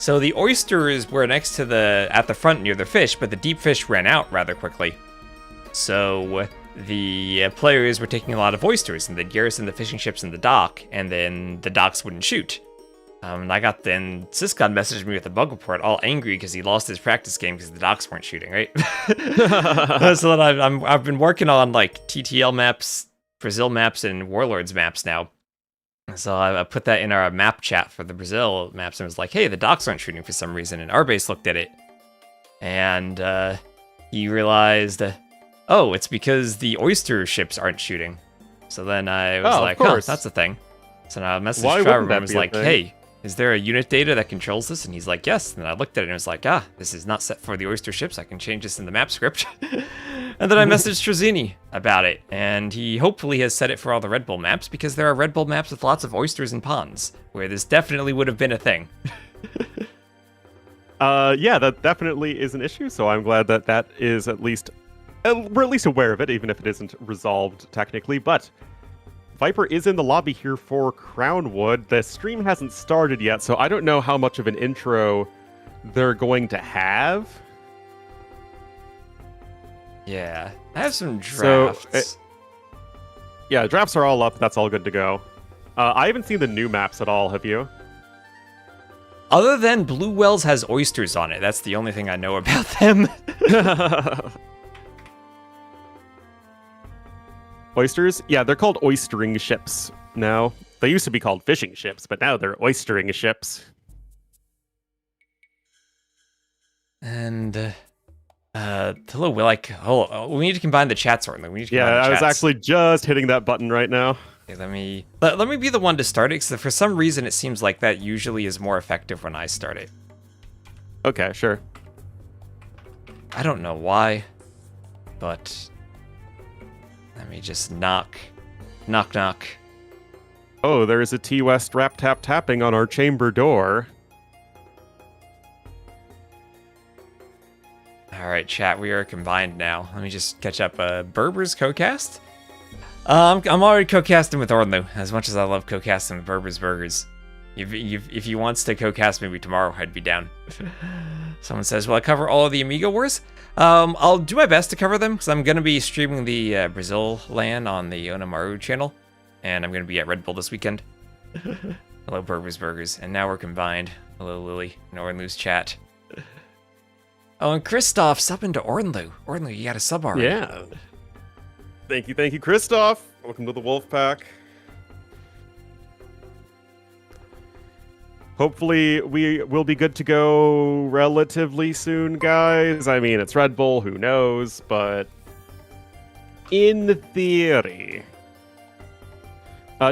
So the oysters were next to at the front near the fish, but the deep fish ran out rather quickly. So the players were taking a lot of oysters, and they'd garrison the fishing ships in the dock, and then the docks wouldn't shoot. And then Syscon messaged me with a bug report, all angry because he lost his practice game because the docks weren't shooting, right? So then I've been working on like TTL maps, Brazil maps, and Warlords maps now. So I put that in our map chat for the Brazil maps and was like, hey, the docks aren't shooting for some reason. And Arbase looked at it, and he realized, oh, it's because the oyster ships aren't shooting. So then I was like, oh, that's a thing. So now I messaged Trevor and was like, hey, is there a unit data that controls this? And he's like, yes. And then I looked at it and was like, this is not set for the oyster ships. I can change this in the map script. And then I messaged Trezini about it, and he hopefully has set it for all the Red Bull maps, because there are Red Bull maps with lots of oysters and ponds, where this definitely would have been a thing. Yeah, that definitely is an issue, so I'm glad that that is we're at least aware of it, even if it isn't resolved technically, but Viper is in the lobby here for Crownwood. The stream hasn't started yet, so I don't know how much of an intro they're going to have. Yeah, I have some drafts. Yeah, drafts are all up. That's all good to go. I haven't seen the new maps at all, have you? Other than Blue Wells has oysters on it. That's the only thing I know about them. Oysters? Yeah, they're called oystering ships now. They used to be called fishing ships, but now they're oystering ships. And hello, we need to combine the chats, Orton. We need to combine the I chats. was actually just hitting that button right now. Okay, let me be the one to start it, because for some reason it seems like that usually is more effective when I start it. Okay, sure. I don't know why, but let me just knock. Oh, there is a T-West rap tap tapping on our chamber door. Alright, chat, we are combined now. Let me just catch up. Berber's co-cast? I'm already co-casting with Ornlu, as much as I love co-casting with Berber's Burgers. If he wants to co-cast maybe tomorrow, I'd be down. Someone says, will I cover all of the Amigo Wars? I'll do my best to cover them, because I'm going to be streaming the Brazil LAN on the Onamaru channel, and I'm going to be at Red Bull this weekend. Hello, Berber's Burgers. And now we're combined. Hello, Lily, in Ornlu's chat. Oh, and Christoph subbing to Ornlu. Ornlu, you got a sub already. Yeah. Thank you, Christoph. Welcome to the Wolf Pack. Hopefully, we will be good to go relatively soon, guys. I mean, it's Red Bull, who knows, but in theory.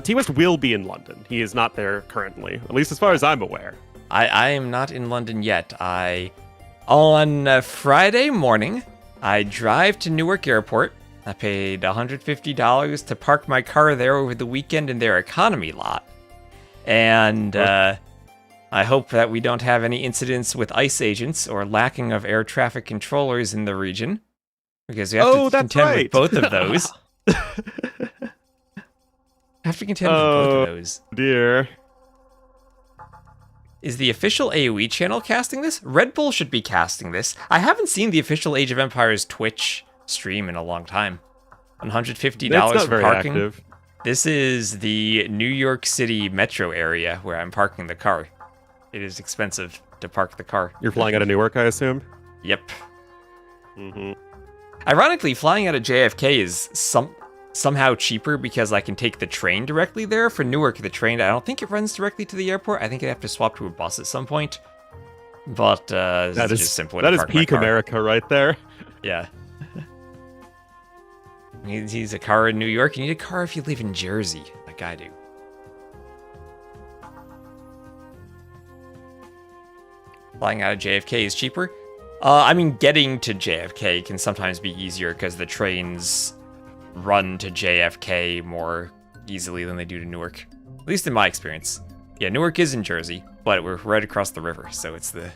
T-West will be in London. He is not there currently, at least as far as I'm aware. I am not in London yet. On Friday morning, I drive to Newark Airport. I paid $150 to park my car there over the weekend in their economy lot. And I hope that we don't have any incidents with ICE agents or lacking of air traffic controllers in the region, because we have to contend with both of those. Have to contend with both of those. Dear. Is the official AoE channel casting this? Red Bull should be casting this. I haven't seen the official Age of Empires Twitch stream in a long time. $150 for parking. Active. This is the New York City metro area where I'm parking the car. It is expensive to park the car. You're flying out of Newark, I assume? Yep. Mm-hmm. Ironically, flying out of JFK is somehow cheaper because I can take the train directly there. For Newark, the train, I don't think it runs directly to the airport. I think I'd have to swap to a bus at some point. But that is just simpler. That is peak America right there. Yeah. He's a car in New York. You need a car if you live in Jersey, like I do. Flying out of JFK is cheaper. I mean, getting to JFK can sometimes be easier because the trains run to JFK more easily than they do to Newark. At least in my experience. Yeah, Newark is in Jersey, but we're right across the river, so it's the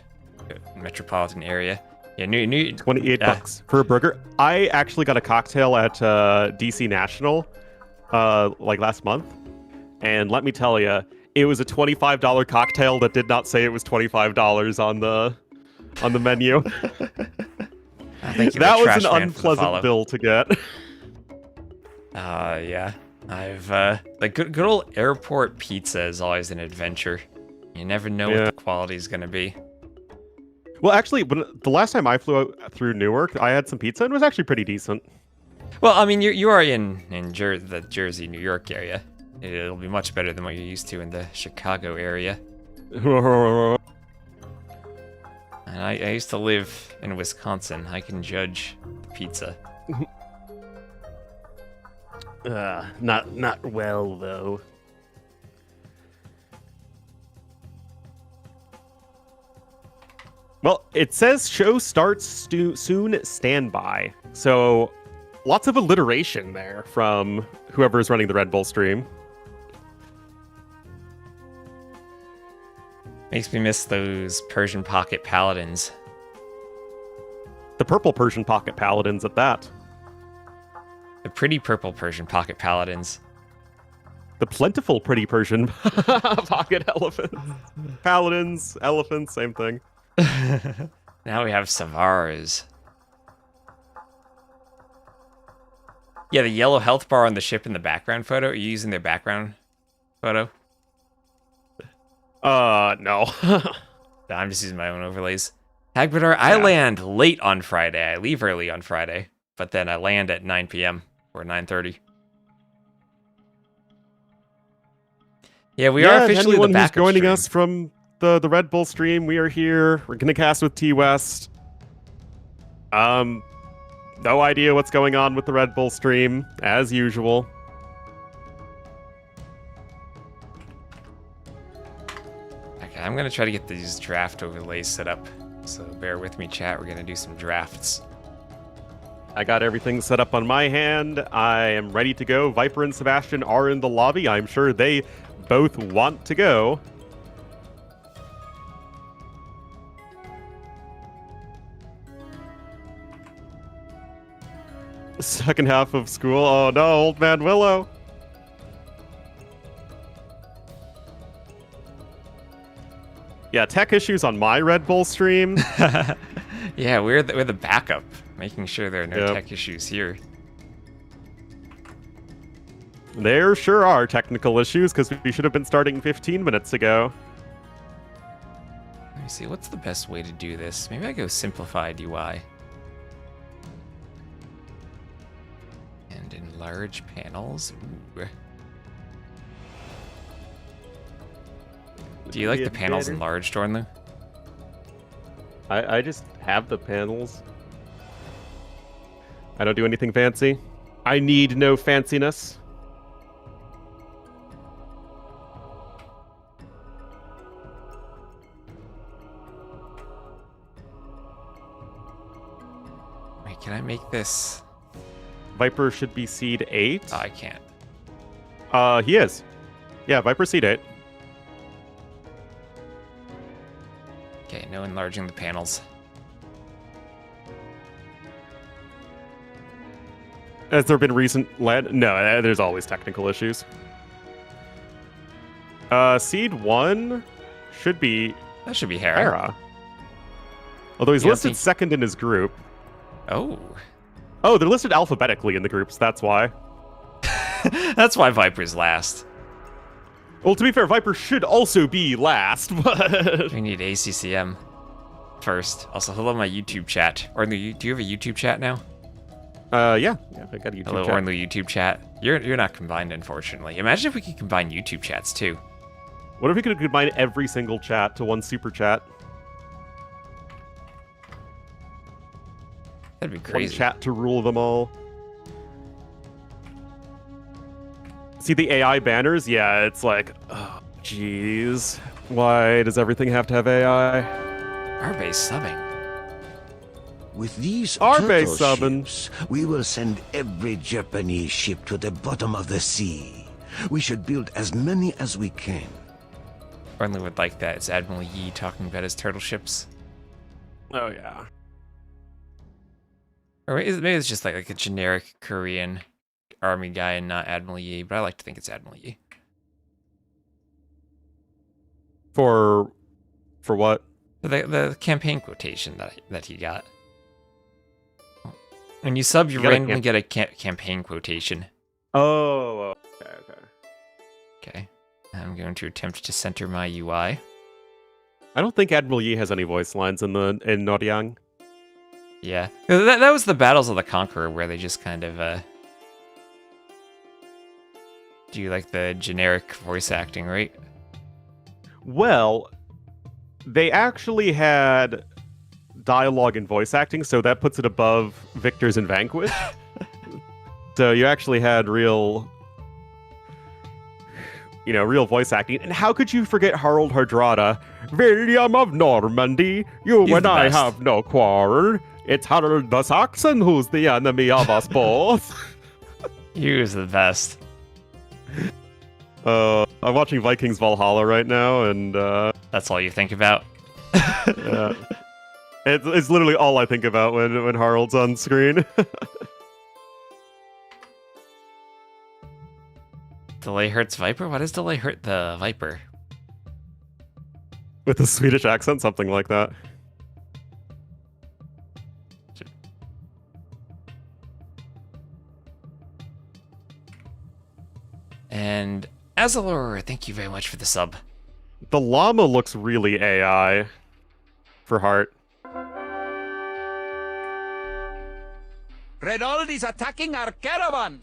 metropolitan area. Yeah, new 28 bucks for a burger. I actually got a cocktail at DC National like last month, and let me tell you, it was a $25 cocktail that did not say it was $25 on the menu. Thank you, That the was trash an man, for the follow. unpleasant bill to get. Yeah. I've, like, good old airport pizza is always an adventure. You never know what the quality is going to be. Well, actually, the last time I flew out through Newark, I had some pizza and it was actually pretty decent. Well, I mean, you are in the Jersey, New York area. It'll be much better than what you're used to in the Chicago area. And I used to live in Wisconsin. I can judge the pizza. Not well, though. Well, it says show starts soon, standby. So, lots of alliteration there from whoever is running the Red Bull stream. Makes me miss those Persian pocket paladins. The purple Persian pocket paladins at that. The pretty purple Persian pocket paladins. The plentiful pretty Persian pocket elephants. Paladins, elephants, same thing. Now we have Savars. Yeah, the yellow health bar on the ship in the background photo. Are you using their background photo? No. I'm just using my own overlays. Hagbadar, I land late on Friday. I leave early on Friday, but then I land at 9 p.m. or 9:30. Yeah, we are officially anyone the who's backup joining stream. us from the Red Bull stream, we are here. We're gonna cast with T-West. No idea what's going on with the Red Bull stream, as usual. Okay, I'm gonna try to get these draft overlays set up. So bear with me, chat. We're gonna do some drafts. I got everything set up on my hand. I am ready to go. Viper and Sebastian are in the lobby. I'm sure they both want to go. Second half of school. Oh no, old man Willow. Yeah, tech issues on my Red Bull stream. Yeah, we're the backup, making sure there are no Yep. tech issues here. There sure are technical issues, because we should have been starting 15 minutes ago. Let me see, what's the best way to do this? Maybe I go simplified UI. And enlarge panels. Ooh. Do you like the panels enlarged, Ornlu? I just have the panels. I don't do anything fancy. I need no fanciness. Wait, can I make this? Viper should be seed 8. Oh, I can't. He is. Yeah, Viper seed 8. Okay, no enlarging the panels. Has there been recent LAN? No, there's always technical issues. Seed 1 should be That should be Hera. Hera. Although he's You don't listed think- second in his group. Oh. Oh, they're listed alphabetically in the groups, that's why. That's why Viper's last. Well, to be fair, Viper should also be last, but... We need ACCM first. Also, hello my YouTube chat. Ornlu, do you have a YouTube chat now? Yeah, I got a YouTube Hello, chat. Ornlu YouTube chat. You're not combined, unfortunately. Imagine if we could combine YouTube chats, too. What if we could combine every single chat to one super chat? That'd be One crazy. chat to rule them all. See the AI banners? Yeah, it's like, oh, jeez. Why does everything have to have AI? Our base subbing. With these Our turtle base subbing. ships, we will send every Japanese ship to the bottom of the sea. We should build as many as we can. Ornlu would like that. It's Admiral Yi talking about his turtle ships. Oh, yeah. Or maybe it's just like a generic Korean army guy and not Admiral Yi, but I like to think it's Admiral Yi. For what? The campaign quotation that he got. When you sub, you got a randomly get a campaign quotation. Oh, okay. Okay. I'm going to attempt to center my UI. I don't think Admiral Yi has any voice lines in Noryang. Yeah. That was the Battles of the Conqueror, where they just kind of do like the generic voice acting, right? Well, they actually had dialogue and voice acting, so that puts it above Victors and Vanquish. So you actually had real voice acting. And how could you forget Harold Hardrada? William of Normandy, you He's and the I best. have no quarrel. It's Harold the Saxon who's the enemy of us both. He was the best. I'm watching Vikings Valhalla right now, and That's all you think about? yeah. It's literally all I think about when Harold's on screen. Delay hurts Viper? What does delay hurt the Viper? With a Swedish accent, something like that. And Azalor, thank you very much for the sub. The llama looks really AI for Hearttt. Renaldi's attacking our caravan!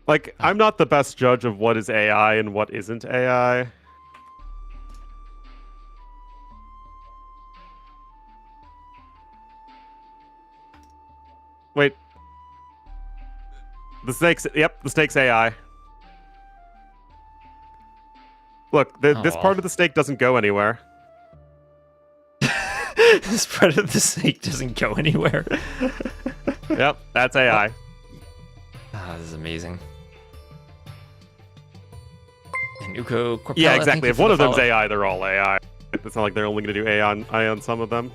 Like, I'm not the best judge of what is AI and what isn't AI. Wait. The snake's AI. Look, this Aw. part of the snake doesn't go anywhere. This part of the snake doesn't go anywhere. Yep, that's AI. Ah, this is amazing. And Uko Corpella, Yeah, thank exactly. you If for one the of them's follow. AI, they're all AI. It's not like they're only going to do AI on some of them.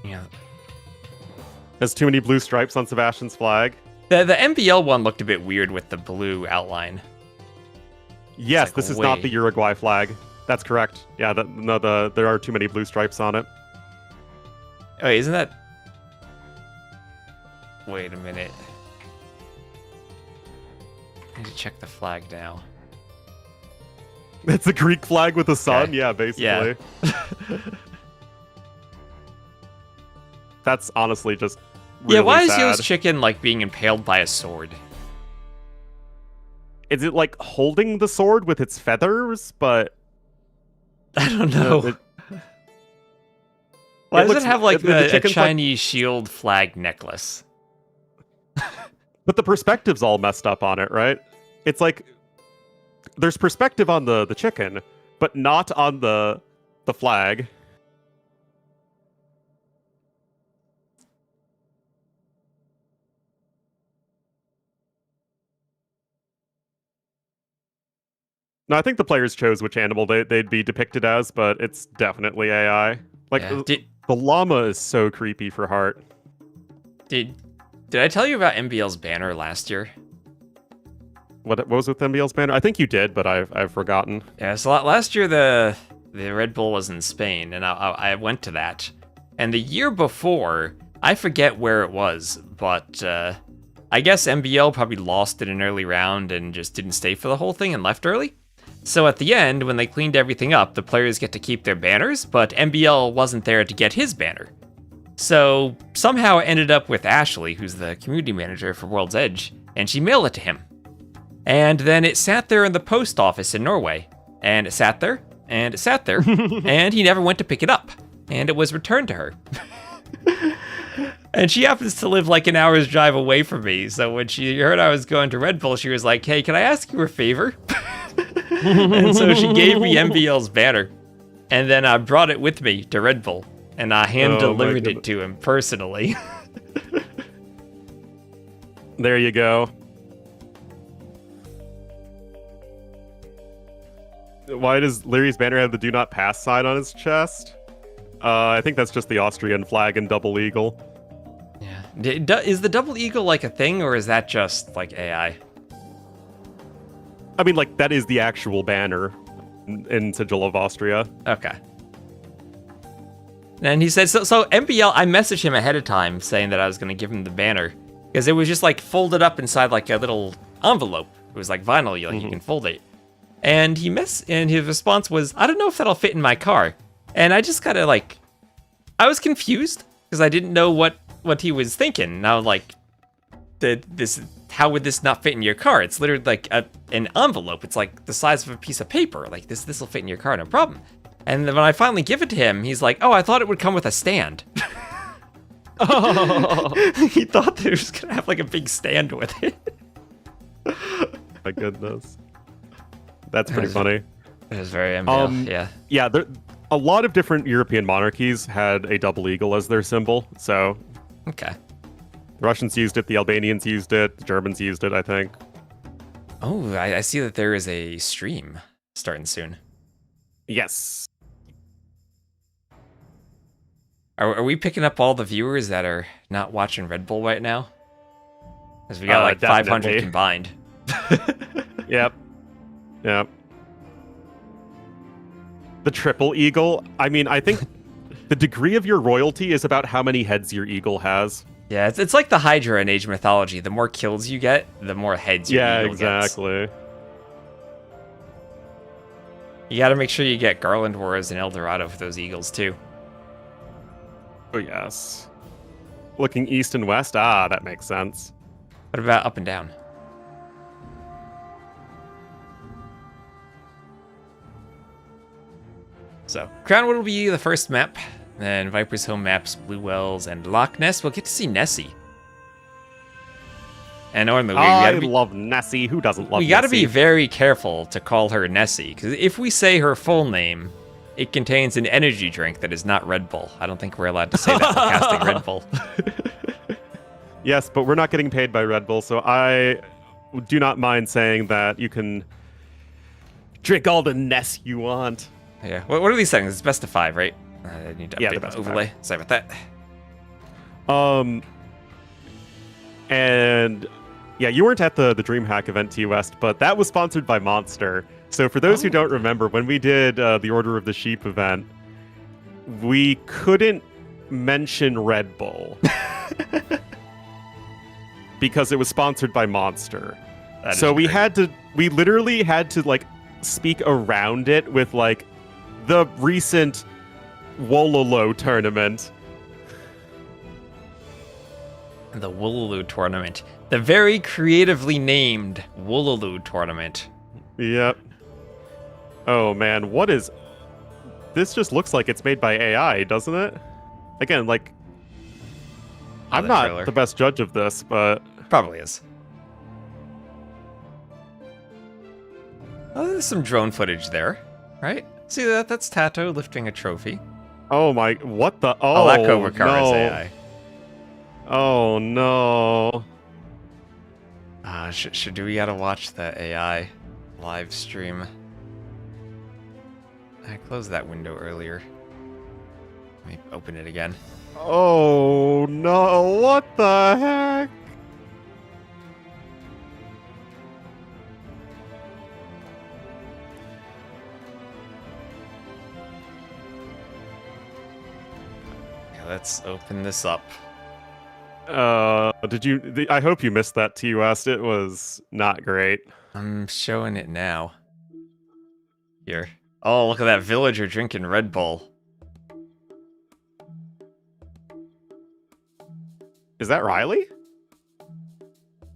Yeah. There's too many blue stripes on Sebastian's flag. The MBL one looked a bit weird with the blue outline. Yes, like this is way- not the Uruguay flag. That's correct. Yeah, there are too many blue stripes on it. Oh, isn't that... Wait a minute. I need to check the flag now. It's a Greek flag with a sun? Okay. Yeah, basically. Yeah. That's honestly just really Yeah, why is sad. Yo's chicken, like, being impaled by a sword? Is it like holding the sword with its feathers? But I don't know. it- Why it does looks- it have, like, the a chicken's like- Chinese shield flag necklace? But the perspective's all messed up on it, right? It's like there's perspective on the chicken, but not on the flag. No, I think the players chose which animal they'd be depicted as, but it's definitely AI. Like Yeah. the llama is so creepy for Hearttt. Did I tell you about MBL's banner last year? What was with MBL's banner? I think you did, but I've forgotten. Yeah, so last year the Red Bull was in Spain, and I went to that. And the year before, I forget where it was, but I guess MBL probably lost in an early round and just didn't stay for the whole thing and left early. So at the end, when they cleaned everything up, the players get to keep their banners, but MBL wasn't there to get his banner. So somehow it ended up with Ashley, who's the community manager for World's Edge, and she mailed it to him. And then it sat there in the post office in Norway, and it sat there, and it sat there, and he never went to pick it up, and it was returned to her. And she happens to live like an hour's drive away from me, so when she heard I was going to Red Bull, she was like, hey, can I ask you a favor? And so she gave me MBL's banner, and then I brought it with me to Red Bull, and I hand-delivered it to him personally. There you go. Why does Liry's banner have the do not pass sign on his chest? I think that's just the Austrian flag and double eagle. Yeah. Is the double eagle like a thing, or is that just like AI? I mean, like, that is the actual banner in Sigil of Austria. Okay. And he said, so MBL, I messaged him ahead of time saying that I was going to give him the banner because it was just like folded up inside like a little envelope. It was like vinyl, you can fold it. And and his response was, I don't know if that'll fit in my car. And I just kind of like, I was confused because I didn't know what he was thinking. Now, like, how would this not fit in your car? It's literally like an envelope. It's like the size of a piece of paper. Like this will fit in your car, no problem. And then when I finally give it to him, he's like, oh, I thought it would come with a stand. Oh. He thought that it was gonna have like a big stand with it. My goodness. That's pretty funny. It was very MBL, yeah. Yeah, a lot of different European monarchies had a double eagle as their symbol, so... Okay. The Russians used it, the Albanians used it, the Germans used it, I think. Oh, I see that there is a stream starting soon. Yes. Are we picking up all the viewers that are not watching Red Bull right now? Because we got like 500 combined. Yep. Yep. The triple eagle, I mean, I think the degree of your royalty is about how many heads your eagle has. Yeah, it's like the Hydra in Age of Mythology. The more kills you get, the more heads your eagle gets. Yeah, exactly. You gotta make sure you get Garland Wars and El Dorado for those eagles, too. Oh, yes. Looking east and west? Ah, that makes sense. What about up and down? So, Crownwood will be the first map. Then Viper's home maps, Blue Wells, and Loch Ness. We'll get to see Nessie. And normally I love Nessie. Who doesn't love Nessie? We gotta be very careful to call her Nessie, because if we say her full name, it contains an energy drink that is not Red Bull. I don't think we're allowed to say that for casting Red Bull. Yes, but we're not getting paid by Red Bull, so I do not mind saying that you can drink all the Ness you want. Yeah. What are these settings? It's best of 5, right? I need to update the the overlay. Sorry about that. And yeah, you weren't at the DreamHack event, T West, but that was sponsored by Monster. So for those who don't remember, when we did the Order of the Sheep event, we couldn't mention Red Bull because it was sponsored by Monster. So we literally had to like speak around it with like the recent Wololo tournament. The Wololo tournament. The very creatively named Wololo tournament. Yep. Oh man, what is... This just looks like it's made by AI, doesn't it? Again, like... I'm not the best judge of this, but... Probably is. Oh, there's some drone footage there, right? See that? That's Tato lifting a trophy. Oh my... What the... Oh, that Cobra car is AI. Oh no. Should we gotta watch the AI live stream? I closed that window earlier. Let me open it again. Oh no, what the heck? Yeah, let's open this up. I hope you missed that, T West. It was not great. I'm showing it now. Here. Oh, look at that villager drinking Red Bull. Is that Riley?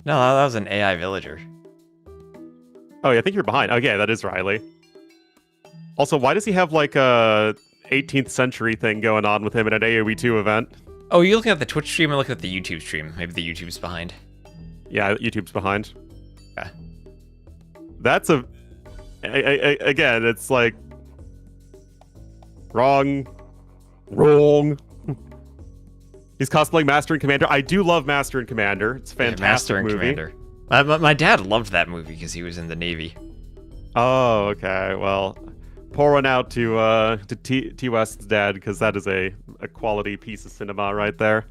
No, that was an AI villager. Oh, yeah, I think you're behind. Okay, that is Riley. Also, why does he have like a 18th century thing going on with him at an AoE2 event? Oh, you're looking at the Twitch stream or looking at the YouTube stream? Maybe the YouTube's behind. Yeah, YouTube's behind. Okay. That's again, it's like... Wrong. He's cosplaying Master and Commander. I do love Master and Commander. It's a fantastic Master and movie. Commander. My dad loved that movie because he was in the Navy. Oh, okay. Well, pour one out to T West's dad, because that is a quality piece of cinema right there.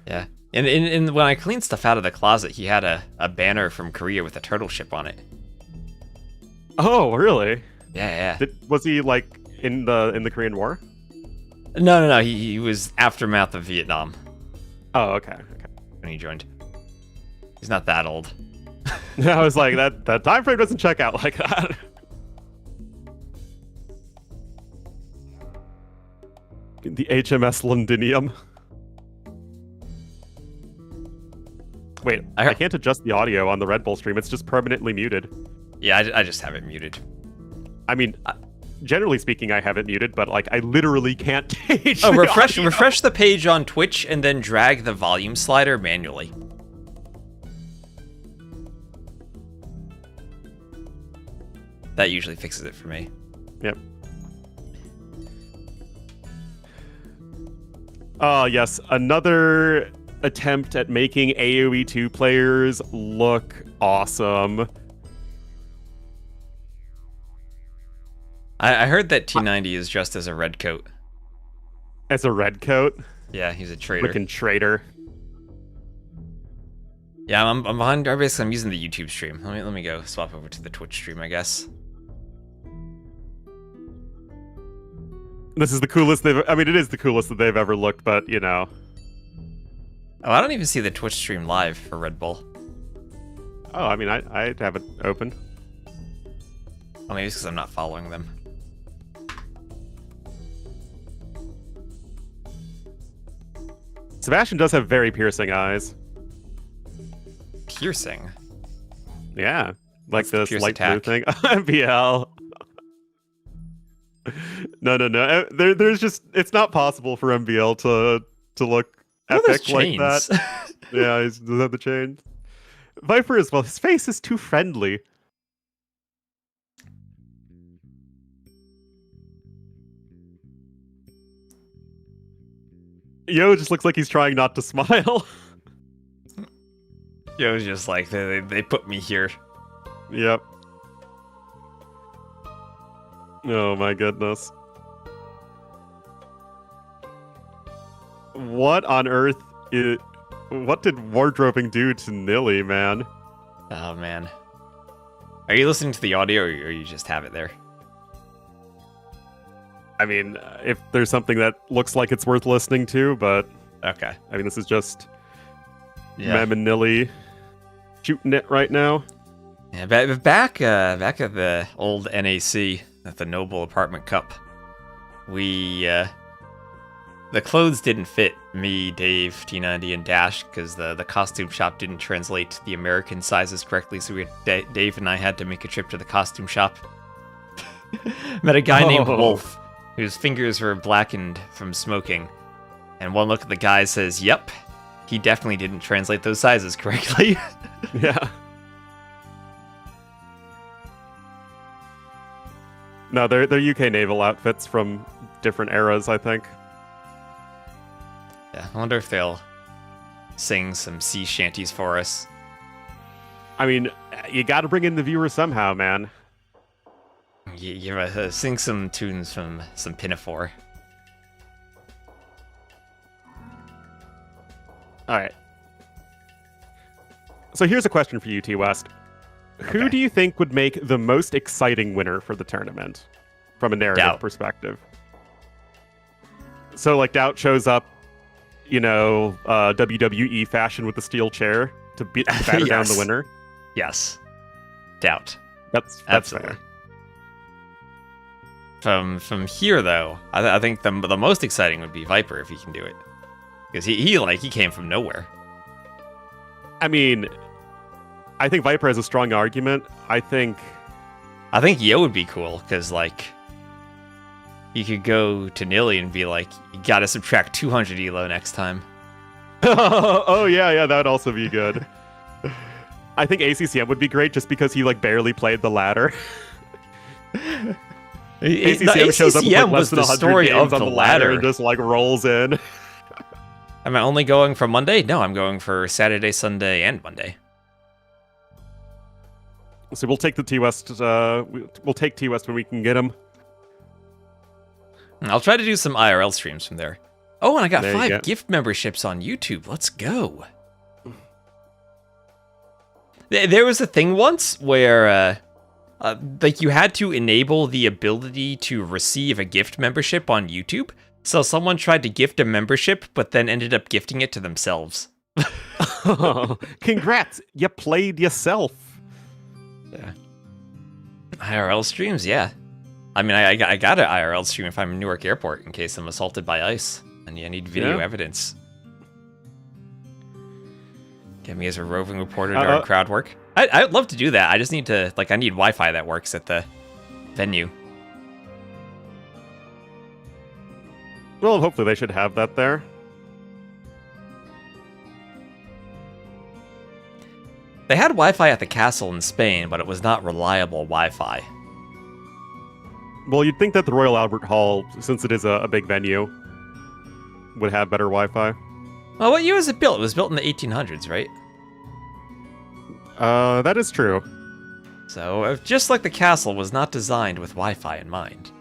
Yeah. And when I cleaned stuff out of the closet, he had a banner from Korea with a turtle ship on it. Oh, really? Yeah. Was he like in the Korean War? No. He was aftermath of Vietnam Oh, okay. when he joined. He's not that old. I was like, that time frame doesn't check out like that. The HMS Londinium. Wait, I can't adjust the audio on the Red Bull stream. It's just permanently muted. Yeah, I just have it muted. I mean, generally speaking, I have it muted, but like I literally can't change. Oh, refresh the page on Twitch and then drag the volume slider manually. That usually fixes it for me. Yep. Yes, another attempt at making AoE 2 players look awesome. I heard that T90 is dressed as a red coat. As a red coat? Yeah, he's a traitor. Looking traitor. Yeah, I'm behind. Basically, I'm using the YouTube stream. Let me go swap over to the Twitch stream, I guess. This is the coolest it is the coolest that they've ever looked, but you know. Oh, I don't even see the Twitch stream live for Red Bull. Oh, I mean, I have it open. Oh, maybe it's because I'm not following them. Sebastian does have very piercing eyes. Piercing? Yeah. Like this Pierce light attack. blue thing. MBL. No. There's just, it's not possible for MBL to look epic like that. Yeah, he doesn't have the chains. Viper as well. His face is too friendly. Yo just looks like he's trying not to smile. Yo, was just like, they put me here. Yep. Oh my goodness. What on earth what did wardrobing do to Nilly, man? Oh, man. Are you listening to the audio, or you just have it there? I mean, if there's something that looks like it's worth listening to, but... Okay. I mean, this is just... Yeah. Mem and Nilly shooting it right now. Yeah, back at the old NAC, at the Noble Apartment Cup, we, the clothes didn't fit me, Dave, T90, and Dash, because the costume shop didn't translate the American sizes correctly, so Dave and I had to make a trip to the costume shop. Met a guy named Wolf, whose fingers were blackened from smoking, and one look at the guy says, yep, he definitely didn't translate those sizes correctly. Yeah. No, they're UK naval outfits from different eras, I think. Yeah, I wonder if they'll sing some sea shanties for us. I mean, you gotta bring in the viewer somehow, man. Sing some tunes from some Pinafore. Alright. So here's a question for you, T West. Who Okay. do you think would make the most exciting winner for the tournament from a narrative Doubt. perspective? So, like, Doubt shows up, you know, WWE fashion with the steel chair to batter down the Yes. winner. Yes. Doubt. That's Absolutely. fair. From here, though, I think the most exciting would be Viper if he can do it. Because he came from nowhere. I mean, I think Viper has a strong argument. I think Yo would be cool, because, like, you could go to Nilly and be like, you gotta subtract 200 elo next time. oh yeah, that would also be good. I think ACCM would be great just because he like barely played the ladder. ACCM shows up with like, less than 100 story games of on the the ladder ladder. and just like rolls in. Am I only going for Monday? No, I'm going for Saturday, Sunday, and Monday. So we'll take the T West. We'll take T West when we can get him. I'll try to do some IRL streams from there. Oh, and I got There you 5 go. gift memberships on YouTube. Let's go. There was a thing once where Like, you had to enable the ability to receive a gift membership on YouTube. So someone tried to gift a membership, but then ended up gifting it to themselves. Congrats, you played yourself. Yeah. IRL streams, yeah. I mean, I got an IRL stream if I'm in Newark Airport in case I'm assaulted by ICE, and I need video evidence. Get me as a roving reporter during crowd work. I'd love to do that. I just need to, like, I need Wi-Fi that works at the venue. Well, hopefully they should have that there. They had Wi-Fi at the castle in Spain, but it was not reliable Wi-Fi. Well, you'd think that the Royal Albert Hall, since it is a big venue, would have better Wi-Fi. Well, what year was it built? It was built in the 1800s, right? That is true. So, just like the castle was not designed with Wi-Fi in mind.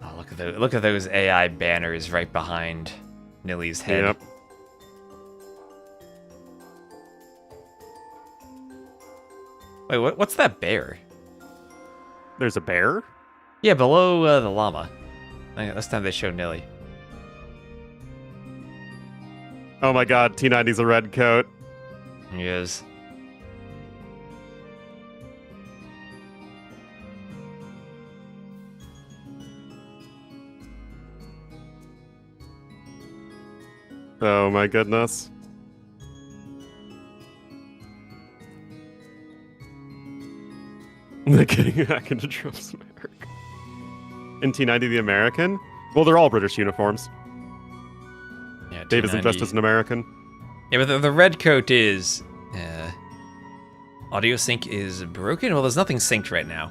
Oh, look at those AI banners right behind Nilly's head. Yep. Wait, what's that bear? There's a bear? Yeah, below the llama. This time they show Nilly. Oh my god, T90's a red coat. He is. Oh my goodness. They're getting back into Trump's America. In T90 the American? Well, they're all British uniforms. Yeah, Dave isn't dressed as an American. Yeah, but the red coat is... audio sync is broken? Well, there's nothing synced right now.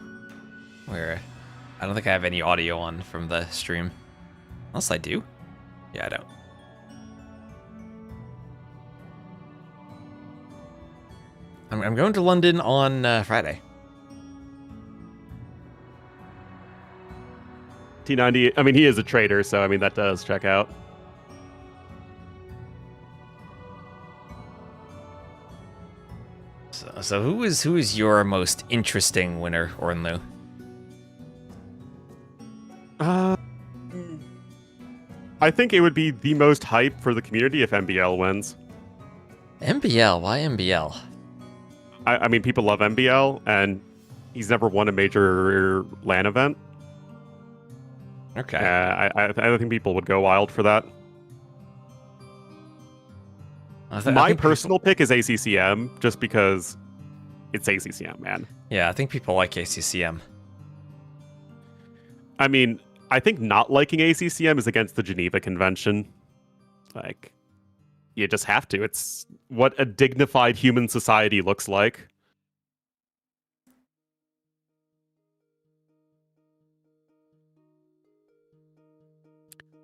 Where... I don't think I have any audio on from the stream. Unless I do? Yeah, I don't. I'm going to London on Friday. T90, I mean, he is a trader, so I mean, that does check out. So who is your most interesting winner, Ornlu? I think it would be the most hype for the community if MBL wins. MBL? Why MBL? I mean, people love MBL, and he's never won a major LAN event. Okay. I think people would go wild for that. My personal pick is ACCM, just because it's ACCM, man. Yeah, I think people like ACCM. I mean, I think not liking ACCM is against the Geneva Convention. Like, you just have to. It's what a dignified human society looks like.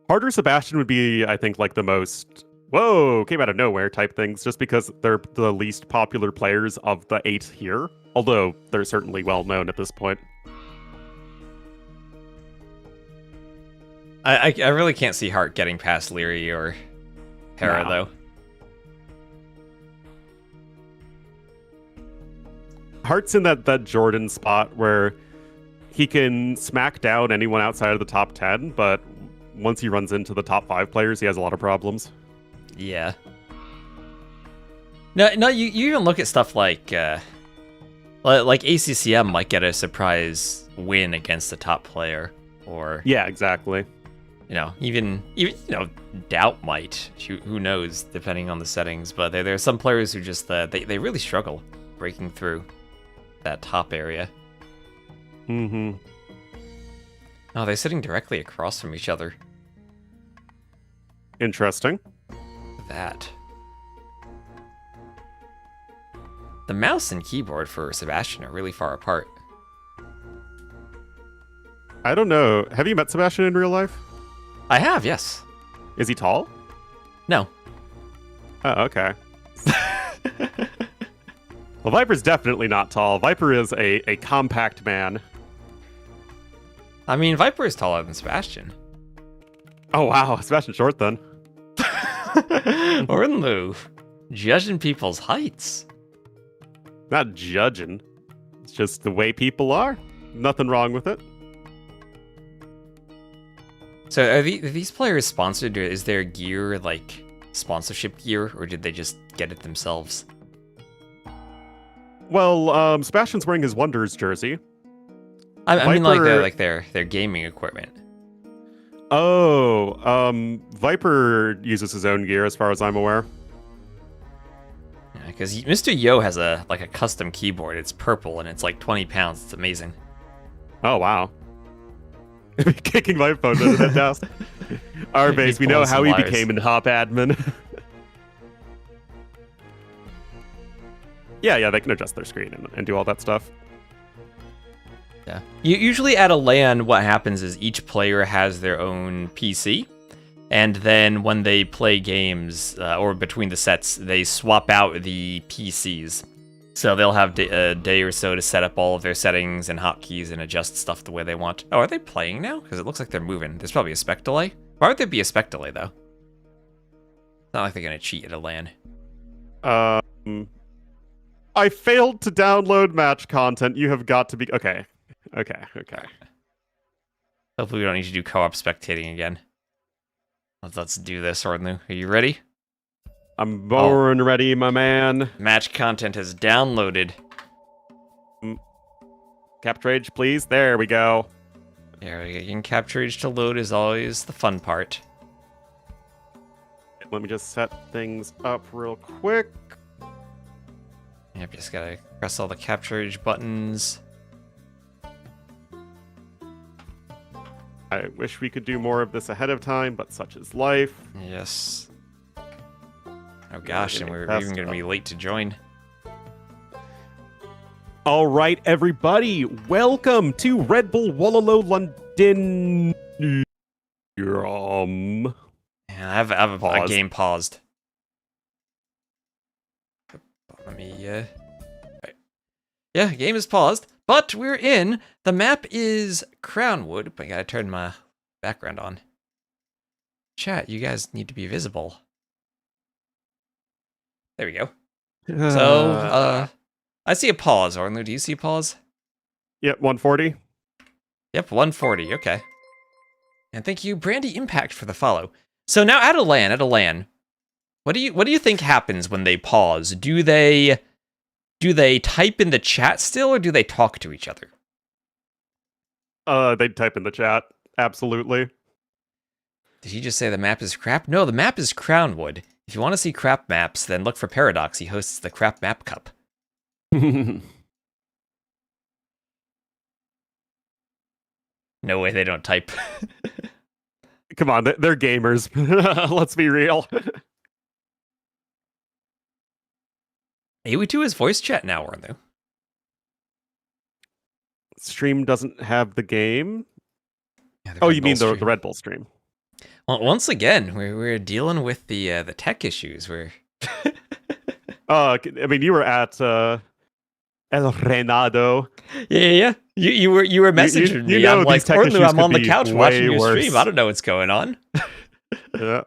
Hearttt or Sebastian would be, I think, like the most, whoa, came out of nowhere type things, just because they're the least popular players of the 8 here. Although, they're certainly well known at this point. I really can't see Hearttt getting past Liry or Hera, though. Heartt's in that Jordan spot where he can smack down anyone outside of the top 10, but once he runs into the top 5 players, he has a lot of problems. Yeah. No, you even look at stuff like ACCM might get a surprise win against the top player, or yeah, exactly. Even Doubt might. Who knows, depending on the settings. But there are some players who just they really struggle breaking through that top area. Mm-hmm. Oh, they're sitting directly across from each other. Interesting. That. The mouse and keyboard for Sebastian are really far apart. I don't know. Have you met Sebastian in real life? I have, yes. Is he tall? No. Oh, okay. Well, Viper's definitely not tall. Viper is a compact man. I mean, Viper is taller than Sebastian. Oh, wow. Sebastian's short, then. Ornlu, judging people's heights. Not judging. It's just the way people are. Nothing wrong with it. So are these players sponsored, or is their gear like sponsorship gear, or did they just get it themselves? Well, Sebastian's wearing his Wonders jersey. I mean like their gaming equipment. Oh, Viper uses his own gear as far as I'm aware. Because Mr. Yo has a custom keyboard. It's purple and it's like 20 pounds. It's amazing. Oh, wow. Kicking my phone to the desk. Our base, we know how he became an hop admin. yeah, they can adjust their screen and do all that stuff. Yeah. Usually at a LAN, what happens is each player has their own PC, and then when they play games or between the sets, they swap out the PCs. So they'll have a day or so to set up all of their settings and hotkeys and adjust stuff the way they want. Oh, are they playing now? Because it looks like they're moving. There's probably a spec delay. Why would there be a spec delay, though? It's not like they're going to cheat at a LAN. I failed to download match content. You have got to be... Okay. Hopefully we don't need to do co-op spectating again. Let's do this, Ornlu. Are you ready? I'm born ready, my man. Match content has downloaded. Capture age, please. There we go. There we go. Getting capture age to load is always the fun part. Let me just set things up real quick. Yep, just gotta press all the capture age buttons. I wish we could do more of this ahead of time, but such is life. Yes. Oh gosh, and we're even going to be late to join. All right, everybody, welcome to Red Bull Wololo Londinium. Yeah, I have a game paused. Let me, right. Yeah, game is paused, but we're in. The map is Crownwood. But I gotta turn my background on. Chat, you guys need to be visible. There we go. So, I see a pause, Ornlu. Do you see a pause? Yep, 140. Yep, 140. Okay. And thank you, Brandy Impact, for the follow. So now at a LAN, what do you think happens when they pause? Do they type in the chat still, or do they talk to each other? They'd type in the chat. Absolutely. Did he just say the map is crap? No, the map is Crownwood. If you want to see crap maps, then look for Paradox. He hosts the Crap Map Cup. No way they don't type. Come on, they're gamers. Let's be real. AW2 is voice chat now, aren't they? Stream doesn't have the game? Yeah, oh, you mean the Red Bull stream? Well, once again, we're dealing with the tech issues. I mean, you were at El Renado. Yeah. You were messaging me. I'm like, Ornlu, I'm on the couch watching your stream. I don't know what's going on. Yeah.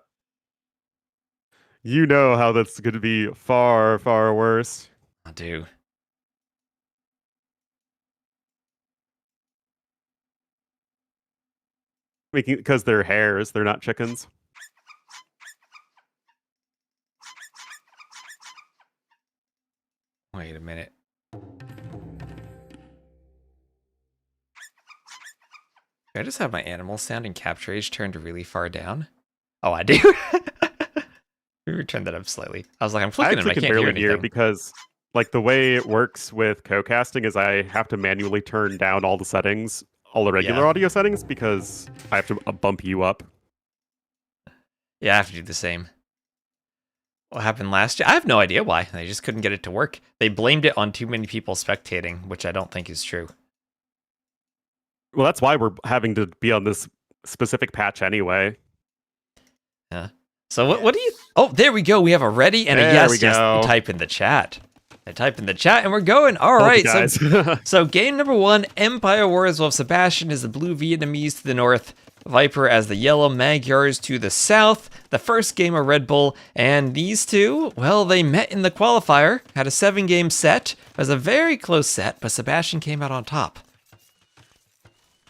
You know how that's going to be far, far worse. I do. Because they're hares, they're not chickens. Wait a minute. I just have my animal sound and capture age turned really far down. Oh, I do. We turned that up slightly. I was like, I'm flicking and I can't hear anything. Because like the way it works with co-casting is I have to manually turn down all the settings, all the regular audio settings, because I have to bump you up. Yeah, I have to do the same. What happened last year? I have no idea why. They just couldn't get it to work. They blamed it on too many people spectating, which I don't think is true. Well, that's why we're having to be on this specific patch anyway. Yeah. So what do you... Oh, there we go. We have a ready and a yes. Yes, type in the chat. I type in the chat and we're going. All right. So game number 1, Empire Wars. Well, Sebastian is the blue Vietnamese to the north. Viper as the yellow, Magyars to the south. The first game of Red Bull, and these two, well, they met in the qualifier, had a 7-game set. It was a very close set, but Sebastian came out on top.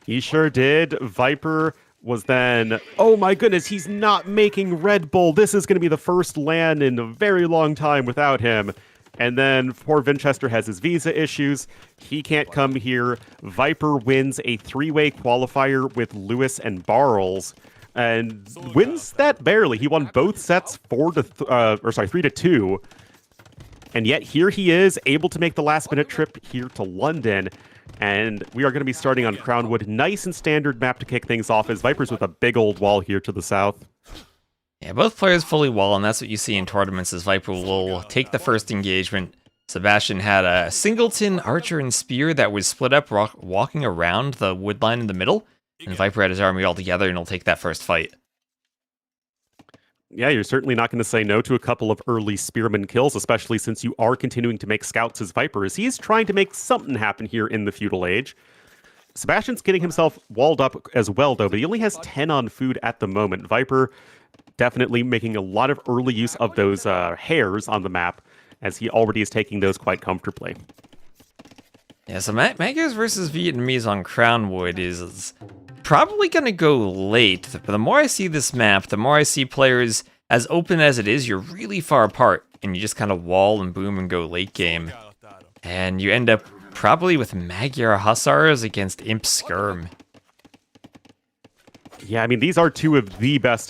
He sure did. Viper was then, oh my goodness, he's not making Red Bull. This is going to be the first LAN in a very long time without him. And then poor Winchester has his visa issues. He can't come here. Viper wins a 3-way qualifier with Lewis and Barles and wins that barely. He won both sets 3-2. And yet here he is able to make the last-minute trip here to London. And we are going to be starting on Crownwood. Nice and standard map to kick things off as Viper's with a big old wall here to the south. Yeah, both players fully wall, and that's what you see in tournaments as Viper will take the first engagement. Sebastian had a singleton, archer, and spear that was split up walking around the wood line in the middle, and Viper had his army all together and he'll take that first fight. Yeah, you're certainly not going to say no to a couple of early spearman kills, especially since you are continuing to make scouts as Viper, as he's trying to make something happen here in the feudal age. Sebastian's getting himself walled up as well, though, but he only has 10 on food at the moment. Viper definitely making a lot of early use of those hairs on the map, as he already is taking those quite comfortably. Yeah, so Magyars versus Vietnamese on Crownwood is probably going to go late, but the more I see this map, the more I see players, as open as it is, you're really far apart, and you just kind of wall and boom and go late game. And you end up probably with Magyar Hussars against Imp Skirm. Yeah, I mean, these are two of the best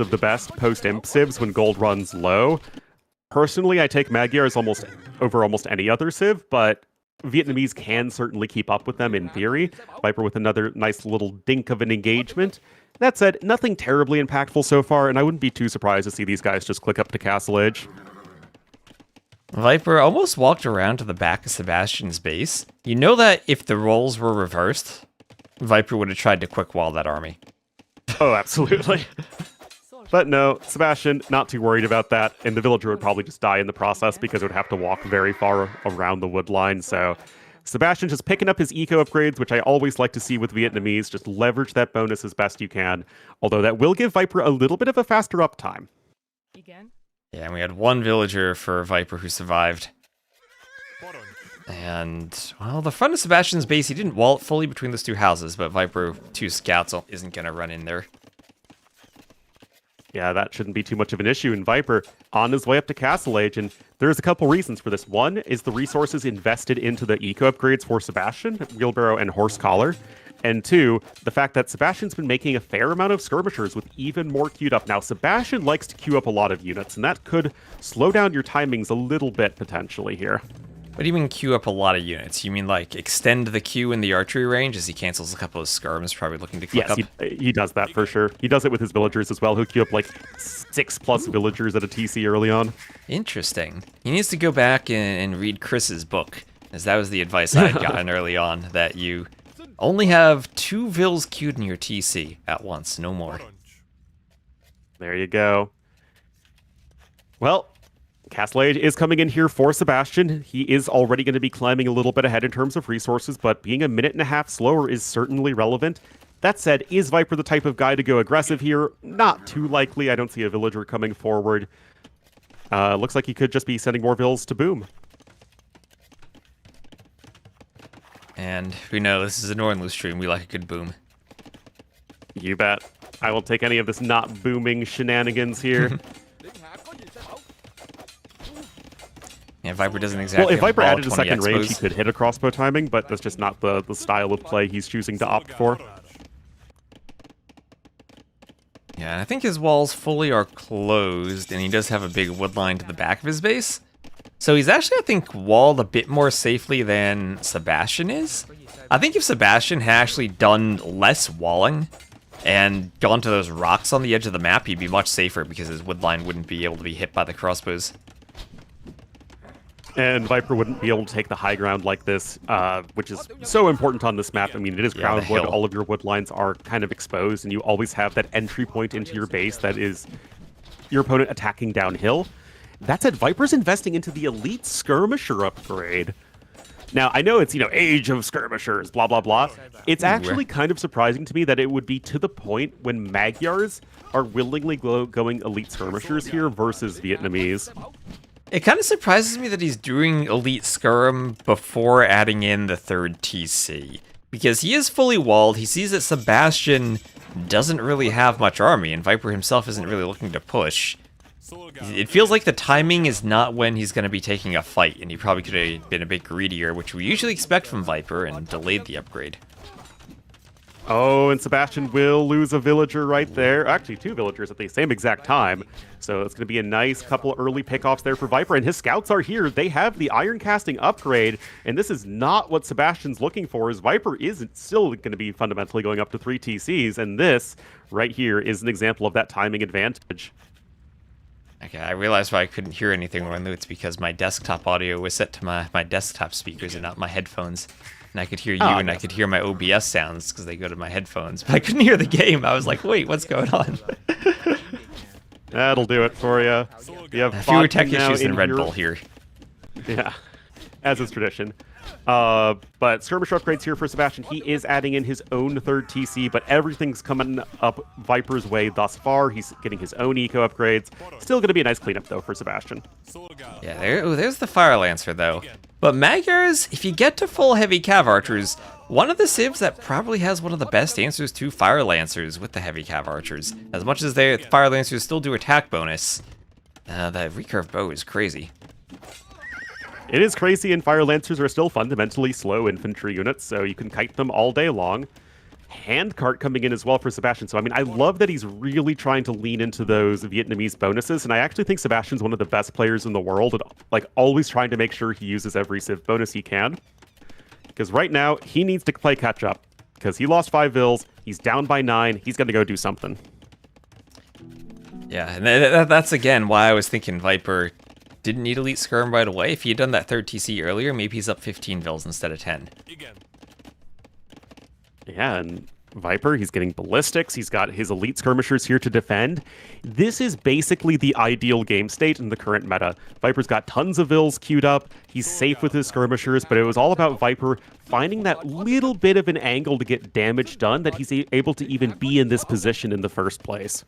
post-Imp civs when gold runs low. Personally, I take Magyars over almost any other civ, but Vietnamese can certainly keep up with them in theory. Viper with another nice little dink of an engagement. That said, nothing terribly impactful so far, and I wouldn't be too surprised to see these guys just click up to Castle Edge. Viper almost walked around to the back of Sebastian's base. You know that if the roles were reversed, Viper would have tried to quick wall that army. Oh, absolutely. But no, Sebastian, not too worried about that, and the villager would probably just die in the process because it would have to walk very far around the wood line, so Sebastian just picking up his eco upgrades, which I always like to see with Vietnamese, just leverage that bonus as best you can, although that will give Viper a little bit of a faster uptime. Yeah, and we had one villager for Viper who survived. And, well, the front of Sebastian's base, he didn't wall it fully between those two houses, but Viper, 2 scouts, isn't going to run in there. Yeah, that shouldn't be too much of an issue. And Viper on his way up to Castle Age, and there's a couple reasons for this. One is the resources invested into the eco upgrades for Sebastian, Wheelbarrow and Horse Collar. And 2, the fact that Sebastian's been making a fair amount of skirmishers with even more queued up. Now, Sebastian likes to queue up a lot of units, and that could slow down your timings a little bit potentially here. What do you mean queue up a lot of units? You mean like extend the queue in the archery range as he cancels a couple of skirms, probably looking to click up? Yes, he does that for sure. He does it with his villagers as well. He'll queue up like 6+ villagers at a TC early on. Interesting. He needs to go back and read Chris's book, as that was the advice I had gotten early on, that you only have 2 vills queued in your TC at once, no more. There you go. Well, Castle Age is coming in here for Sebastian. He is already going to be climbing a little bit ahead in terms of resources, but being a minute and a half slower is certainly relevant. That said, is Viper the type of guy to go aggressive here? Not too likely. I don't see a villager coming forward. Looks like he could just be sending more vills to boom. And we know this is a Nornlu stream. We like a good boom. You bet. I will take any of this not booming shenanigans here. Yeah, Viper doesn't exactly. Well, if Viper have added a second expos. range, he could hit a crossbow timing, but that's just not the style of play he's choosing to opt for. Yeah, and I think his walls fully are closed, and he does have a big wood line to the back of his base. So he's actually, I think, walled a bit more safely than Sebastian is. I think if Sebastian had actually done less walling and gone to those rocks on the edge of the map, he'd be much safer because his wood line wouldn't be able to be hit by the crossbows. And Viper wouldn't be able to take the high ground like this, which is so important on this map. I mean, it is Crownwood. All of your wood lines are kind of exposed, and you always have that entry point into your base that is your opponent attacking downhill. That said, Viper's investing into the Elite Skirmisher upgrade. Now, I know it's, age of skirmishers, blah, blah, blah. It's actually kind of surprising to me that it would be to the point when Magyars are willingly going elite skirmishers here versus Vietnamese. It kind of surprises me that he's doing elite skirm before adding in the third TC. Because he is fully walled, he sees that Sebastian doesn't really have much army, and Viper himself isn't really looking to push. It feels like the timing is not when he's going to be taking a fight, and he probably could have been a bit greedier, which we usually expect from Viper, and delayed the upgrade. Oh, and Sebastian will lose a villager right there. Actually, 2 villagers at the same exact time. So it's going to be a nice couple early pickoffs there for Viper, and his scouts are here. They have the iron casting upgrade, and this is not what Sebastian's looking for, as Viper isn't still going to be fundamentally going up to 3 TCs, and this right here is an example of that timing advantage. Okay, I realized why I couldn't hear anything when it's because my desktop audio was set to my desktop speakers and not my headphones. And I could hear you, and I could hear my OBS sounds because they go to my headphones. But I couldn't hear the game. I was like, wait, what's going on? That'll do it for you. You have fewer tech issues than Red Bull here. Yeah, as is tradition. But skirmisher upgrades here for Sebastian. He is adding in his own third TC, but everything's coming up Viper's way thus far. He's getting his own eco upgrades. Still going to be a nice cleanup, though, for Sebastian. Yeah, there's the Fire Lancer, though. But Magyars, if you get to full heavy Cav Archers, one of the civs that probably has one of the best answers to Fire Lancers with the heavy Cav Archers. As much as the Fire Lancers still do attack bonus, the recurve bow is crazy. It is crazy, and Fire Lancers are still fundamentally slow infantry units, so you can kite them all day long. Handcart coming in as well for Sebastian. So, I mean, I love that he's really trying to lean into those Vietnamese bonuses, and I actually think Sebastian's one of the best players in the world, and, like, always trying to make sure he uses every civ bonus he can. Because right now, he needs to play catch-up, because he lost 5 vills, he's down by 9, he's going to go do something. Yeah, and that's, again, why I was thinking Viper didn't need elite skirm right away. If he had done that third TC earlier, maybe he's up 15 vills instead of 10. Yeah, and Viper, he's getting ballistics. He's got his elite skirmishers here to defend. This is basically the ideal game state in the current meta. Viper's got tons of vills queued up. He's safe with his skirmishers, but it was all about Viper finding that little bit of an angle to get damage done that he's able to even be in this position in the first place.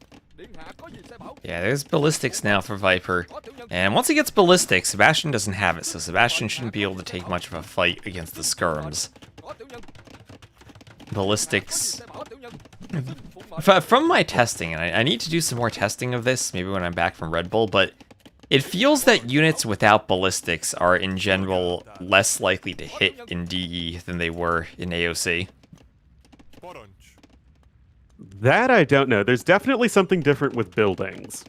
Yeah, there's ballistics now for Viper. And once he gets ballistics, Sebastian doesn't have it, so Sebastian shouldn't be able to take much of a fight against the skirms. Ballistics. From my testing, and I need to do some more testing of this, maybe when I'm back from Red Bull, but it feels that units without ballistics are, in general, less likely to hit in DE than they were in AOC. That I don't know. There's definitely something different with buildings.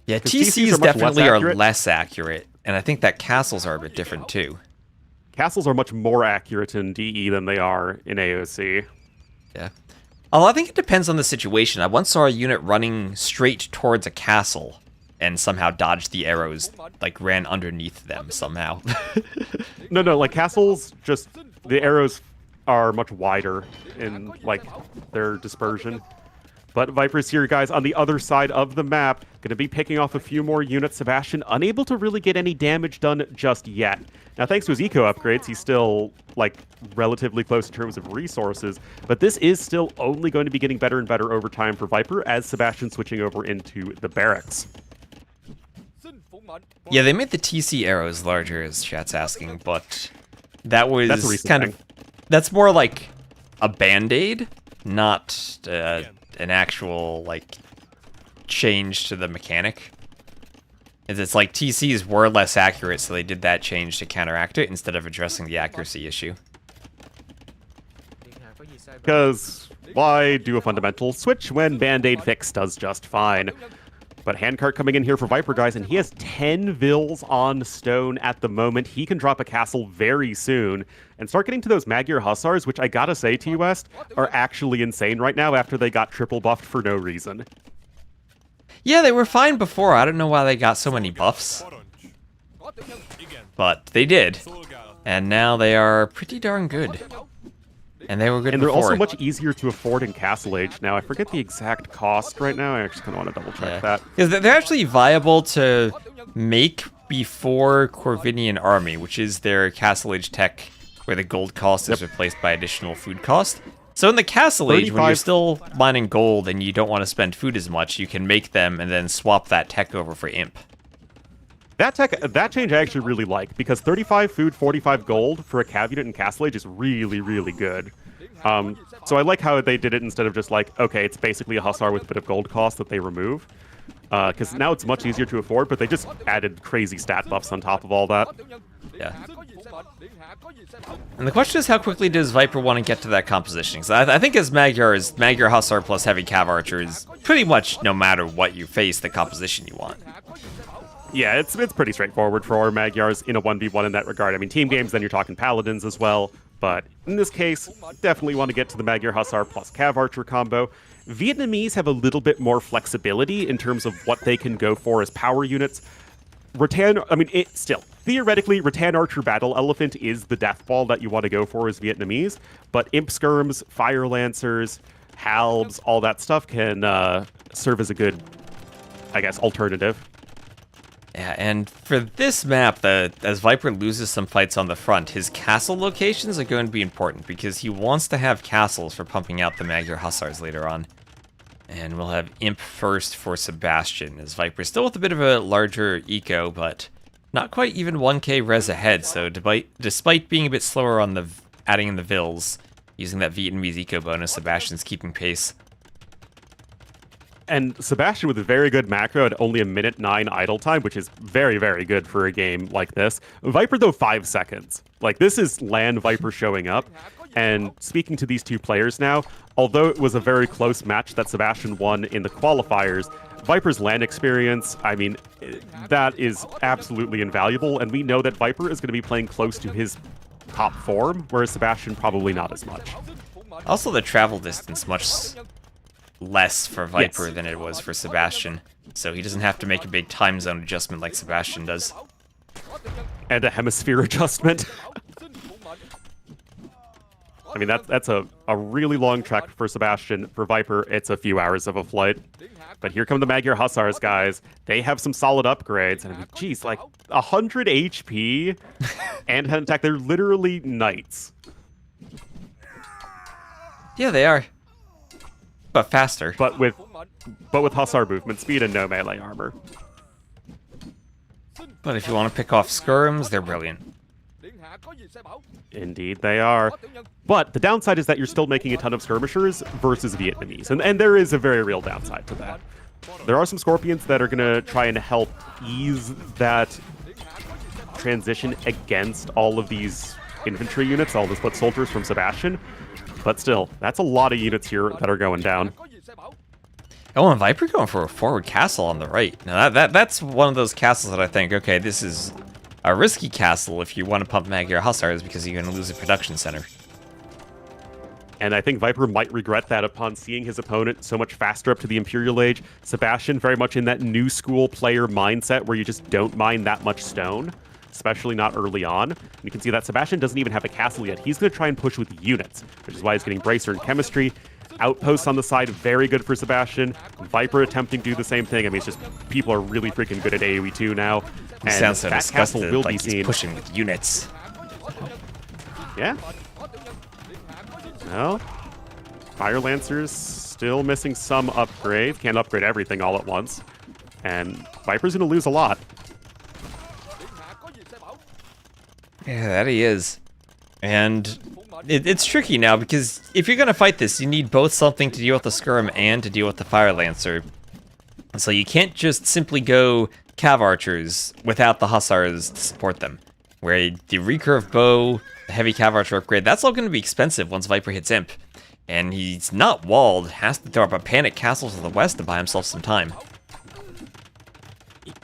Yeah, TCs definitely are less accurate, and I think that castles are a bit different too. Castles are much more accurate in DE than they are in AOC. Yeah. Although I think it depends on the situation. I once saw a unit running straight towards a castle and somehow dodged the arrows, like ran underneath them somehow. No, like castles, just the arrows are much wider in like their dispersion. But Viper's here, guys, on the other side of the map. Going to be picking off a few more units. Sebastian unable to really get any damage done just yet. Now, thanks to his eco upgrades, he's still, like, relatively close in terms of resources. But this is still only going to be getting better and better over time for Viper as Sebastian's switching over into the barracks. Yeah, they made the TC arrows larger, as chat's asking, but that was kind of... That's more like a band-aid, not an actual, like, change to the mechanic. It's like TCs were less accurate, so they did that change to counteract it instead of addressing the accuracy issue. Because why do a fundamental switch when Band-Aid Fix does just fine? But Handcart coming in here for Viper, guys, and he has 10 vills on stone at the moment. He can drop a castle very soon and start getting to those Magyar Hussars, which I gotta say, T-West, are actually insane right now after they got triple buffed for no reason. Yeah, they were fine before. I don't know why they got so many buffs. But they did. And now they are pretty darn good. And they were good And they're before. also much easier to afford in Castle Age now. I forget the exact cost right now. I actually kind of want to double check that. Because they're actually viable to make before Corvinian Army, which is their Castle Age tech where the gold cost is replaced by additional food cost. So in the Castle Age, when you're still mining gold and you don't want to spend food as much, you can make them and then swap that tech over for imp. That change I actually really like, because 35 food, 45 gold for a cav unit in Castle Age is really, really good. So I like how they did it instead of just like, okay, it's basically a Hussar with a bit of gold cost that they remove. Because now it's much easier to afford, but they just added crazy stat buffs on top of all that. Yeah. And the question is, how quickly does Viper want to get to that composition? Because I think as Magyar Hussar plus Heavy Cav Archer is pretty much, no matter what you face, the composition you want. Yeah, it's pretty straightforward for our Magyars in a 1v1 in that regard. I mean, team games, then you're talking Paladins as well. But in this case, definitely want to get to the Magyar Hussar plus Cav Archer combo. Vietnamese have a little bit more flexibility in terms of what they can go for as power units. Theoretically, Rattan Archer Battle Elephant is the death ball that you want to go for as Vietnamese, but Imp Skirms, Fire Lancers, Halbs, all that stuff can serve as a good, I guess, alternative. Yeah, and for this map, as Viper loses some fights on the front, his castle locations are going to be important because he wants to have castles for pumping out the Magyar Hussars later on. And we'll have Imp first for Sebastian, as Viper's still with a bit of a larger eco, but not quite even 1k res ahead, so despite being a bit slower on the adding in the vills, using that Vietnamese eco bonus, Sebastian's keeping pace. And Sebastian with a very good macro at only 1:09 idle time, which is very, very good for a game like this. Viper, though, 5 seconds. Like, this is LAN Viper showing up. And speaking to these two players now, although it was a very close match that Sebastian won in the qualifiers, Viper's LAN experience, I mean, that is absolutely invaluable. And we know that Viper is going to be playing close to his top form, whereas Sebastian probably not as much. Also, the travel distance much less for Viper than it was for Sebastian, so he doesn't have to make a big time zone adjustment like Sebastian does. And a hemisphere adjustment. I mean, that's a really long trek for Sebastian. For Viper, it's a few hours of a flight. But here come the Magyar Hussars, guys. They have some solid upgrades. And I mean, geez, like 100 HP and head attack. They're literally knights. Yeah, they are. But faster. But with Hussar movement speed and no melee armor. But if you want to pick off skirms, they're brilliant. Indeed they are. But the downside is that you're still making a ton of skirmishers versus Vietnamese. And there is a very real downside to that. There are some Scorpions that are going to try and help ease that transition against all of these infantry units, all the split soldiers from Sebastian. But still, that's a lot of units here that are going down. Oh, and Viper going for a forward castle on the right. Now that's one of those castles that I think, okay, this is a risky castle if you want to pump Magyar Hussars because you're going to lose a production center. And I think Viper might regret that upon seeing his opponent so much faster up to the Imperial Age. Sebastian very much in that new school player mindset where you just don't mine that much stone, especially not early on. And you can see that Sebastian doesn't even have a castle yet. He's going to try and push with units, which is why he's getting Bracer and Chemistry. Outposts on the side, very good for Sebastian. Viper attempting to do the same thing. I mean, it's just people are really freaking good at AoE 2 now. He sounds so disgusted, will like he's pushing with units. Yeah. Well, Fire Lancers still missing some upgrades. Can't upgrade everything all at once. And Viper's going to lose a lot. Yeah, that he is. And it's tricky now because if you're going to fight this, you need both something to deal with the Skirm and to deal with the Fire Lancer. So you can't just simply go Cav Archers without the Hussars to support them. Where the Recurve Bow, the Heavy Cav Archer upgrade, that's all going to be expensive once Viper hits Imp. And he's not walled, has to throw up a Panic Castle to the west to buy himself some time.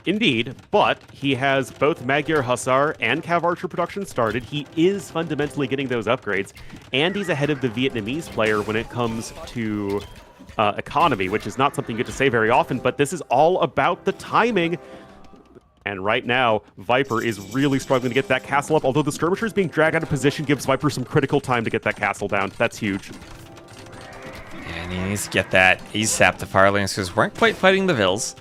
Indeed, but he has both Magyar Hussar and Cav Archer production started. He is fundamentally getting those upgrades, and he's ahead of the Vietnamese player when it comes to economy, which is not something you get to say very often, but this is all about the timing. And right now, Viper is really struggling to get that castle up, although the Skirmishers being dragged out of position gives Viper some critical time to get that castle down. That's huge. And he needs to get that ASAP. The Fire Lancers weren't quite fighting the Vills.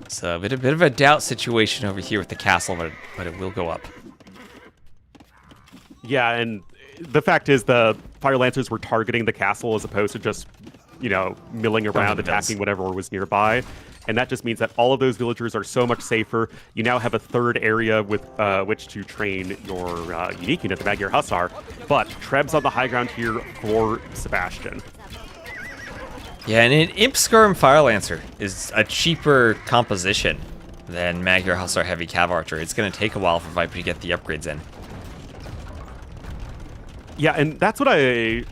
So a bit of a doubt situation over here with the castle, but it will go up. Yeah, and the fact is the Fire Lancers were targeting the castle as opposed to just, milling around, attacking whatever was nearby. And that just means that all of those villagers are so much safer. You now have a third area with which to train your unique unit, the Magyar Hussar. But Treb's on the high ground here for Sebastian. Yeah, and an Imp Skirm Fire Lancer is a cheaper composition than Magyar Hussar Heavy Cav Archer. It's going to take a while for Viper to get the upgrades in. Yeah, and that's what I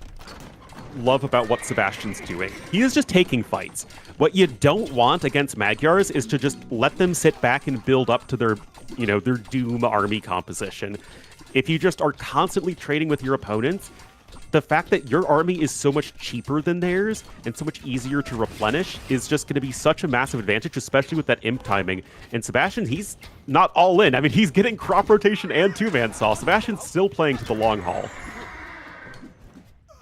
love about what Sebastian's doing. He is just taking fights. What you don't want against Magyars is to just let them sit back and build up to their, their Doom army composition. If you just are constantly trading with your opponents, the fact that your army is so much cheaper than theirs and so much easier to replenish is just going to be such a massive advantage, especially with that imp timing. And Sebastian, he's not all in. I mean, he's getting crop rotation and two-man saw. Sebastian's still playing to the long haul.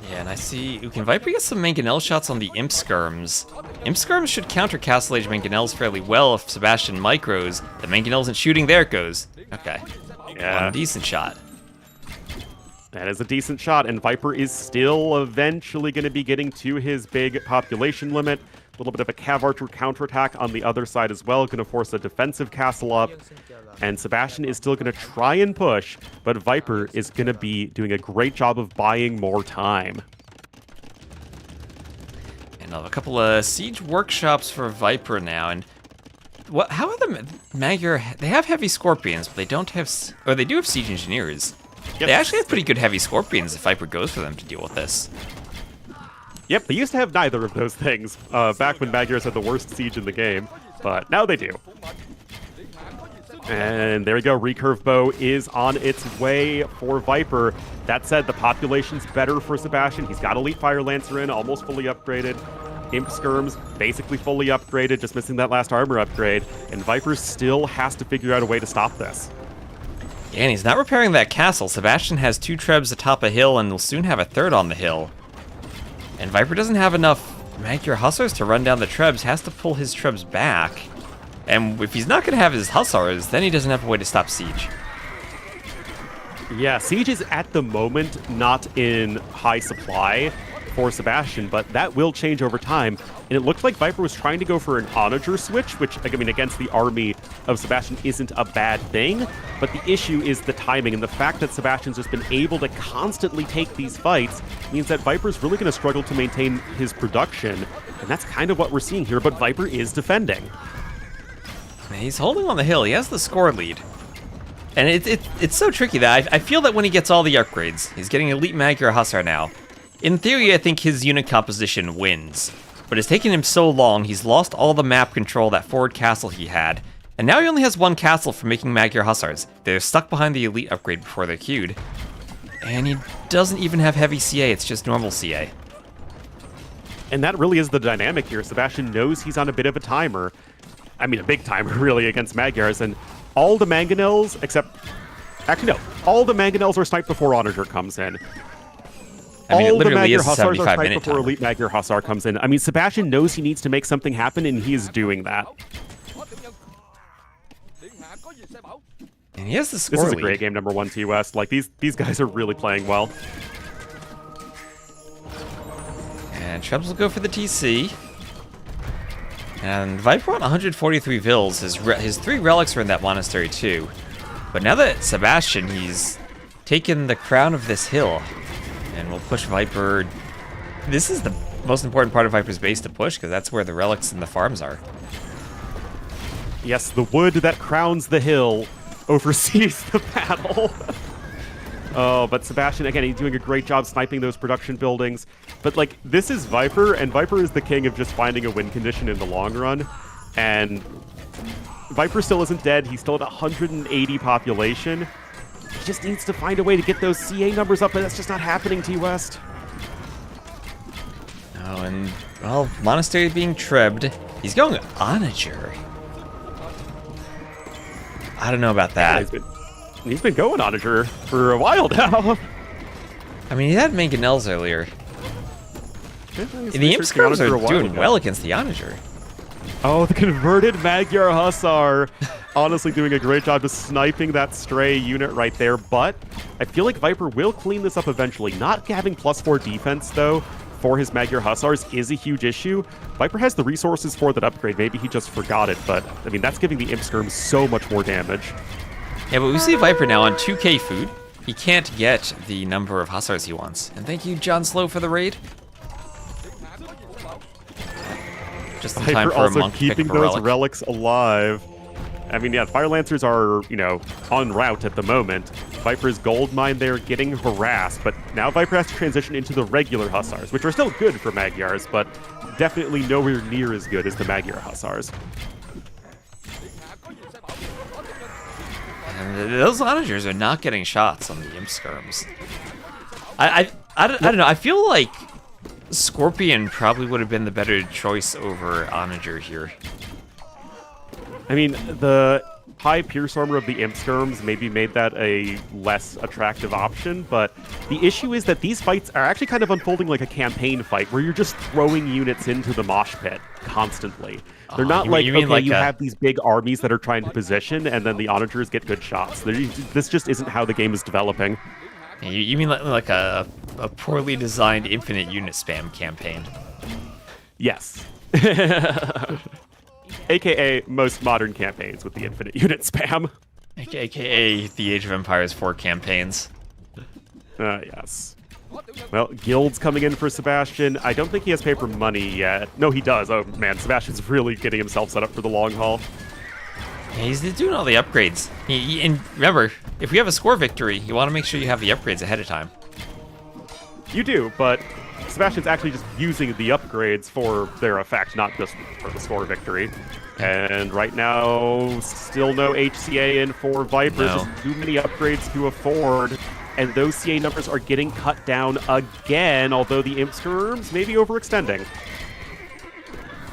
Yeah, and I see, can Viper get some Mangonel shots on the Imp Skirms? Imp Skirms should counter Castle Age Mangonels fairly well if Sebastian micros. The Mangonel isn't shooting, there it goes. Okay, Yeah. one decent shot. That is a decent shot, and Viper is still eventually going to be getting to his big population limit. A little bit of a Cav Archer counterattack on the other side as well, going to force a defensive castle up. And Sebastian is still going to try and push, but Viper is going to be doing a great job of buying more time. And a couple of siege workshops for Viper now, and how are the Magyar? They have heavy scorpions, but they don't have, or they do have siege engineers. Yep. They actually have pretty good heavy scorpions if Viper goes for them to deal with this. Yep, they used to have neither of those things back when Magyars had the worst siege in the game, but now they do. And there we go, Recurve Bow is on its way for Viper. That said, the population's better for Sebastian. He's got Elite Fire Lancer in, almost fully upgraded. Imp Skirms, basically fully upgraded, just missing that last armor upgrade. And Viper still has to figure out a way to stop this. Yeah, and he's not repairing that castle. Sebastian has 2 Trebs atop a hill and will soon have a third on the hill. And Viper doesn't have enough Magyar Hussars to run down the Trebs, has to pull his Trebs back. And if he's not going to have his Hussars, then he doesn't have a way to stop Siege. Yeah, Siege is at the moment not in high supply for Sebastian, but that will change over time. And it looked like Viper was trying to go for an Onager switch, which, I mean, against the army of Sebastian isn't a bad thing. But the issue is the timing, and the fact that Sebastian's just been able to constantly take these fights means that Viper's really going to struggle to maintain his production. And that's kind of what we're seeing here, but Viper is defending. He's holding on the hill. He has the score lead. And it's so tricky that I feel that when he gets all the upgrades, he's getting Elite Magyar Hussar now. In theory, I think his unit composition wins. But it's taken him so long, he's lost all the map control, that forward castle he had. And now he only has 1 castle for making Magyar Hussars. They're stuck behind the Elite upgrade before they're queued. And he doesn't even have heavy CA, it's just normal CA. And that really is the dynamic here. Sebastian knows he's on a bit of a timer. I mean, a big timer, really, against Magyars. And all the Mangonels, except... Actually, no. All the Mangonels are sniped before Onager comes in. I mean, all it literally the Magyar is a Hussars are 75 sniped minute before timer. Elite Magyar Hussar comes in. I mean, Sebastian knows he needs to make something happen, and he is doing that. And he has the score This is a lead. great game, number 1 T-West. Like, these guys are really playing well. And Trebs will go for the TC. And Viper on 143 Vils. His 3 relics are in that monastery too. But now that Sebastian, he's taken the crown of this hill. And we'll push Viper. This is the most important part of Viper's base to push, because that's where the relics and the farms are. Yes, the wood that crowns the hill oversees the battle. Oh, but Sebastian, again, he's doing a great job sniping those production buildings. But, like, this is Viper, and Viper is the king of just finding a win condition in the long run. And Viper still isn't dead. He's still at 180 population. He just needs to find a way to get those CA numbers up, but that's just not happening, T-West. Oh, and, well, monastery being trebbed. He's going Onager. I don't know about that. Yeah, he's been going Onager for a while now. I mean, he had Mangonels earlier. The Imp Skirms are doing well against the Onager. Oh, the converted Magyar Hussar. Honestly doing a great job just sniping that stray unit right there, but I feel like Viper will clean this up eventually. Not having +4 defense, though, for his Magyar Hussars is a huge issue. Viper has the resources for that upgrade. Maybe he just forgot it, but, I mean, that's giving the Imp Skirms so much more damage. Yeah, but we see Viper now on 2k food. He can't get the number of Hussars he wants. And thank you, John Slow, for the raid. Just in time Viper for a also monk to pick keeping up a those relic. relics alive. I mean, yeah, Fire Lancers are, you know, en route at the moment. Viper's gold mine there getting harassed, but now Viper has to transition into the regular Hussars, which are still good for Magyars, but definitely nowhere near as good as the Magyar Hussars. And those onagers are not getting shots on the Imp Skirms. I don't know. I feel like Scorpion probably would have been the better choice over Onager here. I mean, the high Pierce Armor of the Imp Skirms maybe made that a less attractive option, but the issue is that these fights are actually kind of unfolding like a campaign fight where you're just throwing units into the mosh pit constantly. They're not you like, mean okay, like you a- have these big armies that are trying to position, and then the Onagers get good shots. This just isn't how the game is developing. You mean like a poorly designed infinite unit spam campaign? Yes. AKA most modern campaigns with the infinite unit spam. AKA the Age of Empires 4 campaigns. Yes. Well, Guild's coming in for Sebastian. I don't think he has paper money yet. No, he does. Oh, man, Sebastian's really getting himself set up for the long haul. Yeah, he's doing all the upgrades. And remember, if we have a score victory, you want to make sure you have the upgrades ahead of time. You do, but Sebastian's actually just using the upgrades for their effect, not just for the score victory. And right now, still no HCA in for Viper. No. Just too many upgrades to afford. And those CA numbers are getting cut down again, although the Imp Skirms may be overextending.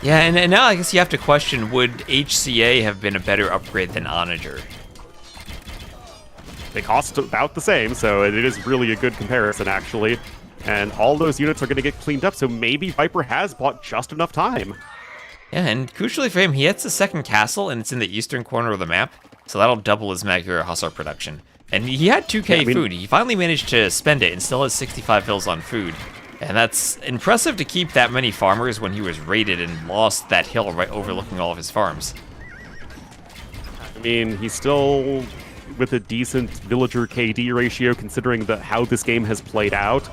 Yeah, and now I guess you have to question, would HCA have been a better upgrade than Onager? They cost about the same, so it is really a good comparison, actually. And all those units are going to get cleaned up, so maybe Viper has bought just enough time. Yeah, and crucially for him, he hits the second castle, and it's in the eastern corner of the map, so that'll double his Magyar Hussar production. And he had 2k food. He finally managed to spend it and still has 65 fills on food. And that's impressive to keep that many farmers when he was raided and lost that hill right overlooking all of his farms. I mean, he's still with a decent villager KD ratio considering how this game has played out.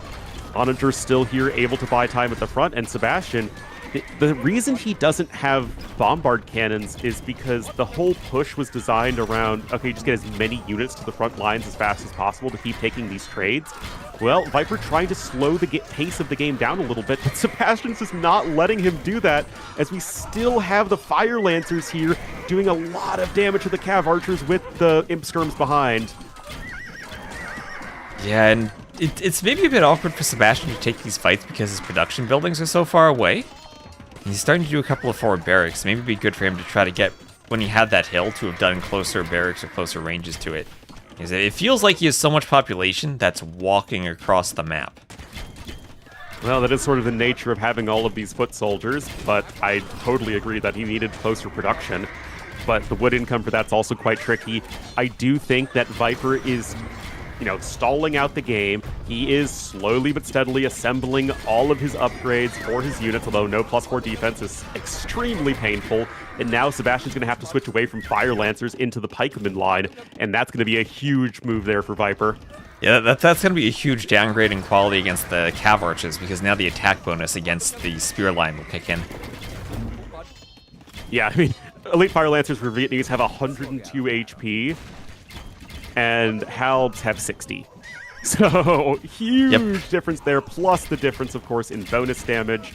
Onager's still here, able to buy time at the front, and Sebastian, the reason he doesn't have bombard cannons is because the whole push was designed around, okay, just get as many units to the front lines as fast as possible to keep taking these trades. Well, Viper trying to slow the pace of the game down a little bit, but Sebastian's just not letting him do that, as we still have the Fire Lancers here doing a lot of damage to the Cav Archers with the Imp Skirms behind. Yeah, and it's maybe a bit awkward for Sebastian to take these fights because his production buildings are so far away. He's starting to do a couple of forward barracks. Maybe it'd be good for him to try to get, when he had that hill, to have done closer barracks or closer ranges to it. Because it feels like he has so much population that's walking across the map. Well, that is sort of the nature of having all of these foot soldiers, but I totally agree that he needed closer production. But the wood income for that's also quite tricky. I do think that Viper is, you know, stalling out the game. He is slowly but steadily assembling all of his upgrades for his units, although no +4 defense is extremely painful. And now Sebastian's going to have to switch away from Fire Lancers into the Pikeman line, and that's going to be a huge move there for Viper. Yeah, that's going to be a huge downgrade in quality against the Cav Archers, because now the attack bonus against the Spear line will kick in. Yeah, I mean, Elite Fire Lancers for Vietnamese have 102 HP, and Halbs have 60. So, huge difference there, plus the difference, of course, in bonus damage.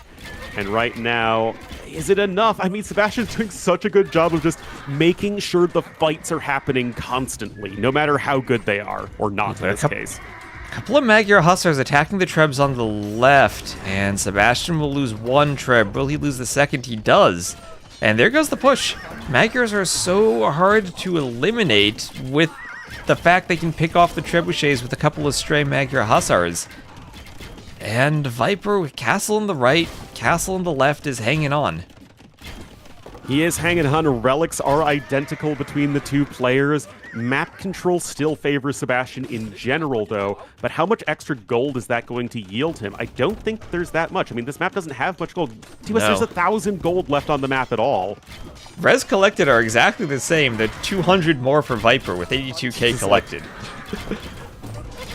And right now, is it enough? I mean, Sebastian's doing such a good job of just making sure the fights are happening constantly, no matter how good they are, or not in this case. A couple of Magyar Hussars attacking the Trebs on the left, and Sebastian will lose one Treb. Will he lose the second? He does. And there goes the push. Magyars are so hard to eliminate with the fact they can pick off the trebuchets with a couple of stray Magyar Hussars. And Viper with castle on the right, castle on the left is hanging on. He is hanging on. Relics are identical between the two players. Map control still favors Sebastian in general, though. But how much extra gold is that going to yield him? I don't think there's that much. I mean, this map doesn't have much gold. There's 1,000 gold left on the map at all. Res collected are exactly the same. They're 200 more for Viper with 82k collected.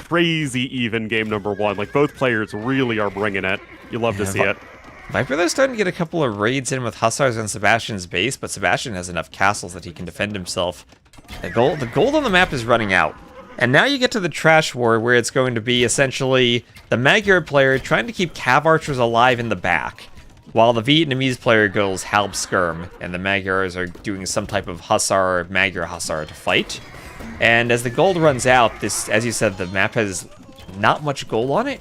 Crazy even game number one. Like, both players really are bringing it. You love to see it. Viper, they're starting to get a couple of raids in with Hussars on Sebastian's base, but Sebastian has enough castles that he can defend himself. The gold on the map is running out. And now you get to the trash war, where it's going to be essentially the Magyar player trying to keep cav archers alive in the back, while the Vietnamese player goes halb skirm, and the Magyars are doing some type of Hussar, Magyar Hussar to fight. And as the gold runs out, this, as you said, the map has not much gold on it.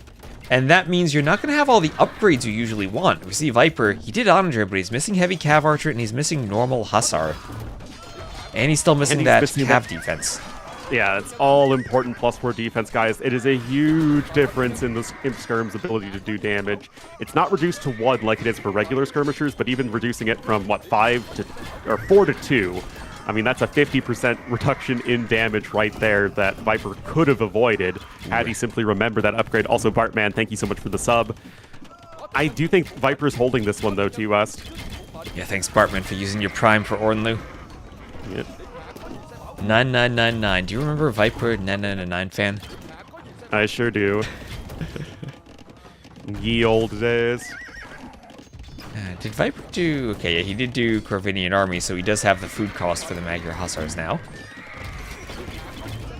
And that means you're not going to have all the upgrades you usually want. We see Viper, he did Onager, but he's missing Heavy Cav Archer and he's missing normal Hussar. And he's still missing that Cav defense. Yeah, it's all important +4 defense, guys. It is a huge difference in the Imp Skirm's ability to do damage. It's not reduced to 1 like it is for regular skirmishers, but even reducing it from, what, 4 to 2. I mean, that's a 50% reduction in damage right there that Viper could have avoided had he simply remembered that upgrade. Also, Bartman, thank you so much for the sub. I do think Viper is holding this one, though, to you, West. Yeah, thanks, Bartman, for using your Prime for Ornlu. Yep. 9999. Do you remember Viper 9999 fan? I sure do. Ye old days. Did Viper do... Okay, yeah, he did do Corvinian Army, so he does have the food cost for the Magyar Hussars now.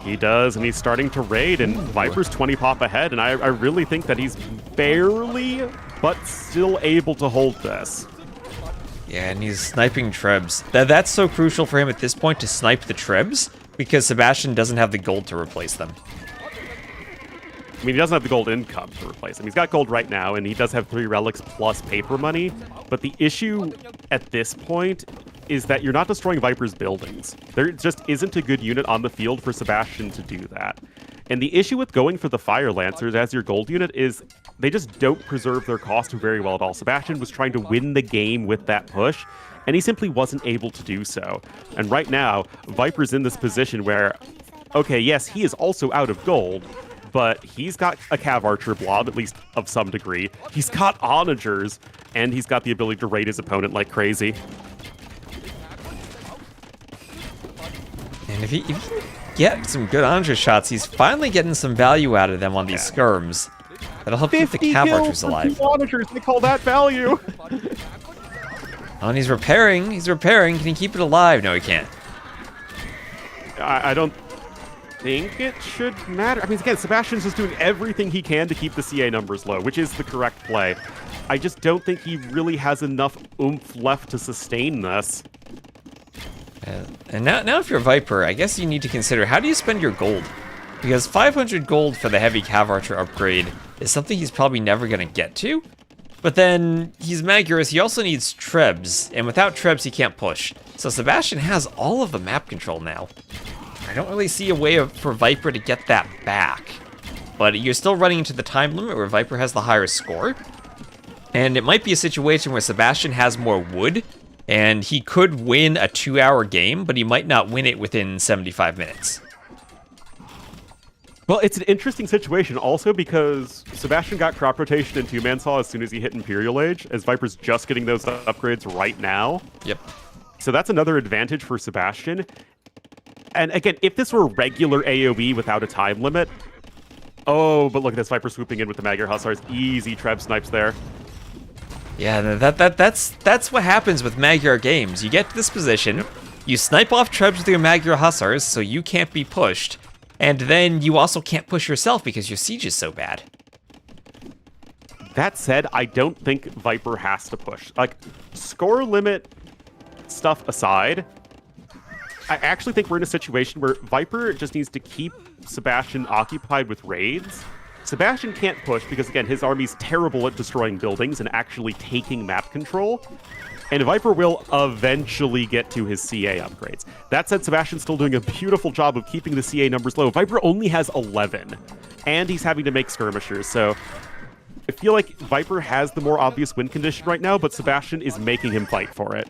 He does, and he's starting to raid, and Viper's 20 pop ahead, and I really think that he's barely, but still able to hold this. Yeah, and he's sniping Trebs. That's so crucial for him at this point to snipe the Trebs, because Sebastian doesn't have the gold to replace them. I mean, he doesn't have the gold income to replace him. He's got gold right now, and he does have 3 relics plus paper money. But the issue at this point is that you're not destroying Viper's buildings. There just isn't a good unit on the field for Sebastian to do that. And the issue with going for the Fire Lancers as your gold unit is they just don't preserve their cost very well at all. Sebastian was trying to win the game with that push, and he simply wasn't able to do so. And right now, Viper's in this position where, okay, yes, he is also out of gold, but he's got a Cav Archer blob, at least of some degree. He's got Onagers, and he's got the ability to raid his opponent like crazy. And if he can get some good Onager shots, he's finally getting some value out of them on these skirms. That'll help keep the Cav Archers alive. Onagers, they call that value! Oh, and he's repairing. He's repairing. Can he keep it alive? No, he can't. I don't think it should matter. I mean, again, Sebastian's just doing everything he can to keep the CA numbers low, which is the correct play. I just don't think he really has enough oomph left to sustain this. And now if you're Viper, I guess you need to consider, how do you spend your gold? Because 500 gold for the Heavy Cav Archer upgrade is something he's probably never going to get to. But then, he's Magyars, he also needs Trebs, and without Trebs he can't push. So Sebastian has all of the map control now. I don't really see a way for Viper to get that back. But you're still running into the time limit where Viper has the higher score. And it might be a situation where Sebastian has more wood, and he could win a 2-hour game, but he might not win it within 75 minutes. Well, it's an interesting situation also because Sebastian got crop rotation and 2-man saw as soon as he hit Imperial Age, as Viper's just getting those upgrades right now. Yep. So that's another advantage for Sebastian. And again, if this were regular AoE without a time limit... Oh, but look at this, Viper swooping in with the Magyar Hussars. Easy Treb snipes there. Yeah, that's what happens with Magyar games. You get to this position, you snipe off Trebs with your Magyar Hussars, so you can't be pushed, and then you also can't push yourself because your siege is so bad. That said, I don't think Viper has to push. Like, score limit stuff aside, I actually think we're in a situation where Viper just needs to keep Sebastian occupied with raids. Sebastian can't push because, again, his army's terrible at destroying buildings and actually taking map control. And Viper will eventually get to his CA upgrades. That said, Sebastian's still doing a beautiful job of keeping the CA numbers low. Viper only has 11, and he's having to make skirmishers, so I feel like Viper has the more obvious win condition right now, but Sebastian is making him fight for it.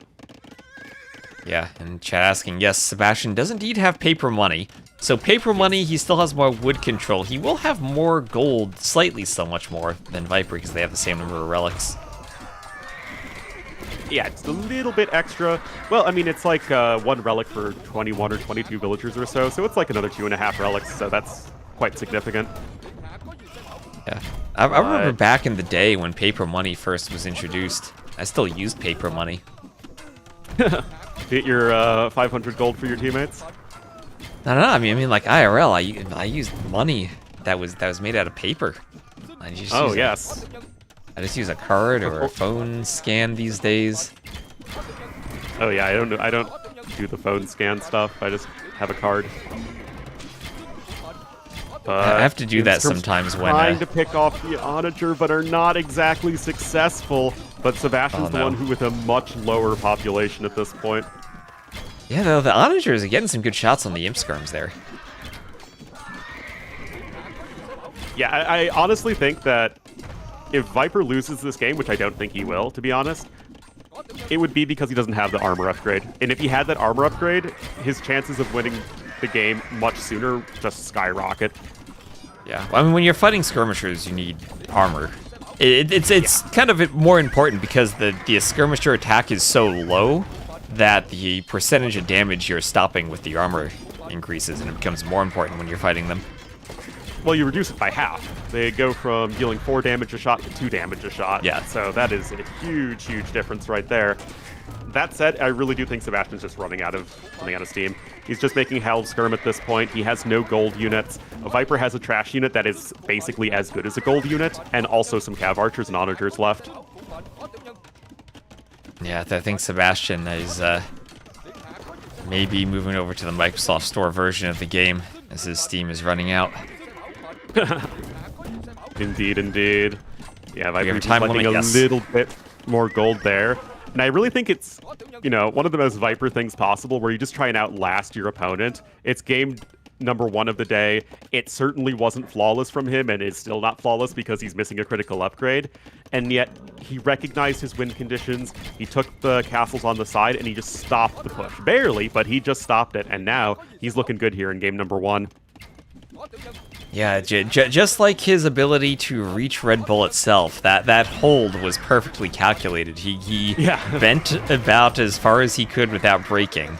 Yeah, and chat asking, yes, Sebastian does indeed have paper money. So paper money, he still has more wood control. He will have more gold, slightly so much more than Viper because they have the same number of relics. Yeah, it's a little bit extra. Well, I mean, it's like 1 relic for 21 or 22 villagers or so, so it's like another 2.5 relics, so that's quite significant. Yeah, I remember back in the day when paper money first was introduced. I still used paper money. Get your 500 gold for your teammates? No, I mean like IRL, I used money that was made out of paper. I just use a card or a phone scan these days. Oh yeah, I don't do the phone scan stuff. I just have a card. I have to do that sometimes when trying to pick off the Onager, but are not exactly successful. But Sebastian's the one who with a much lower population at this point. Yeah, though the Onagers are getting some good shots on the Imp Skirms there. Yeah, I honestly think that if Viper loses this game, which I don't think he will, to be honest, it would be because he doesn't have the armor upgrade. And if he had that armor upgrade, his chances of winning the game much sooner just skyrocket. Yeah, well, I mean, when you're fighting skirmishers, you need armor. It's kind of more important because the skirmisher attack is so low that the percentage of damage you're stopping with the armor increases, and it becomes more important when you're fighting them. Well, you reduce it by half. They go from dealing 4 damage a shot to 2 damage a shot. Yeah. So that is a huge, huge difference right there. That said, I really do think Sebastian's just running out of steam. He's just making Hell Skirm at this point. He has no gold units. A Viper has a trash unit that is basically as good as a gold unit, and also some Cav Archers and Onagers left. Yeah, I think Sebastian is maybe moving over to the Microsoft Store version of the game as his Steam is running out. Indeed, indeed. Yeah, Viper's time collecting limit, a little bit more gold there. And I really think it's, one of the most Viper things possible where you just try and outlast your opponent. It's game number 1 of the day. It certainly wasn't flawless from him, and is still not flawless because he's missing a critical upgrade. And yet, he recognized his win conditions, he took the castles on the side, and he just stopped the push. Barely, but he just stopped it, and now he's looking good here in game number 1. Yeah, just like his ability to reach Red Bull itself, that hold was perfectly calculated. He bent about as far as he could without breaking.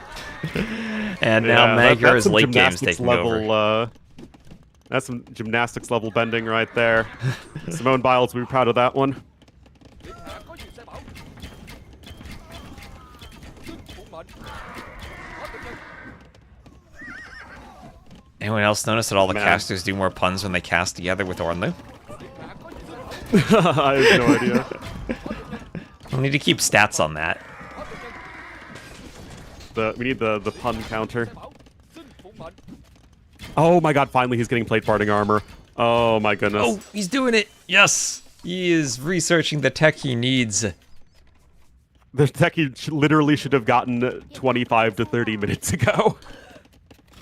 And now Magyar's late game's taking over. That's some gymnastics level bending right there. Simone Biles will be proud of that one. Anyone else notice that all the casters do more puns when they cast together with Ornlu? I have no idea. We'll need to keep stats on that. We need the pun counter. Oh my god, finally he's getting plate parting armor. Oh my goodness. Oh, he's doing it! Yes! He is researching the tech he needs. The tech he literally should have gotten 25 to 30 minutes ago.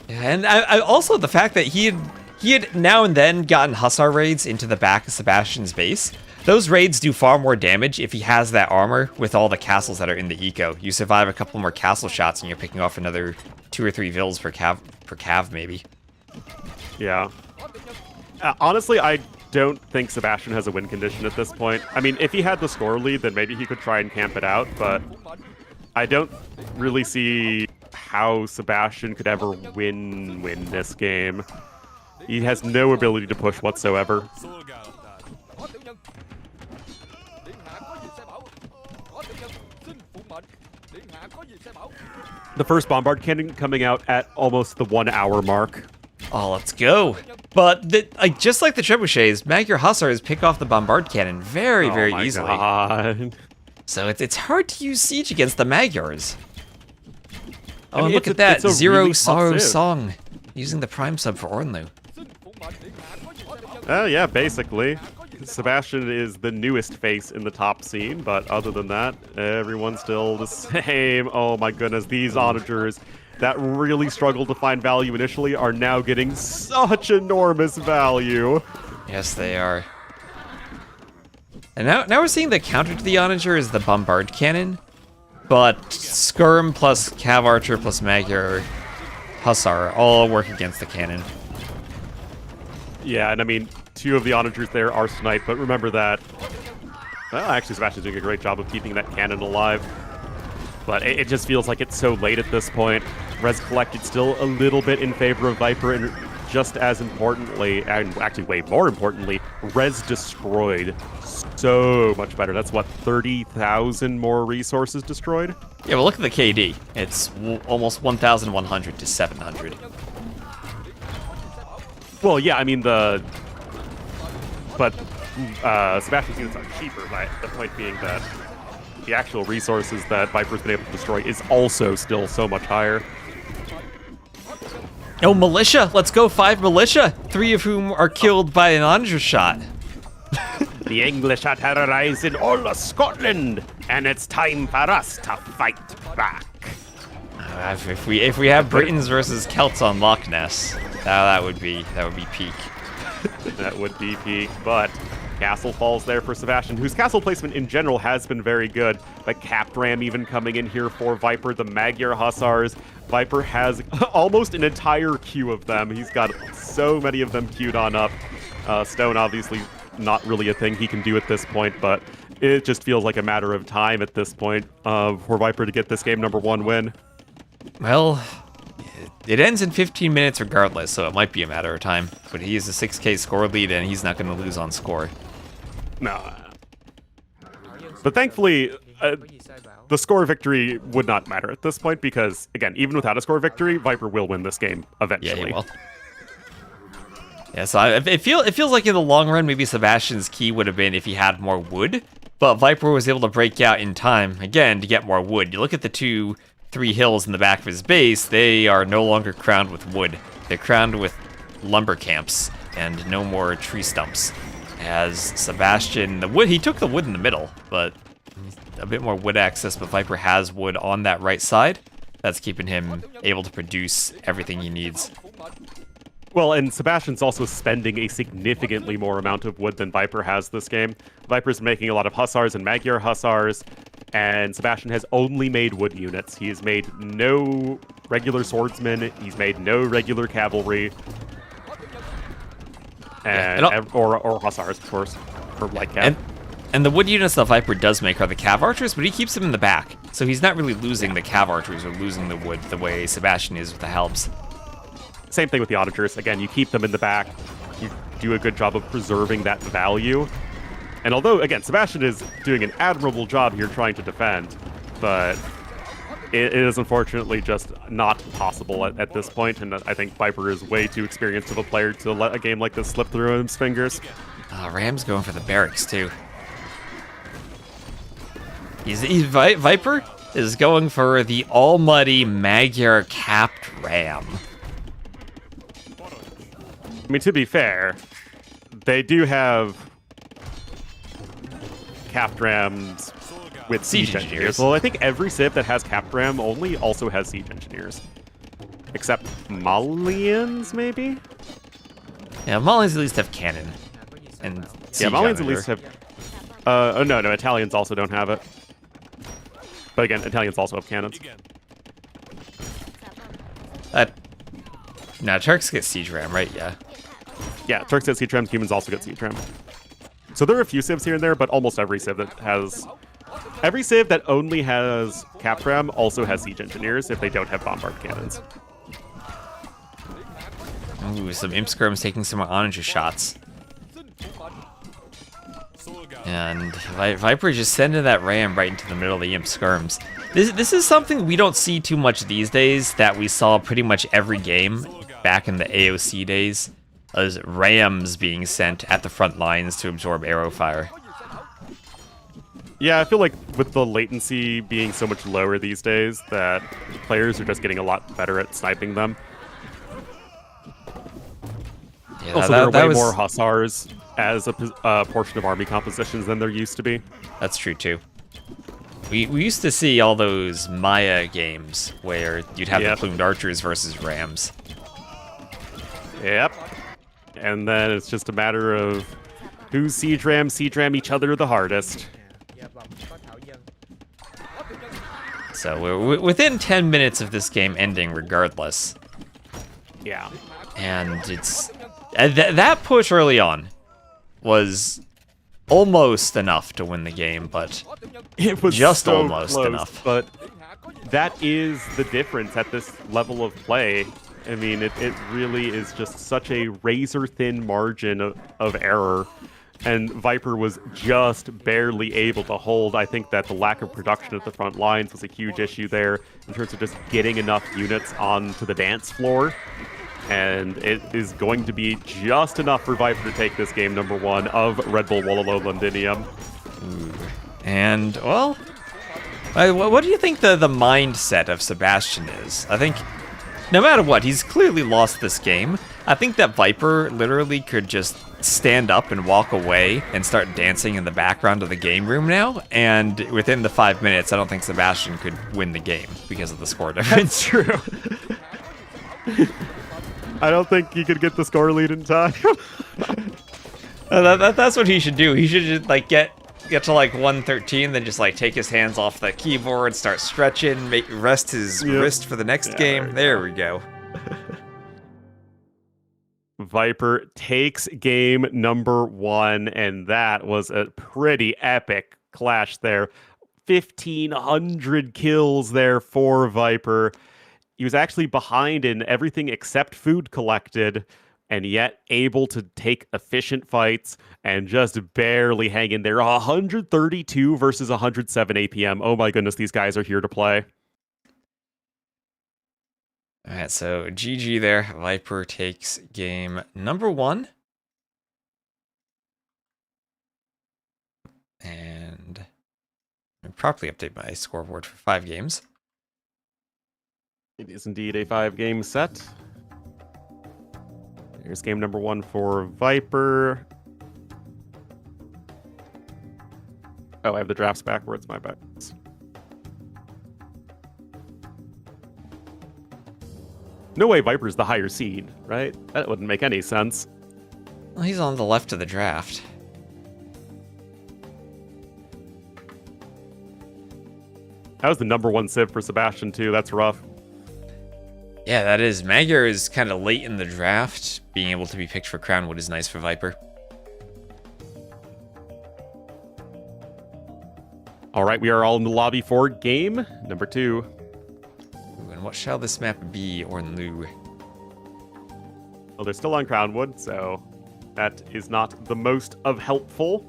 Yeah, and I also the fact that he had now and then gotten Hussar raids into the back of Sebastian's base. Those raids do far more damage if he has that armor with all the castles that are in the eco. You survive a couple more castle shots and you're picking off another 2 or 3 vills per cav maybe. Yeah. Honestly, I don't think Sebastian has a win condition at this point. I mean, if he had the score lead, then maybe he could try and camp it out, but I don't really see how Sebastian could ever win this game. He has no ability to push whatsoever. The first bombard cannon coming out at almost the 1 hour mark. Oh, let's go. But just like the trebuchets, Magyar Hussars pick off the bombard cannon very easily. God. So it's hard to use siege against the Magyars. Oh, I mean, and look at that, Zero really Sorrow tough Song, using the Prime sub for Ornlu. Yeah, basically. Sebastian is the newest face in the top scene, but other than that, everyone's still the same. Oh my goodness, these onagers that really struggled to find value initially are now getting such enormous value. Yes, they are. And now we're seeing the counter to the onager is the bombard cannon. but Skirm plus Cav Archer plus Magyar Hussar all work against the cannon. Yeah, and I mean, 2 of the onagers there are sniped, but remember that... Well, actually, Sebastian's doing a great job of keeping that cannon alive. But it just feels like it's so late at this point. Res collected still a little bit in favor of Viper, and just as importantly, and actually way more importantly, Res destroyed so much better. That's what, 30,000 more resources destroyed? Yeah, well, look at the KD. It's almost 1,100 to 700. Well, yeah, I mean, Sebastian's units are cheaper, but the point being that the actual resources that Viper's been able to destroy is also still so much higher. Oh, militia! Let's go 5 militia! 3 of whom are killed by an onager shot. The English are terrorizing all of Scotland, and it's time for us to fight back. If we have Britons versus Celts on Loch Ness, that would be peak. That would be peak, but castle falls there for Sebastian, whose castle placement in general has been very good. But Capped Ram even coming in here for Viper, the Magyar Hussars. Viper has almost an entire queue of them. He's got so many of them queued on up. Stone, obviously, not really a thing he can do at this point, but it just feels like a matter of time at this point for Viper to get this game #1 win. Well, it ends in 15 minutes regardless, so it might be a matter of time. But he is a 6K score lead, and he's not going to lose on score. No. But thankfully, the score victory would not matter at this point because, again, even without a score victory, Viper will win this game eventually. Yeah, he will. Yeah, so it feels like in the long run, maybe Sebastian's key would have been if he had more wood, but Viper was able to break out in time, again, to get more wood. You look at the 3 hills in the back of his base, they are no longer crowned with wood. They're crowned with lumber camps and no more tree stumps. As Sebastian, he took the wood in the middle, but a bit more wood access, but Viper has wood on that right side. That's keeping him able to produce everything he needs. Well, and Sebastian's also spending a significantly more amount of wood than Viper has this game. Viper's making a lot of Hussars and Magyar Hussars, and Sebastian has only made wood units. He has made no regular swordsmen, he's made no regular cavalry, and or Hussars, of course, for light cav. And the wood units that Viper does make are the Cav Archers, but he keeps them in the back. So he's not really losing the Cav Archers or losing the wood the way Sebastian is with the Helms. Same thing with the onagers. Again, you keep them in the back. You do a good job of preserving that value. And although, again, Sebastian is doing an admirable job here trying to defend, but it is unfortunately just not possible at this point, and I think Viper is way too experienced of a player to let a game like this slip through his fingers. Ram's going for the barracks, too. Viper is going for the almighty Magyar capped Ram. I mean, to be fair, they do have capped rams with siege engineers. Well, I think every civ that has capped ram only also has siege engineers. Except Malians, maybe? Yeah, Malians at least have cannon. And yeah, Malians at least have... oh, no, Italians also don't have it. But again, Italians also have cannons. No, Turks get siege ram, right? Yeah. Yeah, Turks get siege ram, humans also get siege ram. So there are a few civs here and there, but almost every civ that has... Every civ that only has capped ram also has siege engineers if they don't have bombard cannons. Ooh, some Imp Skirms taking some onager shots. And Viper just sending that ram right into the middle of the Imp Skirms. This is something we don't see too much these days that we saw pretty much every game back in the AOC days. As rams being sent at the front lines to absorb arrow fire. Yeah, I feel like with the latency being so much lower these days that players are just getting a lot better at sniping them. Yeah, also, there are way more Hussars as a portion of army compositions than there used to be. That's true, too. We used to see all those Maya games where you'd have the plumed archers versus rams. Yep. And then it's just a matter of who siege ram each other the hardest. So we're within 10 minutes of this game ending regardless. Yeah. And it's... that push early on was almost enough to win the game, but It was just so almost close, enough. But that is the difference at this level of play. I mean, it really is just such a razor-thin margin of error. And Viper was just barely able to hold. I think that the lack of production at the front lines was a huge issue there in terms of just getting enough units onto the dance floor. And it is going to be just enough for Viper to take this game number 1 of Red Bull Wololo Londinium. And, well, what do you think the mindset of Sebastian is? I think no matter what, he's clearly lost this game. I think that Viper literally could just stand up and walk away and start dancing in the background of the game room now, and within the 5 minutes, I don't think Sebastian could win the game because of the score difference. That's true. I don't think he could get the score lead in time. That's what he should do. He should just, like, get to like 113, then just like take his hands off the keyboard, start stretching, rest his wrist for the next game. There we go. Viper takes game number 1, and that was a pretty epic clash there. 1,500 kills there for Viper. He was actually behind in everything except food collected, and yet able to take efficient fights and just barely hang in there. 132 versus 107 APM. Oh my goodness, these guys are here to play. All right, so GG there. Viper takes game number 1. And I'll properly update my scoreboard for 5 games. It is indeed a 5-game set. Here's game number 1 for Viper. Oh, I have the drafts backwards, my bad. No way Viper's the higher seed, right? That wouldn't make any sense. Well, he's on the left of the draft. That was the number 1 civ for Sebastian, too. That's rough. Yeah, that is. Magyar is kind of late in the draft. Being able to be picked for Crownwood is nice for Viper. All right, we are all in the lobby for game number 2. Ooh, and what shall this map be, Ornlu? Well, they're still on Crownwood, so that is not the most of helpful.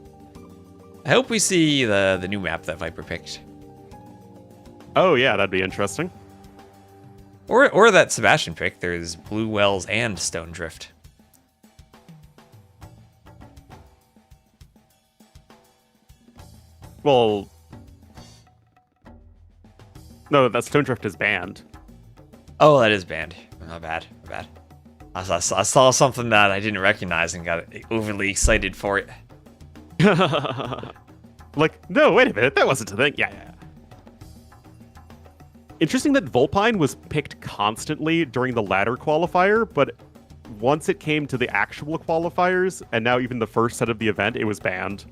I hope we see the new map that Viper picked. Oh, yeah, that'd be interesting. Or that Sebastian picked. There's Blue Wells and Stone Drift. Well, no, that Stone Drift is banned. Oh, that is banned. My bad. I saw something that I didn't recognize and got overly excited for it. Like, no, wait a minute, that wasn't a thing. Yeah. Interesting that Vulpine was picked constantly during the ladder qualifier, but once it came to the actual qualifiers, and now even the first set of the event, it was banned.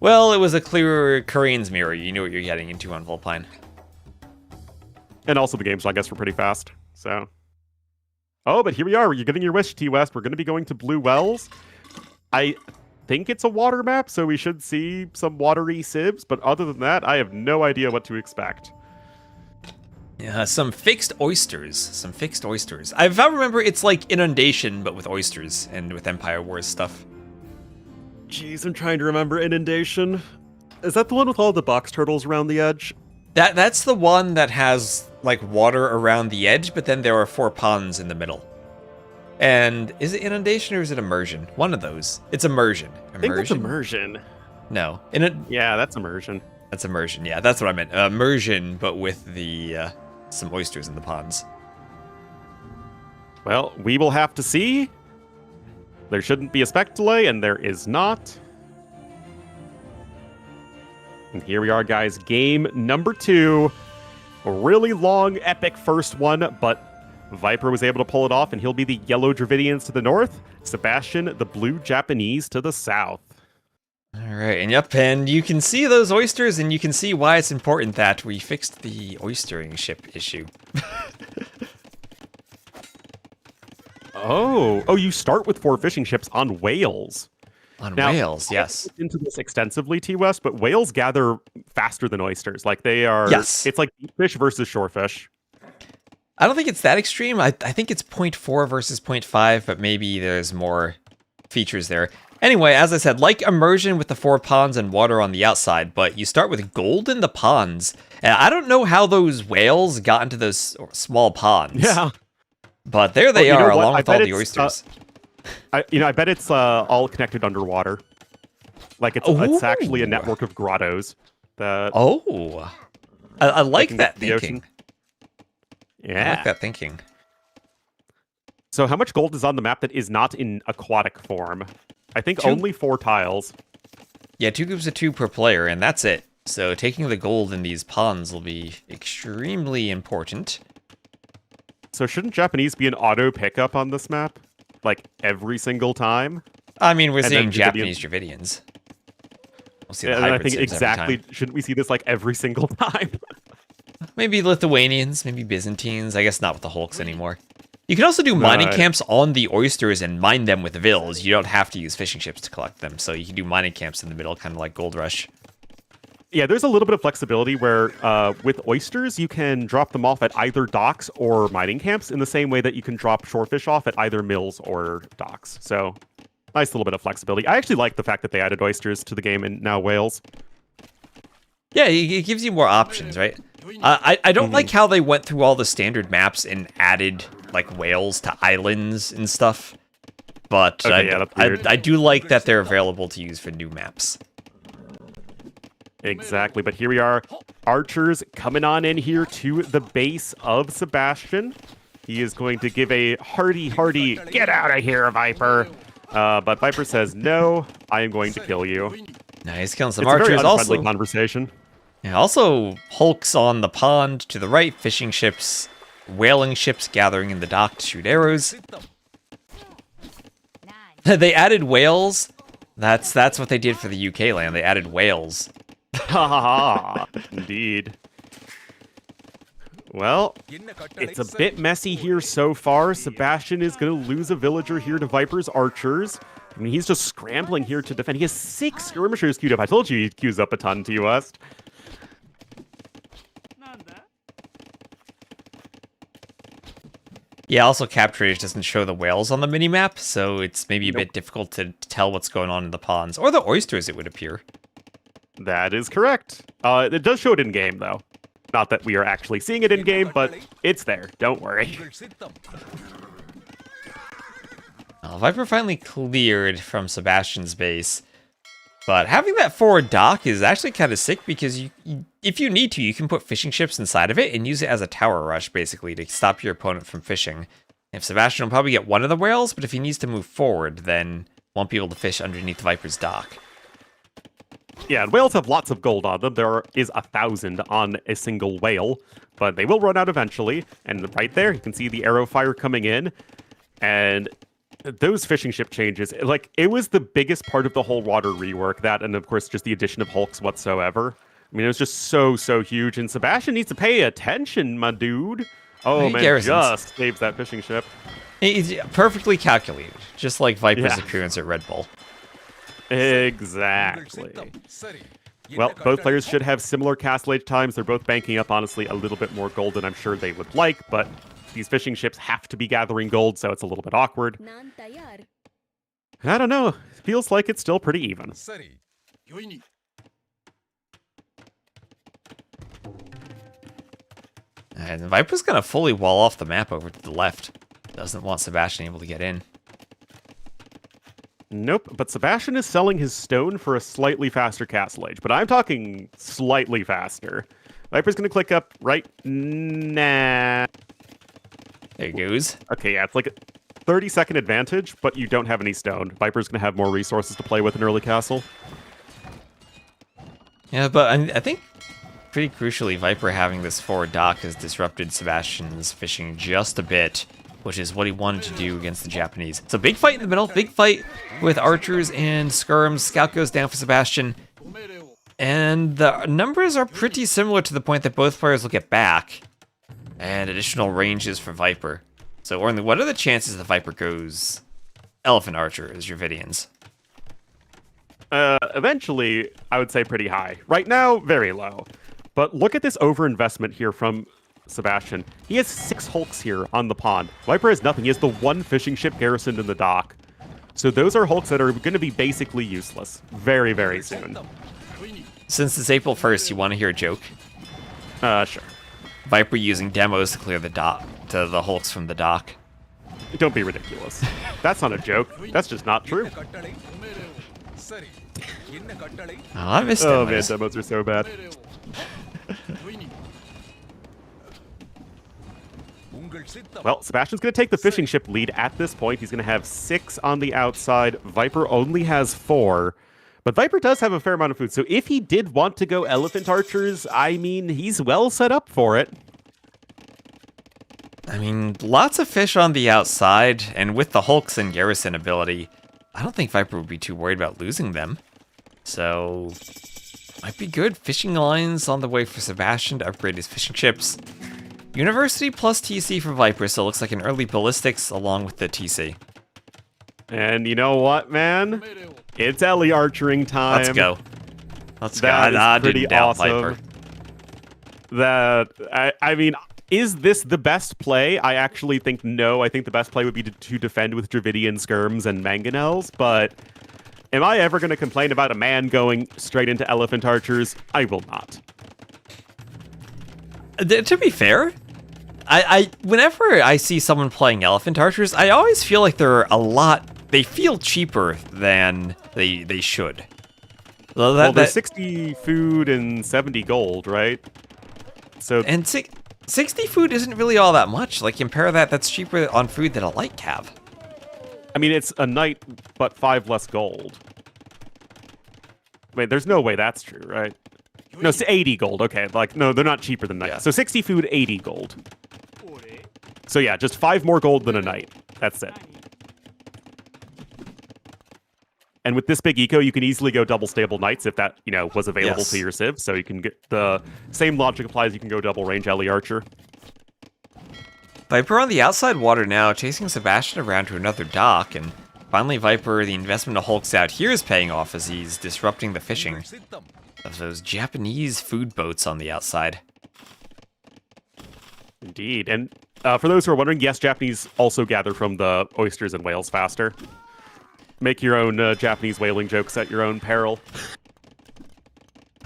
Well, it was a clear Korean's mirror. You knew what you're getting into on Vulpine. And also the games, I guess, were pretty fast, so... Oh, but here we are. You're getting your wish, T-West. We're going to be going to Blue Wells. I think it's a water map, so we should see some watery civs, but other than that, I have no idea what to expect. Yeah, some fixed oysters. If I remember, it's like Inundation, but with oysters and with Empire Wars stuff. Jeez, I'm trying to remember Inundation. Is that the one with all the box turtles around the edge? That's the one that has, like, water around the edge, but then there are 4 ponds in the middle. And is it Inundation or is it Immersion? One of those. It's Immersion. I think that's Immersion. No. Yeah, that's Immersion. That's Immersion, yeah, that's what I meant. Immersion, but with the some oysters in the ponds. Well, we will have to see. There shouldn't be a spec delay, and there is not. And here we are, guys. Game number 2. A really long, epic first one, but Viper was able to pull it off, and he'll be the yellow Dravidians to the north, Sebastian, the blue Japanese, to the south. All Alright, and yep, and you can see those oysters, and you can see why it's important that we fixed the oystering ship issue. Oh, you start with 4 fishing ships on whales. On Now, whales, yes. I looked into this extensively, T-West, but whales gather faster than oysters. Like, they are... Yes. It's like deep fish versus shorefish. I don't think it's that extreme. I think it's 0.4 versus 0.5, but maybe there's more features there. Anyway, as I said, like immersion with the 4 ponds and water on the outside, but you start with gold in the ponds. And I don't know how those whales got into those small ponds. Yeah. But there they are, along with all the oysters. I bet it's all connected underwater. Like, it's actually a network of grottos. That I like that the thinking. ocean. Yeah. I like that thinking. So how much gold is on the map that is not in aquatic form? I think 2. only 4 tiles. Yeah, 2 groups of 2 per player, and that's it. So taking the gold in these ponds will be extremely important. So shouldn't Japanese be an auto pickup on this map? Like, every single time? I mean, we're And seeing then Japanese Dravidians. We'll see the And I hybrid think Sims every exactly, time. shouldn't we see this like every single time? Maybe Lithuanians, maybe Byzantines. I guess not with the Hulks anymore. You can also do mining Right. camps on the oysters and mine them with vills. You don't have to use fishing ships to collect them, so you can do mining camps in the middle, kind of like Gold Rush. Yeah, there's a little bit of flexibility where with oysters, you can drop them off at either docks or mining camps in the same way that you can drop shorefish off at either mills or docks. So, nice little bit of flexibility. I actually like the fact that they added oysters to the game and now whales. Yeah, it gives you more options, right? I don't like how they went through all the standard maps and added like whales to islands and stuff. But Okay, yeah, that's weird. I do like that they're available to use for new maps. Exactly, but here we are. Archers coming on in here to the base of Sebastian. He is going to give a hearty, get out of here, Viper. But Viper says, no, I am going to kill you. Nice, killing some It's a very archers. unfriendly Also, conversation. yeah, also Hulks on the pond to the right, fishing ships, whaling ships gathering in the dock to shoot arrows. They added whales. That's what they did for the UK land. They added whales. Ha ha ha. Indeed. Well, it's a bit messy here so far. Sebastian is going to lose a villager here to Viper's archers. I mean, he's just scrambling here to defend. He has 6 skirmishers queued up. I told you he queues up a ton, T-West. Yeah, also Capture Age doesn't show the whales on the minimap, so it's maybe a bit difficult to tell what's going on in the ponds. Or the oysters, it would appear. That is correct. It does show it in-game, though. Not that we are actually seeing it in-game, but it's there. Don't worry. Viper finally cleared from Sebastian's base. But having that forward dock is actually kind of sick because if you need to, you can put fishing ships inside of it and use it as a tower rush, basically, to stop your opponent from fishing. If Sebastian will probably get one of the whales, but if he needs to move forward, then won't be able to fish underneath Viper's dock. Yeah, and whales have lots of gold on them. There is 1,000 on a single whale, but they will run out eventually. And right there, you can see the arrow fire coming in. And those fishing ship changes, like, it was the biggest part of the whole water rework, that, and of course, just the addition of Hulks whatsoever. I mean, it was just so huge. And Sebastian needs to pay attention, my dude. Oh, He man, garrisons. just saves that fishing ship. It's perfectly calculated, just like Viper's Yeah. appearance at Red Bull. Exactly. Well, both players should have similar castle age times. They're both banking up, honestly, a little bit more gold than I'm sure they would like, but these fishing ships have to be gathering gold, so it's a little bit awkward. I don't know. Feels like it's still pretty even. And Viper's gonna fully wall off the map over to the left. Doesn't want Sebastian able to get in. Nope, but Sebastian is selling his stone for a slightly faster castle age, but I'm talking slightly faster. Viper's gonna click up right now. There he goes. Okay, yeah, it's like a 30-second advantage, but you don't have any stone. Viper's gonna have more resources to play with in early castle. Yeah, but I think pretty crucially, Viper having this forward dock has disrupted Sebastian's fishing just a bit. which is what he wanted to do against the Japanese. So big fight in the middle, big fight with archers and skirms. Scout goes down for Sebastian. And the numbers are pretty similar to the point that both players will get back. And additional ranges for Viper. So, Ornley, what are the chances the Viper goes Elephant Archer as Dravidians? Eventually, I would say pretty high. Right now, very low. But look at this overinvestment here from Sebastian. He has 6 hulks here on the pond. Viper has nothing. He has the 1 fishing ship garrisoned in the dock. So those are hulks that are going to be basically useless very, very soon. Since it's April 1st, you want to hear a joke? Sure. Viper using demos to clear the dock, to the hulks from the dock. Don't be ridiculous. That's not a joke. That's just not true. Oh, I missed Oh demos. man, demos are so bad. Well, Sebastian's going to take the fishing ship lead at this point. He's going to have 6 on the outside. Viper only has 4. But Viper does have a fair amount of food. So if he did want to go elephant archers, I mean, he's well set up for it. I mean, lots of fish on the outside, and with the hulks and garrison ability, I don't think Viper would be too worried about losing them. So, might be good. Fishing lines on the way for Sebastian to upgrade his fishing ships. University plus TC for Viper, so it looks like an early ballistics along with the TC. And you know what, man? It's Ellie archering time. Let's go. Let's go. That I is pretty didn't doubt awesome. Viper. I mean, is this the best play? I actually think no. I think the best play would be to defend with Dravidian skirms and mangonels, but am I ever going to complain about a man going straight into elephant archers? I will not. To be fair, whenever I see someone playing elephant archers, I always feel like they feel cheaper than they should. Well, there's 60 food and 70 gold, right? So and 60 food isn't really all that much. Like, compare that's cheaper on food than a light cav. I mean, it's a knight, but 5 less gold. Wait, there's no way that's true, right? No, it's 80 gold. Okay, like, no, they're not cheaper than knight. Yeah. So 60 food, 80 gold. So yeah, just 5 more gold than a knight. That's it. And with this big eco, you can easily go double stable knights if that, was available Yes. to your civ. So you can get the same logic applies. You can go double range Ellie Archer. Viper on the outside water now, chasing Sebastian around to another dock, and finally Viper, the investment of hulks out here is paying off as he's disrupting the fishing of those Japanese food boats on the outside. Indeed. And for those who are wondering, yes, Japanese also gather from the oysters and whales faster. Make your own Japanese whaling jokes at your own peril.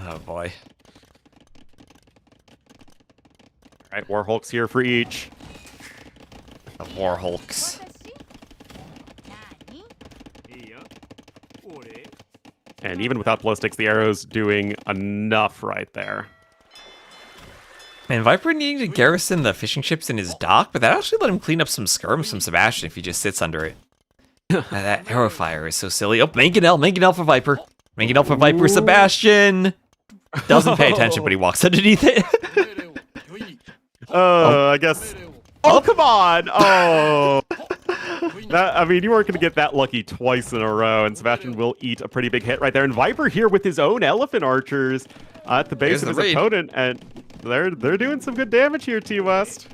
Oh boy. All right, war hulks here for each. The war hulks. And even without ballistics, the arrow's doing enough right there. And Viper needing to garrison the fishing ships in his dock, but that actually let him clean up some skirms from Sebastian if he just sits under it. That arrow fire is so silly. Oh, Mangonel for Viper. Mangonel for Viper, Sebastian! Doesn't pay attention, but he walks underneath it. I guess... Oh, come on! Oh! I mean, you weren't going to get that lucky twice in a row, and Sebastian will eat a pretty big hit right there. And Viper here with his own elephant archers at the base Here's of the his raid. opponent, and they're doing some good damage here, T-West.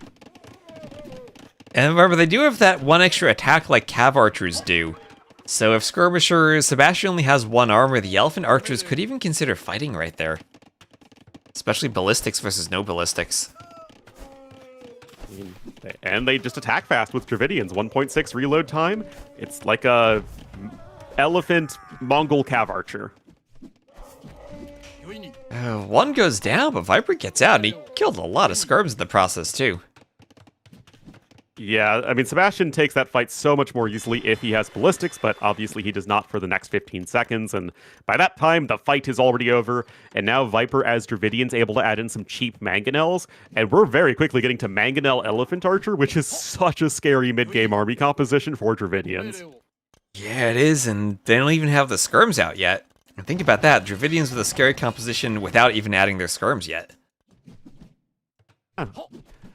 And remember, they do have that one extra attack like cav archers do. So if skirmishers, Sebastian only has 1 armor, the elephant archers could even consider fighting right there. Especially ballistics versus no ballistics. And they just attack fast with Dravidians. 1.6 reload time. It's like a elephant Mongol cav archer. 1 goes down, but Viper gets out, and he killed a lot of skirms in the process too. Yeah, I mean, Sebastian takes that fight so much more easily if he has ballistics, but obviously he does not for the next 15 seconds, and by that time, the fight is already over, and now Viper as Dravidian's able to add in some cheap mangonels, and we're very quickly getting to Mangonel Elephant Archer, which is such a scary mid-game army composition for Dravidians. Yeah, it is, and they don't even have the skirms out yet. And think about that, Dravidians with a scary composition without even adding their skirms yet.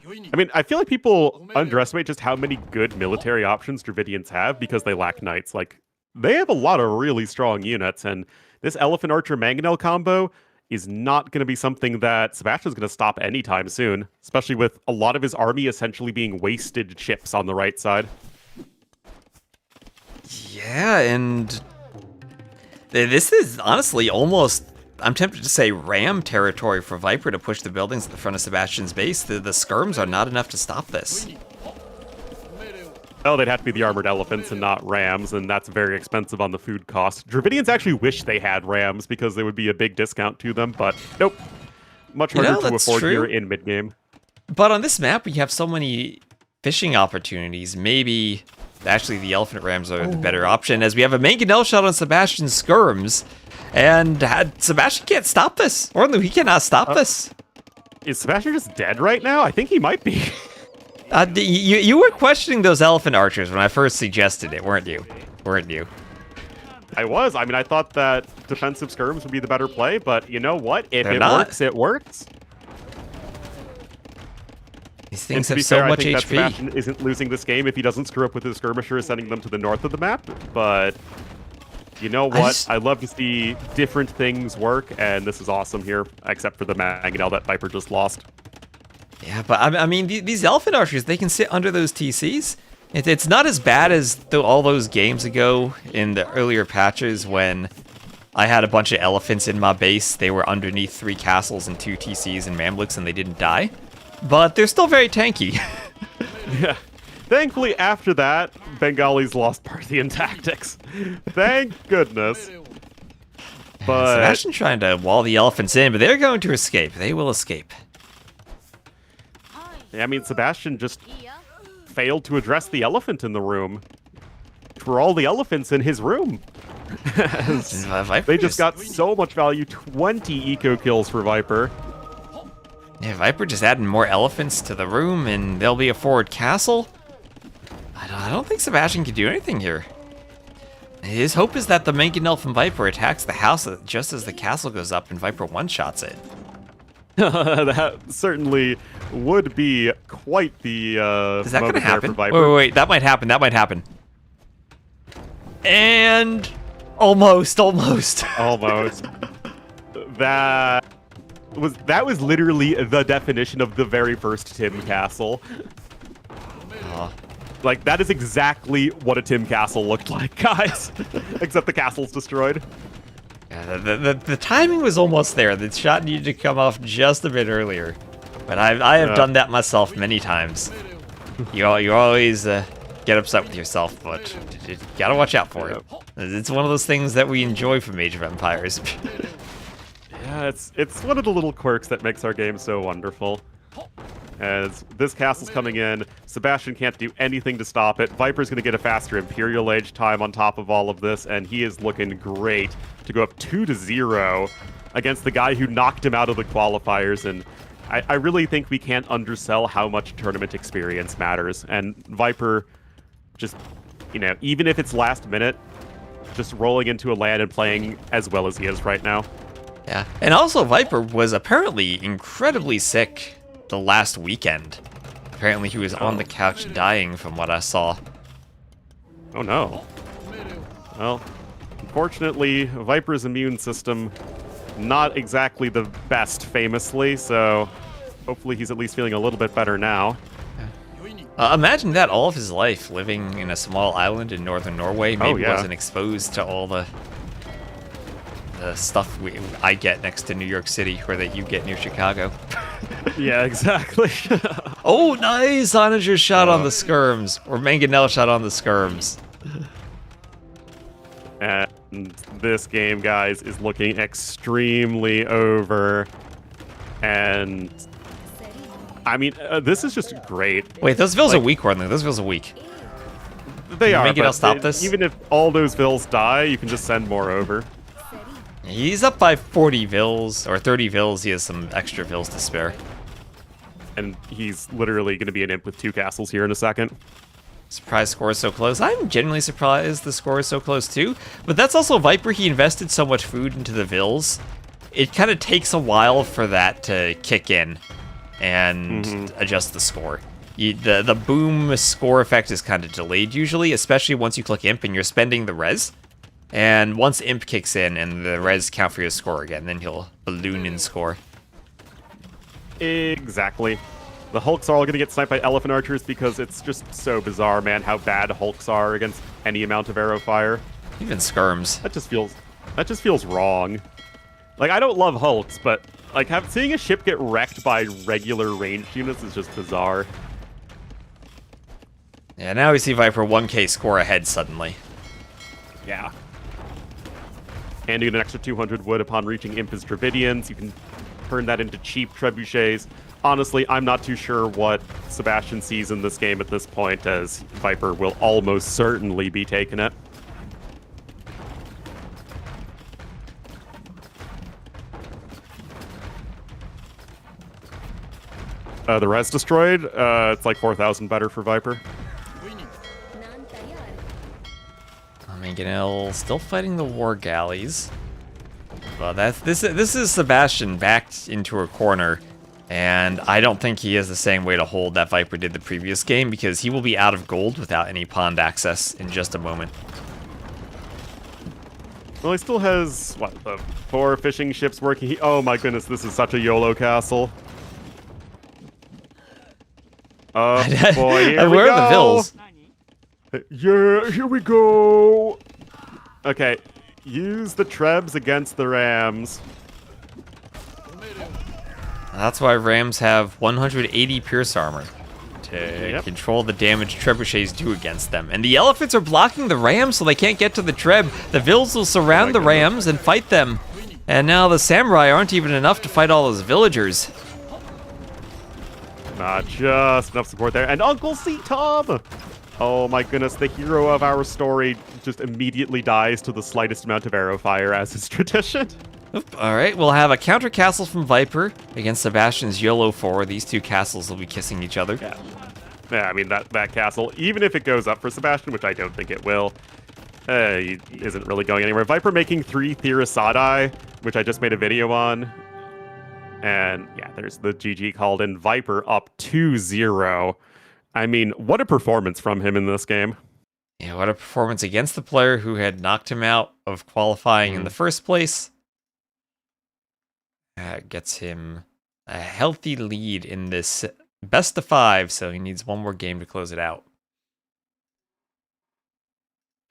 I mean, I feel like people underestimate just how many good military options Dravidians have because they lack knights. Like, they have a lot of really strong units, and this Elephant Archer Mangonel combo is not going to be something that Sebastian's going to stop anytime soon, especially with a lot of his army essentially being wasted chips on the right side. Yeah, and this is honestly almost, I'm tempted to say, ram territory for Viper to push the buildings at the front of Sebastian's base. The skirms are not enough to stop this. Well, they'd have to be the armored elephants and not rams, and that's very expensive on the food cost. Dravidians actually wish they had rams because they would be a big discount to them, but nope. Much harder to afford here in mid-game. But on this map, we have so many fishing opportunities. Maybe actually the elephant rams are the better option, as we have a mangonel shot on Sebastian's skirms, and Sebastian can't stop this. Or he cannot stop this. Is Sebastian just dead right now? I think he might be. You were questioning those elephant archers when I first suggested it, weren't you? Weren't you? I was. I mean, I thought that defensive skirms would be the better play, but you know what? If it works, it works. These things have so much HP. That Sebastian isn't losing this game if he doesn't screw up with his skirmishers, sending them to the north of the map, but you know what? I love to see different things work, and this is awesome here, except for the mangonel that Viper just lost. Yeah, but I mean, these elephant archers, they can sit under those TCs. It's not as bad as all those games ago in the earlier patches when I had a bunch of elephants in my base. They were underneath 3 castles and 2 TCs and Mamluks, and they didn't die. But they're still very tanky. Yeah. Thankfully, after that, Bengalis lost Parthian tactics. Thank goodness. But Sebastian's trying to wall the elephants in, but they're going to escape. They will escape. I mean, Sebastian just failed to address the elephant in the room. For all the elephants in his room. They just got so much value. 20 eco kills for Viper. Yeah, Viper just adding more elephants to the room, and there'll be a forward castle. I don't think Sebastian can do anything here. His hope is that the mangonel from Viper attacks the house just as the castle goes up, and Viper one-shots it. That certainly would be quite the is that going to happen? Wait, that might happen. That might happen. And almost. That was literally the definition of the very first Tim Castle. Like, that is exactly what a Tim Castle looked like, guys. Except the castle's destroyed. Yeah, the timing was almost there. The shot needed to come off just a bit earlier. But I have done that myself many times. You always get upset with yourself, but you gotta watch out for it. It's one of those things that we enjoy from Age of Empires. Yeah, it's one of the little quirks that makes our game so wonderful. As this castle's coming in, Sebastian can't do anything to stop it. Viper's going to get a faster Imperial Age time on top of all of this, and he is looking great to go up 2-0 against the guy who knocked him out of the qualifiers. And I really think we can't undersell how much tournament experience matters. And Viper just, even if it's last minute, just rolling into a LAN and playing as well as he is right now. Yeah, and also Viper was apparently incredibly sick the last weekend. Apparently he was on the couch dying from what I saw. Oh no. Well, unfortunately, Viper's immune system not exactly the best, famously, so hopefully he's at least feeling a little bit better now. Imagine that all of his life, living in a small island in northern Norway. Maybe wasn't exposed to all the stuff I get next to New York City, or that you get near Chicago. Yeah, exactly. Oh, nice! Onager shot on the skirms, or Mangonel shot on the skirms. And this game, guys, is looking extremely over. And I mean, this is just great. Wait, those vills are weak, Orling. Those vills are weak. They are. Mangonel stop this? Even if all those vills die, you can just send more over. He's up by 40 vills, or 30 vills. He has some extra vills to spare. And he's literally going to be an imp with 2 castles here in a second. Surprise score is so close. I'm genuinely surprised the score is so close too. But that's also Viper. He invested so much food into the vills. It kind of takes a while for that to kick in. and adjust the score. The boom score effect is kind of delayed usually, especially once you click Imp and you're spending the res. And once Imp kicks in and the res count for your score again, then he'll balloon in score. Exactly. The Hulks are all going to get sniped by elephant archers because it's just so bizarre, man, how bad Hulks are against any amount of arrow fire. Even skirms. That just feels wrong. Like, I don't love Hulks, but like seeing a ship get wrecked by regular ranged units is just bizarre. Yeah, now we see Viper 1k score ahead suddenly. Yeah. And you get an extra 200 wood upon reaching Impus Dravidians. You can turn that into cheap trebuchets. Honestly, I'm not too sure what Sebastian sees in this game at this point, as Viper will almost certainly be taking it. The res destroyed. It's like 4,000 better for Viper. Mangonel still fighting the war galleys. Well, this is Sebastian backed into a corner, and I don't think he has the same way to hold that Viper did the previous game, because he will be out of gold without any pond access in just a moment. Well, he still has, what, the 4 fishing ships working. Oh my goodness, this is such a YOLO castle. Oh boy, here we Where go. are the Vills? Yeah, here we go. Okay, use the Trebs against the Rams. That's why Rams have 180 pierce armor to control the damage trebuchets do against them. And the elephants are blocking the Rams so they can't get to the Treb. The Vills will surround the Rams and fight them. And now the Samurai aren't even enough to fight all those villagers. Not just enough support there. And Uncle C. Tom! Oh my goodness, the hero of our story just immediately dies to the slightest amount of arrow fire, as is tradition. Alright, we'll have a counter castle from Viper against Sebastian's YOLO 4. These two castles will be kissing each other. Yeah, I mean, that castle, even if it goes up for Sebastian, which I don't think it will, he isn't really going anywhere. Viper making 3 Therosadai, which I just made a video on. And yeah, there's the GG called in. Viper up 2-0. I mean, what a performance from him in this game. Yeah, what a performance against the player who had knocked him out of qualifying in the first place. Gets him a healthy lead in this best of 5, so he needs one more game to close it out.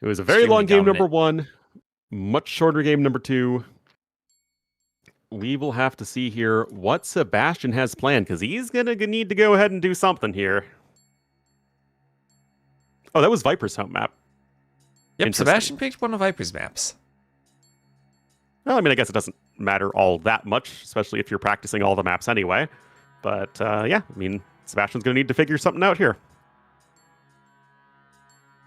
It was a very long game, number 1. Much shorter game, number 2. We will have to see here what Sebastian has planned, because he's going to need to go ahead and do something here. Oh, that was Viper's home map. Yep, Sebastian picked one of Viper's maps. Well, I mean, I guess it doesn't matter all that much, especially if you're practicing all the maps anyway. But, yeah, I mean, Sebastian's going to need to figure something out here.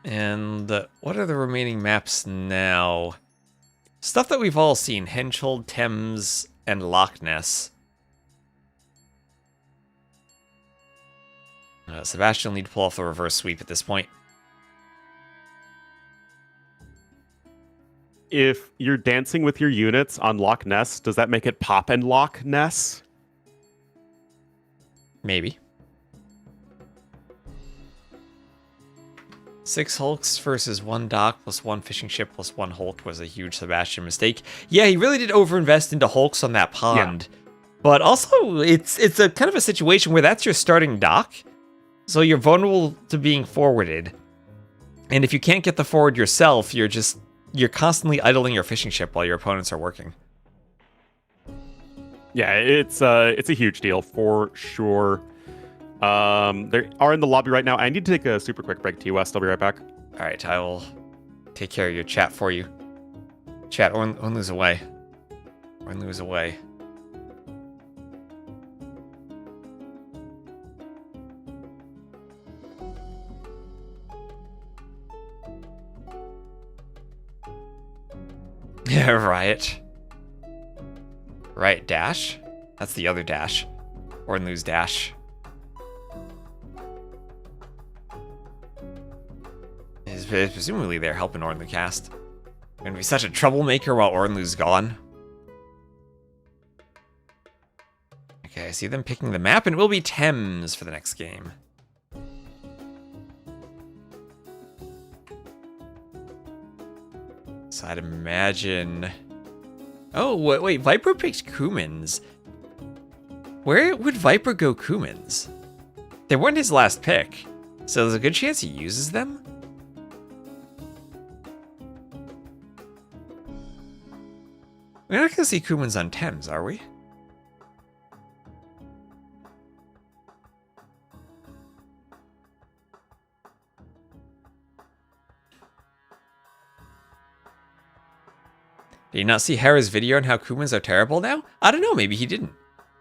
And what are the remaining maps now? Stuff that we've all seen. Henschel, Thames, and Loch Ness. Sebastian will need to pull off the reverse sweep at this point. If you're dancing with your units on Loch Ness, does that make it pop and Loch Ness? Maybe. 6 Hulks versus 1 dock plus 1 fishing ship plus 1 Hulk was a huge Sebastian mistake. Yeah, he really did overinvest into Hulks on that pond. Yeah. But also, it's a kind of a situation where that's your starting dock. So you're vulnerable to being forwarded. And if you can't get the forward yourself, you're constantly idling your fishing ship while your opponents are working. Yeah, it's a huge deal for sure. They are in the lobby right now. I need to take a super quick break, T-West. I'll be right back. All right, I will take care of your chat for you. Chat, Ornlu's away. Ornlu's away. Yeah, Riot. Riot Dash? That's the other Dash. Ornlu's Dash. Is presumably they're helping Ornlu cast. Gonna be such a troublemaker while Ornlu's gone. Okay, I see them picking the map, and it will be Thames for the next game. So I'd imagine... Oh, wait, Viper picked Cumans. Where would Viper go Cumans? They weren't his last pick, so there's a good chance he uses them? We're not going to see Cumans on Thames, are we? Did you not see Hera's video on how Cumans are terrible now? I don't know, maybe he didn't.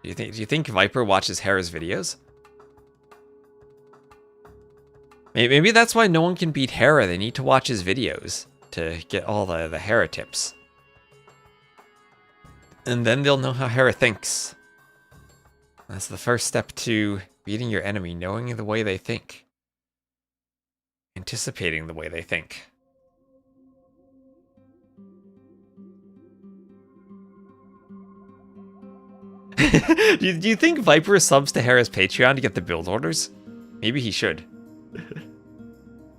Do you think Viper watches Hera's videos? Maybe that's why no one can beat Hera. They need to watch his videos to get all the Hera tips. And then they'll know how Hera thinks. That's the first step to beating your enemy, knowing the way they think. Anticipating the way they think. do you think Viper subs to Hera's Patreon to get the build orders? Maybe he should.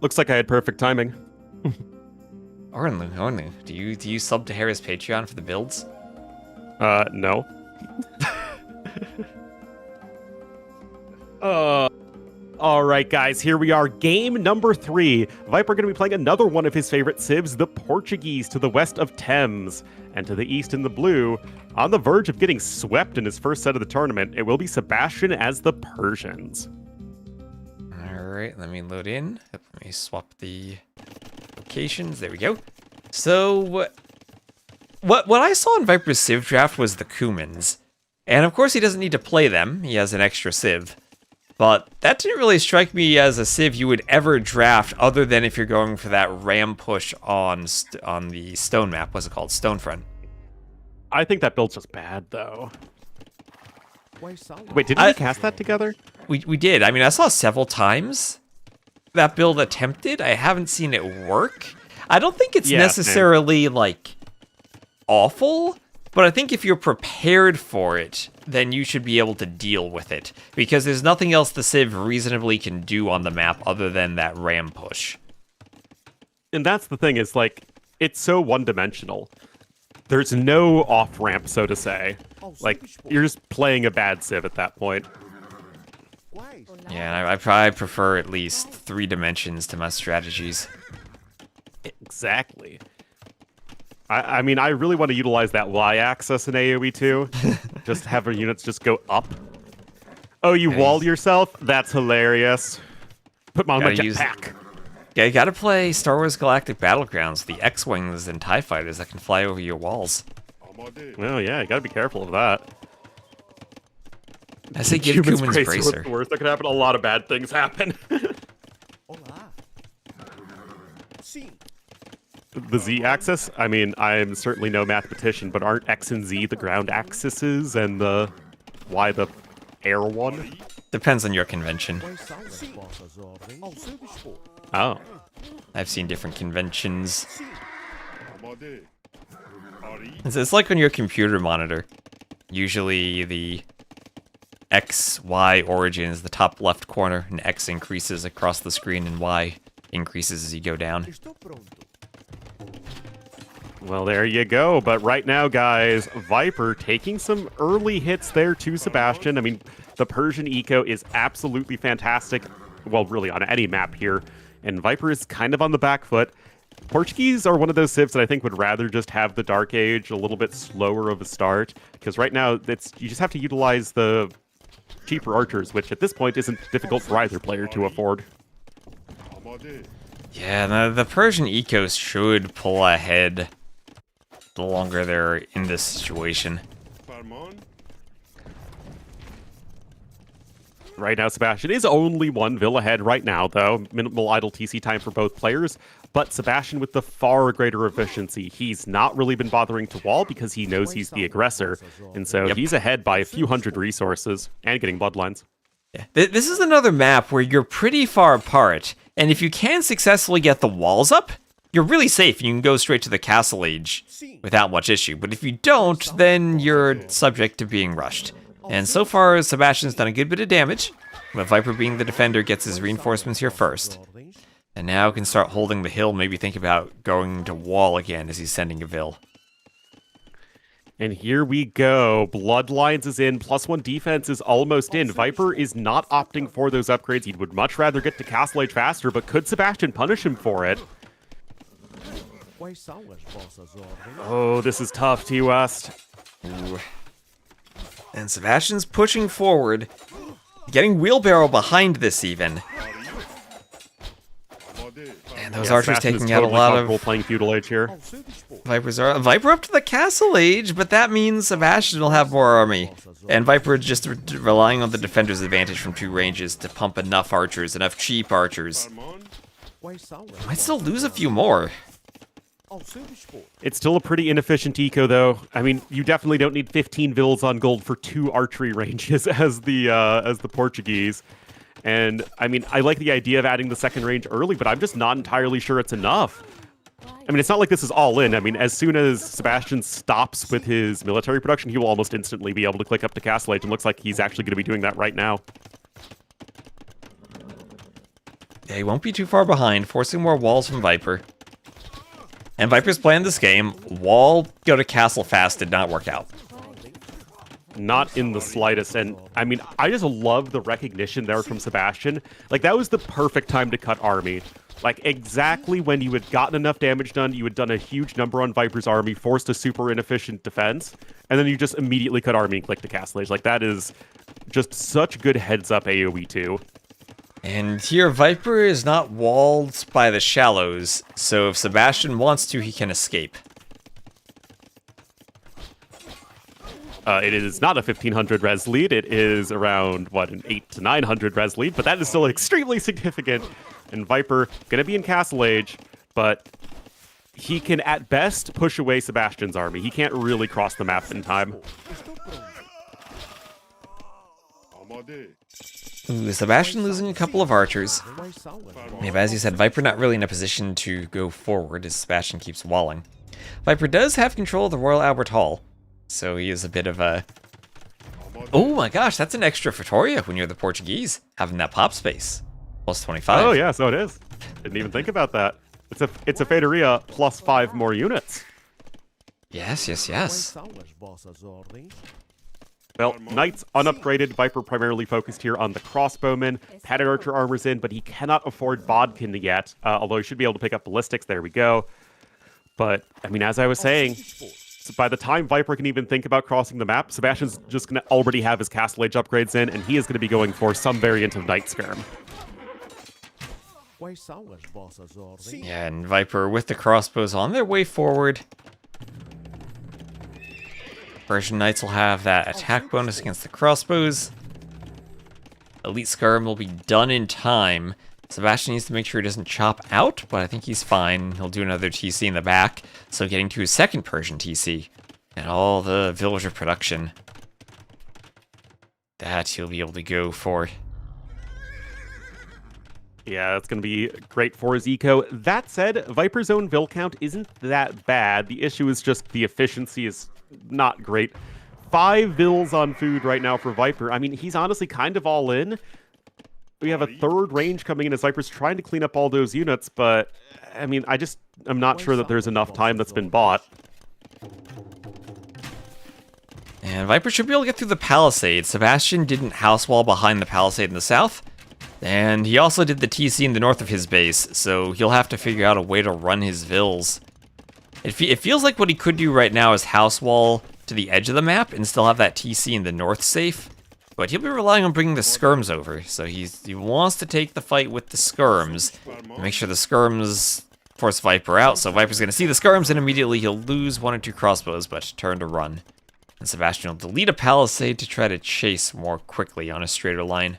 Looks like I had perfect timing. Ornu, do you sub to Hera's Patreon for the builds? No. All right, guys, here we are. Game number 3. Viper going to be playing another one of his favorite civs, the Portuguese, to the west of Thames. And to the east in the blue, on the verge of getting swept in his first set of the tournament, it will be Sebastian as the Persians. All right, let me load in. Let me swap the locations. There we go. So, what I saw in Viper's Civ draft was the Cumans. And of course he doesn't need to play them. He has an extra Civ. But that didn't really strike me as a Civ you would ever draft other than if you're going for that ram push on the stone map. What's it called? Stonefront. I think that build's just bad, though. Wait, didn't we cast that together? We did. I mean, I saw several times that build attempted. I haven't seen it work. I don't think it's necessarily, like, awful. But I think if you're prepared for it, then you should be able to deal with it. Because there's nothing else the Civ reasonably can do on the map other than that ram push. And that's the thing, is like, it's so one-dimensional. There's no off-ramp, so to say. Like, you're just playing a bad Civ at that point. Yeah, and I probably prefer at least 3 dimensions to my strategies. Exactly. I mean, I really want to utilize that Y-axis in AoE too. Just have our units just go up. Oh, you walled yourself? That's hilarious. Put my on my jetpack. Yeah, you gotta play Star Wars Galactic Battlegrounds, the X-Wings and TIE Fighters that can fly over your walls. Well, yeah, you gotta be careful of that. I say give Cuman's Bracer. The worst that could happen. A lot of bad things happen. The Z-axis? I mean, I'm certainly no mathematician, but aren't X and Z the ground axes and the Y the air one? Depends on your convention. Oh. I've seen different conventions. It's like on your computer monitor. Usually the X, Y origin is the top left corner, and X increases across the screen, and Y increases as you go down. Well, there you go. But right now, guys, Viper taking some early hits there to Sebastian. I mean, the Persian eco is absolutely fantastic. Well, really on any map here. And Viper is kind of on the back foot. Portuguese are one of those civs that I think would rather just have the Dark Age a little bit slower of a start. Because right now, you just have to utilize the cheaper archers, which at this point isn't difficult for either player to afford. Yeah, the Persian ecos should pull ahead the longer they're in this situation. Right now, Sebastian is only 1 Vill ahead right now, though. Minimal idle TC time for both players. But Sebastian with the far greater efficiency. He's not really been bothering to wall because he knows he's the aggressor. And so he's ahead by a few hundred resources and getting bloodlines. Yeah. This is another map where you're pretty far apart. And if you can successfully get the walls up, you're really safe. You can go straight to the castle age without much issue. But if you don't, then you're subject to being rushed. And so far, Sebastian's done a good bit of damage, but Viper being the defender gets his reinforcements here first. And now can start holding the hill, maybe think about going to wall again as he's sending a Vil. And here we go. Bloodlines is in. +1 defense is almost in. Viper is not opting for those upgrades. He would much rather get to Castle Age faster, but could Sebastian punish him for it? Oh, this is tough, T-West. Ooh. And Sebastian's pushing forward, getting wheelbarrow behind this even. And those archers Sebastian taking is out a totally lot comfortable of playing Feudal Age here. Viper up to the Castle Age, but that means Sebastian will have more army. And Viper just relying on the defender's advantage from 2 ranges to pump enough archers, enough cheap archers. Might still lose a few more. It's still a pretty inefficient eco, though. I mean, you definitely don't need 15 Vils on gold for 2 archery ranges as the Portuguese. And, I mean, I like the idea of adding the second range early, but I'm just not entirely sure it's enough. I mean, it's not like this is all in. I mean, as soon as Sebastian stops with his military production, he will almost instantly be able to click up to Castle Age, and looks like he's actually going to be doing that right now. Yeah, he won't be too far behind, forcing more walls from Viper. And Viper's plan this game, wall, go to castle fast, did not work out. Not in the slightest. And I mean, I just love the recognition there from Sebastian. Like, that was the perfect time to cut army. Like, exactly when you had gotten enough damage done, you had done a huge number on Viper's army, forced a super inefficient defense, and then you just immediately cut army and click to Castle Age. Like, that is just such good heads-up AoE too. And here, Viper is not walled by the shallows, so if Sebastian wants to, he can escape. It is not a 1500 res lead. It is around, what, an 800 to 900 res lead, but that is still extremely significant. And Viper gonna be in Castle Age, but he can at best push away Sebastian's army. He can't really cross the map in time. Ooh, Sebastian losing a couple of archers. Yeah, but as you said, Viper not really in a position to go forward as Sebastian keeps walling. Viper does have control of the Royal Albert Hall, so he is a bit of a... Oh my gosh, that's an extra Fatoria when you're the Portuguese, having that pop space. Plus 25. Oh yeah, so it is. Didn't even think about that. It's a Fatoria plus 5 more units. Yes, yes, yes. Well, Knights unupgraded. Viper primarily focused here on the crossbowmen. Padded archer armor's in, but he cannot afford bodkin yet. Although he should be able to pick up ballistics. There we go. But, I mean, as I was saying, by the time Viper can even think about crossing the map, Sebastian's just going to already have his Castle Age upgrades in, and he is going to be going for some variant of Knight Skirm. Yeah, and Viper with the crossbows on their way forward. Persian Knights will have that attack bonus against the crossbows. Elite Skirm will be done in time. Sebastian needs to make sure he doesn't chop out, but I think he's fine. He'll do another TC in the back, so getting to his second Persian TC. And all the villager production that he'll be able to go for. Yeah, that's going to be great for his eco. That said, Viper's own Vil count isn't that bad. The issue is just the efficiency is not great. 5 Vils on food right now for Viper. I mean, he's honestly kind of all in. We have a third range coming in as Viper's trying to clean up all those units, but, I mean, I'm not sure that there's enough time that's been bought. And Viper should be able to get through the palisade. Sebastian didn't house wall behind the palisade in the south. And he also did the TC in the north of his base, so he'll have to figure out a way to run his Vils. It feels like what he could do right now is house wall to the edge of the map and still have that TC in the north safe. But he'll be relying on bringing the skirms over, so he wants to take the fight with the skirms. Make sure the skirms force Viper out, so Viper's going to see the skirms and immediately he'll lose 1 or 2 crossbows, but turn to run. And Sebastian will delete a palisade to try to chase more quickly on a straighter line.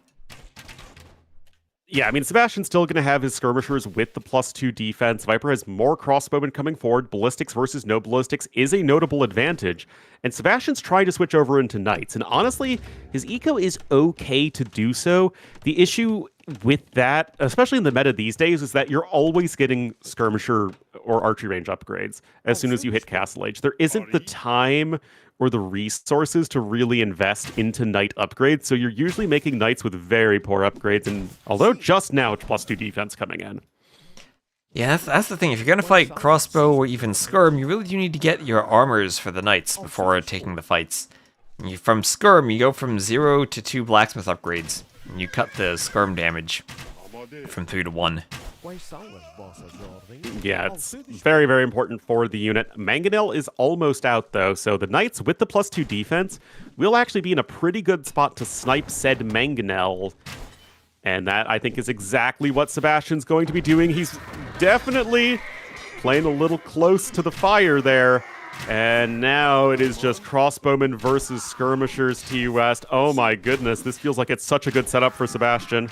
Yeah, I mean, Sebastian's still going to have his skirmishers with the +2 defense. Viper has more crossbowmen coming forward. Ballistics versus no ballistics is a notable advantage. And Sebastian's trying to switch over into Knights. And honestly, his eco is okay to do so. The issue with that, especially in the meta these days, is that you're always getting skirmisher or archery range upgrades as soon as you hit Castle Age. There isn't the time or the resources to really invest into knight upgrades. So you're usually making knights with very poor upgrades. And although just now it's +2 defense coming in. Yeah, that's the thing. If you're going to fight crossbow or even skirm, you really do need to get your armors for the knights before taking the fights. From skirm, you go from 0 to 2 blacksmith upgrades. And you cut the skirm damage from 3 to 1. Yeah, it's very, very important for the unit. Mangonel is almost out, though, so the knights with the +2 defense will actually be in a pretty good spot to snipe said Mangonel. And that, I think, is exactly what Sebastian's going to be doing. He's definitely playing a little close to the fire there. And now it is just crossbowmen versus skirmishers to West. Oh my goodness, this feels like it's such a good setup for Sebastian.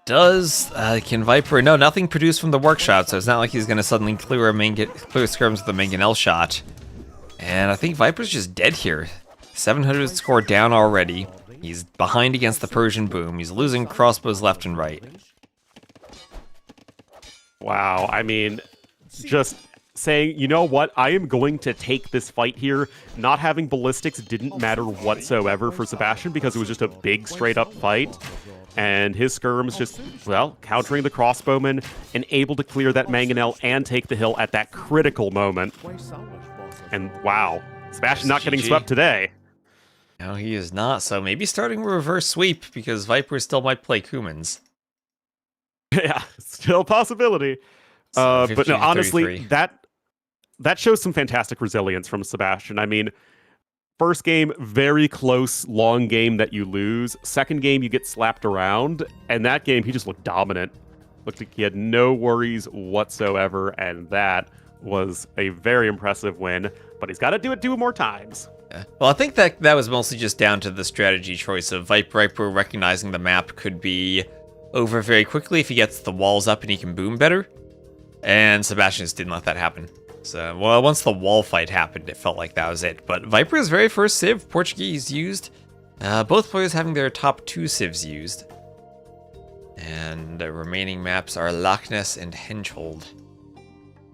Can Viper... No, nothing produced from the workshop, so it's not like he's going to suddenly clear skirms with a Mangonel shot. And I think Viper's just dead here. 700 score down already. He's behind against the Persian boom. He's losing crossbows left and right. Wow, I mean, just saying, you know what, I am going to take this fight here. Not having ballistics didn't matter whatsoever for Sebastian because it was just a big straight-up fight. And his skirms just, well, countering the crossbowmen and able to clear that Mangonel and take the hill at that critical moment. And wow, Sebastian not getting swept today. No, he is not, so maybe starting a reverse sweep because Viper still might play Cumans. Yeah, still a possibility. But no, honestly, that shows some fantastic resilience from Sebastian. I mean, first game, very close, long game that you lose. Second game, you get slapped around. And that game, he just looked dominant. Looked like he had no worries whatsoever. And that was a very impressive win. But he's got to do it 2 more times. Yeah. Well, I think that was mostly just down to the strategy choice of Viper recognizing the map could be over very quickly if he gets the walls up and he can boom better. And Sebastian just didn't let that happen. So, well, once the wall fight happened, it felt like that was it. But Viper's very first civ, Portuguese used. Both players having their top 2 civs used. And the remaining maps are Loch Ness and Henschhold.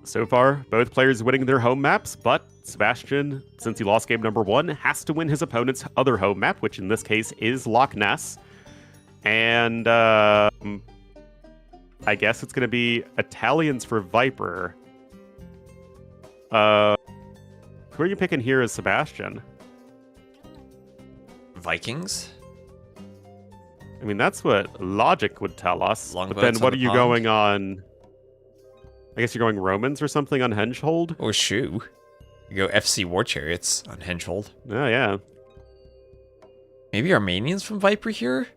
So far, both players winning their home maps, but Sebastian, since he lost game number 1, has to win his opponent's other home map, which in this case is Loch Ness. And I guess it's going to be Italians for Viper. Who are you picking here as Sebastian? Vikings? I mean, that's what logic would tell us. Longboats but then what on are the you pond. going on? I guess you're going Romans or something on Henschhold? Or Shu. You go FC War Chariots on Henschhold. Oh, yeah. Maybe Armenians from Viper here?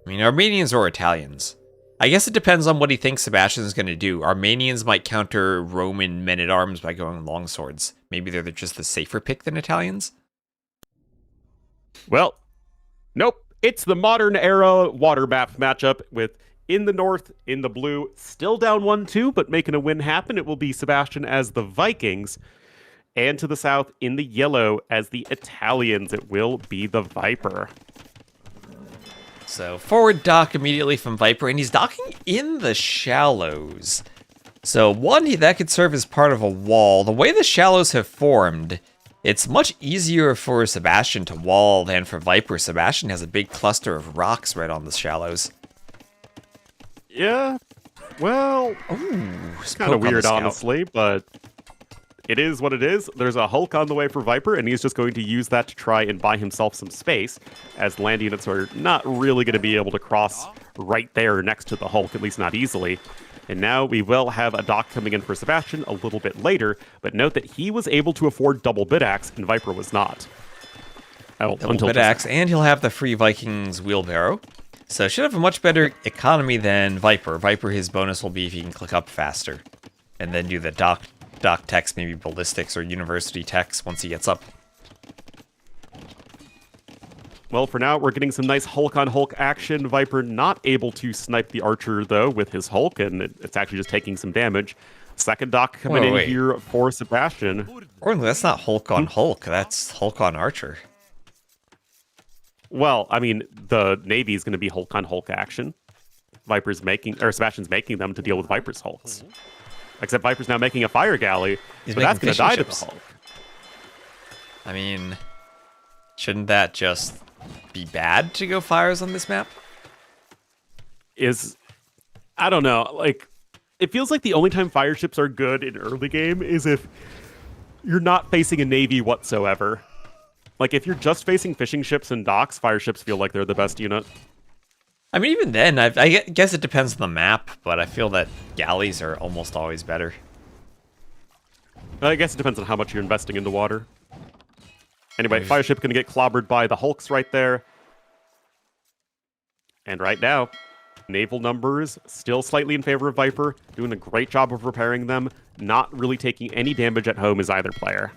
I mean, Armenians or Italians. I guess it depends on what he thinks Sebastian's going to do. Armenians might counter Roman men-at-arms by going longswords. Maybe they're just the safer pick than Italians? Well, nope. It's the modern era water map matchup with in the north, in the blue, still down 1-2, but making a win happen. It will be Sebastian as the Vikings. And to the south, in the yellow, as the Italians, it will be the Viper. So, forward dock immediately from Viper, and he's docking in the shallows. So, that could serve as part of a wall. The way the shallows have formed, it's much easier for Sebastian to wall than for Viper. Sebastian has a big cluster of rocks right on the shallows. Yeah, well, it's kind of weird, honestly, but it is what it is. There's a Hulk on the way for Viper, and he's just going to use that to try and buy himself some space, as land units are not really going to be able to cross right there next to the Hulk, at least not easily. And now we will have a dock coming in for Sebastian a little bit later, but note that he was able to afford double bid axe, and Viper was not. Oh, Double bid axe, and he'll have the free Vikings wheelbarrow. So should have a much better economy than Viper. Viper, his bonus will be if he can click up faster. And then do the dock techs, maybe ballistics or university techs once he gets up. Well, for now, we're getting some nice Hulk-on-Hulk action. Viper not able to snipe the archer, though, with his Hulk, and it's actually just taking some damage. Second dock coming in here for Sebastian. Or that's not Hulk-on-Hulk, that's Hulk-on-Archer. Well, I mean, the Navy is going to be Hulk-on-Hulk action. Sebastian's making them to deal with Viper's Hulks. Except Viper's now making a fire galley, but that's going to die to the Hulk. I mean, shouldn't that just be bad to go fires on this map? I don't know, like, it feels like the only time fire ships are good in early game is if you're not facing a navy whatsoever. Like, if you're just facing fishing ships and docks, fire ships feel like they're the best unit. I mean, even then, I guess it depends on the map, but I feel that galleys are almost always better. I guess it depends on how much you're investing into water. Anyway, fire ship going to get clobbered by the hulks right there. And right now, naval numbers still slightly in favor of Viper, doing a great job of repairing them, not really taking any damage at home as either player.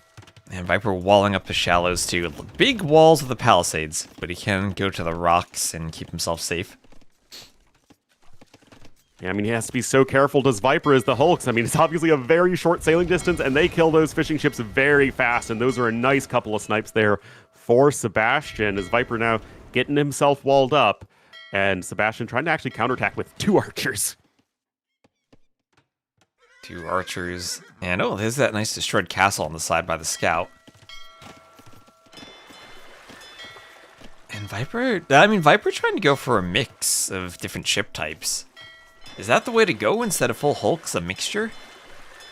And Viper walling up the shallows too. Big walls of the palisades, but he can go to the rocks and keep himself safe. Yeah, I mean, he has to be so careful, does Viper, as the hulks. I mean, it's obviously a very short sailing distance, and they kill those fishing ships very fast, and those are a nice couple of snipes there for Sebastian, as Viper now getting himself walled up, and Sebastian trying to actually counterattack with 2 archers. 2 archers. And oh, there's that nice destroyed castle on the side by the scout. And Viper trying to go for a mix of different ship types. Is that the way to go instead of full hulks, a mixture?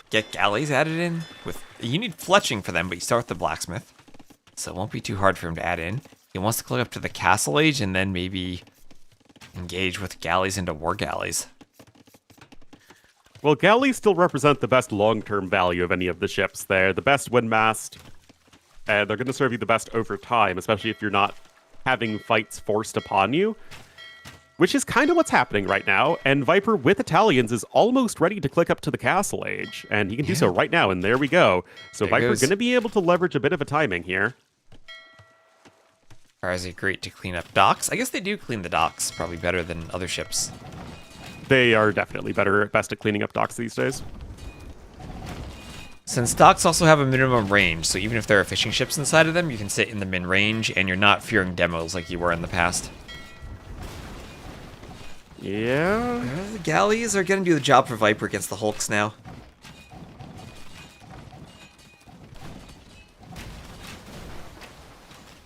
Get galleys added in? You need fletching for them, but you start with the blacksmith. So it won't be too hard for him to add in. He wants to click up to the castle age and then maybe engage with galleys into war galleys. Well, galleys still represent the best long-term value of any of the ships. They're the best windmast, and they're going to serve you the best over time, especially if you're not having fights forced upon you, which is kind of what's happening right now. And Viper, with Italians, is almost ready to click up to the castle age, and he can do so right now, and there we go. So Viper's going to be able to leverage a bit of a timing here. Or is it great to clean up docks? I guess they do clean the docks probably better than other ships. They are definitely best at cleaning up docks these days. Since docks also have a minimum range, so even if there are fishing ships inside of them, you can sit in the min range, and you're not fearing demos like you were in the past. Yeah? The galleys are going to do the job for Viper against the hulks now.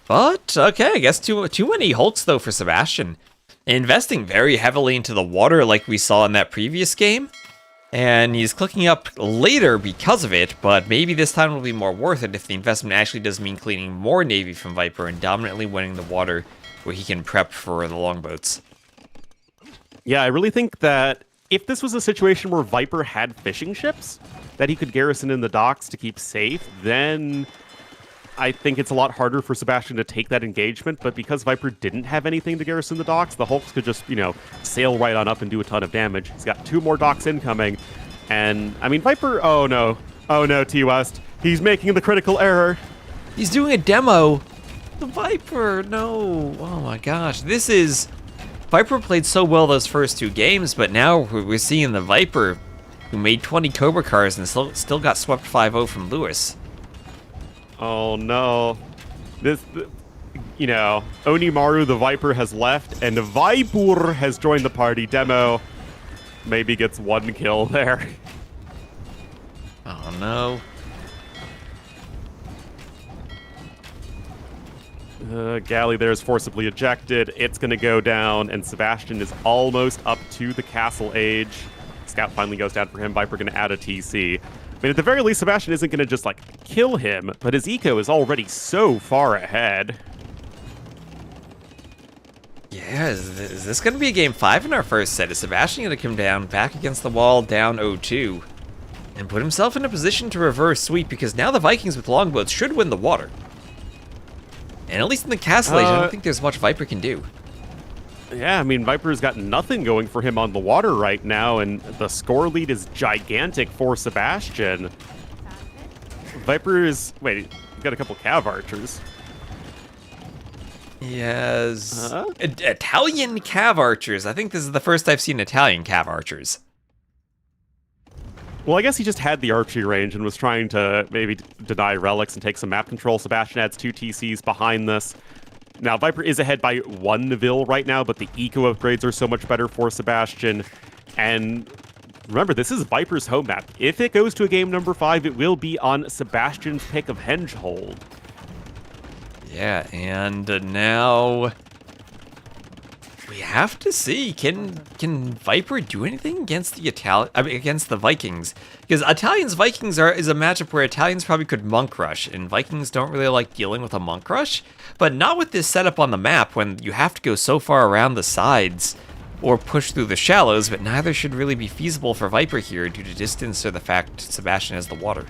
But, okay, I guess too many hulks, though, for Sebastian. Investing very heavily into the water like we saw in that previous game. And he's clicking up later because of it, but maybe this time will be more worth it if the investment actually does mean cleaning more Navy from Viper and dominantly winning the water where he can prep for the longboats. Yeah, I really think that if this was a situation where Viper had fishing ships that he could garrison in the docks to keep safe, then I think it's a lot harder for Sebastian to take that engagement. But because Viper didn't have anything to garrison the docks, the hulks could just, sail right on up and do a ton of damage. He's got 2 more docks incoming. And, I mean, Viper, oh no, T-West. He's making the critical error. He's doing a demo. The Viper, no. Oh my gosh, Viper played so well those first 2 games, but now we're seeing the Viper who made 20 Cobra cars and still got swept 5-0 from Lewis. Oh no. Onimaru the Viper has left, and Viper has joined the party. Demo maybe gets 1 kill there. Oh no. Galley there is forcibly ejected. It's going to go down, and Sebastian is almost up to the castle age. Scout finally goes down for him. Viper going to add a TC. I mean, at the very least, Sebastian isn't going to just, kill him, but his eco is already so far ahead. Yeah, is this going to be a game 5 in our first set? Is Sebastian going to come down, back against the wall, down 0-2, and put himself in a position to reverse sweep, because now the Vikings with longboats should win the water. And at least in the castle age, I don't think there's much Viper can do. Yeah, I mean, Viper's got nothing going for him on the water right now, and the score lead is gigantic for Sebastian. Viper's... Wait, you got a couple cav archers. Yes. Italian cav archers. I think this is the first I've seen Italian cav archers. Well, I guess he just had the archery range and was trying to maybe deny relics and take some map control. Sebastian adds 2 TCs behind this. Now, Viper is ahead by 1 Neville right now, but the eco upgrades are so much better for Sebastian. And remember, this is Viper's home map. If it goes to a game number 5, it will be on Sebastian's pick of Hengehold. Yeah, and now we have to see, can Viper do anything against the against the Vikings? Because Vikings is a matchup where Italians probably could monk rush, and Vikings don't really like dealing with a monk rush, but not with this setup on the map when you have to go so far around the sides or push through the shallows, but neither should really be feasible for Viper here due to distance or the fact Sebastian has the water.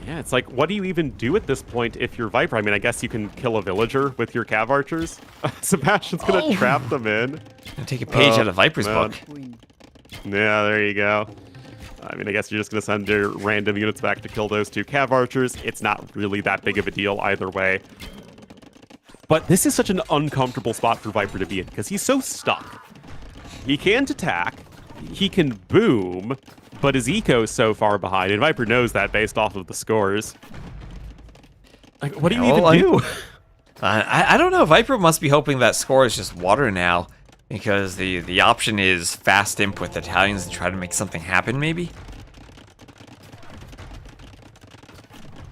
Yeah, it's like, what do you even do at this point if you're Viper? I mean, I guess you can kill a villager with your cav archers. Sebastian's gonna trap them in. Take a page out of Viper's man. book. Yeah, there you go. I mean, I guess you're just gonna send your random units back to kill those 2 cav archers. It's not really that big of a deal either way. But this is such an uncomfortable spot for Viper to be in because he's so stuck. He can't attack, he can boom, but his eco is so far behind, and Viper knows that based off of the scores. Like, what do you even do? I don't know. Viper must be hoping that score is just water now, because the option is fast imp with Italians and try to make something happen, maybe?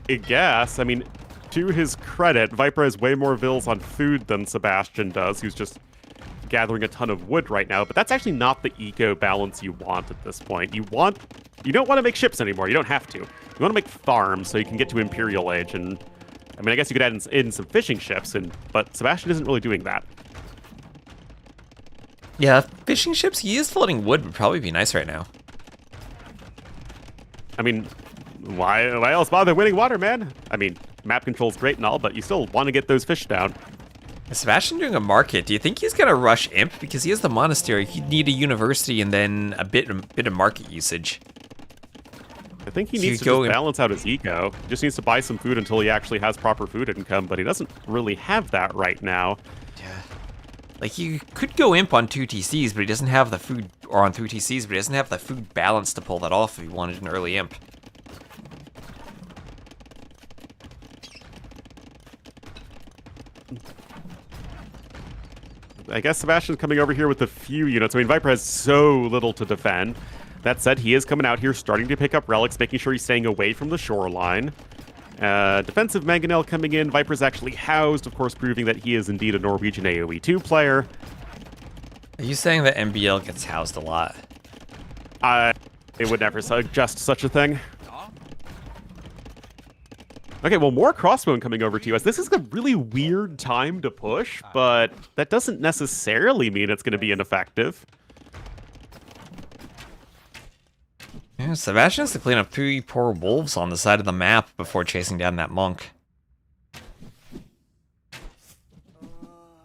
I guess. I mean, to his credit, Viper has way more vills on food than Sebastian does, who's just gathering a ton of wood right now, but that's actually not the eco balance you want at this point. You don't want to make ships anymore. You don't have to. You want to make farms so you can get to Imperial Age, and I mean, I guess you could add in some fishing ships, but Sebastian isn't really doing that. Yeah, fishing ships, he is floating wood would probably be nice right now. I mean, why else bother winning water, man? I mean, map control's great and all, but you still want to get those fish down. Is Sebastian doing a market? Do you think he's gonna rush imp? Because he has the monastery, he'd need a university and then a bit of market usage. I think he needs to just balance out his eco. He just needs to buy some food until he actually has proper food income, but he doesn't really have that right now. Yeah. Like, he could go imp on 2 TCs, but he doesn't have the food, or on 3 TCs, but he doesn't have the food balance to pull that off if he wanted an early imp. I guess Sebastian's coming over here with a few units. I mean, Viper has so little to defend. That said, he is coming out here, starting to pick up relics, making sure he's staying away from the shoreline. Defensive Mangonel coming in. Viper's actually housed, of course, proving that he is indeed a Norwegian AoE 2 player. Are you saying that MBL gets housed a lot? I would never suggest such a thing. Okay, well, more crossbone coming over to us. This is a really weird time to push, but that doesn't necessarily mean it's going to be ineffective. Yeah, Sebastian has to clean up 3 poor wolves on the side of the map before chasing down that monk.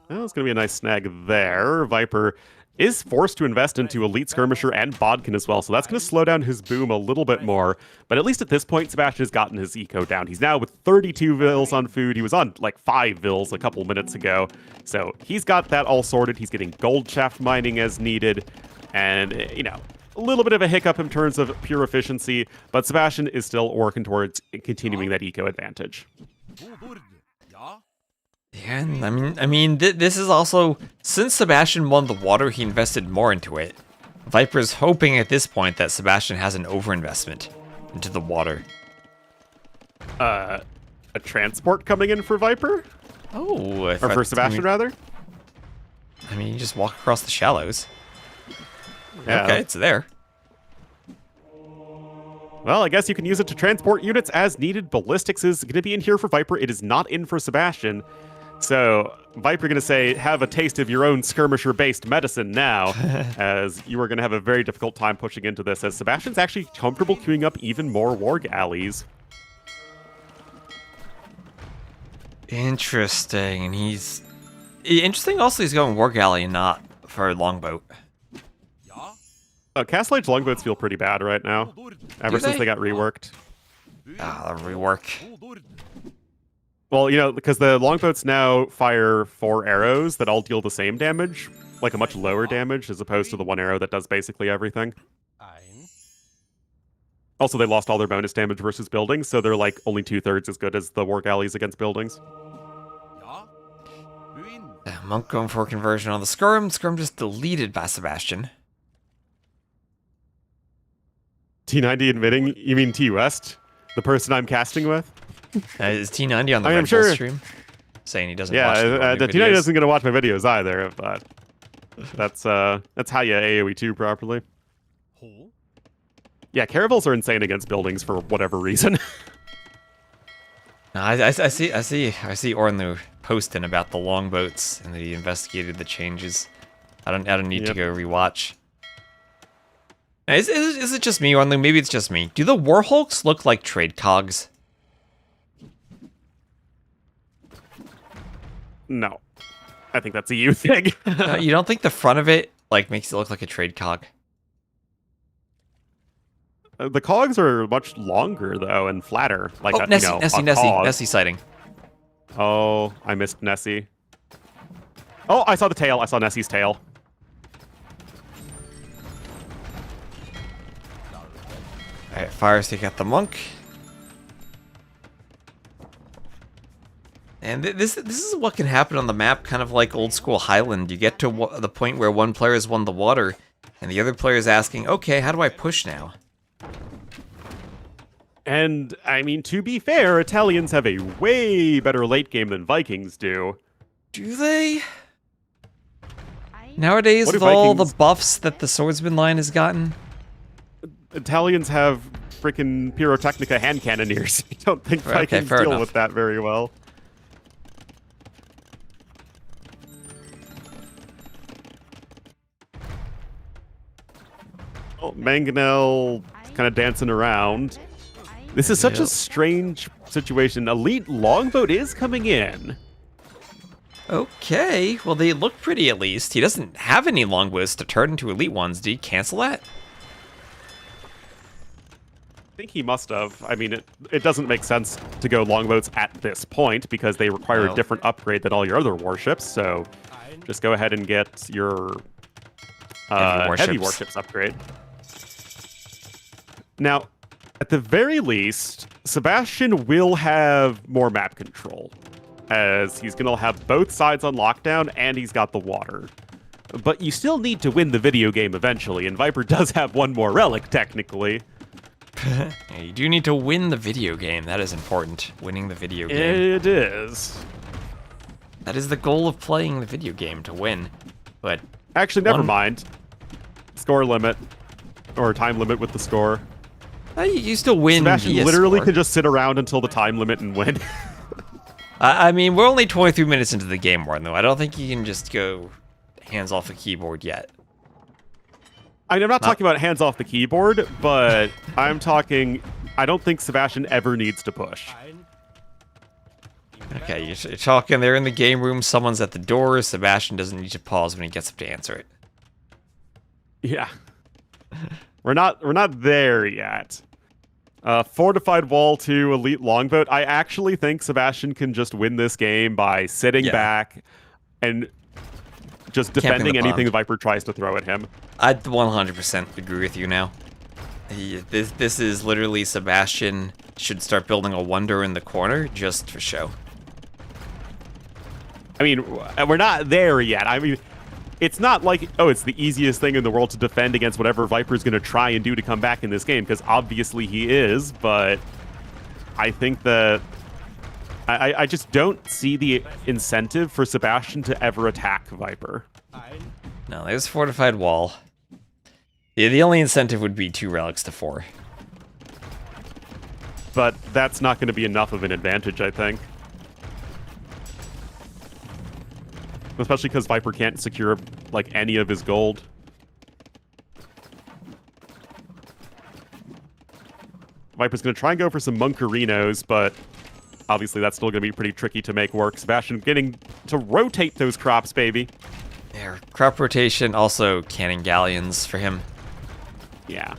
Well, it's going to be a nice snag there. Viper is forced to invest into Elite Skirmisher and Bodkin as well, so that's going to slow down his boom a little bit more. But at least at this point, Sebastian has gotten his eco down. He's now with 32 vils on food. He was on like 5 vils a couple minutes ago. So he's got that all sorted. He's getting gold shaft mining as needed. And, you know, a little bit of a hiccup in terms of pure efficiency, but Sebastian is still working towards continuing that eco advantage. Yeah, I mean, this is also, since Sebastian won the water, he invested more into it. Viper's hoping at this point that Sebastian has an overinvestment into the water. A transport coming in for Viper? Oh, or for Sebastian, rather? I mean, you just walk across the shallows. Yeah. Okay, it's there. Well, I guess you can use it to transport units as needed. Ballistics is going to be in here for Viper. It is not in for Sebastian. So, Viper going to say, have a taste of your own skirmisher-based medicine now, as you are going to have a very difficult time pushing into this, as Sebastian's actually comfortable queuing up even more warg alleys. Interesting, and he's... Interesting also he's going warg alley and not for longboat. Castle Age longboats feel pretty bad right now, ever since they got reworked. Ah, the rework. Well, you know, because the longboats now fire 4 arrows that all deal the same damage, like a much lower damage, as opposed to the 1 arrow that does basically everything. Also, they lost all their bonus damage versus buildings, so they're like only 2/3 as good as the warg alleys against buildings. Monk going for conversion on the Skirm. Skirm just deleted by Sebastian. T90 admitting, you mean T West? The person I'm casting with? Is T90 on the I am Red Bull sure- stream? Saying he doesn't Yeah, watch the the T90 videos. isn't going to watch my videos either, but that's how you AoE2 properly. Yeah, caravels are insane against buildings for whatever reason. No, I see Ornlu posting about the longboats and that he investigated the changes. I don't need to Yep. go rewatch. Now, is it just me, Ornlu? Maybe it's just me. Do the Warhulks look like trade cogs? No. I think that's a you thing. You don't think the front of it like makes it look like a trade cog? The cogs are much longer, though, and flatter. Like, Oh, Nessie, a cog. Nessie sighting. Oh, I missed Nessie. Oh, I saw the tail. I saw Nessie's tail. Alright, fire stick at the monk. And this is what can happen on the map, kind of like old school Highland. You get to the point where one player has won the water, and the other player is asking, okay, how do I push now? And, I mean, to be fair, Italians have a way better late game than Vikings do. Do they? Nowadays, What do with all the Vikings- buffs that the swordsman line has gotten? Italians have freaking Pyrotechnica hand cannoneers. I don't think Okay, Vikings fair deal enough. with that very well. Oh, Mangonel kind of dancing around. This is such a Yep. strange situation. Elite Longboat is coming in. Okay, well they look pretty at least. He doesn't have any longbows to turn into elite ones. Did he cancel that? I think he must have. I mean, it doesn't make sense to go longboats at this point because they require No. a different upgrade than all your other warships. So just go ahead and get your heavy warships upgrade. Now, at the very least, Sebastian will have more map control, as he's going to have both sides on lockdown and he's got the water. But you still need to win the video game eventually, and Viper does have one more relic, technically. Yeah, you do need to win the video game. That is important. Winning the video game. It is. That is the goal of playing the video game, to win. But Actually, never One- mind. Score limit. Or time limit with the score. you still win Sebastian via literally score. could just sit around until the time limit and win. I mean, we're only 23 minutes into the game, Warren, though. I don't think you can just go hands off the keyboard yet. I mean, I'm not talking about hands off the keyboard, but I'm talking... I don't think Sebastian ever needs to push. Okay, you're talking, they're in the game room, someone's at the door, Sebastian doesn't need to pause when he gets up to answer it. Yeah. We're not there yet. Fortified wall to elite longboat. I actually think Sebastian can just win this game by sitting Yeah. back and just Camping defending the anything pond. Viper tries to throw at him. I'd 100% agree with you now. This is literally Sebastian should start building a wonder in the corner just for show. I mean, we're not there yet. I mean, it's not like, oh, it's the easiest thing in the world to defend against whatever Viper's going to try and do to come back in this game, because obviously he is, but I think that I just don't see the incentive for Sebastian to ever attack Viper. No, there's fortified wall. Yeah, the only incentive would be 2 relics to 4. But that's not going to be enough of an advantage, I think. Especially because Viper can't secure, like, any of his gold. Viper's going to try and go for some Monkarinos, but obviously that's still going to be pretty tricky to make work. Sebastian getting to rotate those crops, baby. Yeah, crop rotation, also cannon galleons for him. Yeah.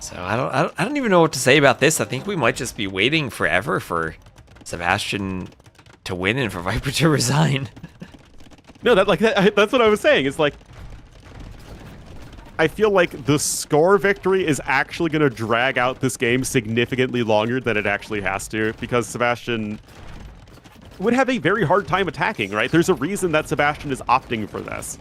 So I don't even know what to say about this. I think we might just be waiting forever for Sebastian to win and for Viper to resign. No, that's what I was saying. It's like, I feel like the score victory is actually going to drag out this game significantly longer than it actually has to, because Sebastian would have a very hard time attacking, right? There's a reason that Sebastian is opting for this.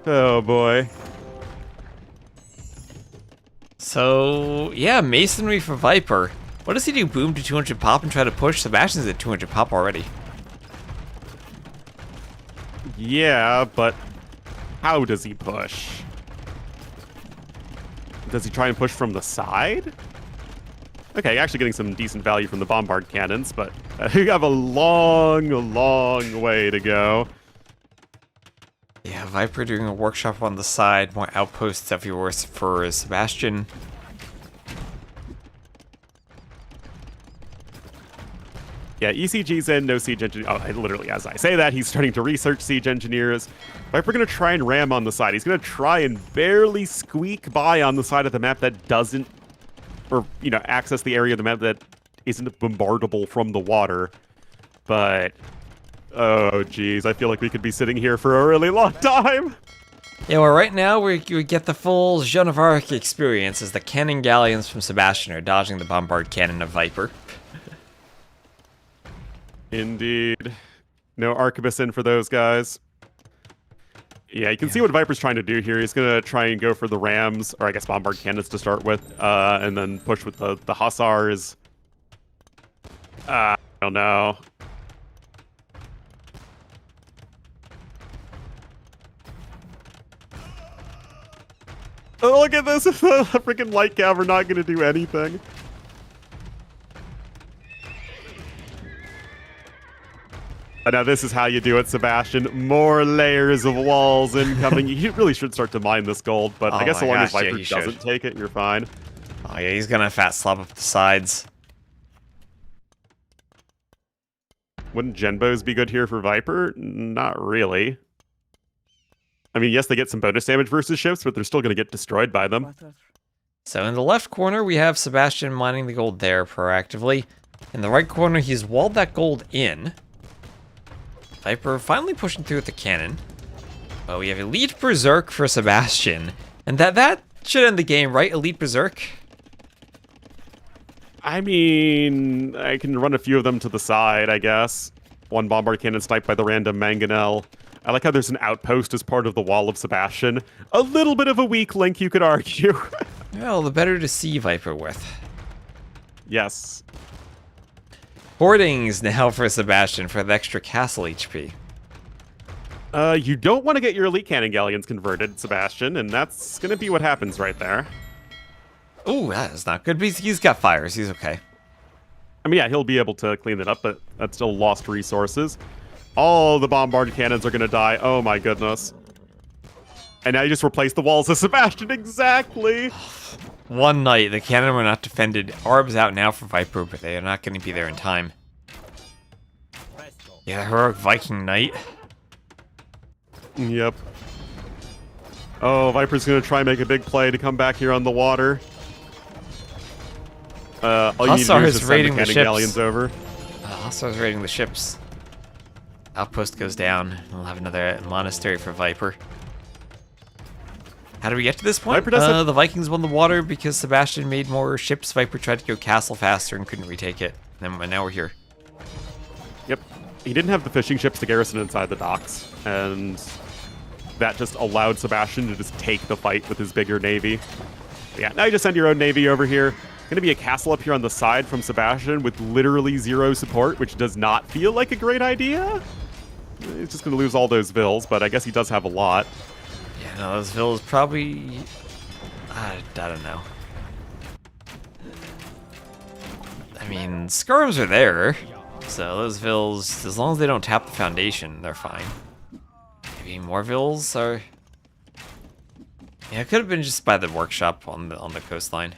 Oh boy. So, yeah, masonry for Viper. What does he do? Boom to 200 pop and try to push? Sebastian's at 200 pop already. Yeah, but how does he push? Does he try and push from the side? Okay, actually getting some decent value from the bombard cannons, but you have a long way to go. Yeah, Viper doing a workshop on the side, more outposts everywhere for Sebastian. Yeah, ECG's in, no siege engineer. Oh, literally, as I say that, he's starting to research siege engineers. Viper going to try and ram on the side. He's going to try and barely squeak by on the side of the map that doesn't, or, you know, access the area of the map that isn't bombardable from the water. But, oh, geez, I feel like we could be sitting here for a really long time. Yeah, well, right now we get the full Joan of Arc experience as the cannon galleons from Sebastian are dodging the bombard cannon of Viper. Indeed. No arquebus in for those guys. Yeah, you can see what Viper's trying to do here. He's going to try and go for the rams, or I guess bombard cannons to start with, and then push with the hussars. I don't know. Oh, look at this. The freaking light cav are not going to do anything. Now this is how you do it, Sebastian. More layers of walls incoming. You really should start to mine this gold, but I guess so long as Viper doesn't take it, you're fine. Oh yeah, he's gonna fat slap up the sides. Wouldn't Genbos be good here for Viper? Not really. I mean, yes, they get some bonus damage versus ships, but they're still going to get destroyed by them. So in the left corner, we have Sebastian mining the gold there proactively. In the right corner, he's walled that gold in. Viper finally pushing through with the cannon. But we have Elite Berserk for Sebastian. And that should end the game, right? Elite Berserk? I mean, I can run a few of them to the side, I guess. One bombard cannon sniped by the random mangonel. I like how there's an outpost as part of the wall of Sebastian. A little bit of a weak link, you could argue. Well, the better to see Viper with. Yes. Hoardings now for Sebastian for the extra castle HP. You don't want to get your elite cannon galleons converted, Sebastian, and that's going to be what happens right there. Ooh, that is not good. He's got fires. He's okay. I mean, yeah, he'll be able to clean it up, but that's still lost resources. All the bombard cannons are going to die. Oh my goodness. And now you just replace the walls of Sebastian. Exactly. One night, the cannon were not defended. Orbs out now for Viper, but they are not going to be there in time. Yeah, heroic Viking Knight. Yep. Oh, Viper's going to try and make a big play to come back here on the water. All you need to do is just send the cannon galleons over. Hussar's raiding the ships. Outpost goes down. We'll have another monastery for Viper. How do we get to this point? The Vikings won the water because Sebastian made more ships. Viper tried to go castle faster and couldn't retake it. And now we're here. Yep. He didn't have the fishing ships to garrison inside the docks, and that just allowed Sebastian to just take the fight with his bigger navy. But yeah, now you just send your own navy over here. Gonna be a castle up here on the side from Sebastian with literally zero support, which does not feel like a great idea. He's just gonna lose all those vills, but I guess he does have a lot. Yeah, no, those vills probably... I don't know. I mean, skirms are there, so those vills, as long as they don't tap the foundation, they're fine. Maybe more vills are... Yeah, it could have been just by the workshop on the coastline.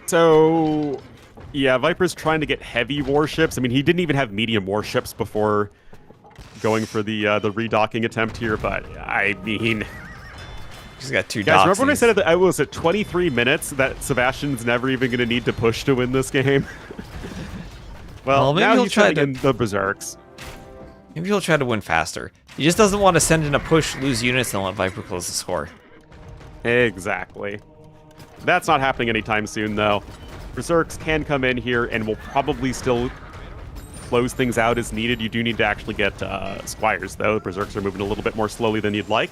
So, yeah, Viper's trying to get heavy warships. I mean, he didn't even have medium warships before going for the redocking attempt here, but I mean... He's got two guys, docks. remember when I said I was at 23 minutes that Sebastian's never even going to need to push to win this game? well, maybe now he'll he's try sending in the Berserks. Maybe he'll try to win faster. He just doesn't want to send in a push, lose units, and let Viper close the score. Exactly. That's not happening anytime soon, though. Berserks can come in here and will probably still close things out as needed. You do need to actually get Squires, though. Berserks are moving a little bit more slowly than you'd like.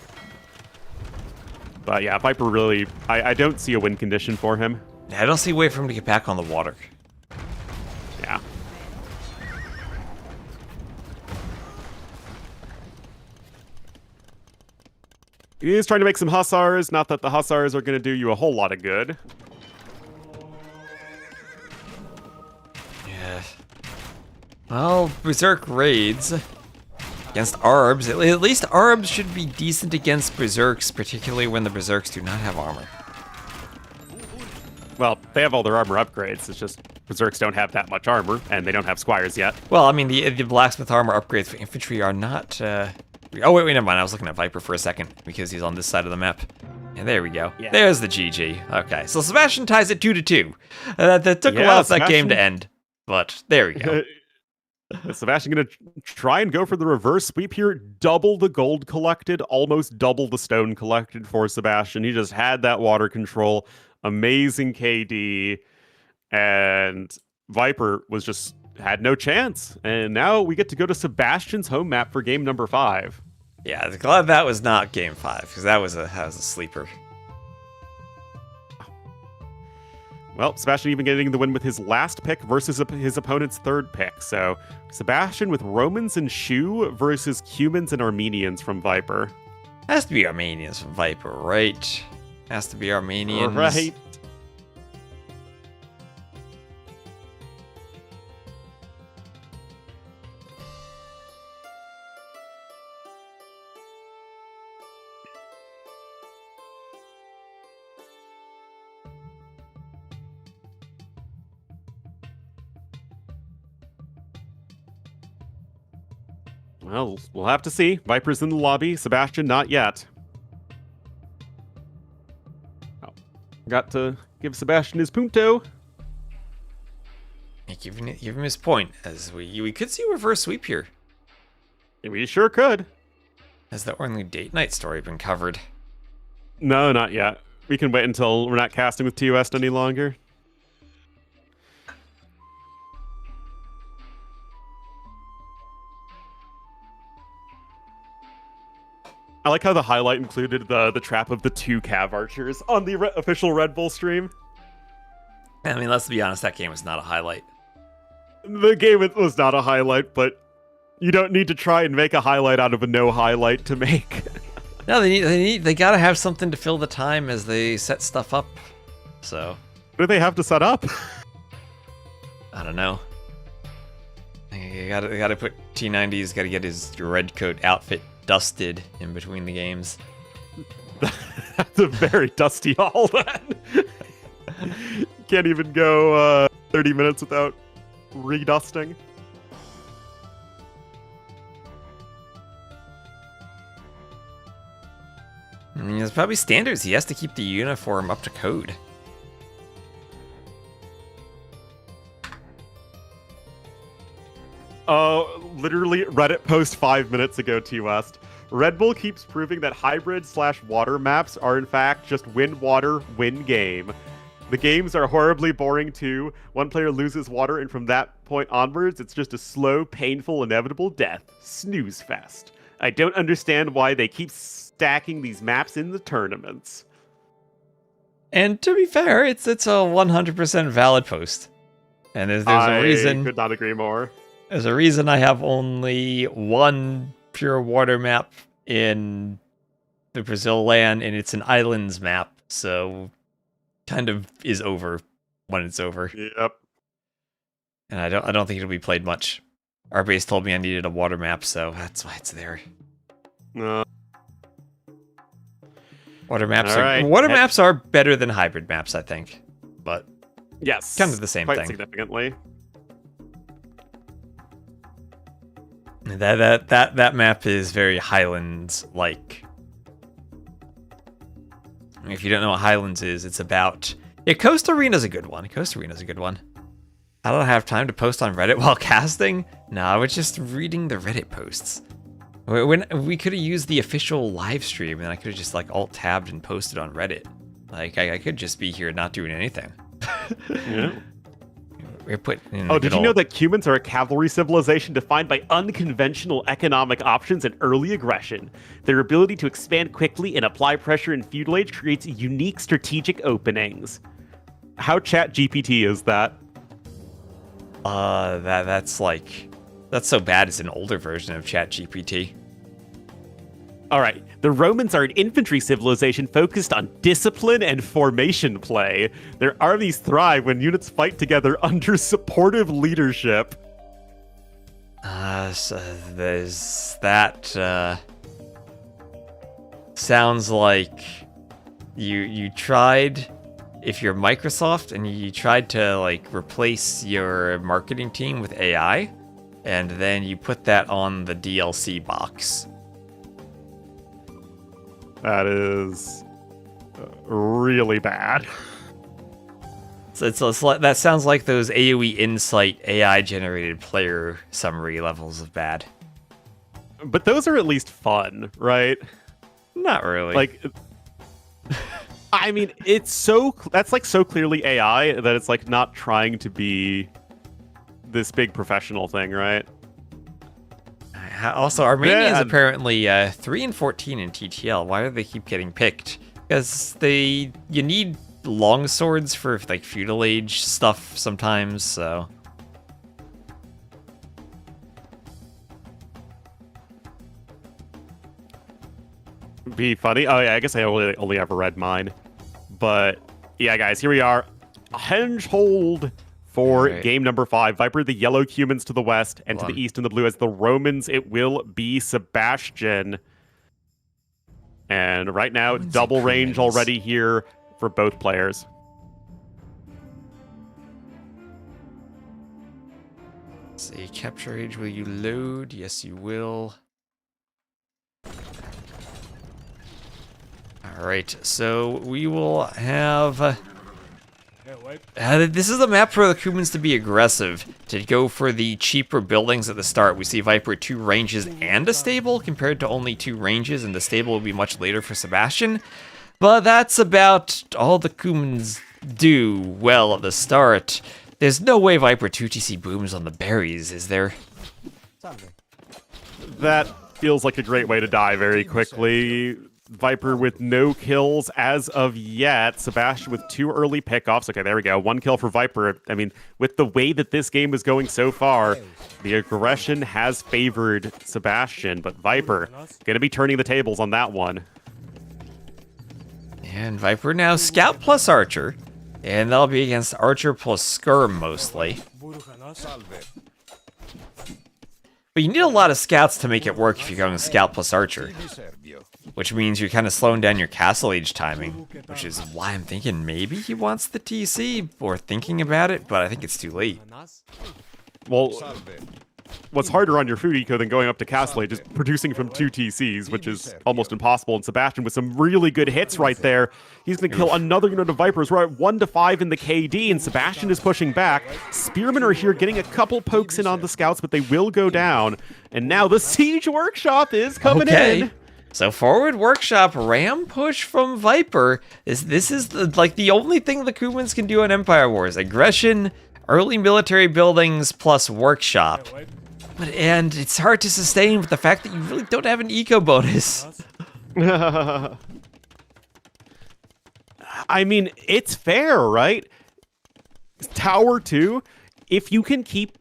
But yeah, Viper really, I don't see a win condition for him. Yeah, I don't see a way for him to get back on the water. Yeah. He is trying to make some hussars, not that the hussars are going to do you a whole lot of good. Yeah. Well, Berserk raids against Arbs. At least Arbs should be decent against Berserks, particularly when the Berserks do not have armor. Well, they have all their armor upgrades, it's just Berserks don't have that much armor, and they don't have squires yet. Well, I mean, the blacksmith armor upgrades for infantry are not, Oh, wait, never mind. I was looking at Viper for a second, because he's on this side of the map. And there we go. Yeah. There's the GG. Okay, so Sebastian ties it 2-2. That took a while for that game to end, but there we go. Is Sebastian going to try and go for the reverse sweep here? Double the gold collected, almost double the stone collected for Sebastian. He just had that water control. Amazing KD. And Viper had no chance. And now we get to go to Sebastian's home map for game number 5. Yeah, I'm glad that was not game 5, because that was a sleeper. Well, Sebastian even getting the win with his last pick versus his opponent's third pick. So Sebastian with Romans and Shu versus Cumans and Armenians from Viper. Has to be Armenians from Viper, right? Has to be Armenians. Right. Well, we'll have to see. Viper's in the lobby. Sebastian, not yet. Oh, got to give Sebastian his punto. Give him his point, as we could see a reverse sweep here. We sure could. Has the only date night story been covered? No, not yet. We can wait until we're not casting with TOS any longer. I like how the highlight included the trap of the 2 Cav archers on the official Red Bull stream. I mean, let's be honest, that game was not a highlight. The game was not a highlight, but you don't need to try and make a highlight out of a no highlight to make. No, they gotta have something to fill the time as they set stuff up. So. What do they have to set up? I don't know. You gotta put T90's gotta get his red coat outfit dusted in between the games. That's a very dusty haul, then. Can't even go 30 minutes without redusting. I mean, it's probably standards. He has to keep the uniform up to code. Literally Reddit post 5 minutes ago, T-West. Red Bull keeps proving that hybrid/water maps are in fact just win water, win game. The games are horribly boring too. One player loses water and from that point onwards, it's just a slow, painful, inevitable death. Snooze fest. I don't understand why they keep stacking these maps in the tournaments. And to be fair, it's a 100% valid post. And there's a reason. I could not agree more. There's a reason I have only one pure water map in the Brazil LAN, and it's an islands map, so kind of is over when it's over. Yep. And I don't think it'll be played much. Our base told me I needed a water map, so that's why it's there. Water maps are better than hybrid maps, I think, but yes, kind of the same quite thing. Significantly. That map is very Highlands-like. If you don't know what Highlands is, it's about... Yeah, Coast Arena's a good one. Coast Arena's a good one. I don't have time to post on Reddit while casting. No, I was just reading the Reddit posts. When we could have used the official live stream, and I could have just like alt-tabbed and posted on Reddit. Like I could just be here not doing anything. Yeah. We're put in Oh, did you know that humans are a cavalry civilization defined by unconventional economic options and early aggression? Their ability to expand quickly and apply pressure in feudal age creates unique strategic openings. How ChatGPT is that? That's so bad. It's an older version of ChatGPT. All right, the Romans are an infantry civilization focused on discipline and formation play. Their armies thrive when units fight together under supportive leadership. So there's that. Sounds like you tried, if you're Microsoft and you tried to like replace your marketing team with AI, and then you put that on the DLC box. That is really bad. So that sounds like those AoE Insight AI-generated player summary levels of bad. But those are at least fun, right? Not really. Like, I mean, that's like so clearly AI that it's like not trying to be this big professional thing, right? Also, Armenia is apparently 3 and 14 in TTL. Why do they keep getting picked? Because you need long swords for like feudal age stuff sometimes. So be funny. Oh yeah, I guess I only ever read mine. But yeah, guys, here we are. Henge hold for game number 5. Viper, the yellow humans to the west, and to the east in the blue as the Romans, it will be Sebastian. And right now, double range already here for both players. Say capture age, will you load? Yes, you will. Alright, so we will have... this is a map for the humans to be aggressive, to go for the cheaper buildings at the start. We see Viper 2 ranges and a stable, compared to only 2 ranges, and the stable will be much later for Sebastian. But that's about all the humans do well at the start. There's no way Viper 2 TC booms on the berries, is there? That feels like a great way to die very quickly. Viper with no kills as of yet. Sebastian with 2 early pickoffs. Okay, there we go. 1 kill for Viper. I mean, with the way that this game is going so far, the aggression has favored Sebastian, but Viper going to be turning the tables on that one. And Viper now Scout plus Archer, and that'll be against Archer plus Skirm mostly. But you need a lot of scouts to make it work if you're going Scout plus Archer. Which means you're kind of slowing down your castle age timing, which is why I'm thinking maybe he wants the TC, or thinking about it, but I think it's too late. Well, what's harder on your food eco than going up to castle age is producing from 2 TCs, which is almost impossible. And Sebastian with some really good hits right there. He's going to kill another unit of Vipers. We're at 1-5 in the KD, and Sebastian is pushing back. Spearmen are here getting a couple pokes in on the scouts, but they will go down. And now the Siege Workshop is coming in. So forward workshop ram push from Viper this is the only thing the Kumans can do in Empire Wars: aggression, early military buildings plus workshop. And it's hard to sustain with the fact that you really don't have an eco bonus. I mean, it's fair, right? Tower 2, if you can keep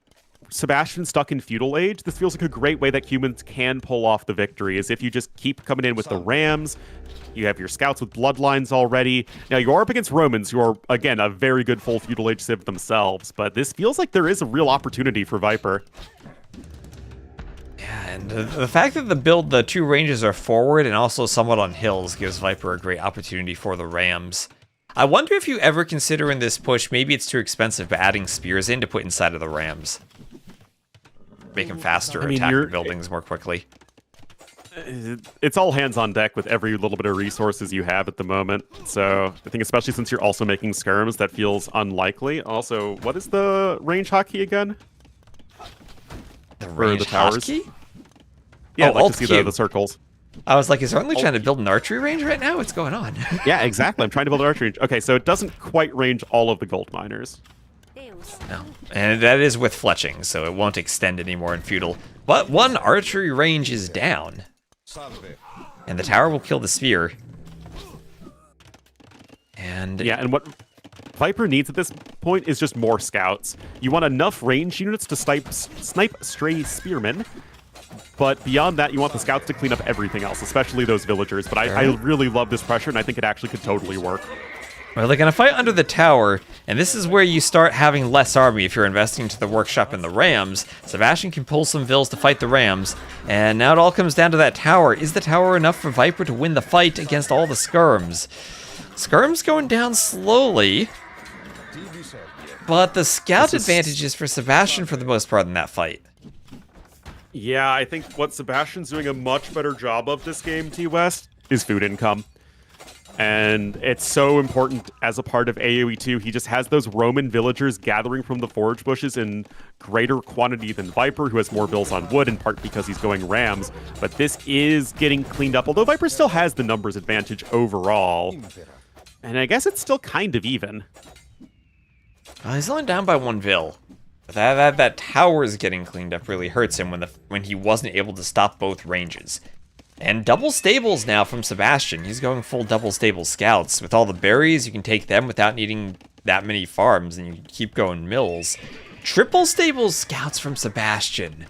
Sebastian stuck in feudal age, this feels like a great way that humans can pull off the victory, is if you just keep coming in with the rams. You have your scouts with bloodlines already. Now, you are up against Romans, who are, again, a very good full feudal age civ themselves, but this feels like there is a real opportunity for Viper. Yeah, and the fact that the 2 ranges are forward and also somewhat on hills gives Viper a great opportunity for the rams. I wonder if you ever consider in this push, maybe it's too expensive, but adding spears in to put inside of the rams. Make them faster, attack the buildings more quickly. It's all hands on deck with every little bit of resources you have at the moment. So I think especially since you're also making skirms, that feels unlikely. Also, what is the range hotkey again? The range hotkey? Yeah, I'd like to see the circles. I was like, is Arnley trying to build an archery range right now? What's going on? Yeah, exactly. I'm trying to build an archery range. Okay, so it doesn't quite range all of the gold miners. No. And that is with fletching, so it won't extend anymore in feudal. But one archery range is down. And the tower will kill the sphere. And yeah, and what Viper needs at this point is just more scouts. You want enough range units to snipe stray spearmen, but beyond that, you want the scouts to clean up everything else, especially those villagers. But I really love this pressure, and I think it actually could totally work. Well, they're going to fight under the tower, and this is where you start having less army if you're investing into the workshop and the rams. Sebastian can pull some vills to fight the rams, and now it all comes down to that tower. Is the tower enough for Viper to win the fight against all the skirms? Skirm's going down slowly, but the scout advantage is for Sebastian for the most part in that fight. Yeah, I think what Sebastian's doing a much better job of this game, T-West, is food income. And it's so important as a part of AoE 2. He just has those Roman villagers gathering from the forage bushes in greater quantity than Viper, who has more vills on wood, in part because he's going rams. But this is getting cleaned up, although Viper still has the numbers advantage overall. And I guess it's still kind of even. He's only down by 1 vill. That tower is getting cleaned up really hurts him when he wasn't able to stop both ranges. And double stables now from Sebastian. He's going full double stable scouts. With all the berries, you can take them without needing that many farms, and you keep going mills. Triple stable scouts from Sebastian.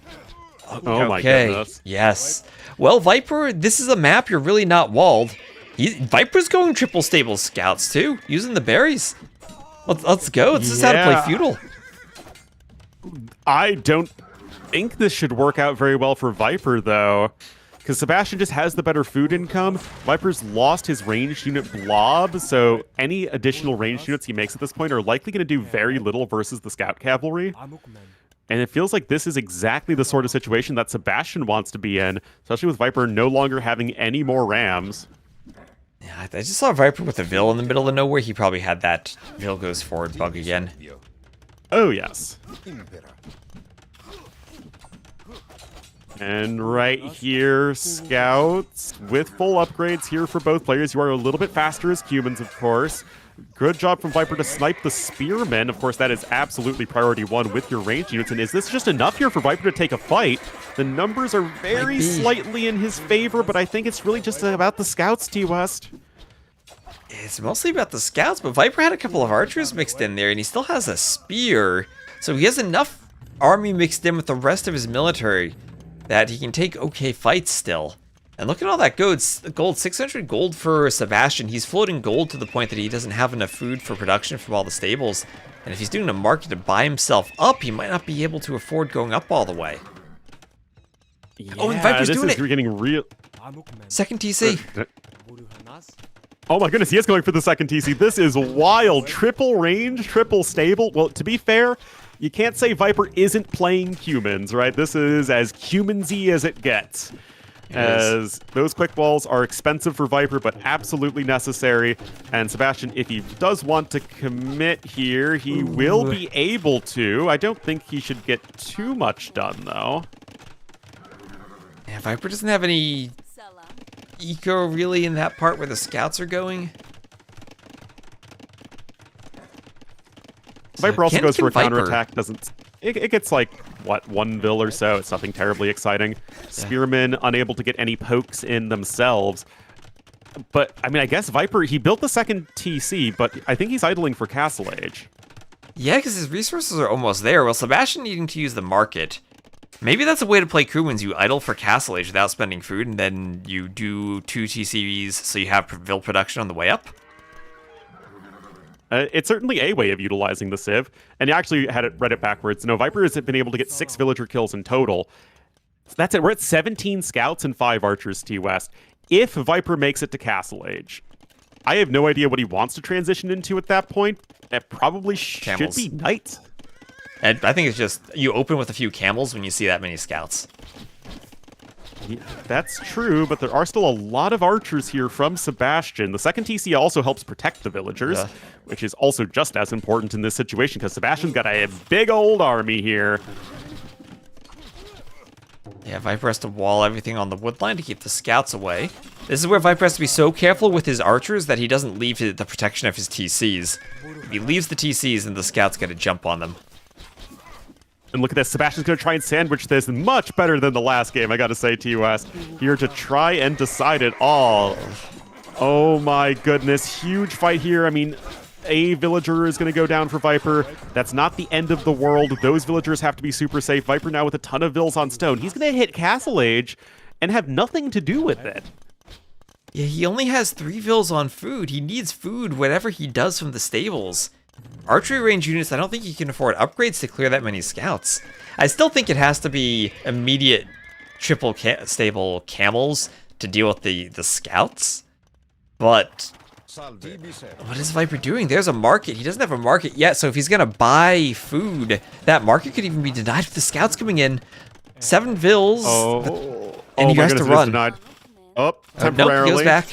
Oh my goodness. Yes. Well, Viper, this is a map you're really not walled. Viper's going triple stable scouts too, using the berries. Let's go. This is how to play feudal. I don't think this should work out very well for Viper, though. Because Sebastian just has the better food income. Viper's lost his ranged unit blob, so any additional ranged units he makes at this point are likely going to do very little versus the scout cavalry. And it feels like this is exactly the sort of situation that Sebastian wants to be in, especially with Viper no longer having any more rams. Yeah, I just saw Viper with a Vill in the middle of nowhere. He probably had that Vill goes forward bug again. Oh, yes. And right here, scouts with full upgrades here for both players. You are a little bit faster as humans, of course. Good job from Viper to snipe the spearmen. Of course, that is absolutely priority 1 with your ranged units. And is this just enough here for Viper to take a fight? The numbers are very slightly in his favor, but I think it's really just about the scouts, T-West. It's mostly about the scouts, but Viper had a couple of archers mixed in there, and he still has a spear. So he has enough army mixed in with the rest of his military that he can take okay fights still. And look at all that gold, 600 gold for Sebastian. He's floating gold to the point that he doesn't have enough food for production from all the stables. And if he's doing a market to buy himself up, he might not be able to afford going up all the way. Yeah, oh, and Viper's doing it. You're getting real. Second TC. Oh my goodness, he is going for the second TC. This is wild. Triple range, triple stable. Well, to be fair, you can't say Viper isn't playing humans, right? This is as humansy as it gets. As those quick walls are expensive for Viper, but absolutely necessary. And Sebastian, if he does want to commit here, he will be able to. I don't think he should get too much done, though. Yeah, Viper doesn't have any eco really in that part where the scouts are going. Viper also goes for a counterattack. It gets like, what, 1 Vill or so. It's nothing terribly exciting. Spearmen unable to get any pokes in themselves. But, I mean, I guess Viper, he built the second TC, but I think he's idling for Castle Age. Yeah, because his resources are almost there. Well, Sebastian needing to use the market. Maybe that's a way to play crewmans. You idle for Castle Age without spending food, and then you do 2 TCVs so you have Vill production on the way up. It's certainly a way of utilizing the Civ, and you actually read it backwards. No, Viper has been able to get 6 villager kills in total. That's it. We're at 17 scouts and 5 archers, T-West. If Viper makes it to Castle Age, I have no idea what he wants to transition into at that point. It probably should be knights. And I think it's just, you open with a few camels when you see that many scouts. Yeah, that's true, but there are still a lot of archers here from Sebastian. The second TC also helps protect the villagers, which is also just as important in this situation, because Sebastian's got a big old army here. Yeah, Viper has to wall everything on the woodline to keep the scouts away. This is where Viper has to be so careful with his archers that he doesn't leave the protection of his TCs. If he leaves the TCs, then the scouts get a jump on them. And look at this, Sebastian's going to try and sandwich this much better than the last game, I gotta say, TUS. Here to try and decide it all. Oh my goodness, huge fight here. I mean, a villager is going to go down for Viper. That's not the end of the world. Those villagers have to be super safe. Viper now with a ton of vills on stone. He's going to hit Castle Age and have nothing to do with it. Yeah, he only has 3 vills on food. He needs food, whatever he does from the stables. Archery range units, I don't think he can afford upgrades to clear that many scouts. I still think it has to be immediate triple stable camels to deal with the scouts. But what is Viper doing? There's a market. He doesn't have a market yet, so if he's going to buy food, that market could even be denied with the scouts coming in. 7 vills. And he has to run. Oh, temporarily. Nope, he goes back.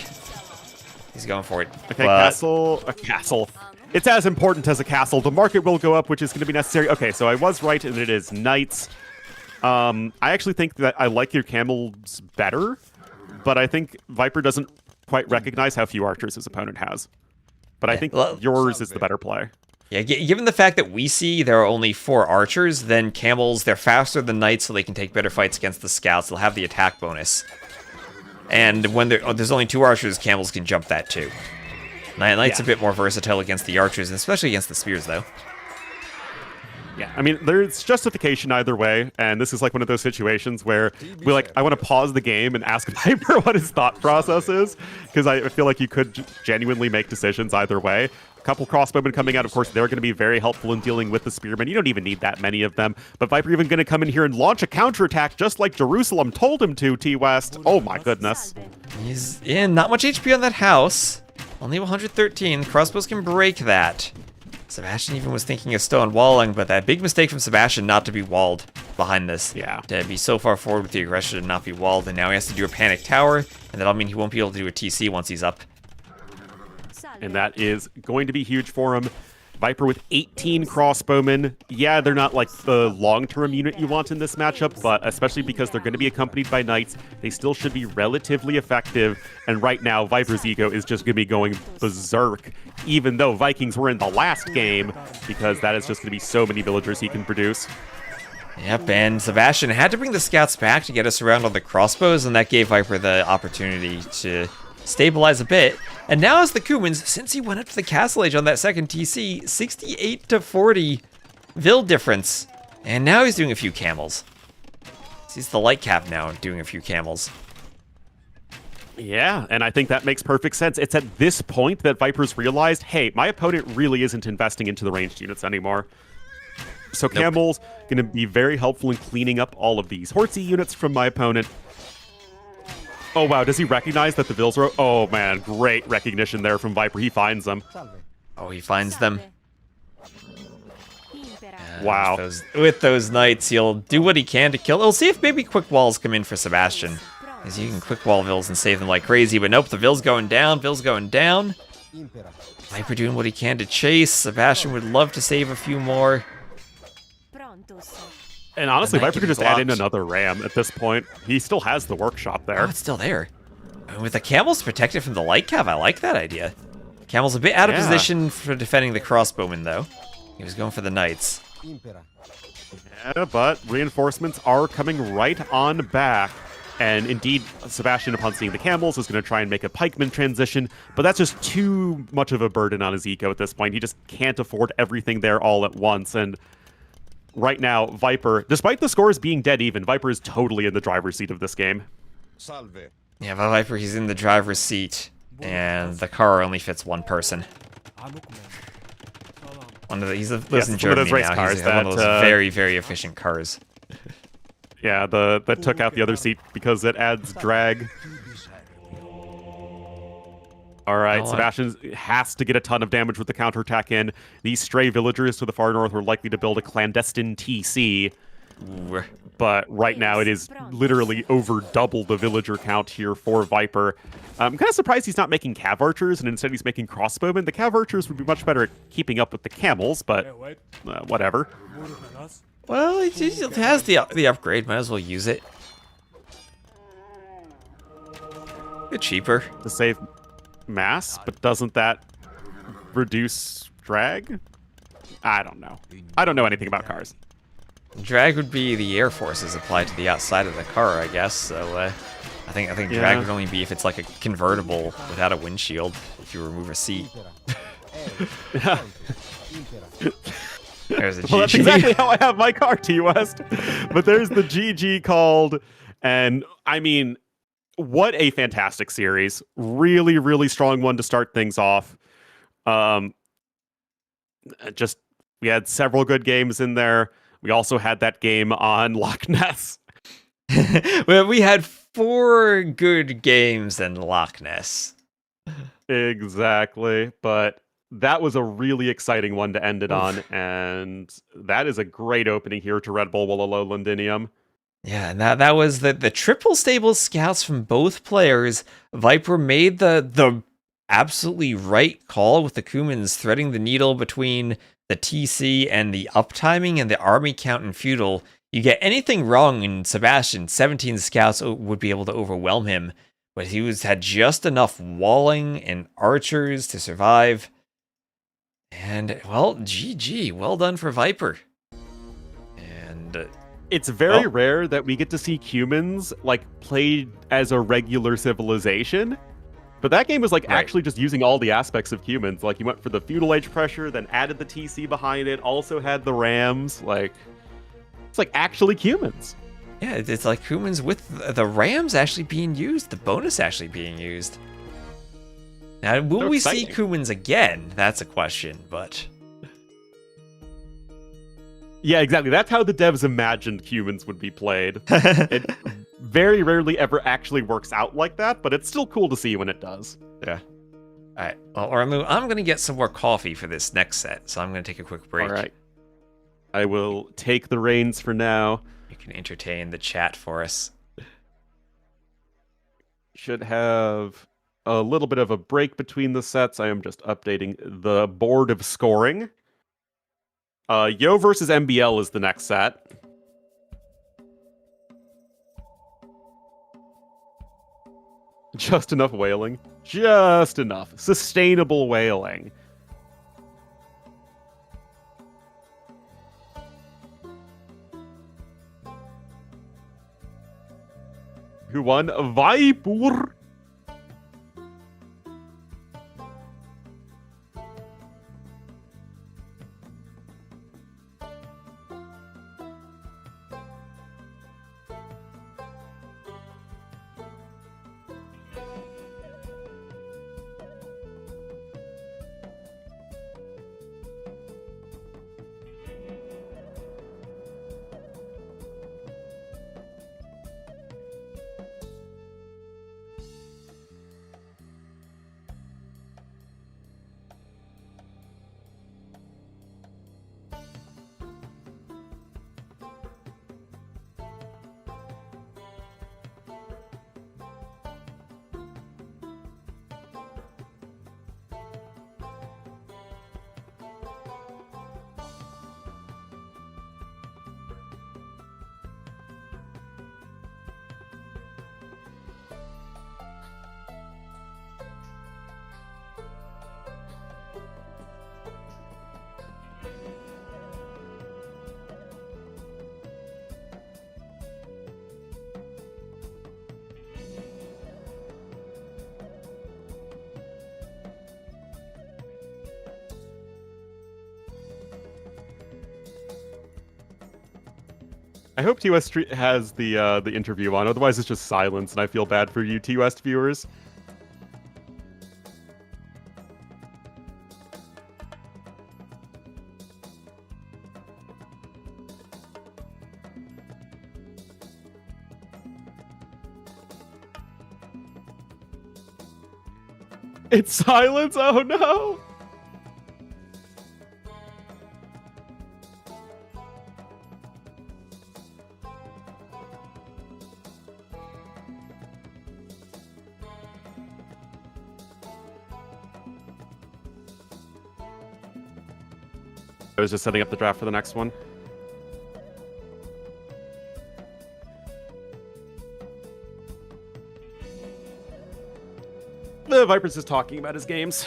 He's going for it. Okay, a castle. It's as important as a castle. The market will go up, which is going to be necessary. Okay, so I was right, and it is knights. I actually think that I like your camels better, but I think Viper doesn't quite recognize how few archers his opponent has. But I think yours is the better play. Yeah, given the fact that we see there are only 4 archers, then camels, they're faster than knights, so they can take better fights against the scouts. They'll have the attack bonus. And when there's only 2 archers, camels can jump that too. Knight's a bit more versatile against the archers, and especially against the spears, though. Yeah, I mean, there's justification either way, and this is like one of those situations where I want to pause the game and ask Viper what his thought process is, because I feel like you could genuinely make decisions either way. A couple crossbowmen coming out, of course, they're going to be very helpful in dealing with the spearmen. You don't even need that many of them. But Viper even going to come in here and launch a counterattack just like Jerusalem told him to, T-West. Oh my goodness. He's in. Not much HP on that house. Only 113. Crossbows can break that. Sebastian even was thinking of stone walling, but that big mistake from Sebastian not to be walled behind this. Yeah. To be so far forward with the aggression and not be walled, and now he has to do a panic tower, and that'll mean he won't be able to do a TC once he's up. And that is going to be huge for him. Viper with 18 crossbowmen. Yeah, they're not like the long-term unit you want in this matchup, but especially because they're going to be accompanied by knights, they still should be relatively effective. And right now, Viper's ego is just going to be going berserk, even though Vikings were in the last game, because that is just going to be so many villagers he can produce. Yep, and Sebastian had to bring the scouts back to get us around on the crossbows, and that gave Viper the opportunity to stabilize a bit. And now as the Cumans, since he went up to the Castle Age on that second TC, 68 to 40 Vil difference. And now he's doing a few camels. He's the light cap now doing a few camels. Yeah, and I think that makes perfect sense. It's at this point that Viper's realized, hey, my opponent really isn't investing into the ranged units anymore. So camels going to be very helpful in cleaning up all of these Hearttt units from my opponent. Oh, wow. Does he recognize that the Vils are... Oh, man. Great recognition there from Viper. He finds them. Oh, he finds them. Wow. With those knights, he'll do what he can to kill. He'll see if maybe quick walls come in for Sebastian. Because you can quick wall Vils and save them like crazy. But nope, the Vil's going down. Vil's going down. Viper doing what he can to chase. Sebastian would love to save a few more. And honestly, Viper could just add in another ram at this point. He still has the workshop there. Oh, it's still there. And with the camels protected from the light cav, I like that idea. Camel's a bit out of position for defending the crossbowmen, though. He was going for the knights. Yeah, but reinforcements are coming right on back. And indeed, Sebastian, upon seeing the camels, is going to try and make a pikeman transition, but that's just too much of a burden on his eco at this point. He just can't afford everything there all at once, and right now, Viper, despite the scores being dead even, Viper is totally in the driver's seat of this game. Yeah, but Viper, he's in the driver's seat, and the car only fits one person. He lives in Germany now. He's one of those very, very efficient cars. Yeah, that took out the other seat because it adds drag. All right, Sebastian has to get a ton of damage with the counterattack in. These stray villagers to the far north are likely to build a clandestine TC. But right now it is literally over double the villager count here for Viper. I'm kind of surprised he's not making cav archers and instead he's making crossbowmen. The cav archers would be much better at keeping up with the camels, but whatever. Well, he has the upgrade. Might as well use it. Bit cheaper. to save mass, but doesn't that reduce drag? I don't know. I don't know anything about cars. Drag would be the air forces applied to the outside of the car, I guess. So I think drag would only be if it's like a convertible without a windshield. If you remove a seat. There's a GG. Well, that's exactly how I have my car, T-West. But there's the GG called, and I mean, what a fantastic series. Really, really strong one to start things off. We had several good games in there. We also had that game on Loch Ness. Well, we had 4 good games in Loch Ness. Exactly. But that was a really exciting one to end it on. And that is a great opening here to Red Bull Wololo Londinium. Yeah, and that was the triple stable scouts from both players. Viper made the absolutely right call with the Kumans threading the needle between the TC and the uptiming and the army count in feudal. You get anything wrong in Sebastian, 17 scouts would be able to overwhelm him, but he had just enough walling and archers to survive. And, well, GG. Well done for Viper. And it's very rare that we get to see humans like played as a regular civilization. But that game was like actually just using all the aspects of humans. Like you went for the feudal age pressure, then added the TC behind it, also had the rams. Like it's like actually humans. Yeah, it's like humans with the rams actually being used, the bonus actually being used. Now, will we see Kumans again? That's a question, but... Yeah, exactly. That's how the devs imagined humans would be played. It very rarely ever actually works out like that, but it's still cool to see when it does. Yeah. All right. Well, Ormu, I'm going to get some more coffee for this next set, so I'm going to take a quick break. All right. I will take the reins for now. You can entertain the chat for us. Should have a little bit of a break between the sets. I am just updating the board of scoring. Yo versus MBL is the next set. Just enough whaling. Just enough. Sustainable whaling. Who won? Viper. I hope T-West has the interview on, otherwise it's just silence, and I feel bad for you T-West viewers. It's silence? Oh no! I was just setting up the draft for the next one. TheViper's just talking about his games.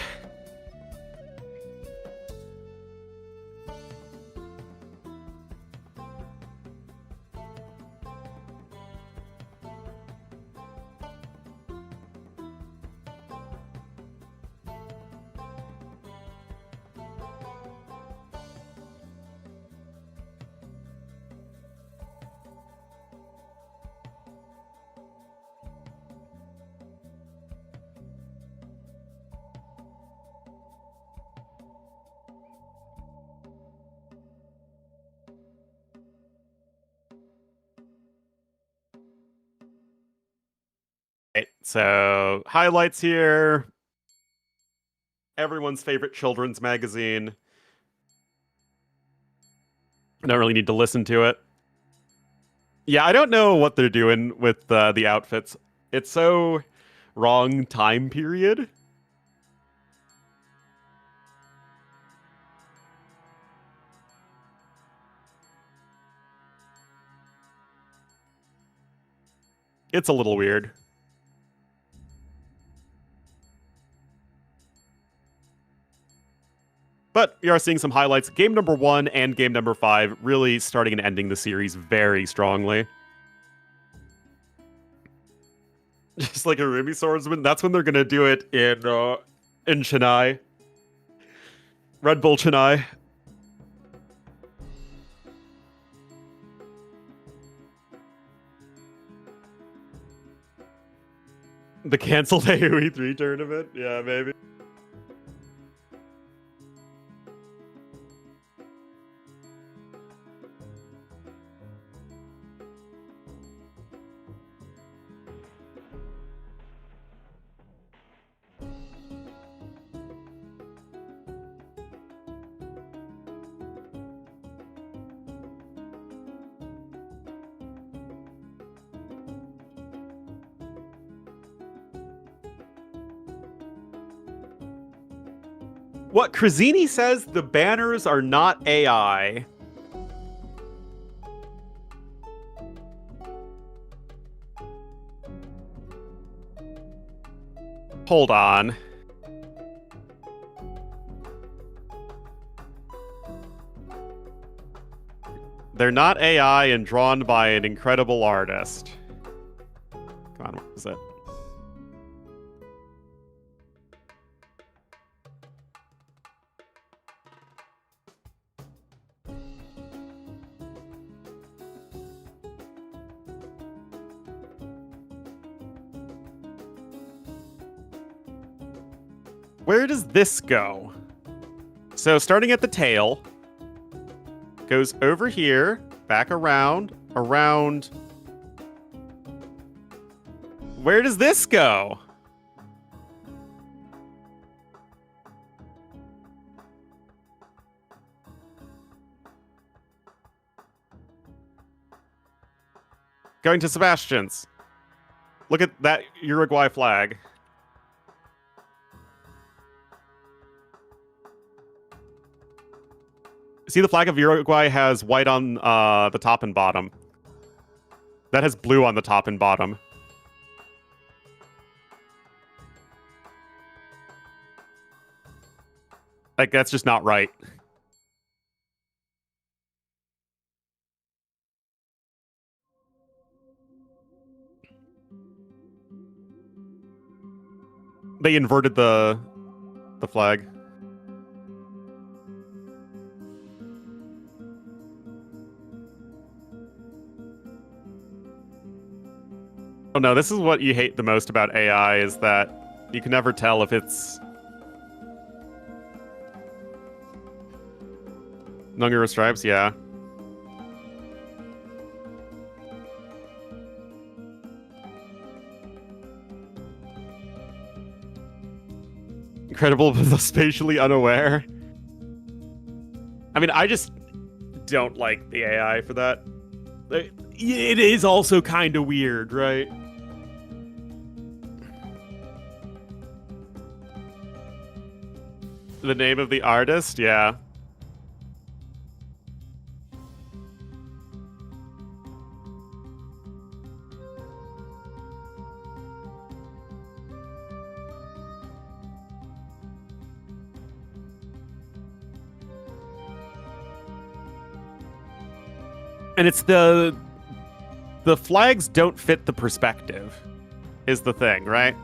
Right, so highlights here. Everyone's favorite children's magazine. I don't really need to listen to it. Yeah, I don't know what they're doing with the outfits. It's so wrong time period. It's a little weird. But we are seeing some highlights. Game number 1 and game number 5 really starting and ending the series very strongly. Just like a Ruby Swordsman. That's when they're going to do it in Chennai. Red Bull Chennai. The canceled AoE 3 tournament? Yeah, maybe. What Krazini says, the banners are not AI. Hold on. They're not AI and drawn by an incredible artist. Come on, what is it? Where does this go? So starting at the tail, goes over here, back around. Where does this go? Going to Sebastian's. Look at that Uruguay flag. See, the flag of Uruguay has white on the top and bottom. That has blue on the top and bottom. Like, that's just not right. They inverted the flag. Oh no, this is what you hate the most about AI, is that you can never tell if it's Nungura Stripes, yeah. Incredible, but spatially unaware. I mean, I just don't like the AI for that. It is also kind of weird, right? The name of the artist? Yeah. And it's the flags don't fit the perspective, is the thing, right?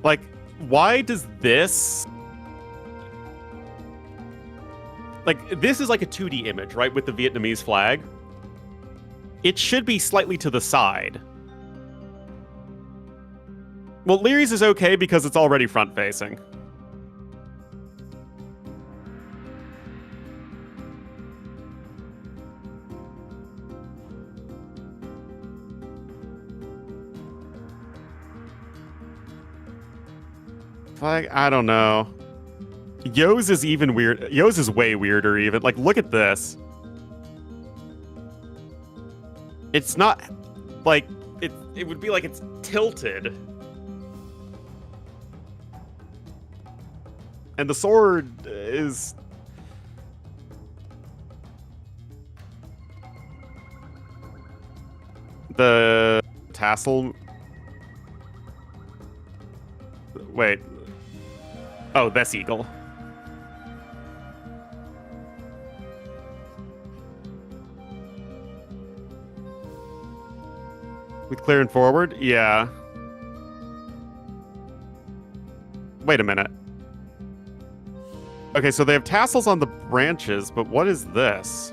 Like, why does this... Like, this is like a 2D image, right, with the Vietnamese flag. It should be slightly to the side. Well, Lierey's is okay because it's already front-facing. Flag, I don't know. Yo's is even weird. Yo's is way weirder even. Like, look at this. It's not, like, it would be like it's tilted. And the sword is... The tassel... Wait. Oh, this eagle. With clear and forward? Yeah. Wait a minute. Okay, so they have tassels on the branches, but what is this?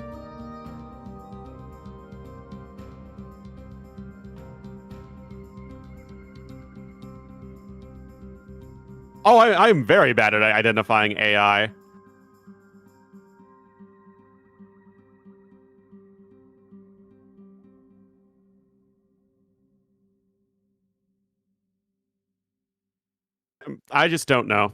Oh, I'm very bad at identifying AI. I just don't know.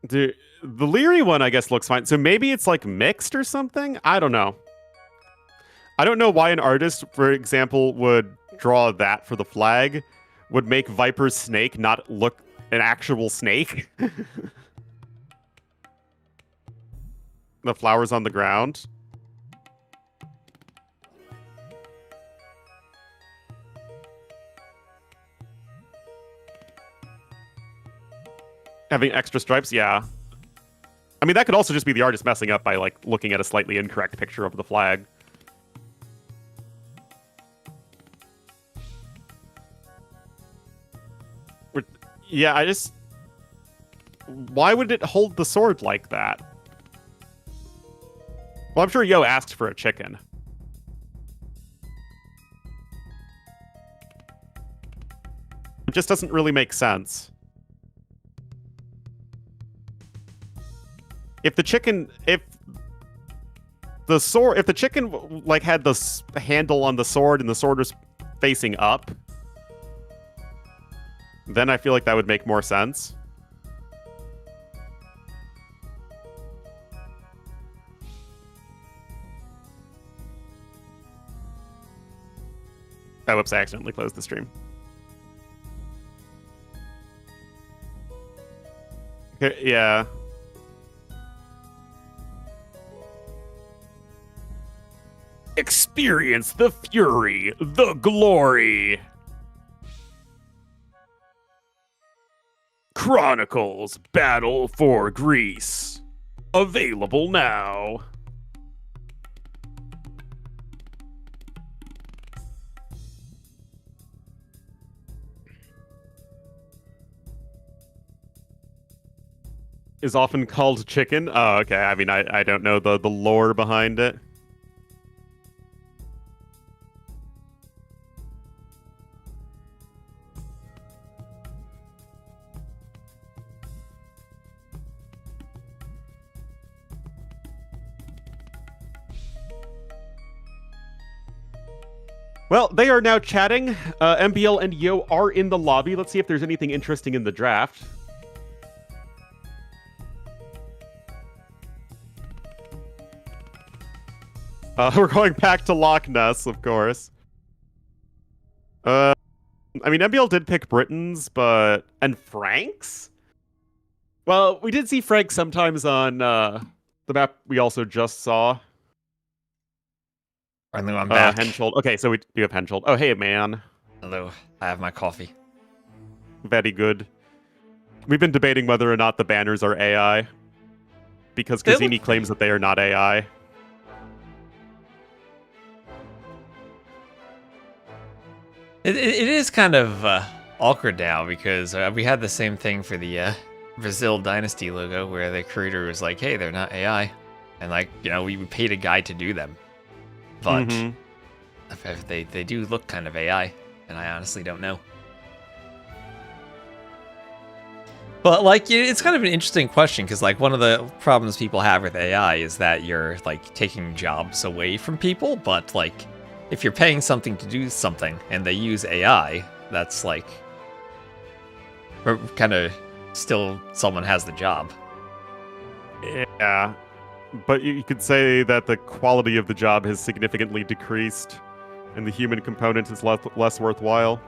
The Liry one, I guess, looks fine. So maybe it's like mixed or something? I don't know. I don't know why an artist, for example, would draw that for the flag, would make Viper's snake not look an actual snake. The flowers on the ground. Having extra stripes, yeah. I mean, that could also just be the artist messing up by, like, looking at a slightly incorrect picture of the flag. Yeah, I just... Why would it hold the sword like that? Well, I'm sure Yo asked for a chicken. It just doesn't really make sense. If the chicken... If the chicken, like, had the handle on the sword and the sword was facing up... Then I feel like that would make more sense. Oh, whoops, I accidentally closed the stream. Okay, yeah. Experience the fury, the glory. Chronicles Battle for Greece. Available now. Is often called chicken. Oh, okay. I mean, I don't know the lore behind it. Well, they are now chatting. MBL and Yo are in the lobby. Let's see if there's anything interesting in the draft. We're going back to Loch Ness, of course. I mean, MBL did pick Britons, but... And Franks? Well, we did see Franks sometimes on the map we also just saw. Arlo, I'm back. Henshold. Okay, so we do have Henshold. Oh, hey, man. Hello, I have my coffee. Very good. We've been debating whether or not the banners are AI. Because Kazini claims that they are not AI. It is kind of awkward now because we had the same thing for the Brazil Dynasty logo where the creator was like, hey, they're not AI. And like, you know, we paid a guy to do them. But they do look kind of AI, and I honestly don't know. But like, it's kind of an interesting question because like one of the problems people have with AI is that you're like taking jobs away from people. But like, if you're paying something to do something and they use AI, that's like kind of still someone has the job. Yeah. But you could say that the quality of the job has significantly decreased, and the human component is less worthwhile.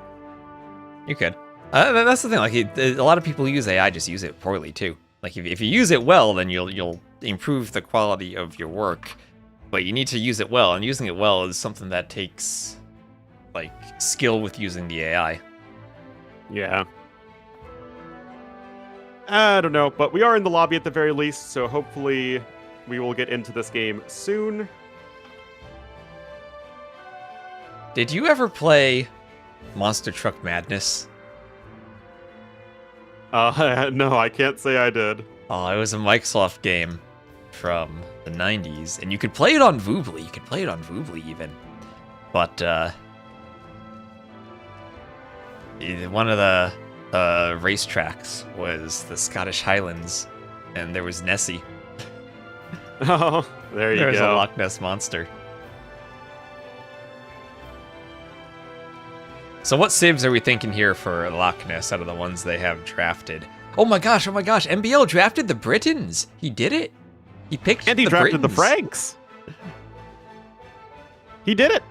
You could. That's the thing. Like, a lot of people who use AI just use it poorly too. Like, if you use it well, then you'll improve the quality of your work. But you need to use it well, and using it well is something that takes like skill with using the AI. Yeah. I don't know, but we are in the lobby at the very least, so hopefully we will get into this game soon. Did you ever play Monster Truck Madness? No, I can't say I did. Oh, it was a Microsoft game from the 90s, and you could play it on Voobly. You could play it on Voobly even. But one of the racetracks was the Scottish Highlands, and there was Nessie. Oh, there you go. There's a Loch Ness monster. So what civs are we thinking here for Loch Ness out of the ones they have drafted? Oh my gosh, MBL drafted the Britons. He did it. He picked and he the drafted Britons. the Franks. He did it.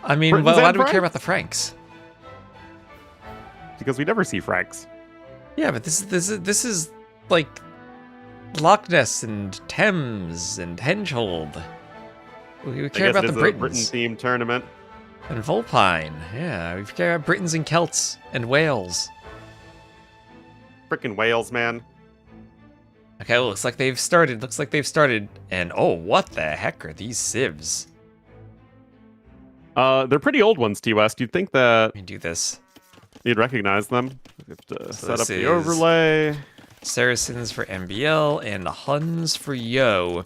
I mean, Britons why and do we care Franks? about the Franks? Because we never see Franks. Yeah, but this is like Loch Ness and Thames and Henhold. We care about the Britons. Britain-themed tournament. And Vulpine. Yeah, we care about Britons and Celts and Wales. Frickin' Wales, man. Okay, well, looks like they've started. And oh, what the heck are these civs? They're pretty old ones, T West. You'd think that Let me do this. you'd recognize them. You have to So set up this the is- overlay. Saracens for MBL and the Huns for Yo.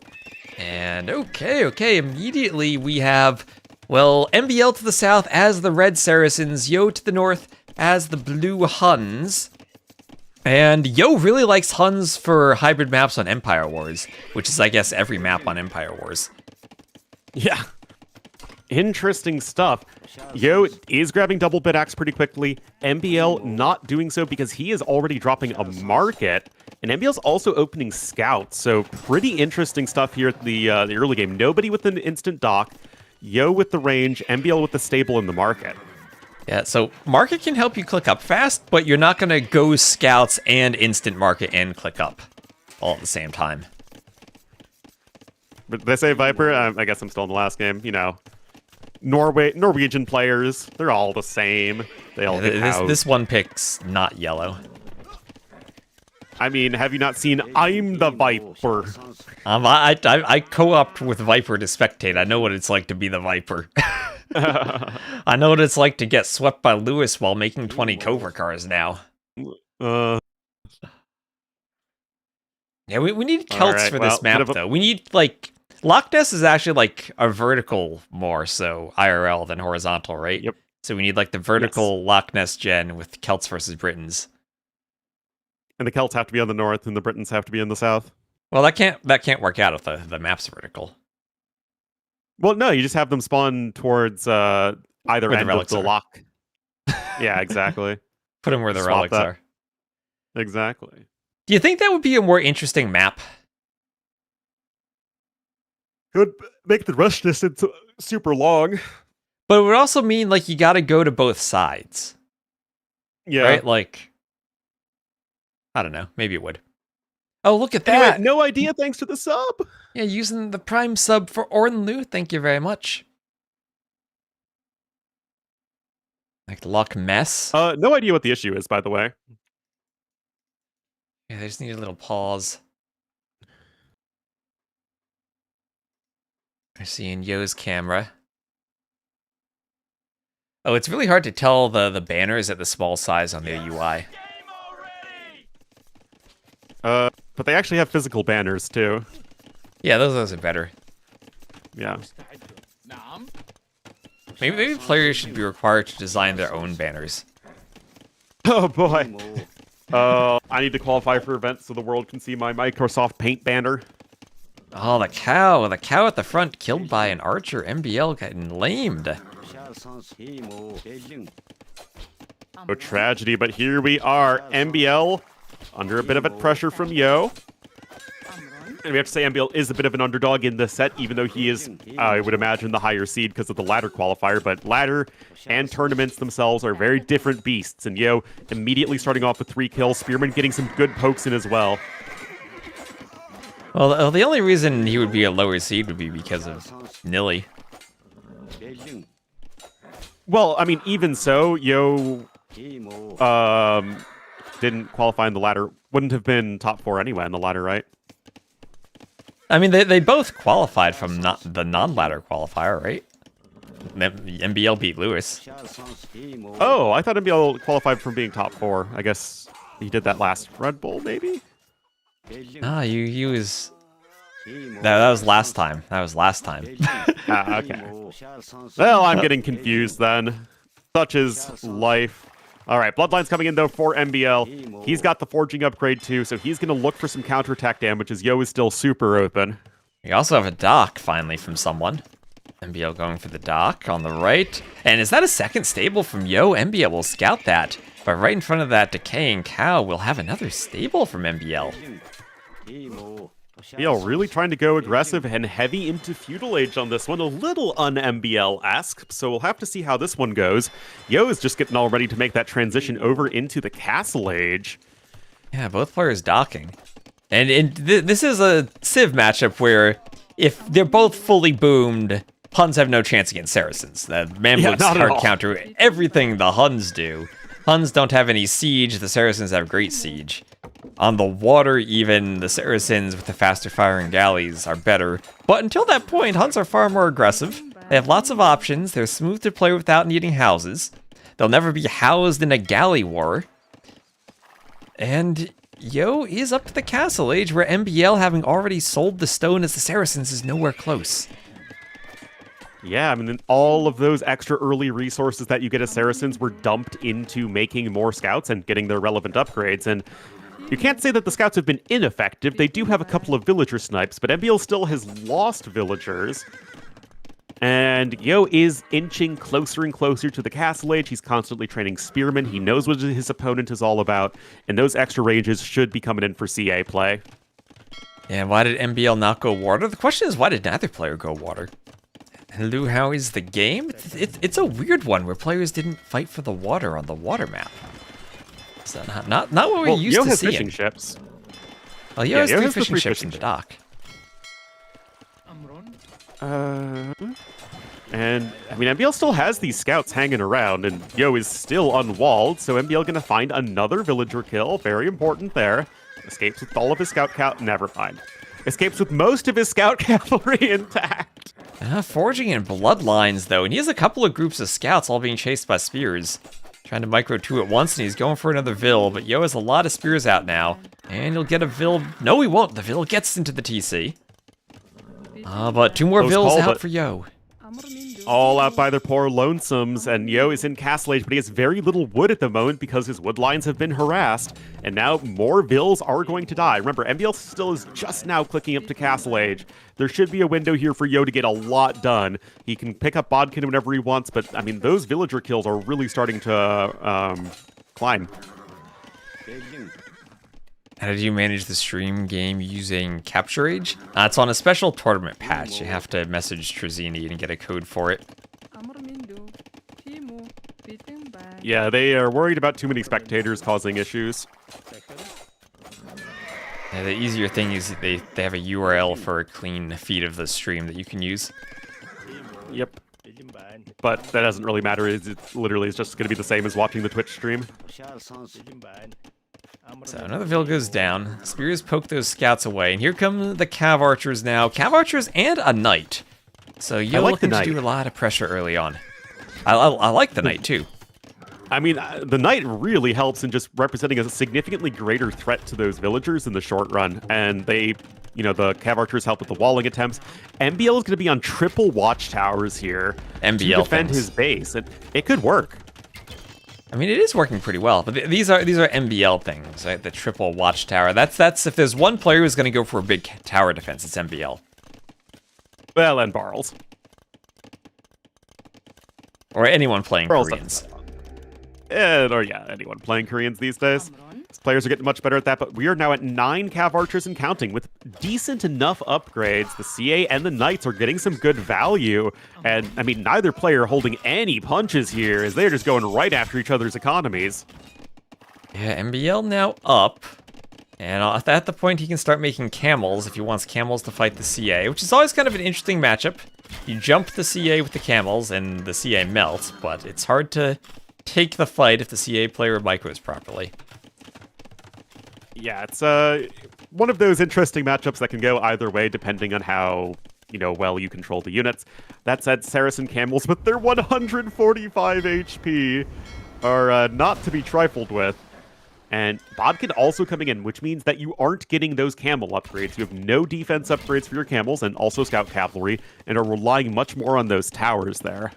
And okay, immediately we have, well, MBL to the south as the Red Saracens, Yo to the north as the Blue Huns. And Yo really likes Huns for hybrid maps on Empire Wars, which is, I guess, every map on Empire Wars. Yeah. Interesting stuff. Yo is grabbing double bid axe pretty quickly. MBL not doing so because he is already dropping a market. And MBL's also opening scouts. So pretty interesting stuff here at the early game. Nobody with an instant dock. Yo with the range. MBL with the stable in the market. Yeah, so market can help you click up fast, but you're not going to go scouts and instant market and click up all at the same time. But they say Viper. I guess I'm still in the last game. You know, Norwegian players. They're all the same. They all get housed. This one pick's not yellow. I mean, have you not seen I'm the Viper? I co-opt with Viper to spectate. I know what it's like to be the Viper. I know what it's like to get swept by Lewis while making 20 Cobra cars now. Yeah, we need Celts right, for well, this map, though. We need, like... Loch Ness is actually, like, a vertical more so IRL than horizontal, right? Yep. So we need, like, the vertical Loch Ness gen with Celts versus Britons. And the Celts have to be on the north, and the Britons have to be in the south. Well, that can't work out if the map's vertical. Well, no, you just have them spawn towards either Where the end of relics the are. lock. Yeah, exactly. Put them where the Swap relics that. are. Exactly. Do you think that would be a more interesting map? It would make the rush distance super long. But it would also mean, like, you gotta go to both sides. Yeah. Right? Like, I don't know. Maybe it would. Oh, look at Anyway, that. no idea thanks to the sub. Yeah, using the Prime sub for Ornlu. Thank you very much. Like Loch Ness? No idea what the issue is, by the way. Yeah, they just need a little pause. I see in Yo's camera. Oh, it's really hard to tell the banners at the small size on their UI. But they actually have physical banners, too. Yeah, those are better. Yeah. Maybe players should be required to design their own banners. Oh, boy. I need to qualify for events so the world can see my Microsoft Paint banner. Oh, the cow at the front killed by an archer. MBL getting lamed. Oh, tragedy, but here we are. MBL under a bit of pressure from Yo. And we have to say MBL is a bit of an underdog in this set, even though he is, I would imagine, the higher seed because of the ladder qualifier. But ladder and tournaments themselves are very different beasts. And Yo immediately starting off with 3 kills. Spearman getting some good pokes in as well. Well, the only reason he would be a lower seed would be because of Liry. Well, I mean, even so, Yo didn't qualify in the ladder. Wouldn't have been top 4 anyway in the ladder, right? I mean, they both qualified from the non-ladder qualifier, right? MBL beat Lewis. Oh, I thought MBL qualified from being top 4. I guess he did that last Red Bull, maybe? Ah, he was... That was last time. That was last time. Okay. Well, I'm getting confused then. Such is life. All right, Bloodline's coming in, though, for MBL. He's got the Forging upgrade, too, so he's going to look for some counterattack damage as Yo is still super open. We also have a dock, finally, from someone. MBL going for the dock on the right. And is that a second stable from Yo? MBL will scout that. But right in front of that decaying cow, we'll have another stable from MBL. MBL really trying to go aggressive and heavy into Feudal Age on this one. A little un-MBL-esque, so we'll have to see how this one goes. Yo is just getting all ready to make that transition over into the Castle Age. Yeah, both players docking. And this is a Civ matchup where if they're both fully boomed, Huns have no chance against Saracens. The Mamluks hard counter everything the Huns do. Huns don't have any siege, the Saracens have great siege. On the water, even, the Saracens with the faster firing galleys are better. But until that point, Huns are far more aggressive. They have lots of options, they're smooth to play without needing houses. They'll never be housed in a galley war. And Yo is up to the Castle Age, where MBL, having already sold the stone as the Saracens, is nowhere close. Yeah, I mean, all of those extra early resources that you get as Saracens were dumped into making more scouts and getting their relevant upgrades, and you can't say that the scouts have been ineffective. They do have a couple of villager snipes, but MBL still has lost villagers. And Yo is inching closer and closer to the Castle Age. He's constantly training Spearmen. He knows what his opponent is all about, and those extra ranges should be coming in for CA play. Yeah, why did MBL not go water? The question is, why did neither player go water? Hello, how is the game? It's a weird one where players didn't fight for the water on the water map. So not what we're used Yo to has seeing. fishing ships. Well, Yo has three fishing ships in the dock. And, I mean, MBL still has these scouts hanging around, and Yo is still unwalled, so MBL gonna find another villager kill. Very important there. Escapes with all of his scout never mind. Escapes with most of his scout cavalry intact. Forging in bloodlines, though, and he has a couple of groups of scouts all being chased by spears. Trying to micro 2 at once, and he's going for another Vil, but Yo has a lot of spears out now. And he'll get a Vil. No, he won't. The Vil gets into the TC. But 2 more Vils out for Yo. All out by their poor lonesomes, and Yo is in Castle Age, but he has very little wood at the moment because his wood lines have been harassed, and now more Vils are going to die. Remember, MBL still is just now clicking up to Castle Age. There should be a window here for Yo to get a lot done. He can pick up Bodkin whenever he wants, but, I mean, those villager kills are really starting to climb. How did you manage the stream game using Capture Age? It's on a special tournament patch. You have to message Trezini and get a code for it. Yeah, they are worried about too many spectators causing issues. Yeah, the easier thing is they have a URL for a clean feed of the stream that you can use. Yep. But that doesn't really matter. It literally is just going to be the same as watching the Twitch stream. So another Vil goes down. Spears poke those scouts away, and here come the Cav Archers now. Cav Archers and a Knight. So you're like looking the to do Knight. a lot of pressure early on. I like the Knight too. I mean, the Knight really helps in just representing a significantly greater threat to those villagers in the short run. And they, you know, the Cav Archers help with the walling attempts. MBL is going to be on triple watchtowers here MBL to defend things. his base. And it could work. I mean, it is working pretty well, but these are MBL things, right? The triple watchtower. That's if there's one player who's going to go for a big tower defense, it's MBL. Well, and Barles. Or anyone playing Barles Koreans. Or yeah, anyone playing Koreans these days. These players are getting much better at that, but we are now at 9 Cav Archers and counting with decent enough upgrades. The CA and the Knights are getting some good value. And, I mean, neither player holding any punches here as they're just going right after each other's economies. Yeah, MBL now up. And at the point he can start making camels if he wants camels to fight the CA, which is always kind of an interesting matchup. You jump the CA with the camels and the CA melts, but it's hard to take the fight if the CA player micros properly. Yeah, it's one of those interesting matchups that can go either way depending on how, you know, well you control the units. That said, Saracen camels with their 145 HP are not to be trifled with. And Bodkin also coming in, which means that you aren't getting those camel upgrades. You have no defense upgrades for your camels and also scout cavalry, and are relying much more on those towers there.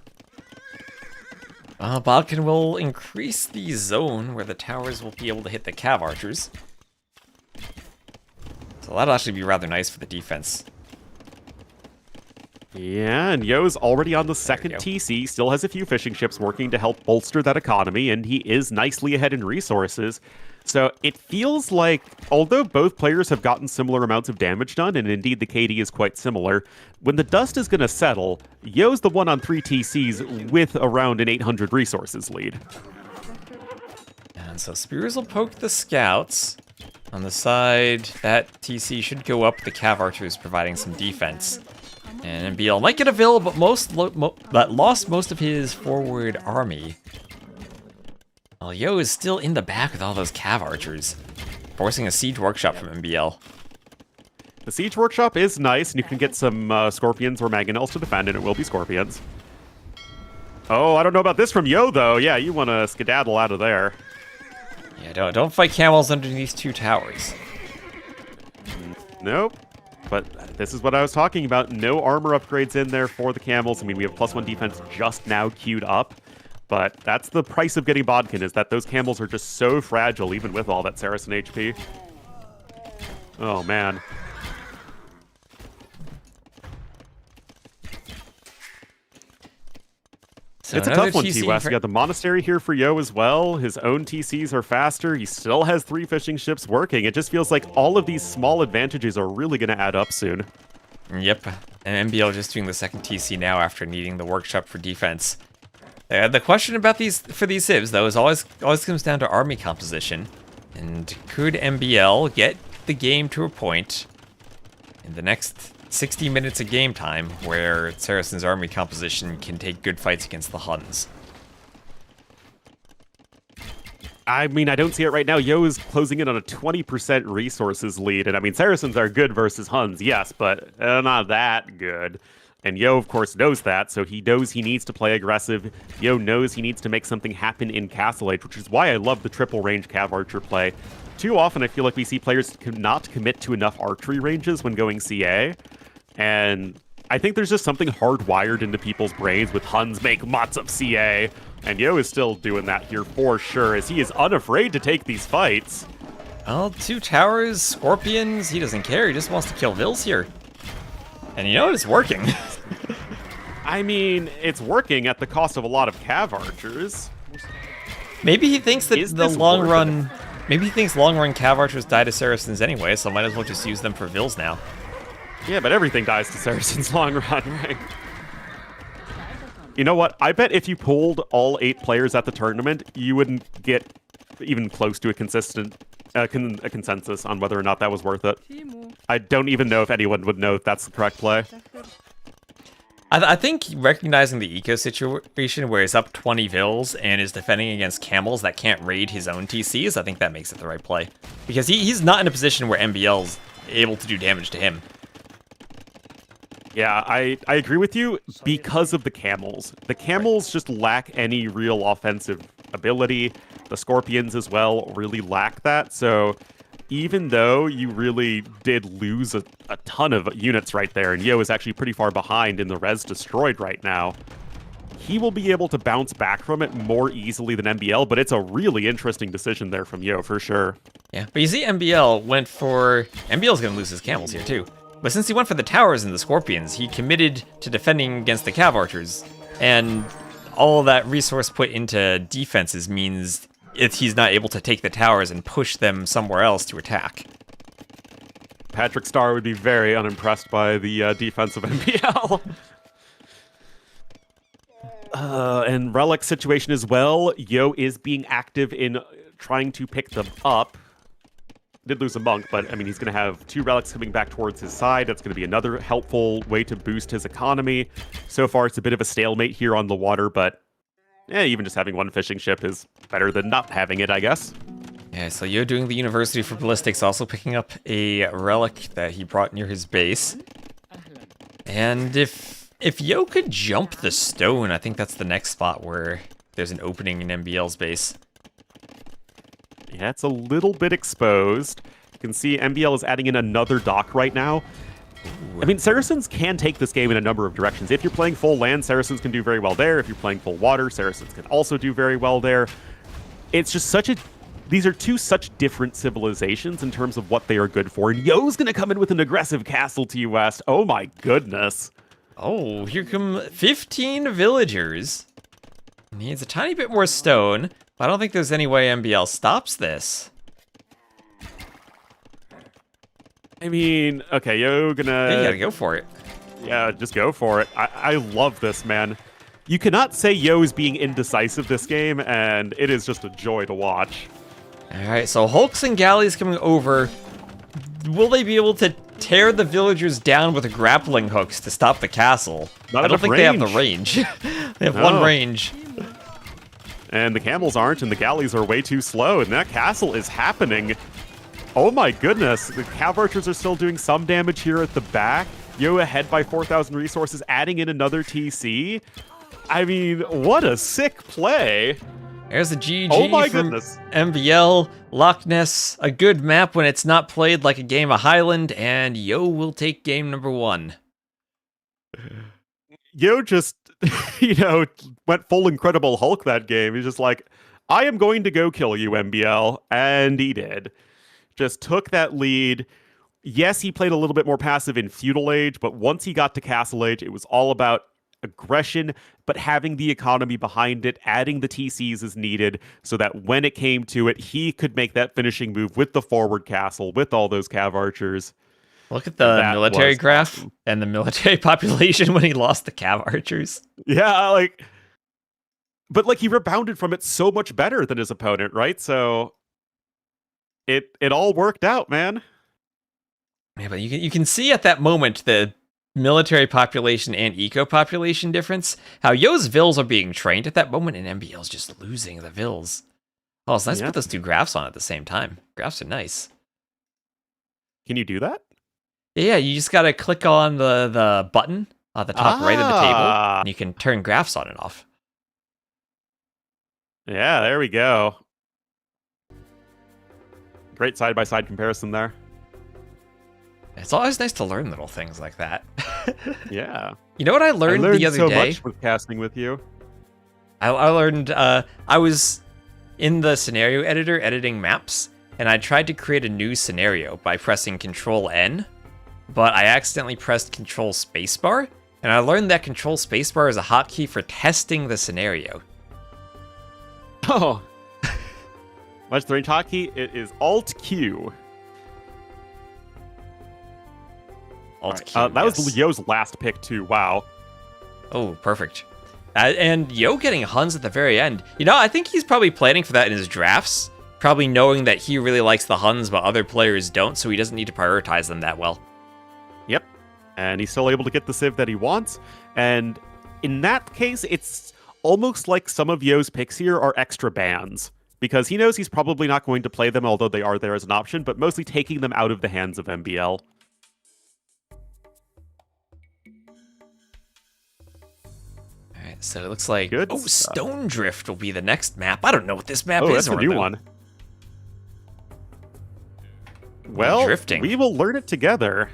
Bodkin will increase the zone where the towers will be able to hit the Cav Archers. So that'll actually be rather nice for the defense. Yeah, and Yo's already on the second TC, still has a few fishing ships working to help bolster that economy, and he is nicely ahead in resources. So it feels like, although both players have gotten similar amounts of damage done, and indeed the KD is quite similar, when the dust is going to settle, Yo's the one on 3 TCs with around an 800 resources lead. And so Spears will poke the scouts. On the side, that TC should go up, the Cav Archers providing some defense. And MBL might get a Vil, but lost most of his forward army. Well, Yo is still in the back with all those Cav Archers, forcing a siege workshop from MBL. The siege workshop is nice, and you can get some scorpions or mangonels to defend, and it will be scorpions. Oh, I don't know about this from Yo, though. Yeah, you want to skedaddle out of there. Yeah, don't fight camels underneath 2 towers. Nope. But this is what I was talking about. No armor upgrades in there for the camels. I mean, we have +1 defense just now queued up. But that's the price of getting Bodkin, is that those camels are just so fragile, even with all that Saracen HP. Oh, man. So it's a tough one, TC T-West. You got the monastery here for Yo as well. His own TCs are faster. He still has 3 fishing ships working. It just feels like all of these small advantages are really going to add up soon. Yep, and MBL just doing the second TC now after needing the workshop for defense. The question about these civs, though, is always comes down to army composition. And could MBL get the game to a point in the next 60 minutes of game time where Saracen's army composition can take good fights against the Huns? I mean, I don't see it right now. Yo is closing in on a 20% resources lead. And I mean, Saracens are good versus Huns, yes, but not that good. And Yo, of course, knows that, so he knows he needs to play aggressive. Yo knows he needs to make something happen in Castle Age, which is why I love the triple range Cav Archer play. Too often, I feel like we see players not commit to enough archery ranges when going CA. And I think there's just something hardwired into people's brains with Huns make lots of CA. And Yo is still doing that here for sure, as he is unafraid to take these fights. Well, 2 towers, scorpions, he doesn't care, he just wants to kill Vils here. And you know what, it's working. I mean, it's working at the cost of a lot of Cav Archers. Maybe he thinks that Is the this long worth run... Maybe he thinks long run Cav Archers die to Saracens anyway, so might as well just use them for Vils now. Yeah, but everything dies to Saracens long run, right? You know what? I bet if you pulled all 8 players at the tournament, you wouldn't get even close to a consistent a consensus on whether or not that was worth it. I don't even know if anyone would know if that's the correct play. I think recognizing the eco situation where he's up 20 vills and is defending against camels that can't raid his own TCs, I think that makes it the right play. Because he's not in a position where MBL's able to do damage to him. Yeah, I agree with you because of the camels. The camels just lack any real offensive ability. The scorpions as well really lack that. So even though you really did lose a ton of units right there, and Yo is actually pretty far behind in the res destroyed right now, he will be able to bounce back from it more easily than MBL, but it's a really interesting decision there from Yo, for sure. Yeah, but you see MBL's going to lose his camels here too. But since he went for the towers and the scorpions, he committed to defending against the cav archers, and all that resource put into defenses means he's not able to take the towers and push them somewhere else to attack. Patrick Starr would be very unimpressed by the defense of MBL. And Relic situation as well. Yo is being active in trying to pick them up. Did lose a monk, but I mean, he's going to have 2 relics coming back towards his side. That's going to be another helpful way to boost his economy. So far, it's a bit of a stalemate here on the water, but even just having 1 fishing ship is better than not having it, I guess. Yeah, so Yo doing the University for Ballistics, also picking up a relic that he brought near his base. And if Yo could jump the stone, I think that's the next spot where there's an opening in MBL's base. Yeah, it's a little bit exposed. You can see MBL is adding in another dock right now. I mean, Saracens can take this game in a number of directions. If you're playing full land, Saracens can do very well there. If you're playing full water, Saracens can also do very well there. It's just these are 2 such different civilizations in terms of what they are good for. And Yo's going to come in with an aggressive castle to you west. Oh my goodness. Oh, here come 15 villagers. Needs a tiny bit more stone. I don't think there's any way MBL stops this. I mean, okay, Yo gonna... You gotta go for it. Yeah, just go for it. I love this, man. You cannot say Yo is being indecisive this game, and it is just a joy to watch. Alright, so Hulks and galleys coming over. Will they be able to tear the villagers down with grappling hooks to stop the castle? I don't think they have the range. They have 1 range. And the camels aren't, and the galleys are way too slow, and that castle is happening. Oh my goodness, the cav archers are still doing some damage here at the back. Yo ahead by 4,000 resources, adding in another TC. I mean, what a sick play. There's a GG oh my from goodness. MBL, Loch Ness, a good map when it's not played like a game of Highland, and Yo will take game number 1. Yo just, went full Incredible Hulk that game. He's just like, I am going to go kill you, MBL. And he did. Just took that lead. Yes, he played a little bit more passive in Feudal Age, but once he got to Castle Age, it was all about aggression, but having the economy behind it, adding the TCs as needed, so that when it came to it, he could make that finishing move with the forward castle, with all those cav archers. Look at the military graph and the military population when he lost the cav archers. Yeah, but he rebounded from it so much better than his opponent, right? So it all worked out, man. Yeah, but you can see at that moment the military population and eco population difference. How Yo's vills are being trained at that moment, and MBL's just losing the vills. Oh, it's nice to put those 2 graphs on at the same time. Graphs are nice. Can you do that? Yeah, you just gotta click on the button at the top right of the table, and you can turn graphs on and off. Yeah, there we go. Great side-by-side comparison there. It's always nice to learn little things like that. Yeah. You know what I learned the other so day? Much with casting with you. I learned, I was in the scenario editor editing maps, and I tried to create a new scenario by pressing Control-N, but I accidentally pressed Control Spacebar, and I learned that Control Spacebar is a hotkey for testing the scenario. Oh. Much the range hotkey, it is Alt-Q. Alt-Q, that was Yo's last pick, too. Wow. Oh, perfect. And Yo getting Huns at the very end. I think he's probably planning for that in his drafts, probably knowing that he really likes the Huns, but other players don't, so he doesn't need to prioritize them that well. Yep. And he's still able to get the Civ that he wants. And in that case, it's almost like some of Yo's picks here are extra bans. Because he knows he's probably not going to play them, although they are there as an option, but mostly taking them out of the hands of MBL. Alright, so it looks like... Good Oh, stuff. Stone Drift will be the next map. I don't know what this map Oh, is. that's a new one. Well, drifting. we will learn it together.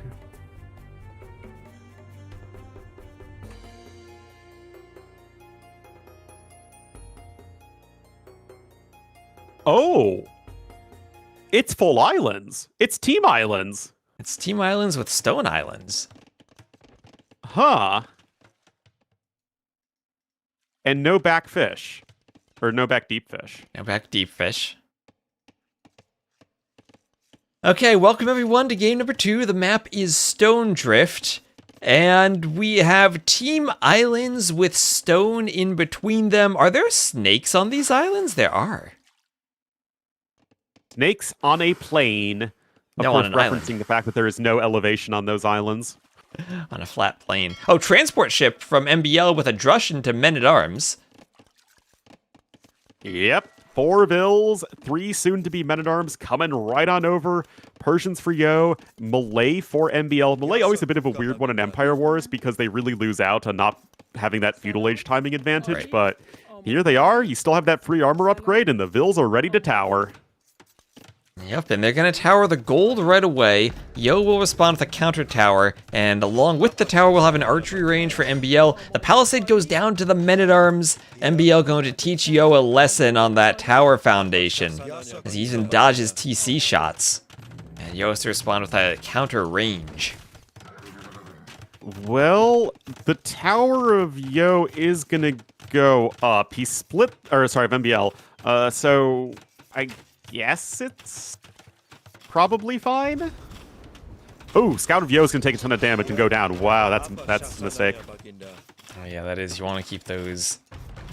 Oh! It's full islands. It's team islands. It's Team Islands with Stone Islands. Huh. And no back fish. Or no back deep fish. Now back deep fish. Okay, welcome everyone to game number 2. The map is Stone Drift. And we have Team Islands with stone in between them. Are there snakes on these islands? There are. Snakes on a plane. Of No, course, on an referencing island. the fact that there is no elevation on those islands. On a flat plane. Oh, transport ship from MBL with a Drushan to Men-at-Arms. Yep. 4 Vills, 3 soon-to-be Men-at-Arms coming right on over. Persians for Yo, Malay for MBL. Malay always a bit of a weird one in Empire Wars because they really lose out on not having that feudal age timing advantage, Right. but here they are. You still have that free armor upgrade, and the Vills are ready to tower. Yep, and they're gonna tower the gold right away. Yo will respond with a counter tower, and along with the tower, we'll have an archery range for MBL. The palisade goes down to the Men-at-Arms. MBL going to teach Yo a lesson on that tower foundation, as he even dodges TC shots. And Yo has to respond with a counter range. Well, the Tower of Yo is gonna go up. He split, or sorry, of MBL. So I guess it's probably fine. Oh, Scout of Yo is gonna take a ton of damage and go down. Wow, that's a mistake. Oh yeah, that is. You want to keep those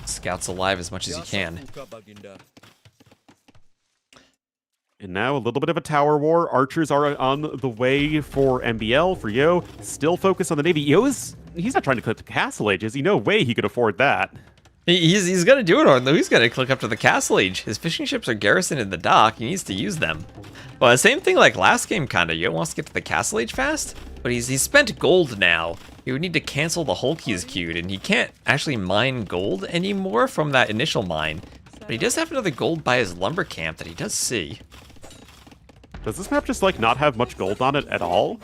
scouts alive as much as you can. And now a little bit of a tower war. Archers are on the way for MBL, for Yo. Still focused on the Navy. He's not trying to click the Castle Age, is he? No way he could afford that. He's gonna do it, or though he's gonna click up to the Castle Age. His fishing ships are garrisoned in the dock. He needs to use them. Well, same thing like last game, kinda. Yo wants to get to the Castle Age fast, but he's spent gold now. He would need to cancel the Hulk he's queued, and he can't actually mine gold anymore from that initial mine. But he does have another gold by his lumber camp that he does see. Does this map just, like, not have much gold on it at all?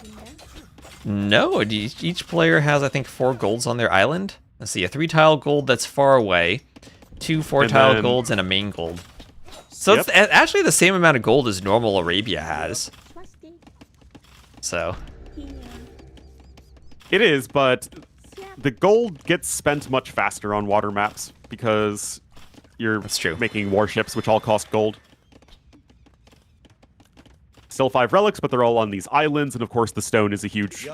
No, each player has, I think, 4 golds on their island. Let's see, a 3-tile gold that's far away, 2 4-tile then- golds, and a main gold. So Yep. it's actually the same amount of gold as normal Arabia has. So, It is, but the gold gets spent much faster on water maps because you're That's true. making warships, which all cost gold. Still 5 relics, but they're all on these islands, and of course the stone is a huge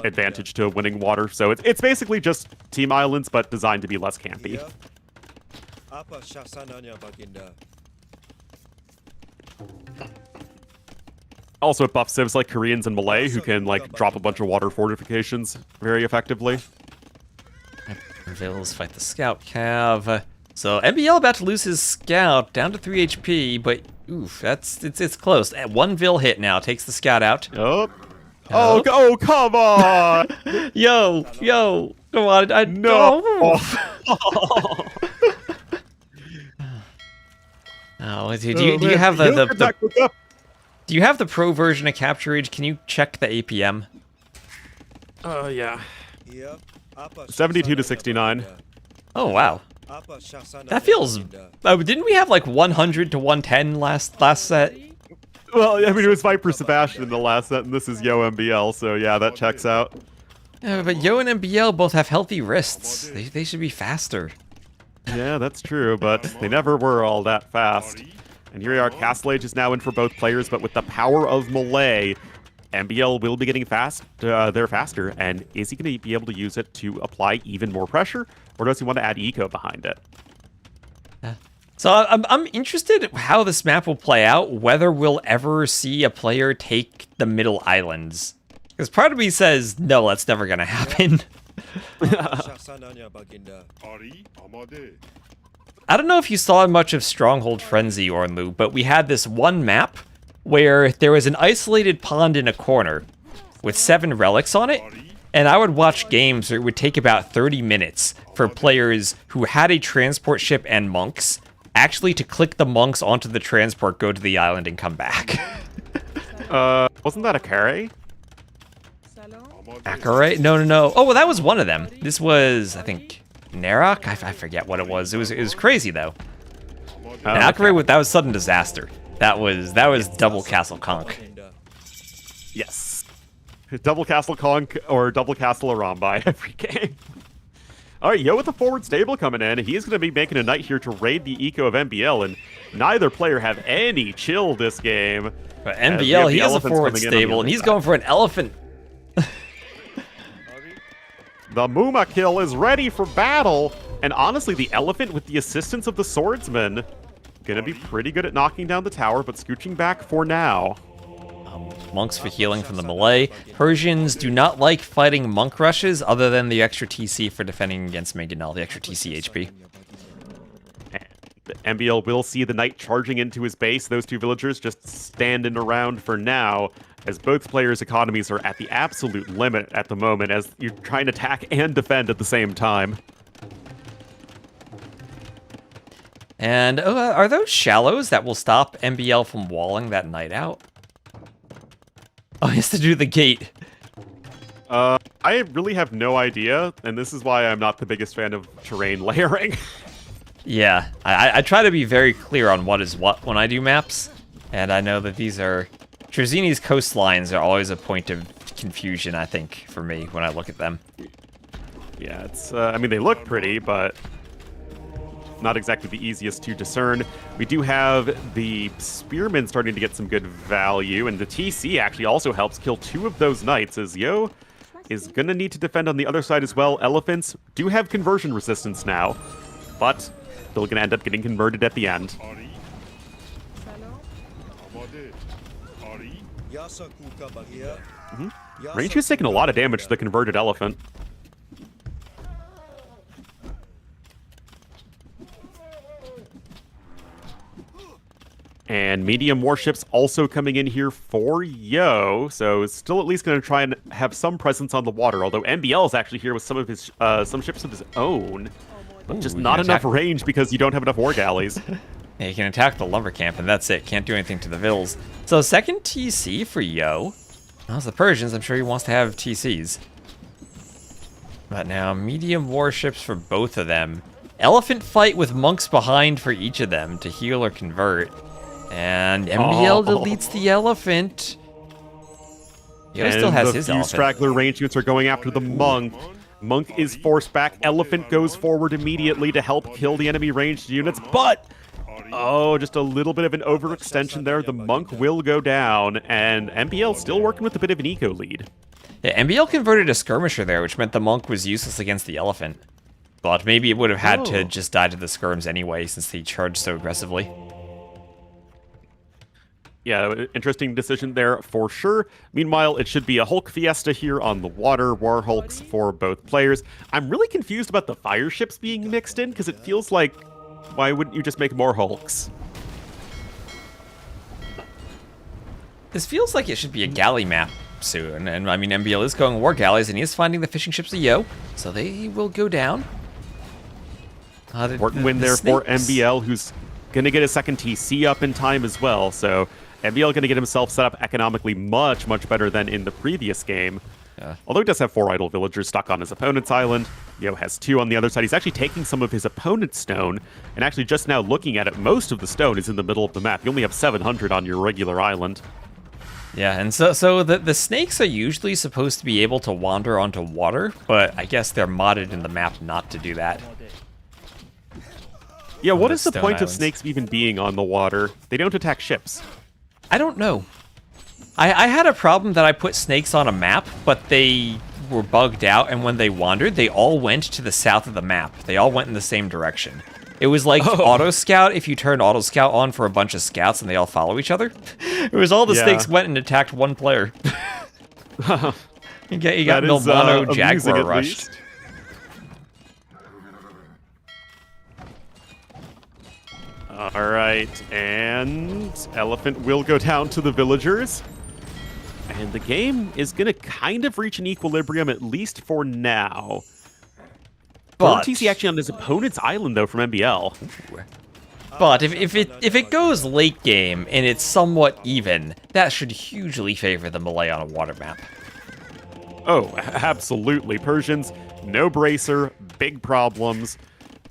advantage to winning water. So it's basically just team islands, but designed to be less campy. Also, it buffs civs like Koreans and Malay, who can like drop a bunch of water fortifications very effectively. Vills fight the scout cav. So MBL about to lose his scout down to 3 HP, but oof, it's close. 1 Vil hit now takes the scout out. Oh, oh, come on! Yo, come on, I No. Oh, do you have the the do you have the pro version of Capture Age? Can you check the APM? yeah. 72 to 69. Oh wow, that feels. Didn't we have like 100 to 110 last set? Well, I mean, it was Viper Sebastian in the last set, and this is Yo MBL, so yeah, that checks out. But Yo and MBL both have healthy wrists. They should be faster. Yeah, that's true, but they never were all that fast. And here we are, Castle Age is now in for both players, but with the power of Malay, MBL will be getting there faster, and is he going to be able to use it to apply even more pressure, or does he want to add eco behind it? So I'm interested in how this map will play out, whether we'll ever see a player take the middle islands. Because part of me says, no, that's never going to happen. I don't know if you saw much of Stronghold Frenzy, Ornlu, but we had this one map where there was an isolated pond in a corner with 7 relics on it, and I would watch games where it would take about 30 minutes for players who had a transport ship and monks actually to click the monks onto the transport, go to the island, and come back. Wasn't that a carry? Akare? No. Oh, well, that was one of them. This was, I think, Narok? I forget what it was. It was crazy, though. And Akare, that was sudden disaster. That was double Castle Conk. Yes. Double Castle Conk or double Castle Arambai every game. All right, Yo with the forward stable coming in. He's going to be making a night here to raid the eco of MBL, and neither player have any chill this game. But MBL, he has a forward stable, and he's going for an elephant. The Muma kill is ready for battle, and honestly, the elephant with the assistance of the swordsman gonna be pretty good at knocking down the tower, but scooching back for now. Monks for healing from the melee. Persians do not like fighting monk rushes other than the extra TC for defending against Mangonel, the extra TC HP. And MBL will see the knight charging into his base. Those 2 villagers just standing around for now, as both players' economies are at the absolute limit at the moment, as you're trying to attack and defend at the same time. And are those shallows that will stop MBL from walling that knight out? Oh, he has to do the gate. I really have no idea, and this is why I'm not the biggest fan of terrain layering. Yeah, I try to be very clear on what is what when I do maps, and I know that these are... Trzini's coastlines are always a point of confusion, I think, for me, when I look at them. Yeah, it's... I mean, they look pretty, but not exactly the easiest to discern. We do have the Spearmen starting to get some good value, and the TC actually also helps kill 2 of those knights, as Yo is going to need to defend on the other side as well. Elephants do have conversion resistance now, but still going to end up getting converted at the end. Range is taking a lot of damage to the converted elephant. And medium warships also coming in here for Yo, so it's still at least going to try and have some presence on the water, although MBL is actually here with some of his some ships of his own, but just not enough range because you don't have enough war galleys. Yeah, you can attack the lumber camp, and that's it. Can't do anything to the vills. So second TC for Yo. Well, the Persians, I'm sure he wants to have TCs. But now, medium warships for both of them. Elephant fight with monks behind for each of them to heal or convert. And MBL deletes the elephant. Yo still has his elephant. Straggler range units are going after the monk. Monk is forced back. Elephant goes forward immediately to help kill the enemy ranged units, but... Oh, just a little bit of an overextension there. The monk will go down, and MBL still working with a bit of an eco lead. Yeah, MBL converted a skirmisher there, which meant the monk was useless against the elephant. But maybe it would have had to just die to the skirms anyway, since he charged so aggressively. Yeah, interesting decision there for sure. Meanwhile, it should be a Hulk fiesta here on the water, War Hulks for both players. I'm really confused about the fire ships being mixed in, because it feels like, why wouldn't you just make more Hulks? This feels like it should be a galley map soon, and I mean, MBL is going war galleys, and he is finding the fishing ships of Yo, so they will go down. Important win there for MBL, who's going to get a second TC up in time as well, so MBL going to get himself set up economically much, much better than in the previous game. Yeah. Although he does have 4 idle villagers stuck on his opponent's island, Yo has 2 on the other side. He's actually taking some of his opponent's stone, and actually just now looking at it, most of the stone is in the middle of the map. You only have 700 on your regular island. Yeah, and so the snakes are usually supposed to be able to wander onto water, but I guess they're modded in the map not to do that. Yeah, what is the point of snakes even being on the water? They don't attack ships. I don't know. I had a problem that I put snakes on a map, but they were bugged out, and when they wandered, they all went to the south of the map. They all went in the same direction. It was like Auto Scout if you turn Auto Scout on for a bunch of scouts and they all follow each other. It was all the snakes went and attacked one player. You got Milmano Jaguar rushed. Least. All right, and Elephant will go down to the villagers. And the game is going to kind of reach an equilibrium, at least for now. But TC actually on his opponent's island, though, from MBL. But if it goes late game and it's somewhat even, that should hugely favor the Malay on a water map. Oh, absolutely. Persians, no bracer, big problems.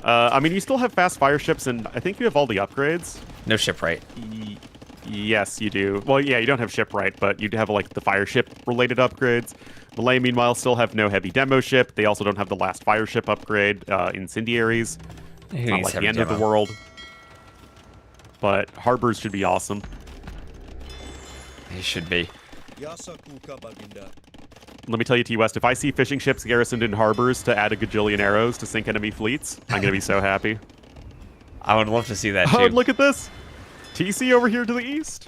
I mean, you still have fast fire ships, and I think you have all the upgrades. No shipwright. Yes, you do. Well, yeah, you don't have shipwright, but you do have, like, the fire ship-related upgrades. Malay, meanwhile, still have no heavy demo ship. They also don't have the last fire ship upgrade, incendiaries. It's not like the end of the world. But harbors should be awesome. They should be. Let me tell you, T-West, if I see fishing ships garrisoned in harbors to add a gajillion arrows to sink enemy fleets, I'm going to be so happy. I would love to see that, too. Oh, look at this! TC over here to the east.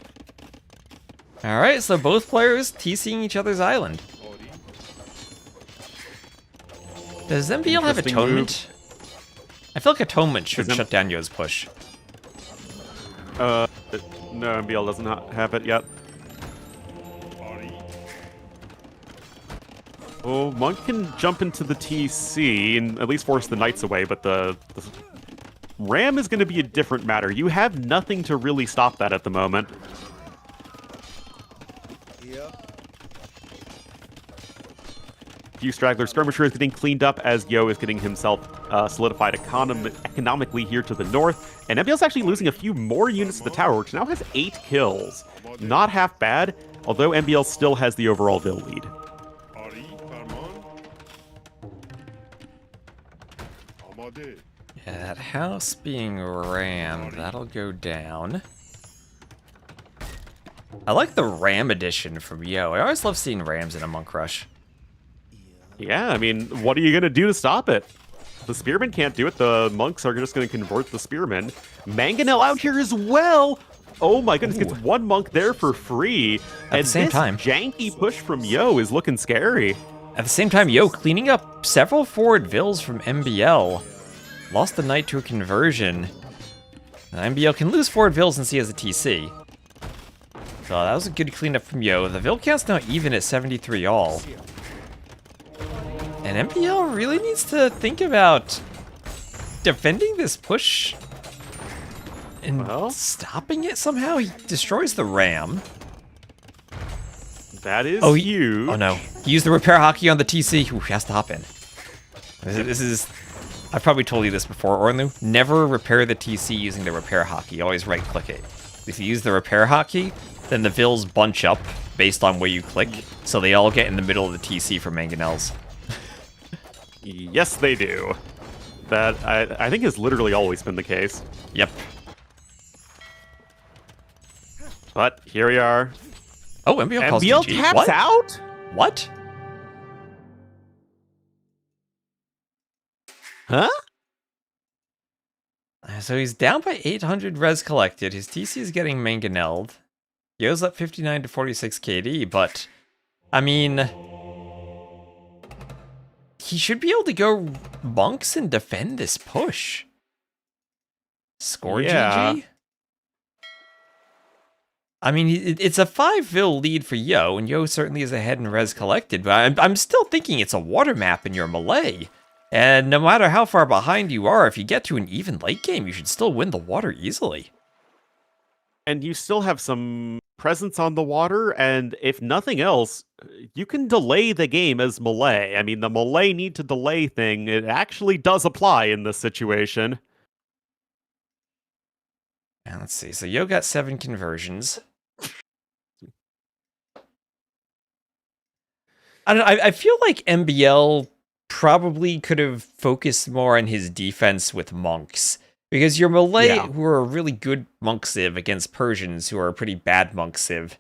Alright, so both players TCing each other's island. Does MBL have Atonement? I feel like Atonement should shut down Yo's push. No, MBL does not have it yet. Oh, Monk can jump into the TC and at least force the Knights away, but the Ram is going to be a different matter. You have nothing to really stop that at the moment. Few straggler skirmisher is getting cleaned up as Yo is getting himself solidified economically here to the north. And MBL's actually losing a few more units to the tower, which now has 8 kills. Not half bad, although MBL still has the overall Vil lead. Yeah, that house being rammed, that'll go down. I like the ram edition from Yo. I always love seeing rams in a monk rush. Yeah, I mean, what are you going to do to stop it? The spearmen can't do it. The monks are just going to convert the spearmen. Mangonel out here as well. Oh my goodness, gets one monk there for free. At the same time, janky push from Yo is looking scary. At the same time, Yo cleaning up several forward Vils from MBL. Lost the knight to a conversion. Now, MBL can lose forward Vils since he has a TC. So that was a good cleanup from Yo. The Vil count's now even at 73 all. And MBL really needs to think about defending this push and stopping it somehow. He destroys the ram. That is huge. Oh no, he used the repair hockey on the TC. Ooh, he has to hop in. This is... I've probably told you this before, Ornu. Never repair the TC using the repair hockey. Always right-click it. If you use the repair hockey, then the Vils bunch up based on where you click, so they all get in the middle of the TC for Mangonels. Yes, they do. That, I think, has literally always been the case. Yep. But here we are. Oh, MBL calls MBL GG. taps What? out? What? Huh? So he's down by 800 res collected. His TC is getting mangonelled. Yo's up 59 to 46 KD, but I mean, he should be able to go monks and defend this push. Score GG? I mean, it's a 5 Vil lead for Yo, and Yo certainly is ahead in res collected, but I'm still thinking it's a water map in your Malay. And no matter how far behind you are, if you get to an even late game, you should still win the water easily. And you still have some presence on the water, and if nothing else, you can delay the game as Malay. I mean, the Malay need to delay thing, it actually does apply in this situation. And let's see, so Yo got 7 conversions. I feel like MBL probably could have focused more on his defense with monks. Because your Malay, who are a really good monk civ against Persians, who are a pretty bad monk civ,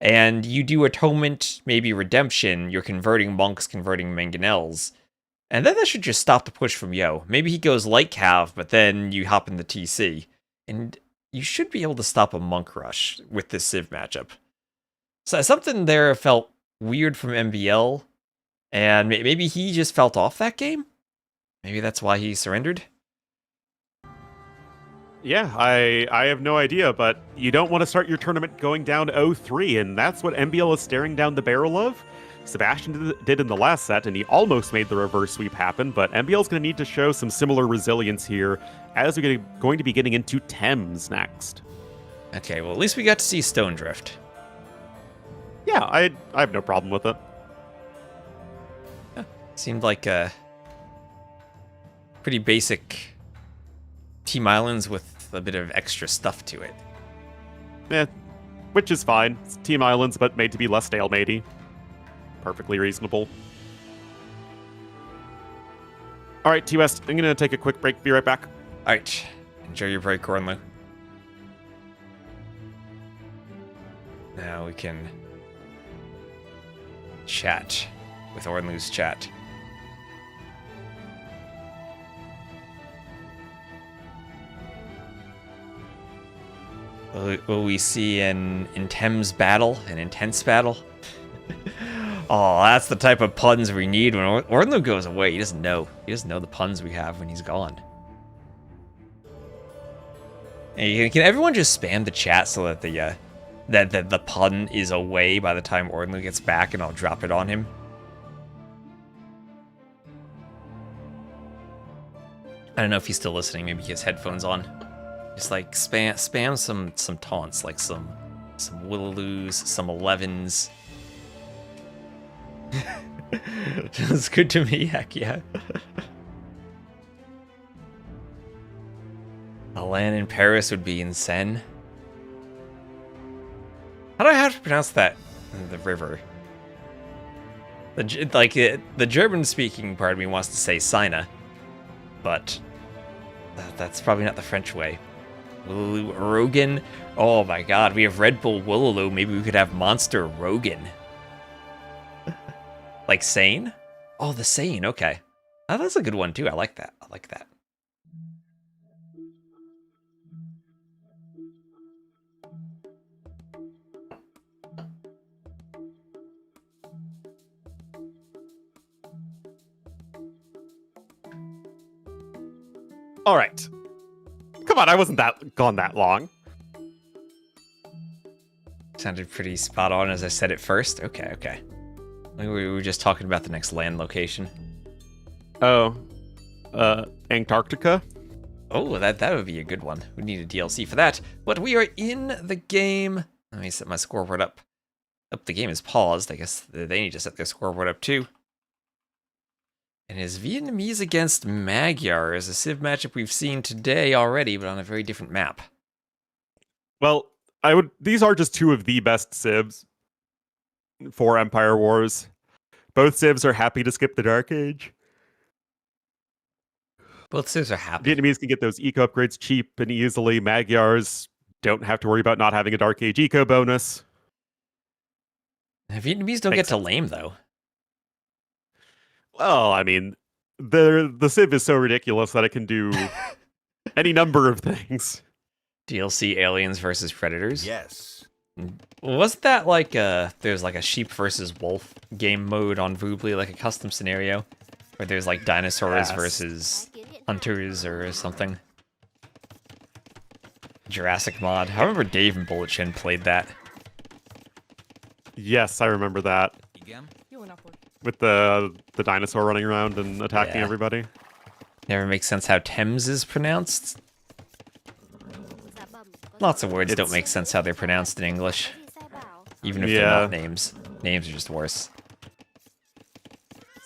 and you do Atonement, maybe Redemption, you're converting monks, converting mangonels, and then that should just stop the push from Yo. Maybe he goes light cav, but then you hop in the TC, and you should be able to stop a monk rush with this civ matchup. So something there felt weird from MBL, And maybe he just felt off that game? Maybe that's why he surrendered? Yeah, I have no idea, but you don't want to start your tournament going down 0-3, and that's what MBL is staring down the barrel of. Sebastian did in the last set, and he almost made the reverse sweep happen, but MBL is going to need to show some similar resilience here as we're going to be getting into Thames next. Okay, well, at least we got to see Stone Drift. Yeah, I have no problem with it. Seemed like a pretty basic Team Islands with a bit of extra stuff to it. Which is fine. It's Team Islands, but made to be less stalematey. Perfectly reasonable. All right, T-West, I'm going to take a quick break. Be right back. All right, enjoy your break, Cornlow. Now we can chat with Ornlu's chat. Will we see an intense battle? An intense battle? Oh, that's the type of puns we need when Ornlu goes away. He doesn't know. He doesn't know the puns we have when he's gone. Hey, can everyone just spam the chat so that the pun is away by the time Ornlu gets back, and I'll drop it on him? I don't know if he's still listening. Maybe he has headphones on. Just like spam some taunts, like some Wololus, some 11s. It's good to me, heck yeah. A LAN in Paris would be insane. How do I have to pronounce that? The river. The German-speaking part of me wants to say Sina, but that's probably not the French way. Wololo Rogan. Oh my god, we have Red Bull Wololo. Maybe we could have Monster Rogan. Like Sane? Oh, the Sane, okay. Oh, that's a good one too. I like that. I like that. All right. Come on, I wasn't gone that long. Sounded pretty spot on as I said it first. Okay. We were just talking about the next LAN location. Oh, Antarctica? Oh, that would be a good one. We need a DLC for that. But we are in the game. Let me set my scoreboard up. Oh, the game is paused. I guess they need to set their scoreboard up too. And it is Vietnamese against Magyar is a Civ matchup we've seen today already, but on a very different map. Well, these are just two of the best Civs for Empire Wars. Both Civs are happy to skip the Dark Age. Both Civs are happy. Vietnamese can get those eco upgrades cheap and easily. Magyars don't have to worry about not having a Dark Age eco bonus. Vietnamese don't get to lame, though. Well, I mean, the Civ is so ridiculous that it can do any number of things. DLC Aliens versus Predators? Yes. Wasn't that like there's like a sheep versus wolf game mode on Voobly, like a custom scenario? Where there's like dinosaurs versus hunters or something? Jurassic mod. I remember Dave and Bullet Chin played that. Yes, I remember that. With the dinosaur running around and attacking everybody. Never makes sense how Thames is pronounced. Lots of words don't make sense how they're pronounced in English. Even if they're not names. Names are just worse.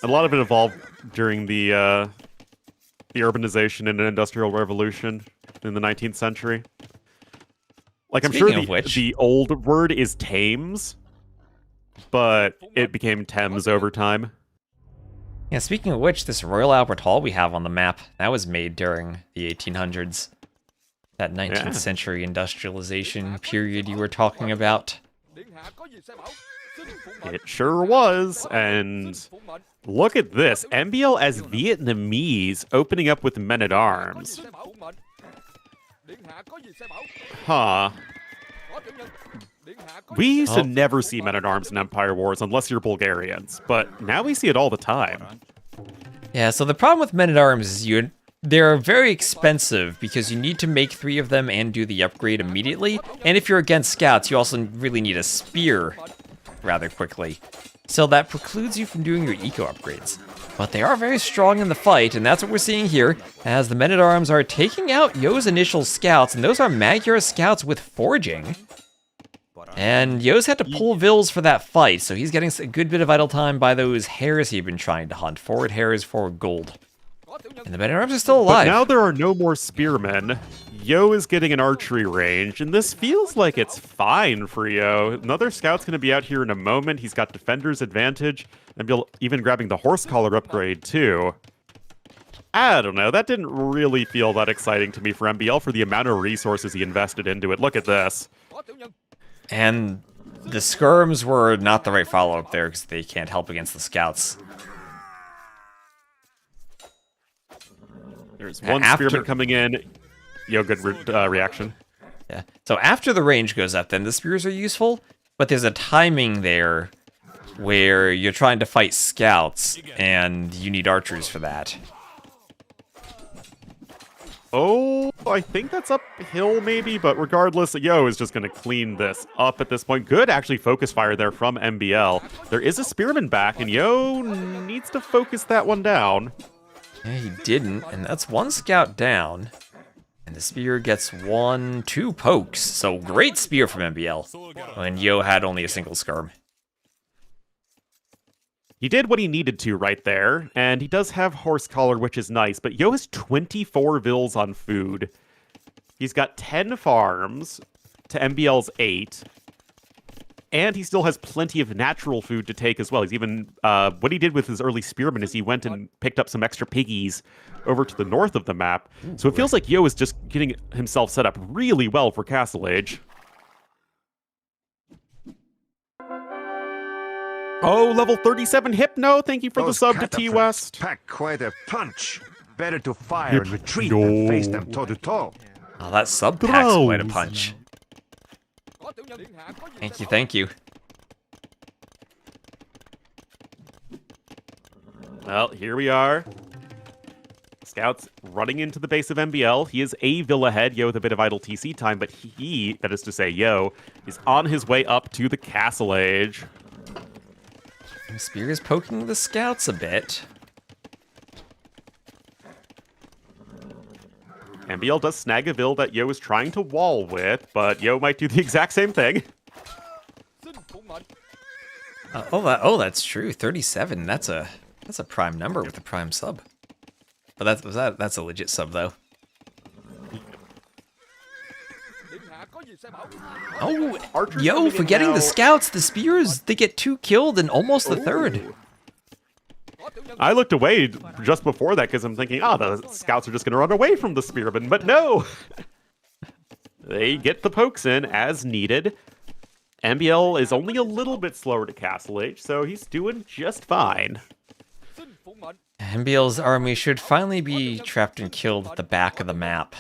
A lot of it evolved during the urbanization and industrial revolution in the 19th century. Like, I'm sure the old word is Thames, but it became Thames over time. Yeah, speaking of which, this Royal Albert Hall we have on the map, that was made during the 1800s. That 19th century industrialization period you were talking about. It sure was, and look at this. MBL as Vietnamese opening up with men-at-arms. Huh. We used to never see men-at-arms in Empire Wars unless you're Bulgarians, but now we see it all the time. Yeah, so the problem with men-at-arms is they're very expensive because you need to make 3 of them and do the upgrade immediately. And if you're against scouts, you also really need a spear rather quickly. So that precludes you from doing your eco upgrades. But they are very strong in the fight, and that's what we're seeing here, as the men-at-arms are taking out Yo's initial scouts, and those are Magyar scouts with forging. And Yo's had to pull Vils for that fight, so he's getting a good bit of idle time by those hares he'd been trying to hunt. Forward hares for gold. And the men-at-arms are still alive. But now there are no more spearmen. Yo is getting an archery range, and this feels like it's fine for Yo. Another scout's going to be out here in a moment. He's got defender's advantage, and even grabbing the horse collar upgrade, too. I don't know. That didn't really feel that exciting to me for MBL for the amount of resources he invested into it. Look at this. And the skirms were not the right follow-up there because they can't help against the scouts. There's one spearman coming in. Yo, good reaction. Yeah. So after the range goes up, then the spears are useful, but there's a timing there where you're trying to fight scouts, and you need archers for that. Oh, I think that's uphill maybe, but regardless, Yo is just going to clean this up at this point. Good, actually, focus fire there from MBL. There is a spearman back, and Yo needs to focus that one down. Yeah, he didn't, and that's one scout down. And the spear gets 2 pokes, so great spear from MBL. When Yo had only a single skirm. He did what he needed to right there, and he does have horse collar, which is nice, but Yo has 24 Vils on food. He's got 10 farms to MBL's 8, and he still has plenty of natural food to take as well. He's even, what he did with his early spearmen is he went and picked up some extra piggies over to the north of the map. So it feels like Yo is just getting himself set up really well for Castle Age. Oh, level 37 Hypno, thank you for the sub to T-West. Pack quite a punch. Better to fire and retreat than face them toe-to-toe. Oh, that sub packs quite a punch. Thank you, thank you. Well, here we are. Scouts running into the base of MBL. He is a Vil ahead, Yo with a bit of idle TC time, but he, that is to say Yo, is on his way up to the Castle Age. Spear is poking the scouts a bit. MBL does snag a Vil that Yo is trying to wall with, but Yo might do the exact same thing. That's true. 37. That's a prime number with a prime sub. But that's a legit sub though. Oh, Archer's Yo, forgetting now. the scouts, the spears, they get 2 killed and almost the 3rd. I looked away just before that because I'm thinking, the scouts are just going to run away from the spearmen, but no! They get the pokes in as needed. MBL is only a little bit slower to Castle Age, so he's doing just fine. MBL's army should finally be trapped and killed at the back of the map.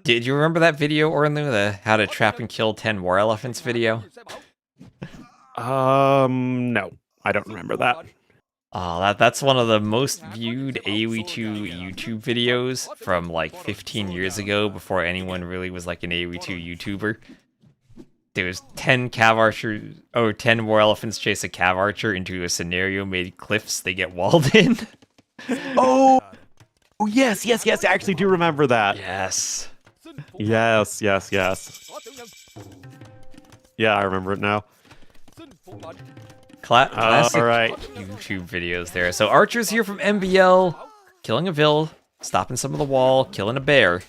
Did you remember that video, Ornlu, the how to trap and kill 10 war elephants video? No, I don't remember that. Oh, that's one of the most viewed AoE2 YouTube videos from like 15 years ago, before anyone really was like an AoE2 YouTuber. There was 10 cav archers, 10 war elephants chase a cav archer into a scenario made cliffs they get walled in. Oh, yes, I actually do remember that. Yes. Yes. Yeah, I remember it now. Classic all right. YouTube videos there. So archers here from MBL, killing a Vil, stopping some of the wall, killing a bear.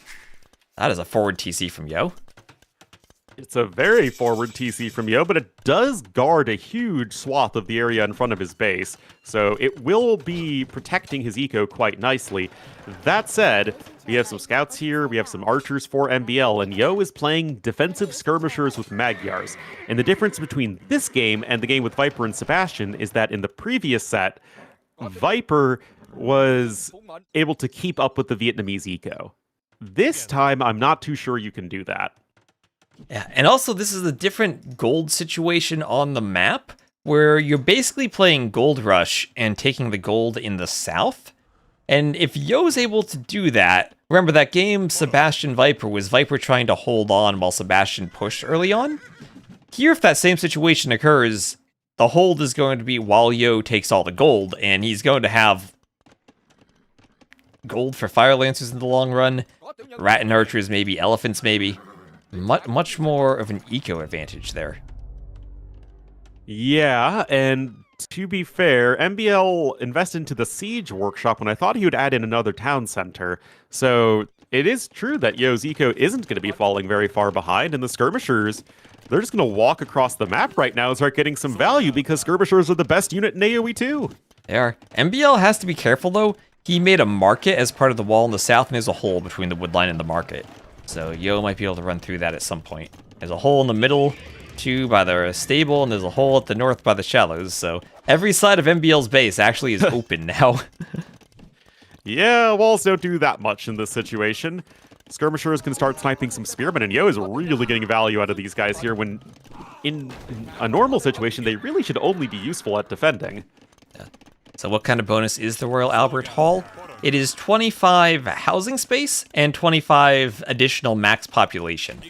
That is a forward TC from Yo. It's a very forward TC from Yo, but it does guard a huge swath of the area in front of his base, so it will be protecting his eco quite nicely. That said, we have some scouts here, we have some archers for MBL, and Yo is playing defensive skirmishers with Magyars. And the difference between this game and the game with Viper and Sebastian is that in the previous set, Viper was able to keep up with the Vietnamese eco. This time, I'm not too sure you can do that. Yeah, and also this is a different gold situation on the map, where you're basically playing Gold Rush and taking the gold in the south. And if Yo's able to do that, remember that game Sebastian Viper was Viper trying to hold on while Sebastian pushed early on? Here, if that same situation occurs, the hold is going to be while Yo takes all the gold, and he's going to have gold for Fire Lancers in the long run, Rat and Archers maybe, Elephants maybe. Much more of an eco advantage there. Yeah, and to be fair, MBL invested into the Siege Workshop when I thought he would add in another town center. So it is true that Yo's eco isn't going to be falling very far behind, and the Skirmishers, they're just going to walk across the map right now and start getting some value because Skirmishers are the best unit in AoE too. They are. MBL has to be careful though. He made a market as part of the wall in the south, and there's a hole between the woodline and the market. So Yo might be able to run through that at some point. There's a hole in the middle, too, by the stable, and there's a hole at the north by the shallows. So every side of MBL's base actually is open now. Yeah, walls don't do that much in this situation. Skirmishers can start sniping some spearmen, and Yo is really getting value out of these guys here when, in a normal situation, they really should only be useful at defending. Yeah. So what kind of bonus is the Royal Albert Hall? It is 25 housing space and 25 additional max population.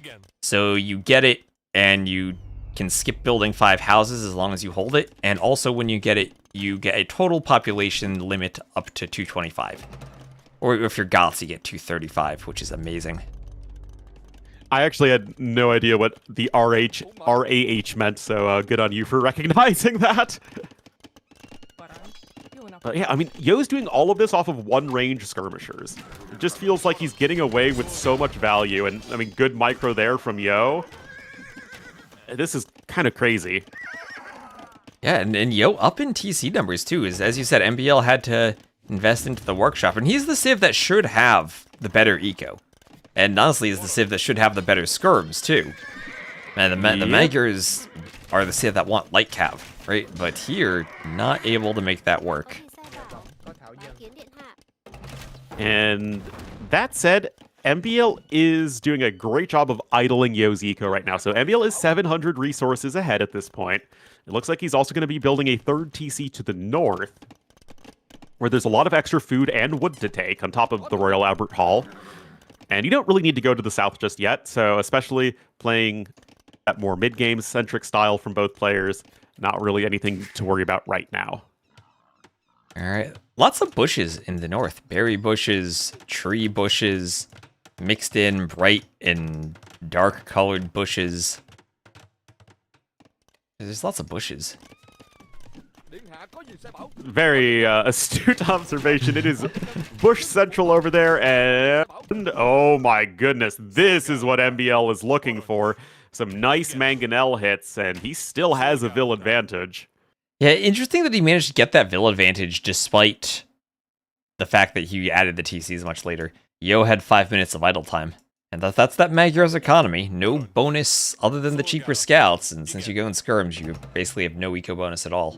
So you get it, and you can skip building 5 houses as long as you hold it. And also when you get it, you get a total population limit up to 225. Or if you're Goths, you get 235, which is amazing. I actually had no idea what the RAH meant, so good on you for recognizing that. But yeah, I mean, Yo's doing all of this off of one-range Skirmishers. It just feels like he's getting away with so much value, and I mean, good micro there from Yo. This is kind of crazy. Yeah, and Yo up in TC numbers too, is as you said, MBL had to invest into the workshop, and he's the civ that should have the better eco. And honestly, is the civ that should have the better skirms too. And the Magers are the civ that want light cav, right? But here, not able to make that work. And that said, MBL is doing a great job of idling Yo's eco right now. So MBL is 700 resources ahead at this point. It looks like he's also going to be building a third TC to the north, where there's a lot of extra food and wood to take on top of the Royal Albert Hall. And you don't really need to go to the south just yet, so especially playing that more mid-game centric style from both players, not really anything to worry about right now. All right, lots of bushes in the north. Berry bushes, tree bushes, mixed in bright and dark colored bushes. There's lots of bushes. Very astute observation. It is bush central over there, and oh my goodness, this is what MBL is looking for. Some nice mangonel hits, and he still has a Vil advantage. Yeah, interesting that he managed to get that Vil advantage despite the fact that he added the TCs much later. Yo had 5 minutes of idle time. And that's that Magyar's economy. No bonus other than the cheaper scouts, and since you go in skirms, you basically have no eco bonus at all.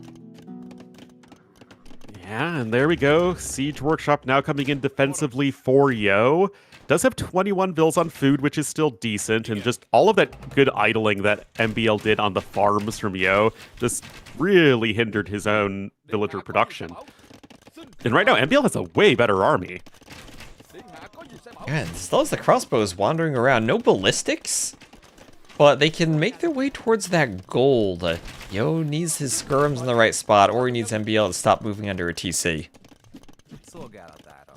Yeah, and there we go. Siege Workshop now coming in defensively for Yo. Does have 21 Vils on food, which is still decent, and just all of that good idling that MBL did on the farms from Yo just really hindered his own villager production. And right now, MBL has a way better army. Yeah, still has the crossbows wandering around. No ballistics, but they can make their way towards that gold. Yo needs his skirms in the right spot, or he needs MBL to stop moving under a TC.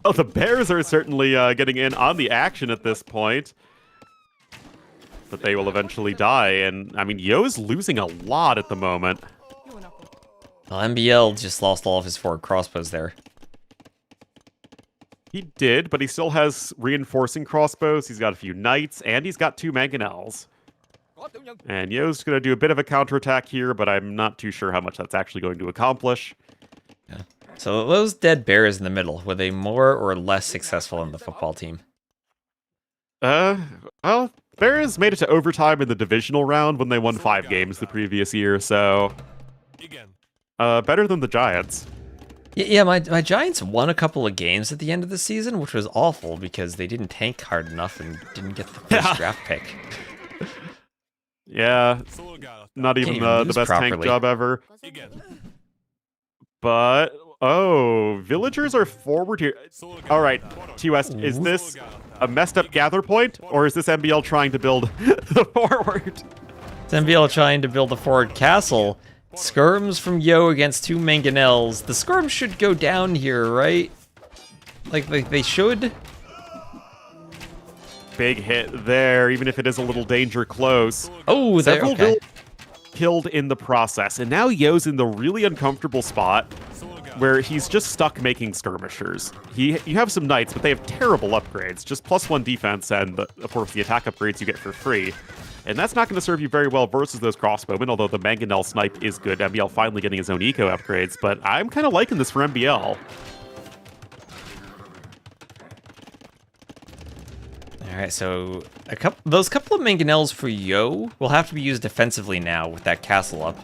Oh, the Bears are certainly getting in on the action at this point. But they will eventually die, and I mean, Yo's losing a lot at the moment. Well, MBL just lost all of his forward crossbows there. He did, but he still has reinforcing crossbows, he's got a few knights, and he's got 2 mangonels. And Yo's going to do a bit of a counterattack here, but I'm not too sure how much that's actually going to accomplish. Yeah. So those dead bears in the middle, were they more or less successful in the football team? Well, Bears made it to overtime in the divisional round when they won 5 games the previous year, so... better than the Giants. Yeah, my Giants won a couple of games at the end of the season, which was awful because they didn't tank hard enough and didn't get the first draft pick. Yeah, not even the best tank job ever. But, oh, villagers are forward here. All right, T-West, is this a messed up gather point, or is this MBL trying to build the forward? It's MBL trying to build a forward castle. Skirms from Yo against 2 mangonels. The skirms should go down here, right? Like they should. Big hit there, even if it is a little danger close. Oh, there. Several Okay. killed in the process, and now Yo's in the really uncomfortable spot where he's just stuck making skirmishers. You have some knights, but they have terrible upgrades, just +1 defense, and of course the attack upgrades you get for free. And that's not going to serve you very well versus those crossbowmen, although the mangonel snipe is good. MBL finally getting his own eco upgrades, but I'm kind of liking this for MBL. All right, so those couple of mangonels for Yo will have to be used defensively now with that castle up.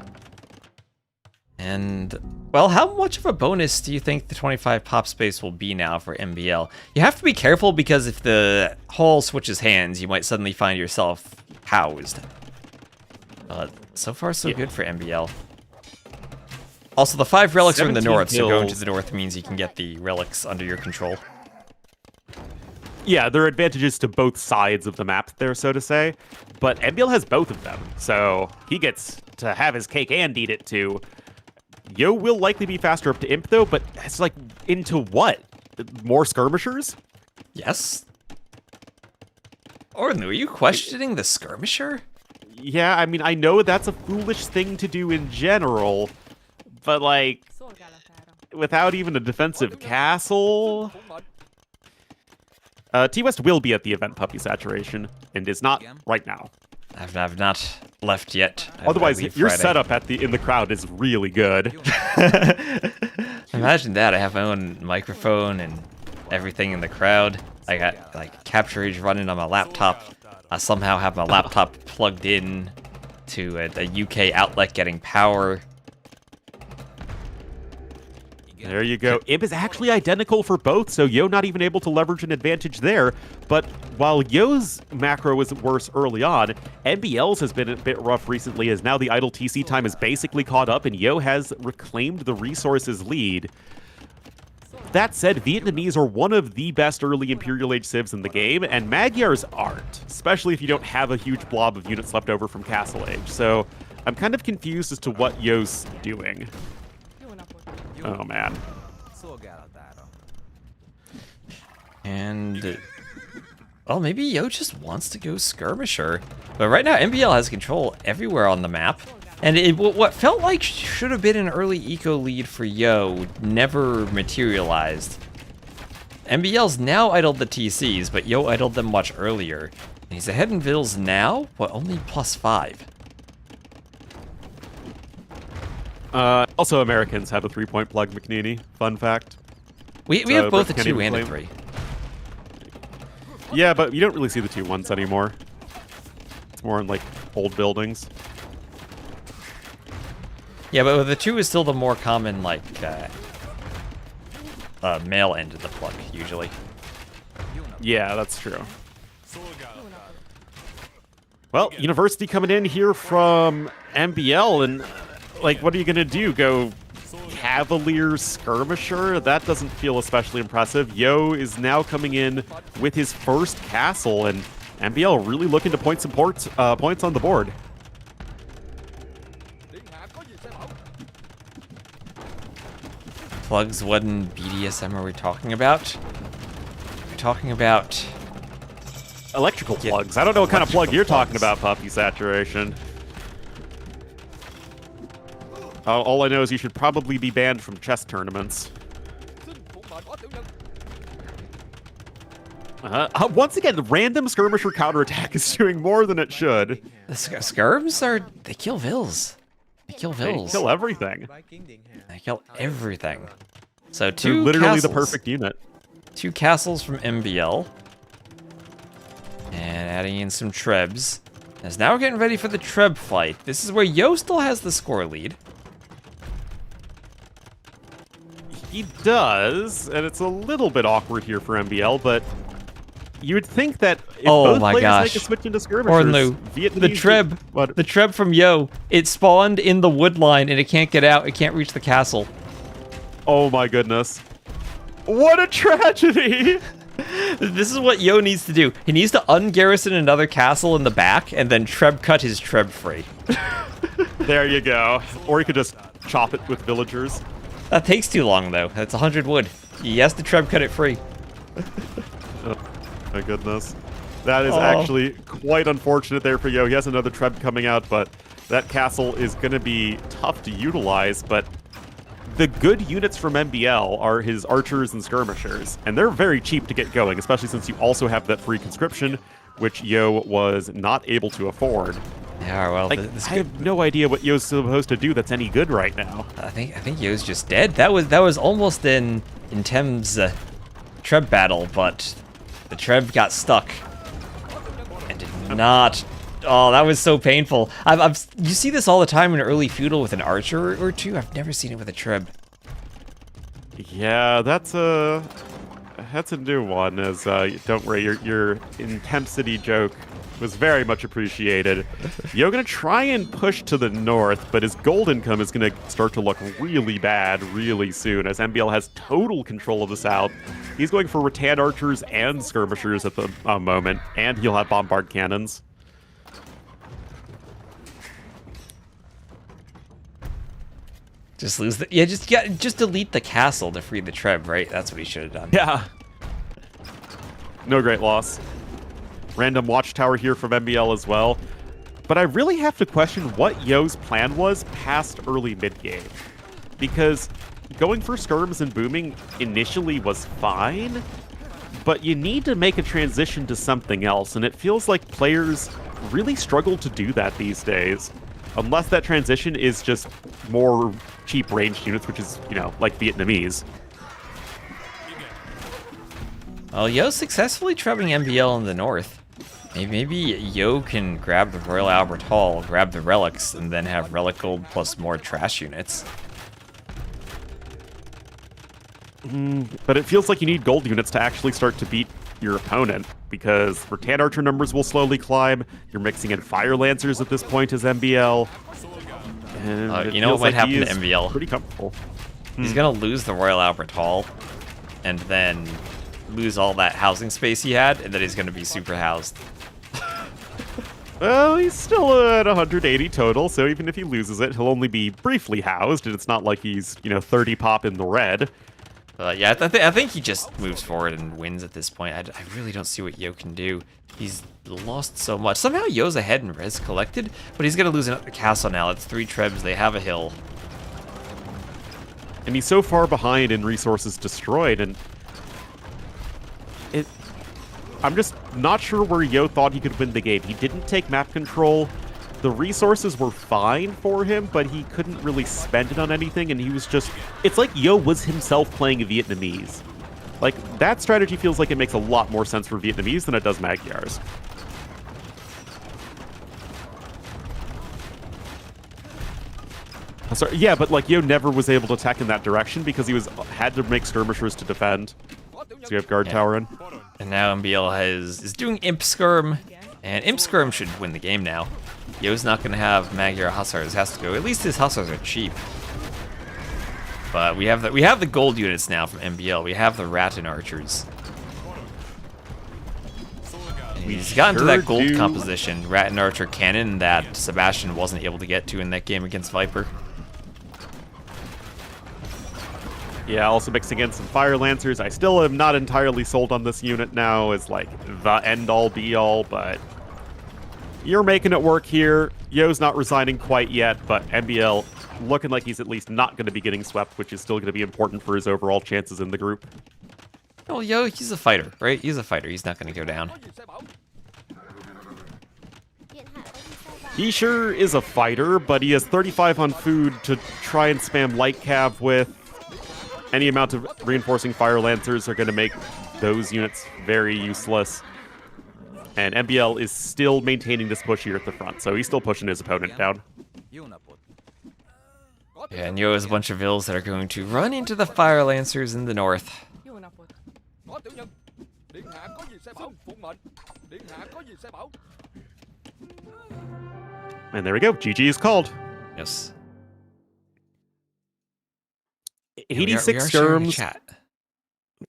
And, well, how much of a bonus do you think the 25 pop space will be now for MBL? You have to be careful because if the hall switches hands, you might suddenly find yourself housed. But so far, so good for MBL. Also, the 5 relics are in the north, so going to the north means you can get the relics under your control. Yeah, there are advantages to both sides of the map there, so to say. But MBL has both of them, so he gets to have his cake and eat it too. Yo will likely be faster up to Imp, though, but it's like, into what? More skirmishers? Yes. Ornu, are you questioning the skirmisher? Yeah, I mean, I know that's a foolish thing to do in general, but like, without even a defensive castle... T-West will be at the event Puppy Saturation, and is not right now. I've not left yet. Otherwise, your setup in the crowd is really good. Imagine that. I have my own microphone and everything in the crowd. I got like Capture Age running on my laptop. I somehow have my laptop plugged in to a UK outlet getting power. There you go. Imp is actually identical for both, so Yo not even able to leverage an advantage there. But while Yo's macro was worse early on, MBL's has been a bit rough recently, as now the idle TC time is basically caught up, and Yo has reclaimed the resources lead. That said, Vietnamese are one of the best early Imperial Age civs in the game, and Magyars aren't, especially if you don't have a huge blob of units left over from Castle Age. So I'm kind of confused as to what Yo's doing. Oh, man. And, well, maybe Yo just wants to go skirmisher. But right now, MBL has control everywhere on the map. And what felt like should have been an early eco lead for Yo never materialized. MBL's now idled the TCs, but Yo idled them much earlier. And he's ahead in Vills now, but only +5. Also, Americans have a 3-point plug, McNeely. Fun fact. We have both a 2 and a 3. Yeah, but you don't really see the 2 ones anymore. It's more in, like, old buildings. Yeah, but the 2 is still the more common, like, male end of the plug, usually. Yeah, that's true. Well, University coming in here from MBL, and, like, what are you going to do? Go Cavalier Skirmisher? That doesn't feel especially impressive. Yo is now coming in with his first castle, and MBL really looking to point some points on the board. Plugs, what in BDSM are we talking about? We're talking about... Electrical plugs. I don't know what kind of plug you're talking about, Puppy Saturation. All I know is you should probably be banned from chess tournaments. Once again, the random skirmisher counterattack is doing more than it should. The skirms they kill Vills. They kill Vills. They kill everything. They kill everything. So They're two literally castles. the perfect unit. 2 castles from MBL. And adding in some trebs. As now we're getting ready for the treb fight. This is where Yo still has the score lead. He does, and it's a little bit awkward here for MBL, but you would think that if both players make a switch into skirmishers, the Treb from Yo, it spawned in the wood line and it can't get out. It can't reach the castle. Oh my goodness. What a tragedy! This is what Yo needs to do. He needs to ungarrison another castle in the back and then Treb cut his Treb free. There you go. Or he could just chop it with villagers. That takes too long, though. That's 100 wood. He has to Treb cut it free. Oh my goodness. That is actually quite unfortunate there for Yo. He has another Treb coming out, but that castle is going to be tough to utilize, but the good units from MBL are his archers and skirmishers, and they're very cheap to get going, especially since you also have that free conscription, which Yo was not able to afford. Yeah, well, I have no idea what Yo's supposed to do that's any good right now. I think Yo's just dead. That was almost in Tem's Treb battle, but the Treb got stuck and did not. Oh, that was so painful. You see this all the time in early feudal with an archer or two. I've never seen it with a Treb. Yeah, that's a new one. As don't worry, your intensity joke was very much appreciated. Yo gonna try and push to the north, but his gold income is gonna start to look really bad really soon as MBL has total control of the south. He's going for rattan archers and skirmishers at the moment, and he'll have bombard cannons. Just lose the just delete the castle to free the Treb, right? That's what he should have done. Yeah. No great loss. Random watchtower here from MBL as well. But I really have to question what Yo's plan was past early mid-game. Because going for skirms and booming initially was fine, but you need to make a transition to something else, and it feels like players really struggle to do that these days. Unless that transition is just more cheap ranged units, which is, you know, like Vietnamese. Well, Yo's successfully trebbing MBL in the north. Maybe Yo can grab the Royal Albert Hall, grab the relics, and then have relic gold plus more trash units. But it feels like you need gold units to actually start to beat your opponent, because rattan archer numbers will slowly climb. You're mixing in fire lancers at this point as MBL. And you know what might happen to MBL? Pretty comfortable. He's gonna lose the Royal Albert Hall, and then lose all that housing space he had, and then he's gonna be super housed. Well, he's still at 180 total, so even if he loses it, he'll only be briefly housed, and it's not like he's, 30 pop in the red. Yeah, I think he just moves forward and wins at this point. I really don't see what Yo can do. He's lost so much. Somehow Yo's ahead in res collected, but he's gonna lose another castle now. It's 3 Trebs, they have a hill. And he's so far behind in resources destroyed, and I'm just not sure where Yo thought he could win the game. He didn't take map control. The resources were fine for him, but he couldn't really spend it on anything, and he was just... It's like Yo was himself playing a Vietnamese. Like, that strategy feels like it makes a lot more sense for Vietnamese than it does Magyars. Sorry, yeah, but like Yo never was able to attack in that direction because he had to make skirmishers to defend. So you have guard tower in. And now MBL is doing Imp Skirm, and Imp Skirm should win the game now. Yo's not going to have Magyar Hussars. Has to go. At least his Hussars are cheap. But we have the gold units now from MBL. We have the Rattan Archers. And he's gotten to that gold composition, Rattan Archer Cannon, that Sebastian wasn't able to get to in that game against Viper. Yeah, also mixing in some Fire Lancers. I still am not entirely sold on this unit now as like the end-all be-all, but you're making it work here. Yo's not resigning quite yet, but MBL looking like he's at least not going to be getting swept, which is still going to be important for his overall chances in the group. Well, Yo, he's a fighter, right? He's a fighter. He's not going to go down. He sure is a fighter, but he has 35 on food to try and spam light cav with. Any amount of reinforcing Fire Lancers are going to make those units very useless. And MBL is still maintaining this push here at the front, so he's still pushing his opponent down. Yeah, and Yo has a bunch of vills that are going to run into the Fire Lancers in the north. And there we go. GG is called. Yes. 86 sharing a skirms, chat.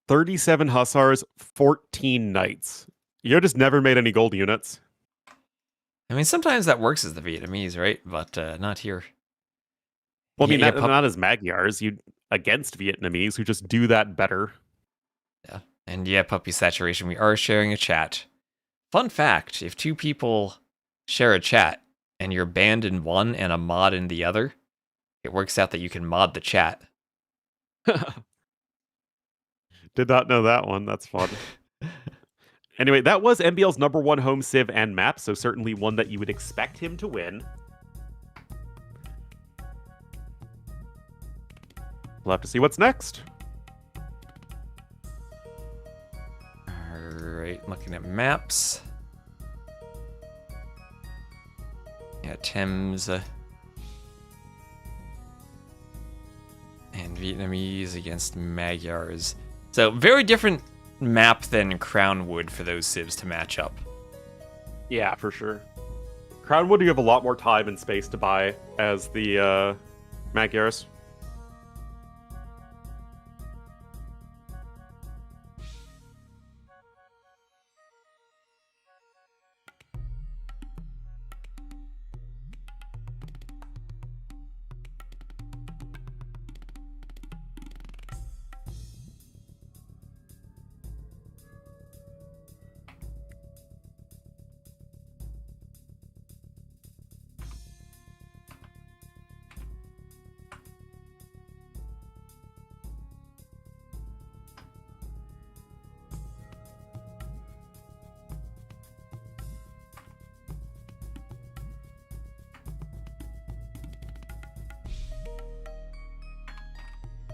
37 hussars, 14 knights. Yo just never made any gold units. I mean, sometimes that works as the Vietnamese, right? But not here. Well, I mean, Yeah, not as Magyars. You against Vietnamese who just do that better. Yeah. And yeah, puppy saturation. We are sharing a chat. Fun fact, if two people share a chat and you're banned in one and a mod in the other, it works out that you can mod the chat. Did not know that one. That's fun. Anyway, that was MBL's #1 home civ and map, so certainly one that you would expect him to win. We'll have to see what's next. Alright, looking at maps. Yeah, Thames. And Vietnamese against Magyars. So, very different map than Crownwood for those civs to match up. Yeah, for sure. Crownwood, you have a lot more time and space to buy as the Magyars.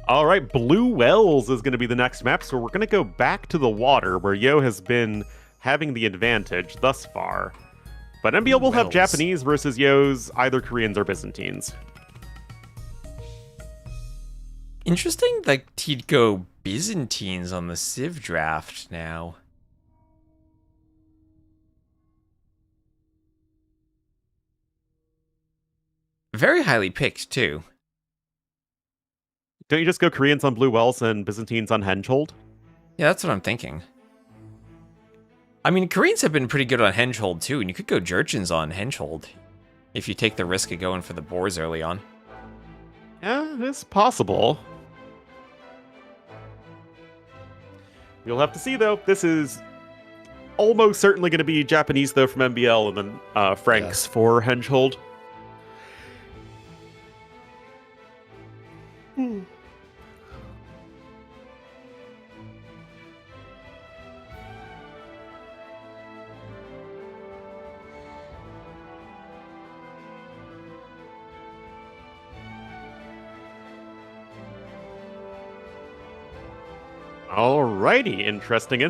All right, Blue Wells is going to be the next map, so we're going to go back to the water, where Yo has been having the advantage thus far. But MBL will have Japanese versus Yo's either Koreans or Byzantines. Interesting that he'd go Byzantines on the Civ draft now. Very highly picked, too. Don't you just go Koreans on Blue Wells and Byzantines on Henschhold? Yeah, that's what I'm thinking. I mean, Koreans have been pretty good on Henschhold, too, and you could go Jurchens on Henschhold if you take the risk of going for the boars early on. Yeah, it's possible. You'll have to see, though. This is almost certainly going to be Japanese, though, from MBL, and then Franks for Henschhold. Alrighty, interesting.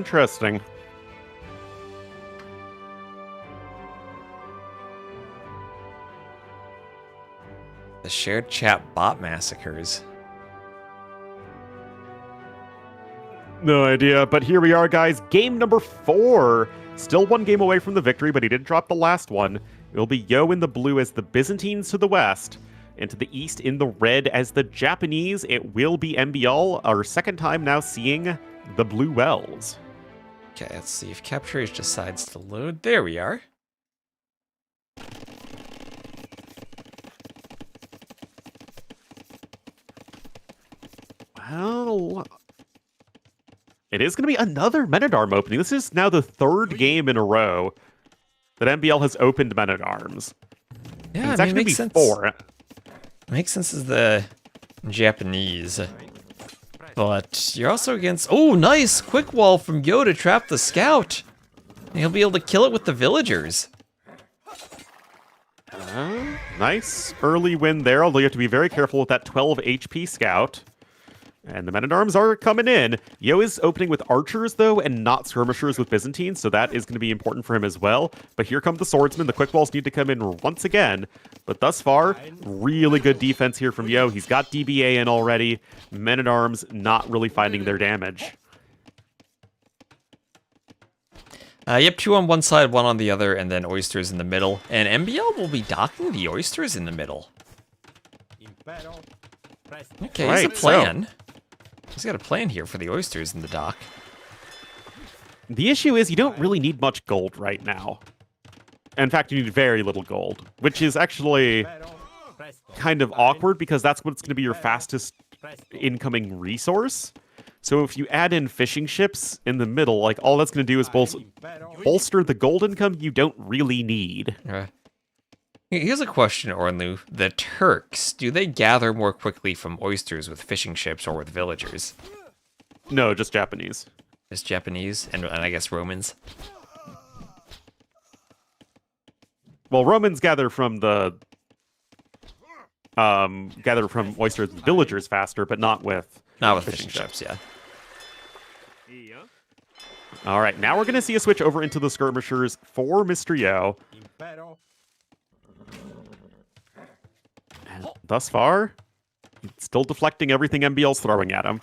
The shared chat bot massacres. No idea, but here we are, guys. Game number 4. Still one game away from the victory, but he did drop the last one. It'll be Yo in the blue as the Byzantines to the west, and to the east in the red as the Japanese. It will be MBL, our second time now seeing the Blue Wells. Okay, let's see if Capture Age decides to load. There we are. Well, it is going to be another Men-at-Arm opening. This is now the third game in a row that MBL has opened Men-at-Arms. Yeah, and it's I mean, actually makes going to be sense. 4. Makes sense as the Japanese. But you're also against... Oh, nice! Quick wall from Yo to trap the scout. And he'll be able to kill it with the villagers. Nice early win there, although you have to be very careful with that 12 HP scout. And the men-at-arms are coming in. Yo is opening with archers, though, and not skirmishers with Byzantines, so that is going to be important for him as well. But here come the swordsmen. The quick balls need to come in once again. But thus far, really good defense here from Yo. He's got DBA in already. Men-at-arms not really finding their damage. Yep, 2 on one side, 1 on the other, and then oysters in the middle. And MBL will be docking the oysters in the middle. Okay, he's a plan. He's got a plan here for the oysters in the dock. The issue is you don't really need much gold right now. In fact, you need very little gold, which is actually kind of awkward because that's what's going to be your fastest incoming resource. So if you add in fishing ships in the middle, like all that's going to do is bolster the gold income you don't really need. Here's a question, Ornlu. The Turks, do they gather more quickly from oysters with fishing ships or with villagers? No, just Japanese. Just Japanese, and I guess Romans? Well, Romans gather from oysters and villagers faster, but not with fishing ships, yeah. All right, now we're going to see a switch over into the skirmishers for Mr. Yo. And thus far, he's still deflecting everything MBL's throwing at him.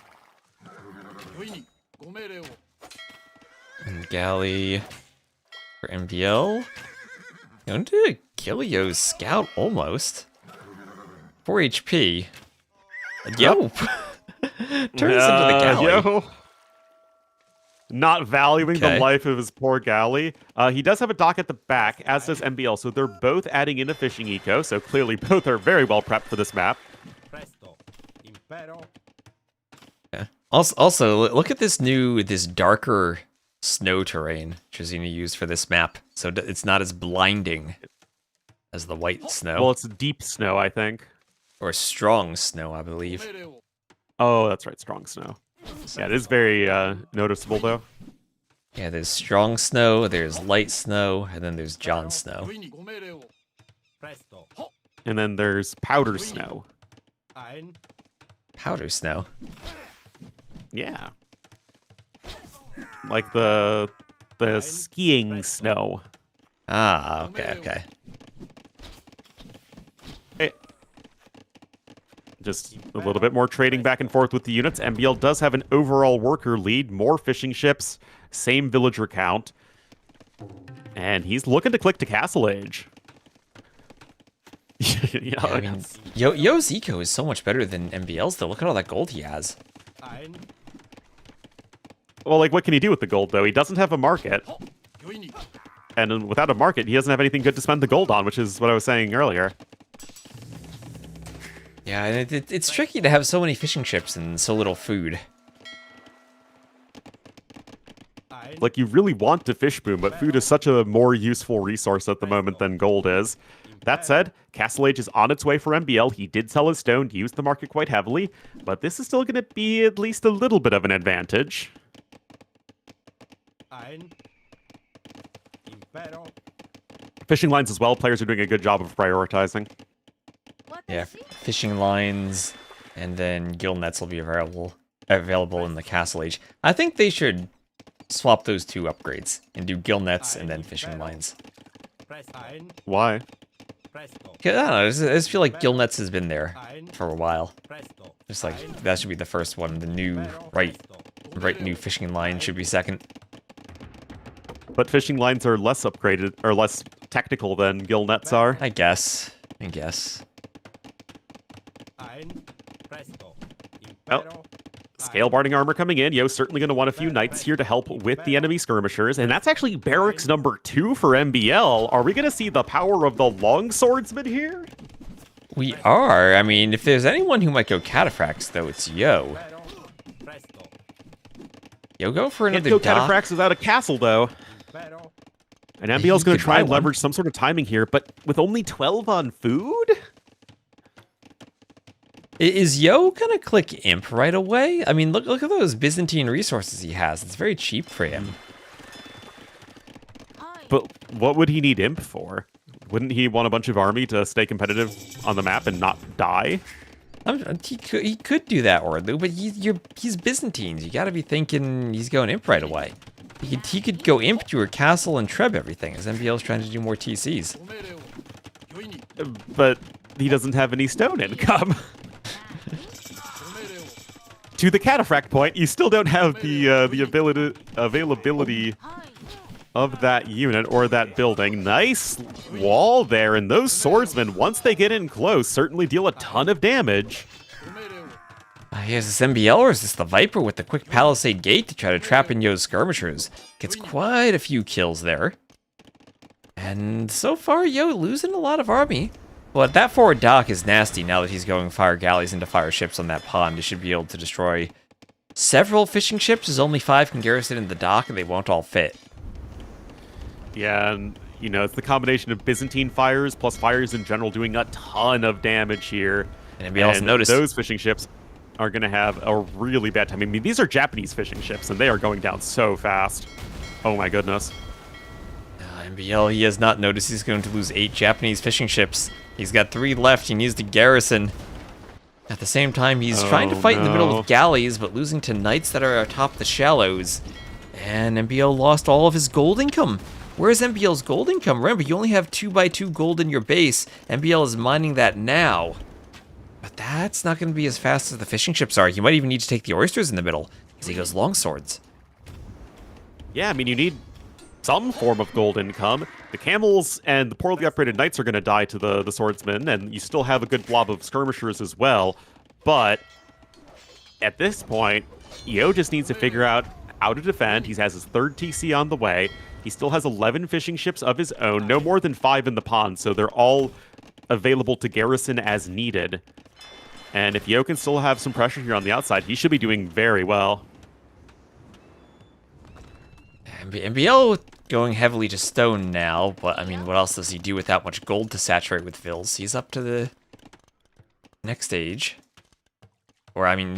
And Galley for MBL. Going to kill Yo's scout almost. 4 HP. Yo! Turns into the Galley. Yo. Not valuing the life of his poor galley. He does have a dock at the back, as does MBL, so they're both adding in a fishing eco, so clearly both are very well prepped for this map. Yeah. Also, look at this darker snow terrain, which is going to use for this map, so it's not as blinding as the white snow. Well, it's deep snow, I think. Or strong snow, I believe. Oh, that's right, strong snow. Yeah, it is very noticeable, though. Yeah, there's strong snow, there's light snow, and then there's John snow. And then there's powder snow. Powder snow? Yeah. Like the skiing snow. Ah, okay. Just a little bit more trading back and forth with the units. MBL does have an overall worker lead, more fishing ships, same villager count. And he's looking to click to Castle Age. Yeah, I mean, Yo's eco is so much better than MBL's, though. Look at all that gold he has. Well, like, what can he do with the gold, though? He doesn't have a market. And without a market, he doesn't have anything good to spend the gold on, which is what I was saying earlier. Yeah, and it's tricky to have so many fishing ships and so little food. Like, you really want to fish boom, but food is such a more useful resource at the moment than gold is. That said, Castle Age is on its way for MBL. He did sell his stone, used the market quite heavily, but this is still going to be at least a little bit of an advantage. Fishing lines as well, players are doing a good job of prioritizing. Yeah, fishing lines, and then gill nets will be available in the Castle Age. I think they should swap those two upgrades and do gill nets and then fishing lines. Why? I don't know, I just feel like gill nets has been there for a while. Just like, that should be the first one. The new, right new fishing line should be second. But fishing lines are less upgraded, or less technical than gill nets are. I guess. Well, scale barding armor coming in. Yo's certainly going to want a few knights here to help with the enemy skirmishers, and that's actually barracks number 2 for MBL. Are we going to see the power of the long swordsman here? We are. I mean, if there's anyone who might go cataphracts, though, it's Yo. Yo, go for another Can't go dock. cataphracts without a castle, though. And MBL's going to try and leverage some sort of timing here, but with only 12 on food? Is Yo gonna click Imp right away? I mean, look at those Byzantine resources he has. It's very cheap for him. But what would he need Imp for? Wouldn't he want a bunch of army to stay competitive on the map and not die? He could do that, Orlu, but he's Byzantines. You gotta be thinking he's going imp right away. He could go imp to a castle and treb everything, as MBL's trying to do more TCs. But he doesn't have any stone income. To the cataphract point, you still don't have the availability of that unit or that building. Nice wall there, and those swordsmen, once they get in close, certainly deal a ton of damage. Is this MBL or is this the Viper with the quick palisade gate to try to trap in Yo's skirmishers? Gets quite a few kills there. And so far, Yo losing a lot of army. But that forward dock is nasty now that he's going fire galleys into fire ships on that pond. He should be able to destroy several fishing ships, as only 5 can garrison in the dock and they won't all fit. Yeah, and you know, it's the combination of Byzantine fires plus fires in general doing a ton of damage here. And MBL also noticed those fishing ships are going to have a really bad time. I mean, these are Japanese fishing ships, and they are going down so fast. Oh my goodness. MBL, he has not noticed he's going to lose 8 Japanese fishing ships. He's got 3 left. He needs to garrison. At the same time, he's trying to fight in the middle with galleys, but losing to knights that are atop the shallows. And MBL lost all of his gold income. Where's MBL's gold income? Remember, you only have 2x2 gold in your base. MBL is mining that now. But that's not going to be as fast as the fishing ships are. He might even need to take the oysters in the middle, as he goes longswords. Yeah, I mean, you need some form of gold income. The camels and the poorly upgraded knights are going to die to the swordsmen, and you still have a good blob of skirmishers as well. But at this point, Yo just needs to figure out how to defend. He has his 3rd TC on the way. He still has 11 fishing ships of his own, no more than 5 in the pond, so they're all available to garrison as needed. And if Yo can still have some pressure here on the outside, he should be doing very well. MBL going heavily to stone now, but I mean, what else does he do with that much gold to saturate with fills? He's up to the next stage. Or, I mean,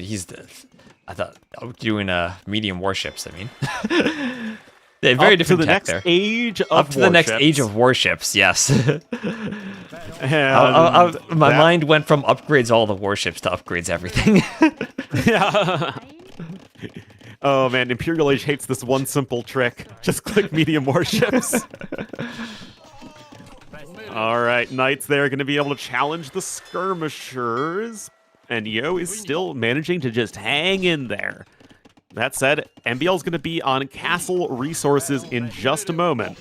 I thought, doing medium warships, I mean. Yeah, very different tech there. Up to the next age of warships, yes. My mind went from upgrades all the warships to upgrades everything. Yeah. Oh man, Imperial Age hates this one simple trick. Just click medium warships. Alright, knights there are going to be able to challenge the skirmishers. And Yo is still managing to just hang in there. That said, MBL is going to be on castle resources in just a moment.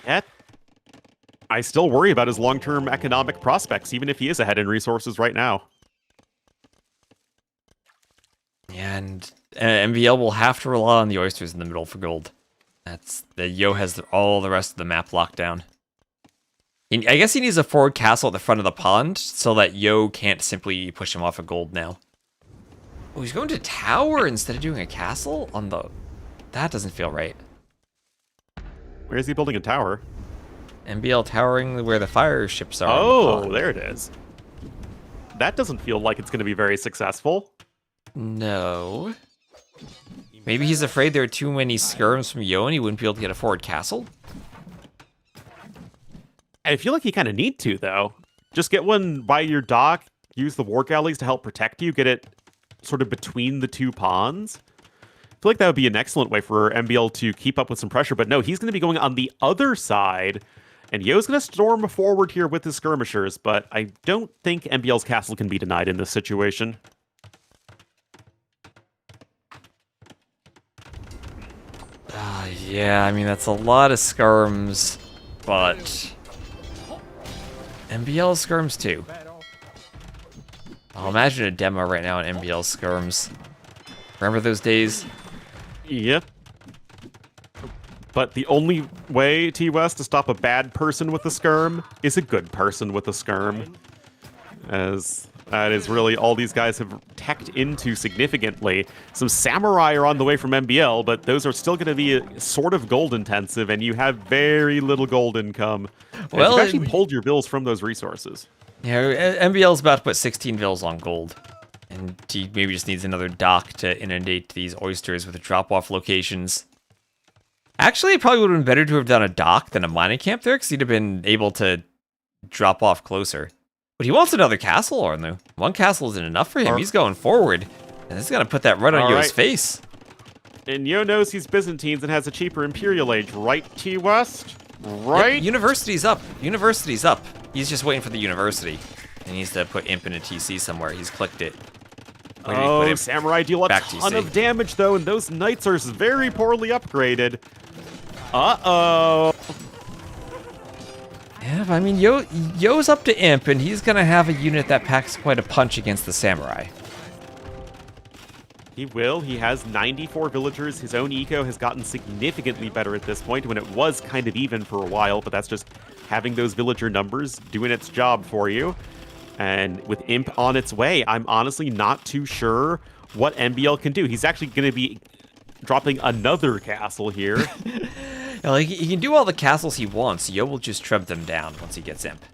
Yet, I still worry about his long-term economic prospects, even if he is ahead in resources right now. And MBL will have to rely on the oysters in the middle for gold. Yo has all the rest of the map locked down. I guess he needs a forward castle at the front of the pond so that Yo can't simply push him off of gold now. Oh, he's going to tower instead of doing a castle on the... That doesn't feel right. Where is he building a tower? MBL towering where the fire ships are. Oh, there it is. That doesn't feel like it's going to be very successful. No. Maybe he's afraid there are too many skirms from Yo and he wouldn't be able to get a forward castle? I feel like you kind of need to, though. Just get one by your dock, use the war galleys to help protect you, get it sort of between the 2 ponds. I feel like that would be an excellent way for MBL to keep up with some pressure, but no, he's going to be going on the other side, and Yo's going to storm forward here with his skirmishers, but I don't think MBL's castle can be denied in this situation. Yeah, I mean, that's a lot of skirms, but... MBL skirms too. I'll imagine a demo right now on MBL skirms. Remember those days? Yep. But the only way, T-West, to stop a bad person with a skirm is a good person with a skirm. As that is really all these guys have teched into significantly. Some samurai are on the way from MBL, but those are still going to be sort of gold intensive, and you have very little gold income. Well, you've actually pulled your bills from those resources. Yeah, MBL's about to put 16 bills on gold. And he maybe just needs another dock to inundate these oysters with drop-off locations. Actually, it probably would have been better to have done a dock than a mining camp there, because he'd have been able to drop off closer. But he wants another castle, Ornu. One castle isn't enough for him. He's going forward. And this is going to put that right on Yo's face. And Yo knows he's Byzantines and has a cheaper Imperial Age, right, T-West? Right? Yep, university's up. University's up. He's just waiting for the university. He needs to put Imp in a TC somewhere. He's clicked it. Oh, Samurai deal a ton of damage, though, and those Knights are very poorly upgraded. Uh-oh. Yeah, I mean, Yo's up to Imp, and he's going to have a unit that packs quite a punch against the Samurai. He will. He has 94 villagers. His own eco has gotten significantly better at this point, when it was kind of even for a while, but that's just having those villager numbers doing its job for you. And with Imp on its way, I'm honestly not too sure what MBL can do. He's actually going to be dropping another castle here. Like, he can do all the castles he wants. Yo will just treb them down once he gets Imp.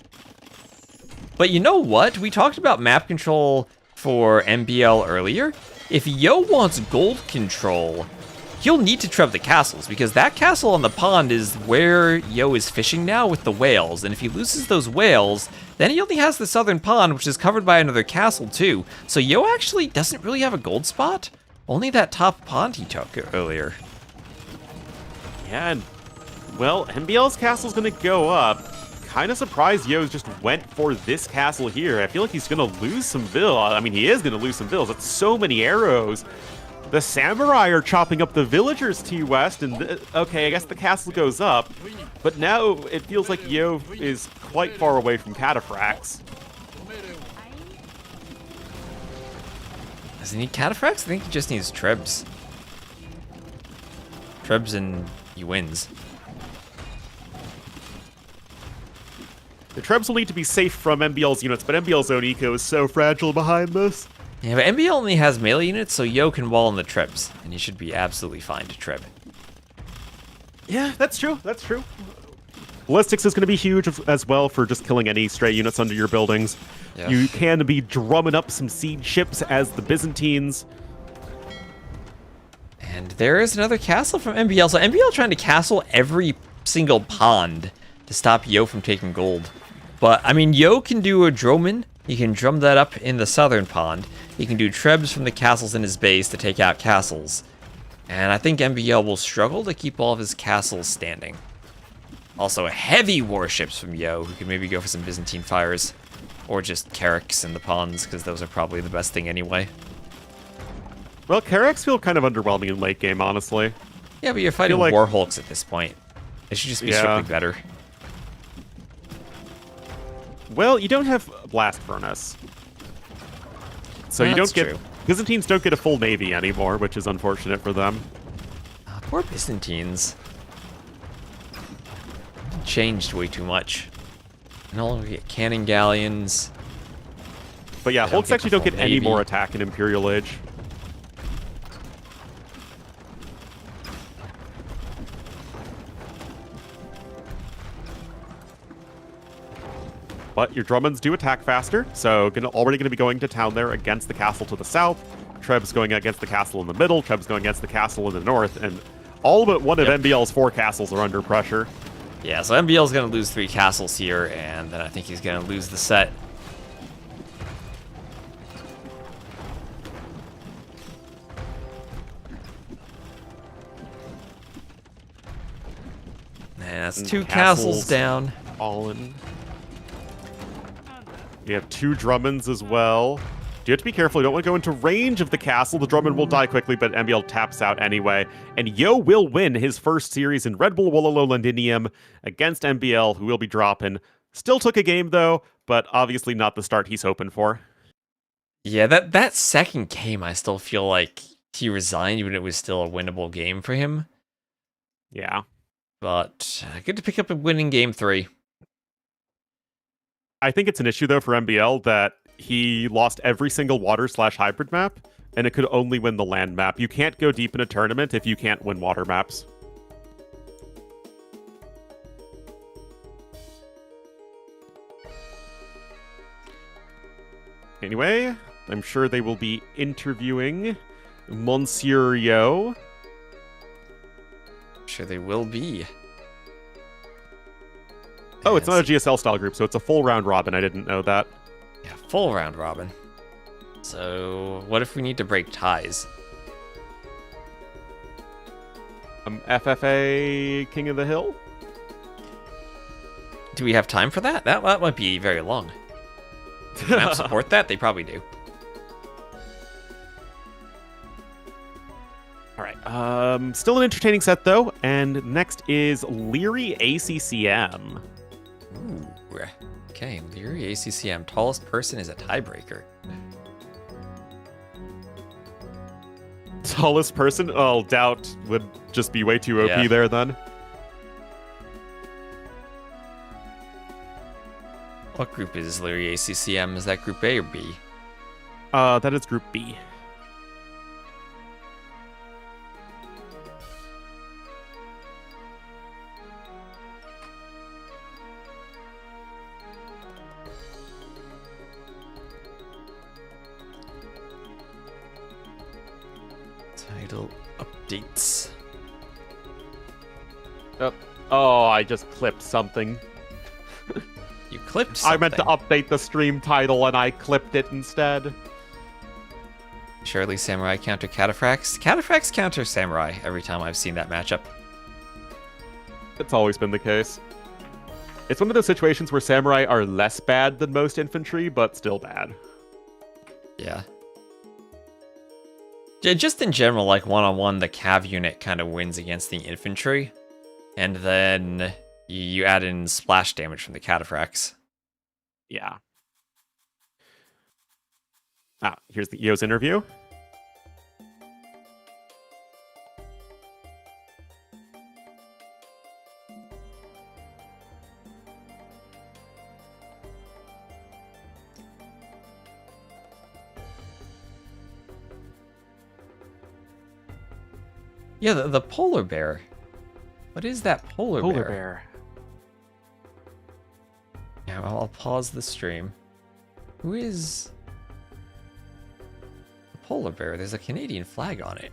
But you know what? We talked about map control for MBL earlier. If Yo wants gold control, he'll need to treb the castles, because that castle on the pond is where Yo is fishing now with the whales. And if he loses those whales, then he only has the southern pond, which is covered by another castle too. So Yo actually doesn't really have a gold spot. Only that top pond he took earlier. Yeah, and, well, MBL's castle's going to go up. Kind of surprised Yo just went for this castle here. I feel like he's going to lose some vill. I mean, he is going to lose some vills. That's so many arrows. The Samurai are chopping up the villagers, T-West, and okay, I guess the castle goes up. But now it feels like Yo is quite far away from cataphracts. Does he need cataphracts? I think he just needs trebs. Trebs and he wins. The trebs will need to be safe from MBL's units, but MBL's own eco is so fragile behind this. Yeah, but MBL only has melee units, so Yo can wall in the trebs, and he should be absolutely fine to treb. Yeah, that's true. That's true. Ballistics is going to be huge as well for just killing any stray units under your buildings. Yeah. You can be drumming up some siege ships as the Byzantines. And there is another castle from MBL. So MBL trying to castle every single pond to stop Yo from taking gold. But, I mean, Yo can do a Droman. He can drum that up in the southern pond. He can do trebs from the castles in his base to take out castles. And I think MBL will struggle to keep all of his castles standing. Also, heavy warships from Yo, who can maybe go for some Byzantine fires. Or just Carracks in the ponds, because those are probably the best thing anyway. Well, Carracks feel kind of underwhelming in late game, honestly. Yeah, but you're fighting War Hulks at this point. It should just be strictly better. Well, you don't have Blast Furnace. So you don't get... Byzantines don't get a full navy anymore, which is unfortunate for them. Poor Byzantines. Changed way too much. No longer get cannon galleons. But yeah, Hulks actually don't get any more attack in Imperial Age. But your Drummonds do attack faster, so already going to be going to town there against the castle to the south. Treb's going against the castle in the middle. Treb's going against the castle in the north. And all but one of MBL's 4 castles are under pressure. Yeah, so MBL's going to lose 3 castles here, and then I think he's going to lose the set. And that's 2 castles down. All in. You have 2 Drummonds as well. You have to be careful. You don't want to go into range of the castle. The Drummond will die quickly, but MBL taps out anyway. And Yo will win his first series in Red Bull Wololo Londinium against MBL, who will be dropping. Still took a game, though, but obviously not the start he's hoping for. Yeah, that second game, I still feel like he resigned, even if it was still a winnable game for him. Yeah. But good to pick up a winning game 3. I think it's an issue, though, for MBL that he lost every single water/hybrid map, and it could only win the land map. You can't go deep in a tournament if you can't win water maps. Anyway, I'm sure they will be interviewing Monsieur Yo. sure they will be. Oh, it's not a GSL style group, so it's a full round robin. I didn't know that. Yeah, full round robin. So, what if we need to break ties? FFA King of the Hill? Do we have time for that? That might be very long. Does the map support that? They probably do. All right. Still an entertaining set, though. And next is Liry ACCM. Ooh. Okay, Liry ACCM. Tallest person is a tiebreaker. Tallest person? Oh, doubt would just be way too OP there, then. What group is Liry ACCM? Is that group A or B? That is group B. Title updates. Oh, I just clipped something. You clipped something. I meant to update the stream title and I clipped it instead. Surely Samurai counter Cataphracts. Cataphracts counter Samurai every time I've seen that matchup. It's always been the case. It's one of those situations where Samurai are less bad than most infantry, but still bad. Yeah. Just in general, like one-on-one, the cav unit kind of wins against the infantry. And then you add in splash damage from the Cataphracts. Yeah. Here's the EO's interview. Yeah, the polar bear. What is that polar bear? Yeah, well, I'll pause the stream. Who is the polar bear? There's a Canadian flag on it.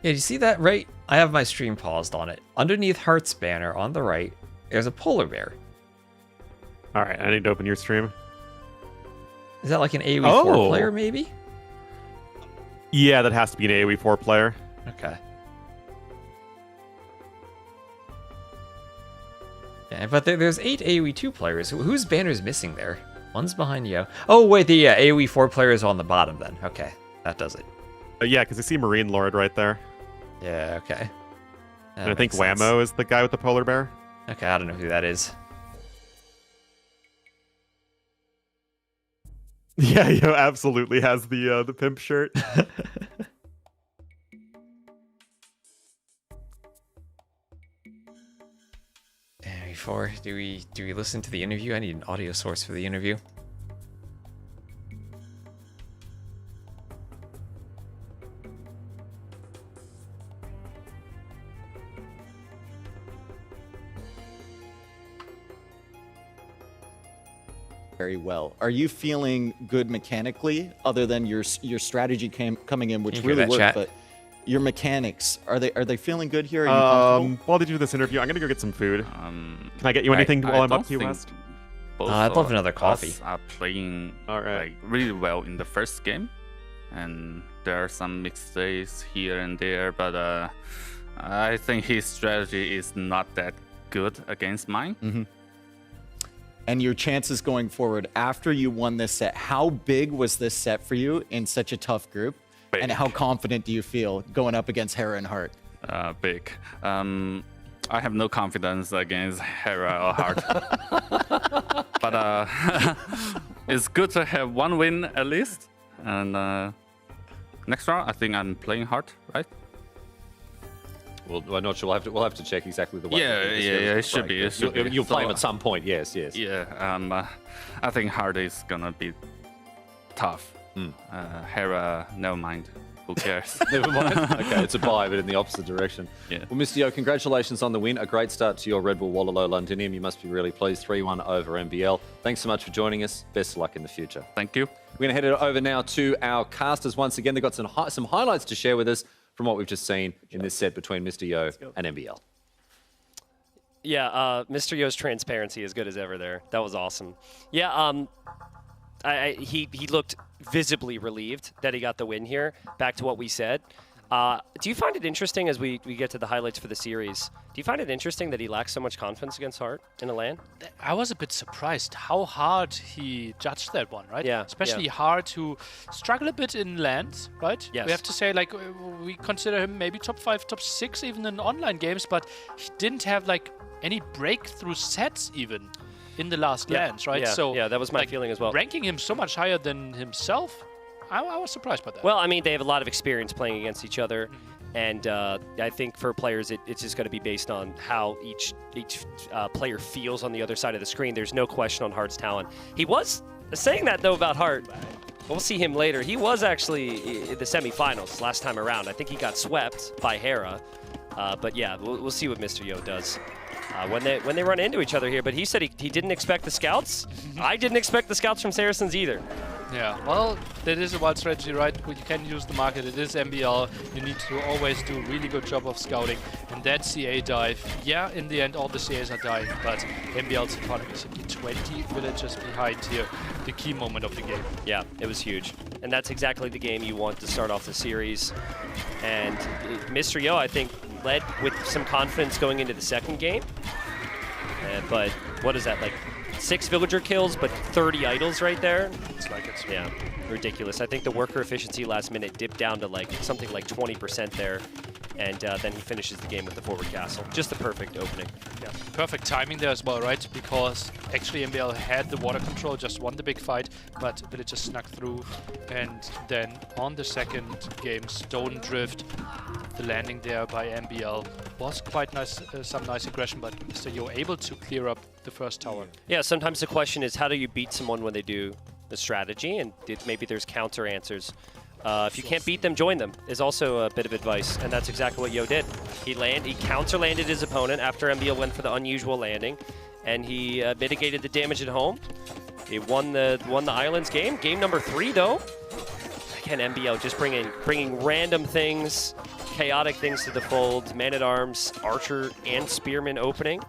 Yeah, do you see that right? I have my stream paused on it. Underneath Heartt's banner on the right, there's a polar bear. All right, I need to open your stream. Is that like an AoE4 player, maybe? Yeah, that has to be an AoE 4 player. Okay. Yeah, but there's 8 AoE 2 players. Whose banner's missing there? One's behind Yo. Oh, wait, the AoE 4 player is on the bottom then. Okay, that does it. Yeah, because I see Marine Lord right there. Yeah, okay. That And I think makes sense. Whammo is the guy with the polar bear. Okay, I don't know who that is. Yeah, Yo absolutely has the pimp shirt. And before, do we listen to the interview? I need an audio source for the interview. Very well. Are you feeling good mechanically, other than your strategy coming in, which You hear really that, worked? chat? But your mechanics, are they feeling good here? Are you comfortable? While they do this interview, I'm gonna go get some food. Can I get you anything while I'm up to you, West? I'd love another coffee. Us are playing All right. like really well in the first game, and there are some mistakes here and there, but I think his strategy is not that good against mine. And your chances going forward after you won this set, how big was this set for you in such a tough group? Big. And how confident do you feel going up against Hera and Heartt? Big. I have no confidence against Hera or Heartt. But it's good to have one win at least. And next round, I think I'm playing Heartt, right? Well, I'm not sure. We'll have to check exactly the way. Yeah, it should be. It should be. You'll play him So, at some point. Yes. Yeah, I think Heartt is gonna be tough. Hera, never mind. Who cares? Never mind. Okay, it's a bye, but in the opposite direction. Yeah. Well, Mr. Yo, congratulations on the win. A great start to your Red Bull Wololo Londinium. You must be really pleased. 3-1 over MBL. Thanks so much for joining us. Best of luck in the future. Thank you. We're going to head it over now to our casters once again. They've got some highlights to share with us from what we've just seen in this set between Mr. Yo and MBL? Yeah, Mr. Yo's transparency is good as ever there. That was awesome. Yeah, he looked visibly relieved that he got the win here. Back to what we said. Do you find it interesting as we get to the highlights for the series? Do you find it interesting that he lacks so much confidence against Hearttt in a LAN? I was a bit surprised how hard he judged that one, right? Yeah. Especially Hearttt, who struggle a bit in LANs, right? Yes. We have to say, like, we consider him maybe top 5, top 6 even in online games, but he didn't have, like, any breakthrough sets even in the last LANs, right? Yeah, So yeah, that was my like, feeling as well. Ranking him so much higher than himself, I was surprised by that. Well, I mean, they have a lot of experience playing against each other, and I think for players, it's just going to be based on how each player feels on the other side of the screen. There's no question on Heartt's talent. He was saying that, though, about Hearttt. We'll see him later. He was actually in the semifinals last time around. I think he got swept by Hera. But yeah, we'll see what Mr. Yo does when they run into each other here. But he said he didn't expect the scouts. I didn't expect the scouts from Saracens either. Yeah, well, that is a wild strategy, right? You can use the market. It is MBL. You need to always do a really good job of scouting. And that CA dive, yeah, in the end, all the CAs are dying, but MBL's economy is simply 20 villagers behind here. The key moment of the game. Yeah, it was huge. And that's exactly the game you want to start off the series. And Mr. Yo, I think, led with some confidence going into the second game. But what is that, like 6 villager kills, but 30 idols right there? It's like it's yeah, ridiculous. I think the worker efficiency last minute dipped down to like something like 20% there. And then he finishes the game with the forward castle. Just the perfect opening. Yeah, perfect timing there as well, right? Because actually MBL had the water control, just won the big fight, but Village just snuck through. And then on the second game, Stone Drift, the landing there by MBL was quite nice, some nice aggression, but Mr. Yo able to clear up the first tower. Yeah, sometimes the question is how do you beat someone when they do the strategy, and maybe there's counter answers. If you can't beat them, join them is also a bit of advice, and that's exactly what Yo did. He counter-landed his opponent after MBL went for the unusual landing, and he mitigated the damage at home. He won the Islands game. Game number 3, though. Again, MBL just bringing random things, chaotic things to the fold. Man-at-Arms, Archer, and Spearman opening.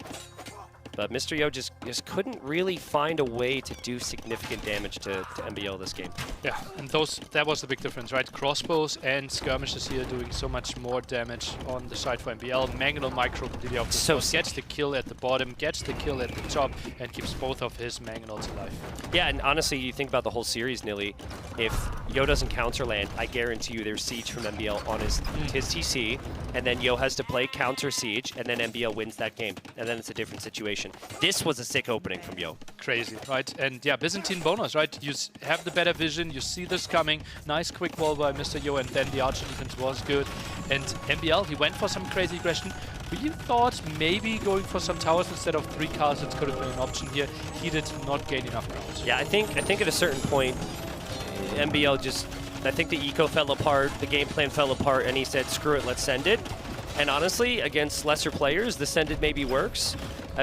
But Mr. Yo just couldn't really find a way to do significant damage to MBL this game. Yeah, and that was the big difference, right? Crossbows and skirmishes here doing so much more damage on the side for MBL. Mangonel micro completely off the spot, gets the kill at the bottom, gets the kill at the top, and keeps both of his Mangonels alive. Yeah, and honestly, you think about the whole series, Nilly. If Yo doesn't counter land, I guarantee you there's siege from MBL on his TC, and then Yo has to play counter siege, and then MBL wins that game, and then it's a different situation. This was a sick opening from Yo. Crazy, right? And yeah, Byzantine bonus, right? You have the better vision, you see this coming. Nice quick wall by Mr. Yo, and then the Archer defense was good. And MBL, he went for some crazy aggression. We thought maybe going for some towers instead of 3 castles could have been an option here. He did not gain enough ground. Yeah, I think at a certain point, MBL just, I think the eco fell apart, the game plan fell apart, and he said, screw it, let's send it. And honestly, against lesser players, the send it maybe works.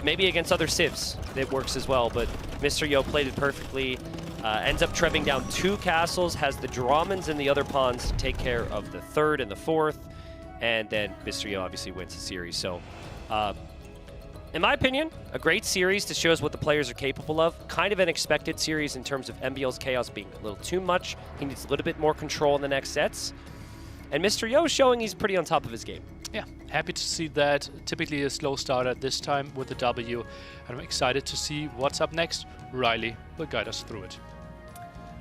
Maybe against other civs, it works as well, but Mr. Yo played it perfectly. Ends up trebbing down 2 castles, has the Drawmans and the other pawns to take care of the 3rd and the 4th, and then Mr. Yo obviously wins the series. So, in my opinion, a great series to show us what the players are capable of. Kind of an expected series in terms of MBL's chaos being a little too much. He needs a little bit more control in the next sets. And Mr. Yo showing he's pretty on top of his game. Yeah, happy to see that. Typically a slow starter this time with the W. And I'm excited to see what's up next. Riley will guide us through it.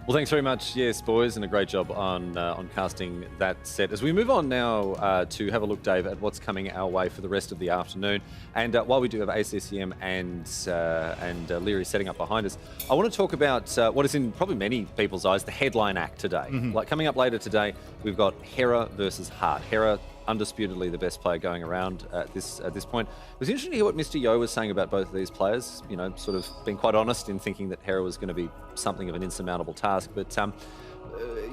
Well, thanks very much, yes, boys, and a great job on casting that set. As we move on now to have a look, Dave, at what's coming our way for the rest of the afternoon. And while we do have ACCM and Liry setting up behind us, I want to talk about what is in probably many people's eyes the headline act today. Like coming up later today, we've got Hera versus Hearttt. Hera, undisputedly the best player going around at this point. It was interesting to hear what Mr. Yo was saying about both of these players. You know, sort of being quite honest in thinking that Hera was going to be something of an insurmountable task. But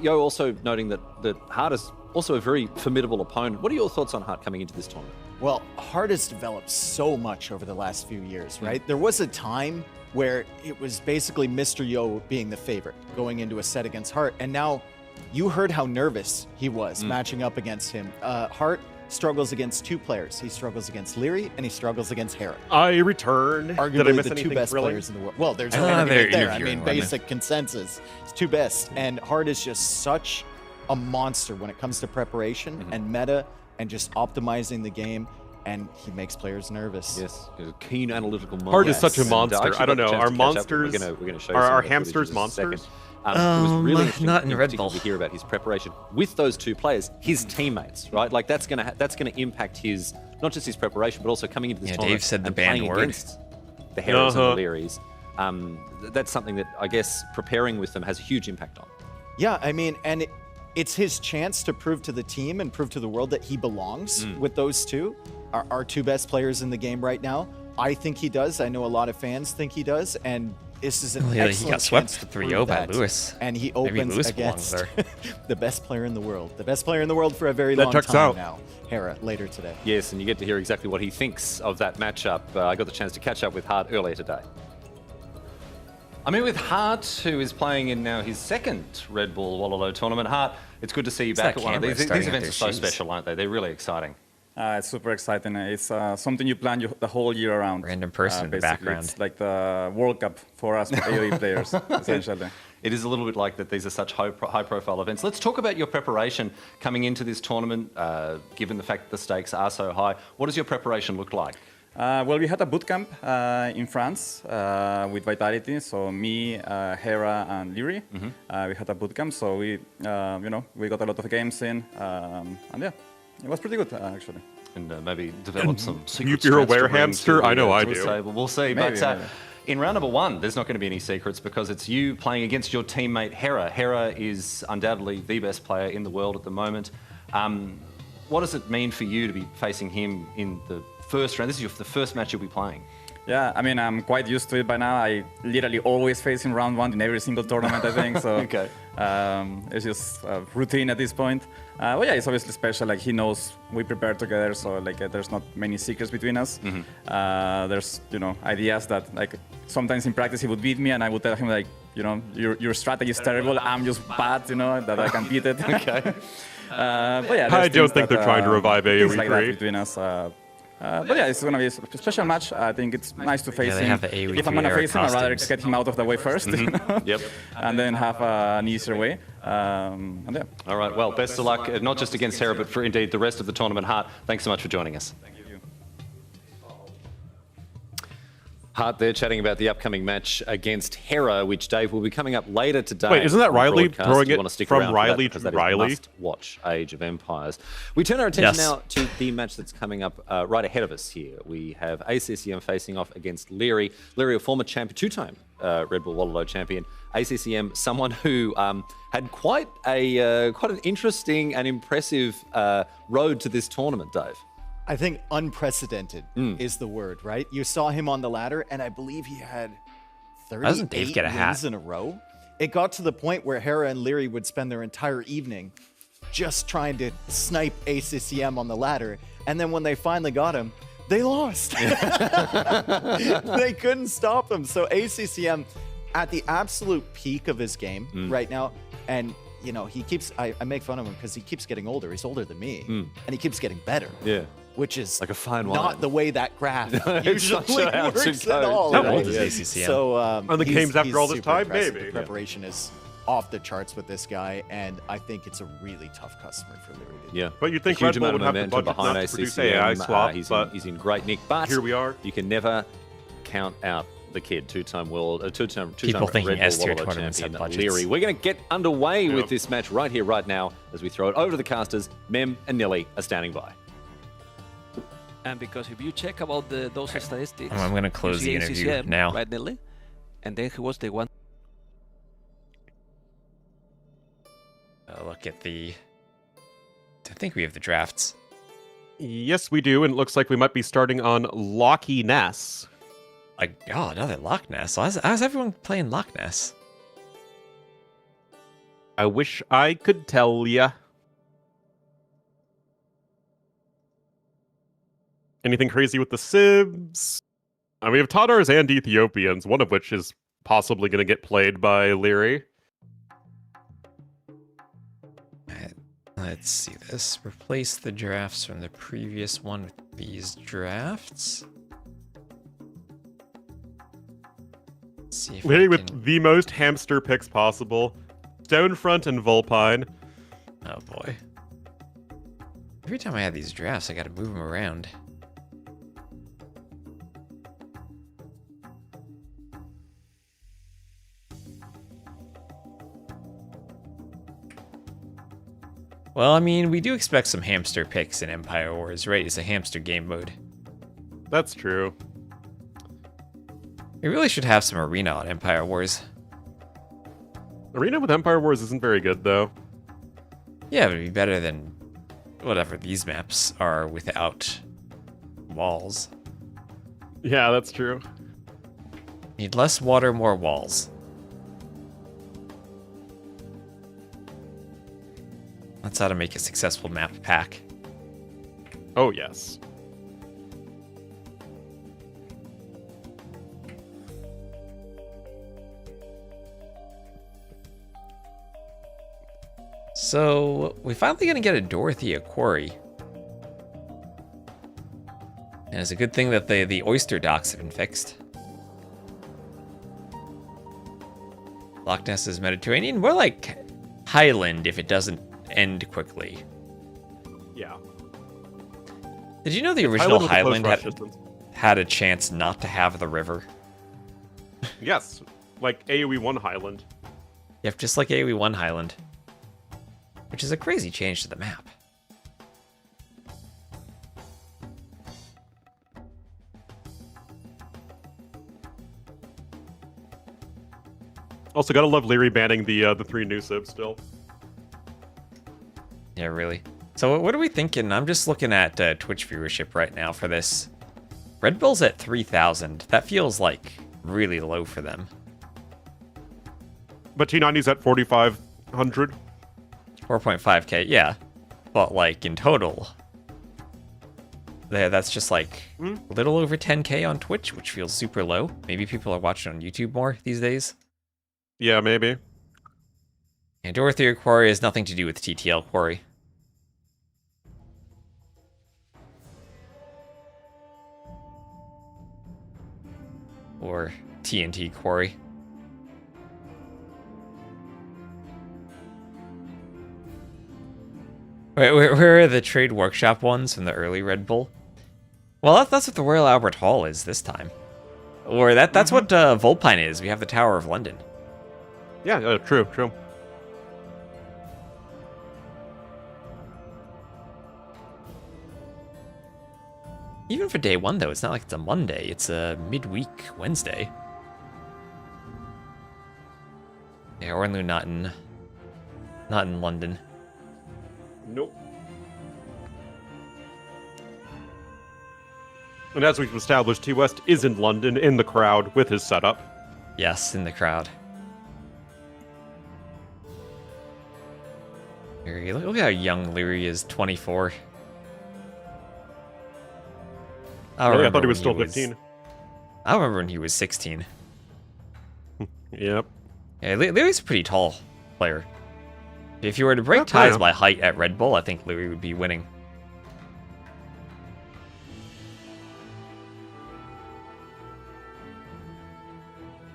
Yo also noting that Hearttt is also a very formidable opponent. What are your thoughts on Hearttt coming into this tournament? Well, Hearttt has developed so much over the last few years, right? There was a time where it was basically Mr. Yo being the favorite going into a set against Hearttt, and now you heard how nervous he was matching up against him. Hearttt struggles against 2 players. He struggles against Liry, and he struggles against Hera. I return. Did I Arguably miss the 2 anything best thrilling? players in the world. Well, there's no they're argument there. I interviewing mean, women. basic consensus. It's 2 best. And Hearttt is just such a monster when it comes to preparation and meta and just optimizing the game. And he makes players nervous. Yes, he's a keen analytical mind. Hearttt is such a Yes. monster. actually I don't got the know. chance Are to catch up. monsters? We're gonna show you Are some our of the footage hamsters in just a second. monsters? It was really interesting, not in Red particular Bull. to hear about his preparation with those 2 players, his teammates, right? Like that's gonna impact his not just his preparation, but also coming into this Yeah, tournament Dave said the and banned playing word. against the Heras and the Lierey's. That's something that I guess preparing with them has a huge impact on. Yeah, I mean, and it's his chance to prove to the team and prove to the world that he belongs with those 2, our 2 best players in the game right now. I think he does. I know a lot of fans think he does, and this is an excellent He got swept chance to 3-0 prove by that. Lewis. And he Maybe opens Lewis belongs against there. the best player in the world. The best player in the world for a very That long checks time out. now. Hera, later today. Yes, and you get to hear exactly what he thinks of that matchup. I got the chance to catch up with Hearttt earlier today. I'm here with Hearttt, who is playing in now his 2nd Red Bull Wololo tournament. Hearttt, it's good to see you It's back that at one of camera these. starting These at events their are so shoes. special, aren't they? They're really exciting. It's super exciting. It's something you plan the whole year around. Random person in the basically. background. It's like the World Cup for us AOE players, essentially. It is a little bit like that. These are such high-profile events. Let's talk about your preparation coming into this tournament, given the fact that the stakes are so high. What does your preparation look like? Well, we had a boot camp in France with Vitality. So me, Hera, and Liry. We had a boot camp. So we got a lot of games in, and yeah, it was pretty good actually. And maybe develop some secret You're strengths to aware, bring hamster? to I know the I do. table. We'll see. Maybe, but maybe. in round number 1, there's not going to be any secrets because it's you playing against your teammate Hera. Hera is undoubtedly the best player in the world at the moment. What does it mean for you to be facing him in the first round? This is the first match you'll be playing. Yeah, I mean, I'm quite used to it by now. I literally always face in round 1 in every single tournament, I think. So Okay. It's just routine at this point. But yeah, it's obviously special. Like he knows we prepare together, so like there's not many secrets between us. There's ideas that like sometimes in practice he would beat me, and I would tell him like your strategy is terrible. I'm just bad, that I can beat it. Okay. But yeah, I there's don't things think they're trying to revive things AoE like that 3. between us. But yeah, it's gonna be a special match. I think it's nice to face they him. have the AoE If I'm gonna 3 face him, I'd rather costumes. get him out of the way first, Yep. and then have an easier way. And yeah. All right. Well, best of luck, not just against Hera, but for indeed the rest of the tournament. Hearttt, thanks so much for joining us. Hearttt there chatting about the upcoming match against Hera, which Dave will be coming up later today. Wait, isn't that on the Riley broadcast. throwing You it wanna stick from around for that Riley because to that is Riley? must-watch Age of Empires. We turn our attention Yes. now to the match that's coming up right ahead of us here. We have ACCM facing off against Liry. Liry, a former champion, 2-time Red Bull Wololo champion. ACCM, someone who had quite an interesting and impressive road to this tournament, Dave. I think unprecedented is the word, right? You saw him on the ladder, and I believe he had Doesn't Dave 38 get a hat? wins in a row. It got to the point where Hera and Liry would spend their entire evening just trying to snipe ACCM on the ladder, and then when they finally got him, they lost. They couldn't stop them. So ACCM at the absolute peak of his game right now, and he keeps. I make fun of him because he keeps getting older. He's older than me, and he keeps getting better. Yeah. Which is Like a fine not wine. the way that graph It's not usually how it works should at go. all. How right? old is ACCM? So Are the he's- games after he's all this super time? impressive. Maybe. The preparation is off the charts with this guy, and I think it's a really tough customer for Liry. Yeah. But you'd think A huge Red Bull amount of would have the momentum budget behind not to produce ACCM. AI swap, but he's in great nick. But here we are. You can never count out the kid, two-time People Red thinking Bull S tier Wololo tournaments champion have budgets. Liry. We're going to get underway with Yep. this match right here, right now, as we throw it over to the casters. Mem and Nilly are standing by. And because if you check about those statistics, I'm going to close you the see interview ACCM, now. right, Nelly? And then he was the one. Look at I think we have the drafts. Yes, we do, and it looks like we might be starting on Loch Ness. Another Loch Ness. How's everyone playing Loch Ness? I wish I could tell ya. Anything crazy with the Sibs? We have Tatars and Ethiopians, one of which is possibly going to get played by Liry. Let's see this. Replace the drafts from the previous one with these drafts. See if Liry we with can... the most hamster picks possible. Stonefront and Vulpine. Oh boy. Every time I have these drafts, I gotta move them around. Well, I mean, we do expect some hamster picks in Empire Wars, right? It's a hamster game mode. That's true. We really should have some arena on Empire Wars. Arena with Empire Wars isn't very good, though. Yeah, it would be better than whatever these maps are without walls. Yeah, that's true. Need less water, more walls. That's how to make a successful map pack. Oh, yes. So, we're finally gonna get a Dorothea quarry. And it's a good thing that the oyster docks have been fixed. Loch Ness is Mediterranean. More like Highland if it doesn't end quickly. Yeah. Did you know the original Highland with a close rush distance. had a chance not to have the river? Yes, like AoE 1 Highland. Yep, just like AoE 1 Highland. Which is a crazy change to the map. Also, gotta love Liry banning the 3 new subs still. Yeah, really. So what are we thinking? I'm just looking at Twitch viewership right now for this. Red Bull's at 3,000. That feels like really low for them. But T90's at 4,500. 4.5k, yeah. But like in total, that's just like a little over 10k on Twitch, which feels super low. Maybe people are watching on YouTube more these days. Yeah, maybe. And Dorothea Quarry has nothing to do with TTL Quarry. Or TNT Quarry. Where are the Trade Workshop ones from the early Red Bull? Well, that's what the Royal Albert Hall is this time. Or that's what Vulpine is. We have the Tower of London. Yeah, true. Even for day one, though, it's not like it's a Monday. It's a midweek Wednesday. Yeah, Ornlu not in London. Nope. And as we've established, T-West is in London, in the crowd, with his setup. Yes, in the crowd. Look how young Liry is, 24. I thought he was still 15. I remember when he was 16. Yep. Yeah, Liry's a pretty tall player. If you were to break ties by height at Red Bull, I think Liry would be winning.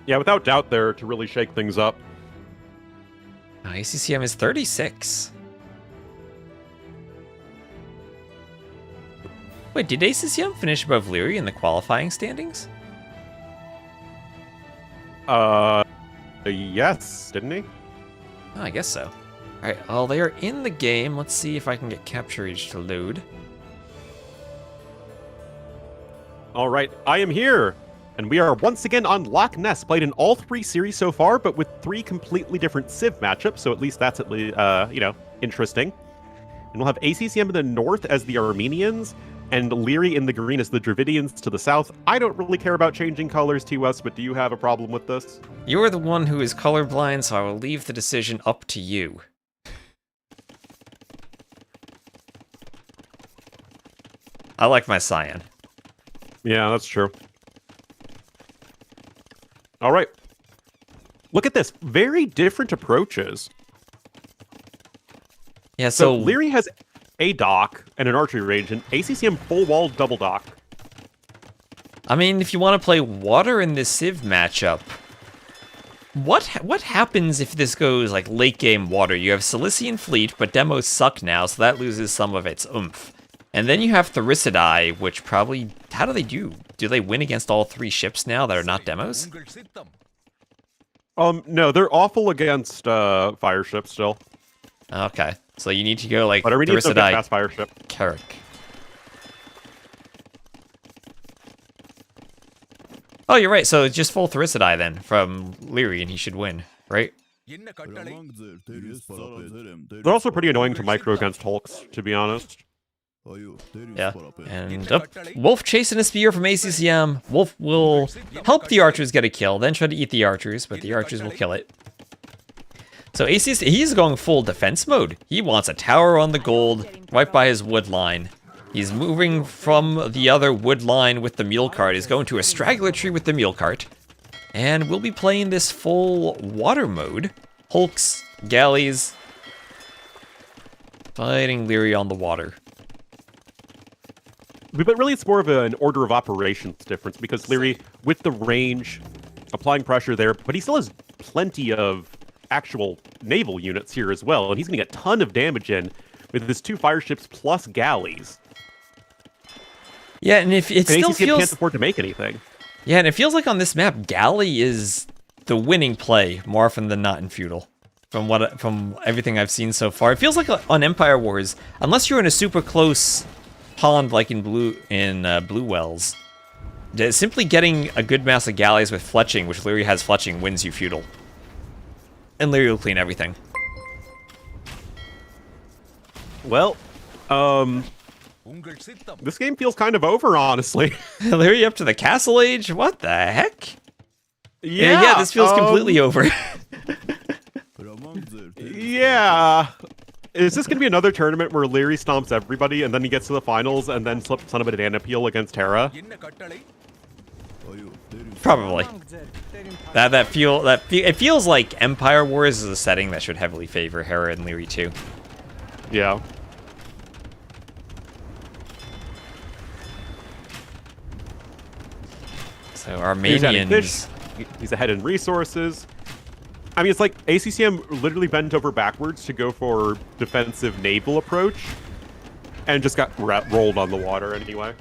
Yeah, without doubt there to really shake things up. ACCM is 36. Wait, did ACCM finish above Liry in the qualifying standings? Yes, didn't he? Oh, I guess so. Alright, well, they are in the game. Let's see if I can get capture age to load. Alright, I am here! And we are once again on Loch Ness, played in all 3 series so far, but with 3 completely different Civ matchups, so at least that's interesting. And we'll have ACCM in the north as the Armenians, and Liry in the green as the Dravidians to the south. I don't really care about changing colors, T-West, but do you have a problem with this? You are the one who is colorblind, so I will leave the decision up to you. I like my cyan. Yeah, that's true. All right. Look at this. Very different approaches. Yeah, So so Liry has a dock and an archery range, and ACCM full wall double dock. I mean, if you want to play water in this Civ matchup, what happens if this goes like late game water? You have Cilician Fleet, but demos suck now, so that loses some of its oomph. And then you have Therisidae, which probably, how do they do? Do they win against all 3 ships now that are not demos? No, they're awful against fire ships still. Okay, so you need to go like But we need to get Therisidae, fast fire ship. Carrick. Oh, you're right. So it's just full Therisidae then from Liry, and he should win, right? They're also pretty annoying to micro against Hulks, to be honest. Yeah. And Wolf chasing a spear from ACCM. Wolf will help the archers get a kill, then try to eat the archers, but the archers will kill it. So ACCM, he's going full defense mode. He wants a tower on the gold right by his wood line. He's moving from the other wood line with the mule cart. He's going to a straggler tree with the mule cart. And we'll be playing this full water mode. Hulks, galleys, fighting Liry on the water. But really, it's more of an order of operations difference because Liry, with the range, applying pressure there, but he still has plenty of actual naval units here as well, and he's going to get a ton of damage in with his 2 fire ships plus galleys. Yeah, and if it still feels can't afford to make anything. Yeah, and it feels like on this map, galley is the winning play more often than not in feudal. From everything I've seen so far, it feels like on Empire Wars, unless you're in a super close pond like in Blue Wells, simply getting a good mass of galleys with fletching, which Liry has fletching, wins you feudal. And Liry will clean everything. Well, this game feels kind of over, honestly. Liry up to the castle age? What the heck? Yeah, this feels completely over. Yeah. Is this going to be another tournament where Liry stomps everybody and then he gets to the finals and then slips on a banana peel against Hera? Probably. It feels like Empire Wars is a setting that should heavily favor Hera and Liry too. Yeah. So Armenians. He's ahead in resources. I mean, it's like ACCM literally bent over backwards to go for defensive naval approach, and just got rolled on the water anyway.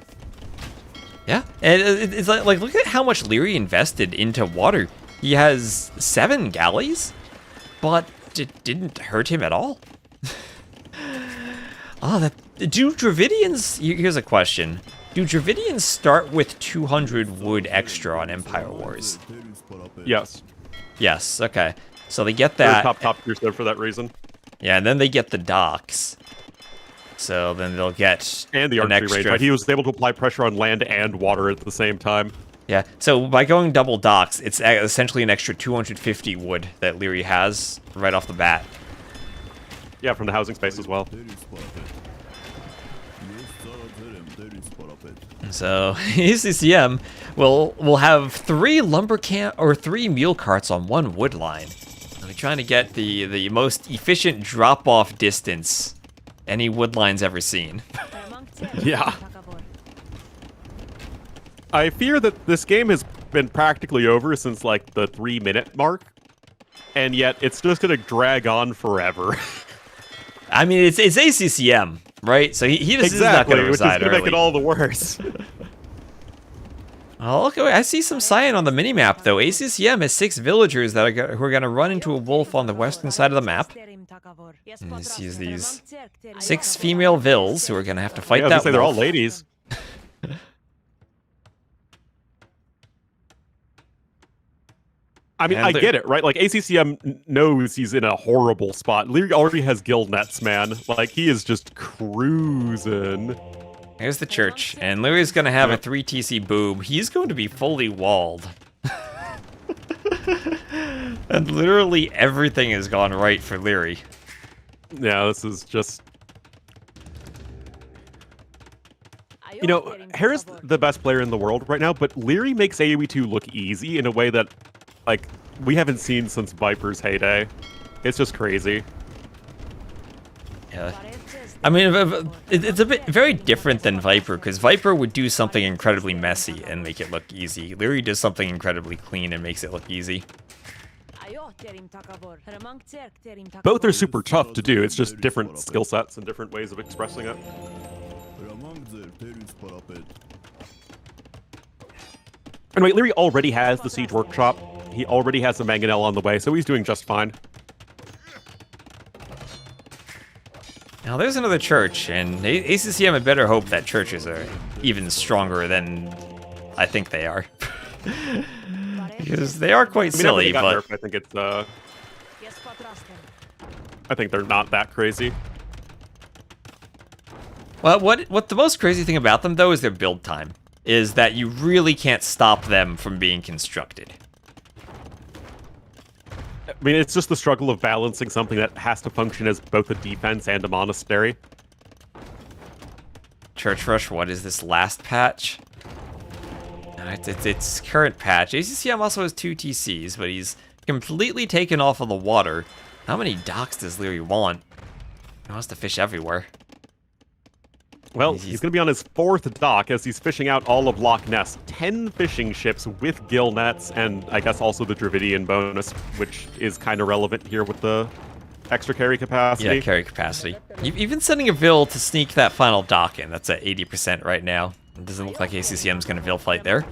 Yeah, and it's like look at how much Liry invested into water. He has 7 galleys, but it didn't hurt him at all. Do Dravidians? Here's a question: do Dravidians start with 200 wood extra on Empire Wars? Yes. Yes. Okay. So they get that. They're top tier stuff for that reason. Yeah, and then they get the docks. So then they'll get and the archery range. Right? He was able to apply pressure on land and water at the same time. Yeah. So by going double docks, it's essentially an extra 250 wood that Liry has right off the bat. Yeah, from the housing space as well. So ACCM will have 3 lumber camp or 3 mule carts on 1 wood line. They're trying to get the most efficient drop-off distance any wood line's ever seen. Yeah. I fear that this game has been practically over since like the 3-minute mark, and yet it's just gonna drag on forever. I mean, it's ACCM, right? So he just is not going to reside early. Which is going to make it all the worse. Oh, look, I see some cyan on the minimap, though. ACCM has 6 villagers that who are going to run into a wolf on the western side of the map. And you see these 6 female vills who are going to have to fight that wolf. They're all ladies. I mean, I get it, right? Like, ACCM knows he's in a horrible spot. Liry already has guild nets, man. Like, he is just cruising. Here's the church, and Liry's going to have a 3 TC boom. He's going to be fully walled. And literally everything has gone right for Liry. Yeah, this is just... You know, Hera's the best player in the world right now, but Liry makes AoE 2 look easy in a way that, like, we haven't seen since Viper's heyday. It's just crazy. Yeah. I mean, it's a bit very different than Viper, because Viper would do something incredibly messy and make it look easy. Liry does something incredibly clean and makes it look easy. Both are super tough to do. It's just different skill sets and different ways of expressing it. Anyway, Liry already has the Siege Workshop. He already has the Mangonel on the way, so he's doing just fine. Now there's another church, and ACCM had better hope that churches are even stronger than I think they are. Because they are quite silly, but... I think it's, I think they're not that crazy. Well, what the most crazy thing about them, though, is their build time. Is that you really can't stop them from being constructed. I mean, it's just the struggle of balancing something that has to function as both a defense and a monastery. Church Rush, what is this last patch? It's current patch. ACCM also has 2 TCs, but he's completely taken off of the water. How many docks does Liry want? He wants to fish everywhere. Well, he's going to be on his 4th dock as he's fishing out all of Loch Ness. 10 fishing ships with gill nets, and I guess also the Dravidian bonus, which is kind of relevant here with the extra carry capacity. Yeah, carry capacity. Even sending a Vil to sneak that final dock in. That's at 80% right now. It doesn't look like ACCM's going to Vil fight there.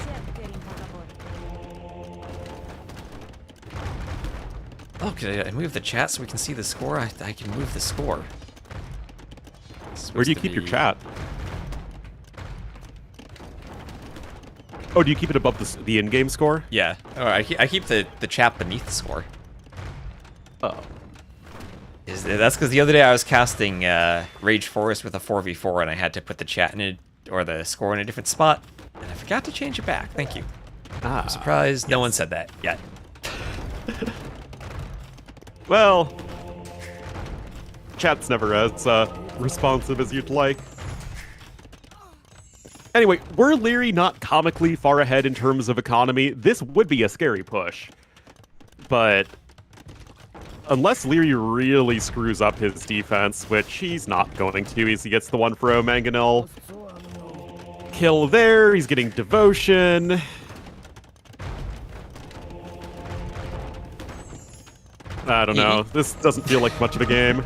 Oh, can I move the chat so we can see the score? I can move the score. Where do you keep your chat? Oh, do you keep it above the in-game score? Yeah. Oh, I keep the chat beneath the score. Oh. That's because the other day I was casting Rage Forest with a 4v4 and I had to put the chat in or the score in a different spot, and I forgot to change it back. Thank you. I'm surprised no one said that yet. Well, chat's never as responsive as you'd like. Anyway, were Liry not comically far ahead in terms of economy, this would be a scary push. But unless Liry really screws up his defense, which he's not going to, as he gets the 1 for O Mangonel kill there, he's getting devotion. I don't know. This doesn't feel like much of a game.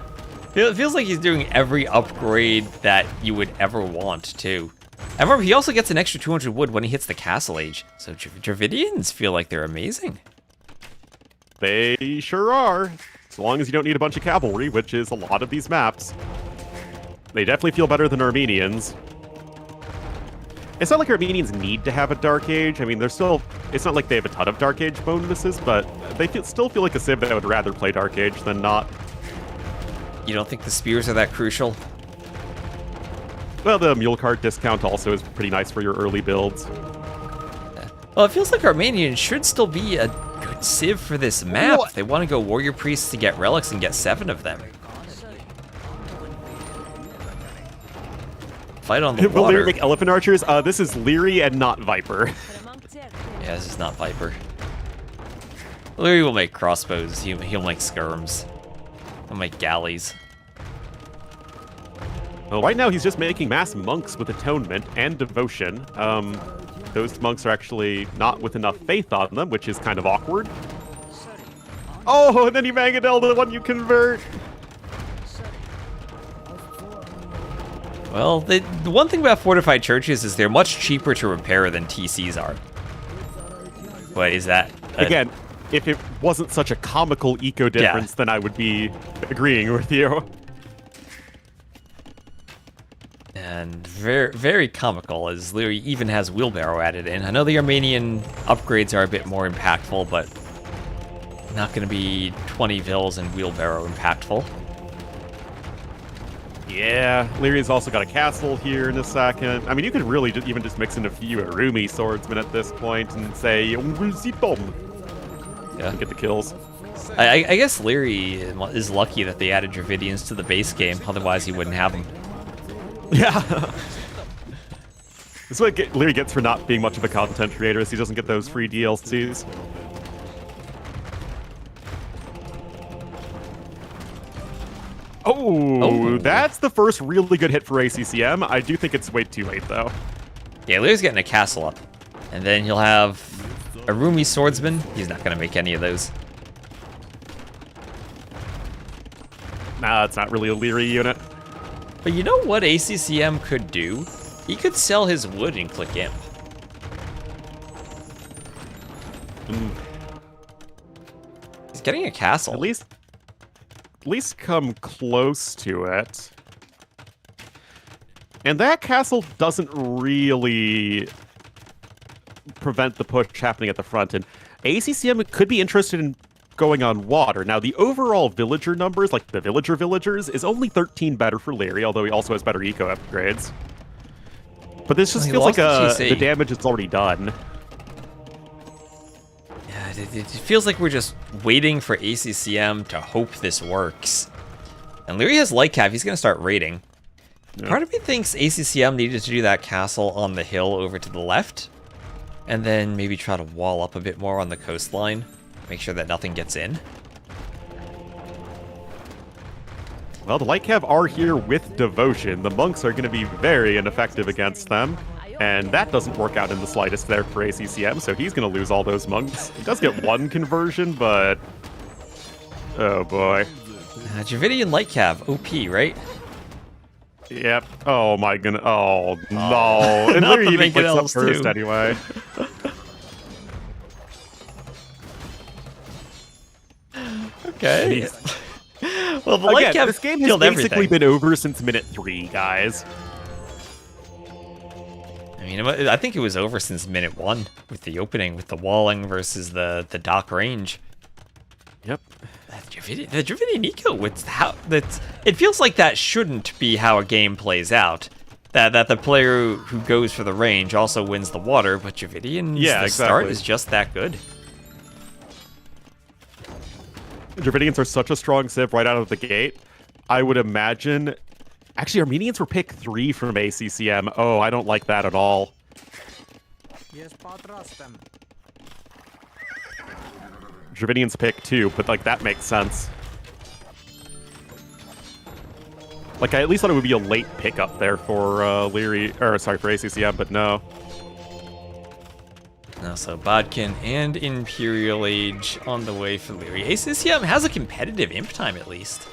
It feels like he's doing every upgrade that you would ever want, too. I remember he also gets an extra 200 wood when he hits the Castle Age, so Dravidians feel like they're amazing. They sure are. As long as you don't need a bunch of cavalry, which is a lot of these maps. They definitely feel better than Armenians. It's not like Armenians need to have a Dark Age. I mean, they're still... It's not like they have a ton of Dark Age bonuses, but they still feel like a civ that would rather play Dark Age than not. You don't think the spears are that crucial? Well, the mule cart discount also is pretty nice for your early builds. Well, it feels like Armenian should still be a good civ for this map. If they want to go warrior priests to get relics and get 7 of them. Fight on the Will water. Liry make elephant archers? This is Liry and not Viper. Yeah, this is not Viper. Liry will make crossbows. He'll make skirms. He'll make galleys. Well, right now he's just making mass monks with atonement and devotion. Those monks are actually not with enough faith on them, which is kind of awkward. Oh, and then you Mangonel the one you convert. Well, the one thing about fortified churches is they're much cheaper to repair than TCs are. But is that... Again, if it wasn't such a comical eco difference, then I would be agreeing with you. And very, very comical, as Liry even has wheelbarrow added in. I know the Armenian upgrades are a bit more impactful, but not going to be 20 Vils and wheelbarrow impactful. Yeah, Liry's also got a castle here in a second. I mean, you could really even just mix in a few Arumi swordsmen at this point and say, yeah, get the kills. I guess Liry is lucky that they added Dravidians to the base game, otherwise he wouldn't have them. Yeah. This is what Liry gets for not being much of a content creator, is he doesn't get those free DLCs. Oh, that's the first really good hit for ACCM. I do think it's way too late, though. Yeah, Liry's getting a castle up. And then he'll have a roomy swordsman. He's not going to make any of those. Nah, it's not really a Liry unit. But you know what ACCM could do? He could sell his wood and click imp. He's getting a castle. At least come close to it. And that castle doesn't really prevent the push happening at the front. And ACCM could be interested in going on water. Now, the overall villager numbers, like the villagers, is only 13 better for Liry, although he also has better eco upgrades. But this just feels like the damage is already done. Yeah, it feels like we're just waiting for ACCM to hope this works. And Liry has light cav. He's going to start raiding. Yeah. Part of me thinks ACCM needed to do that castle on the hill over to the left. And then maybe try to wall up a bit more on the coastline. Make sure that nothing gets in. Well, the light cav are here with devotion. The monks are going to be very ineffective against them. And that doesn't work out in the slightest there for ACCM, so he's going to lose all those monks. He does get one conversion, but... oh boy. Dravidian light cav, OP, right? Yep. Oh my goodness. Oh no. And they're eating what's up first anyway. Okay. Well, the light cav this game has basically been over since minute 3, guys. I mean, I think it was over since minute 1 with the opening, with the walling versus the dock range. Yep. The Dravidian eco, it feels like that shouldn't be how a game plays out. That the player who goes for the range also wins the water, but Dravidian's start is just that good. Dravidians are such a strong civ right out of the gate. I would imagine... Actually, Armenians were pick 3 from ACCM. Oh, I don't like that at all. Dravidians pick 2, but like that makes sense. Like, I at least thought it would be a late pickup there for Liry, or sorry, for ACCM, but no. No, so Bodkin and Imperial Age on the way for Liry. ACCM has a competitive imp time at least.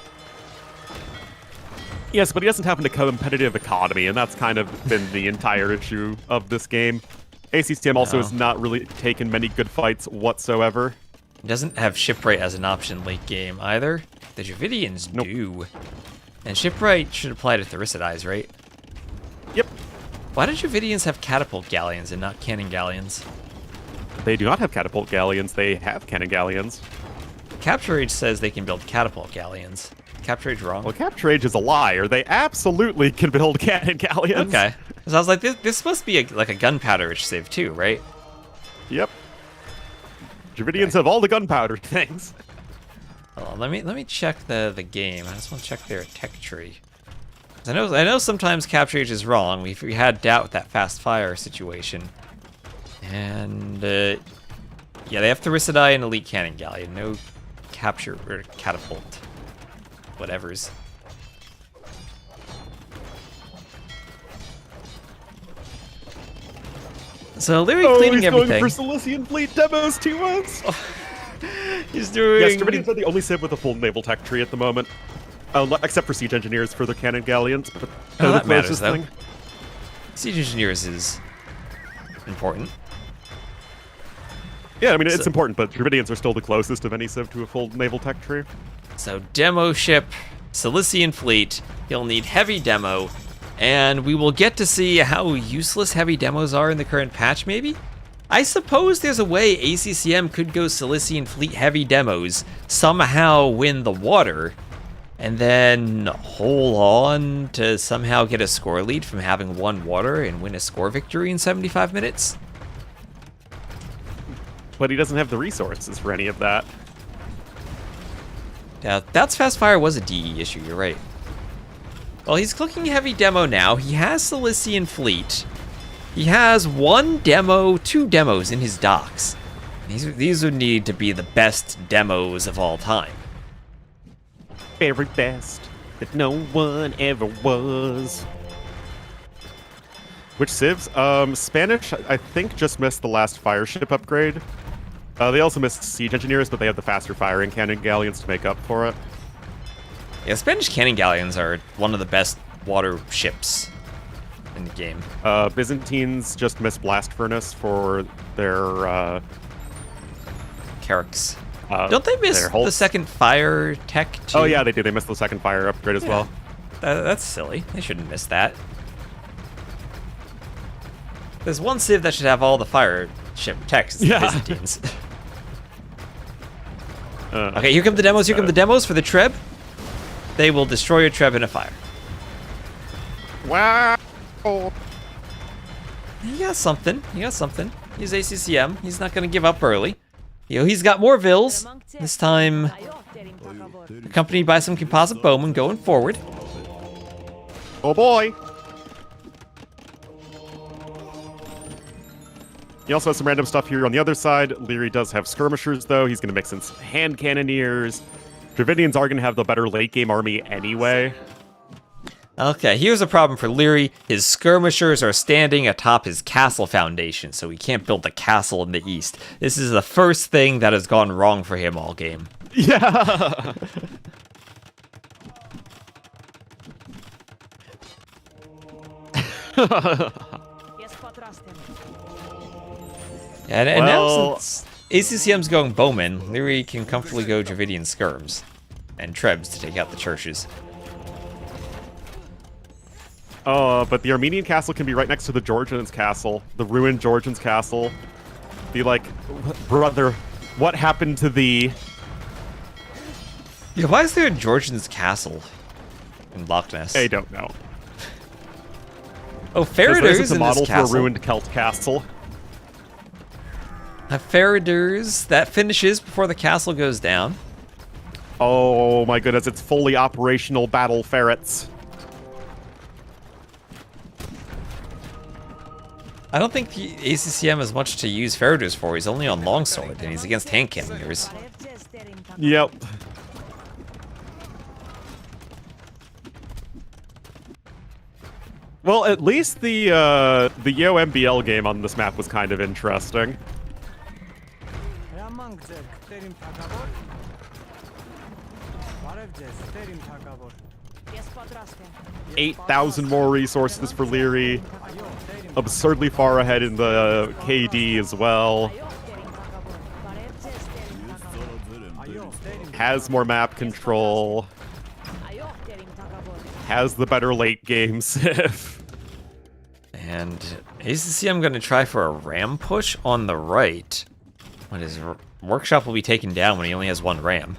Yes, but he doesn't have a competitive economy, and that's kind of been the entire issue of this game. ACCM also has not really taken many good fights whatsoever. He doesn't have shipwright as an option late game either. The Dravidians do. And shipwright should apply to Thericidize, right? Yep. Why do Dravidians have catapult galleons and not cannon galleons? They do not have catapult galleons, they have cannon galleons. Capture Age says they can build catapult galleons. Capture Age wrong? Well, Capture Age is a liar. They absolutely can build cannon galleons. Okay. So I was like, this is supposed to be like a gunpowder-ish civ too, right? Yep. Dravidians have all the gunpowder things. Hold on, let me check the game. I just want to check their tech tree. I know sometimes Capture Age is wrong. We had doubt with that fast fire situation. And yeah, they have Thericidae and Elite Cannon Galleon. No capture or catapult. Whatevers. So Liry cleaning everything. He's going for Cilician Fleet demos 2 months. He's doing... Yes, Dravidians are the only civ with a full naval tech tree at the moment. Except for Siege Engineers for their cannon galleons. But that matters, though. Siege Engineers is important. Yeah, I mean, it's important, but Dravidians are still the closest of any civ to a full naval tech tree. So, demo ship, Cilician Fleet, he'll need heavy demo, and we will get to see how useless heavy demos are in the current patch, maybe? I suppose there's a way ACCM could go Cilician Fleet heavy demos, somehow win the water, and then hold on to somehow get a score lead from having one water and win a score victory in 75 minutes? But he doesn't have the resources for any of that. Yeah, that's fast fire was a DE issue, you're right. Well, he's clicking heavy demo now. He has Cilician Fleet. He has 1 demo, 2 demos in his docks. These would need to be the best demos of all time. Very best. that no one ever was. Which civs? Spanish, I think, just missed the last fire ship upgrade. They also missed siege engineers, but they have the faster firing cannon galleons to make up for it. Yeah, Spanish cannon galleons are one of the best water ships in the game. Byzantines just missed blast furnace for their Carracks. Don't they miss the second fire tech too? Oh yeah, they do. They missed the second fire upgrade as well. That's silly. They shouldn't miss that. There's one civ that should have all the fire ship techs. It's the Byzantines. Okay, here come the demos. Here come the demos for the Treb. They will destroy your Treb in a fire. Wow. He got something. He got something. He's ACCM. He's not going to give up early. He's got more vills. This time accompanied by some composite bowmen going forward. Oh boy. He also has some random stuff here on the other side. Liry does have skirmishers, though. He's going to mix in some hand cannoneers. Dravidians are going to have the better late-game army anyway. Okay, here's a problem for Liry. His skirmishers are standing atop his castle foundation, so he can't build the castle in the east. This is the first thing that has gone wrong for him all game. Yeah! And now since ACCM's going bowman, Liry can comfortably go Dravidian skirms and trebs to take out the churches. But the Armenian castle can be right next to the Georgians' castle, the ruined Georgians' castle. Be like, brother, what happened to thee? Yeah, why is there a Georgians' castle in Loch Ness? I don't know. Oh, Faradur's is a in model this for castle. a ruined Celt castle. Faradur's, that finishes before the castle goes down. Oh my goodness, it's fully operational battle ferrets. I don't think the ACCM has much to use Faradur's for. He's only on longsword, and he's against hand cannoneers. Yep. Well, at least the Yo MBL game on this map was kind of interesting. 8,000 more resources for Liry. Absurdly far ahead in the KD as well. Has more map control. Has the better late game civ. And ACCM going to try for a ram push on the right. When his workshop will be taken down when he only has one ram.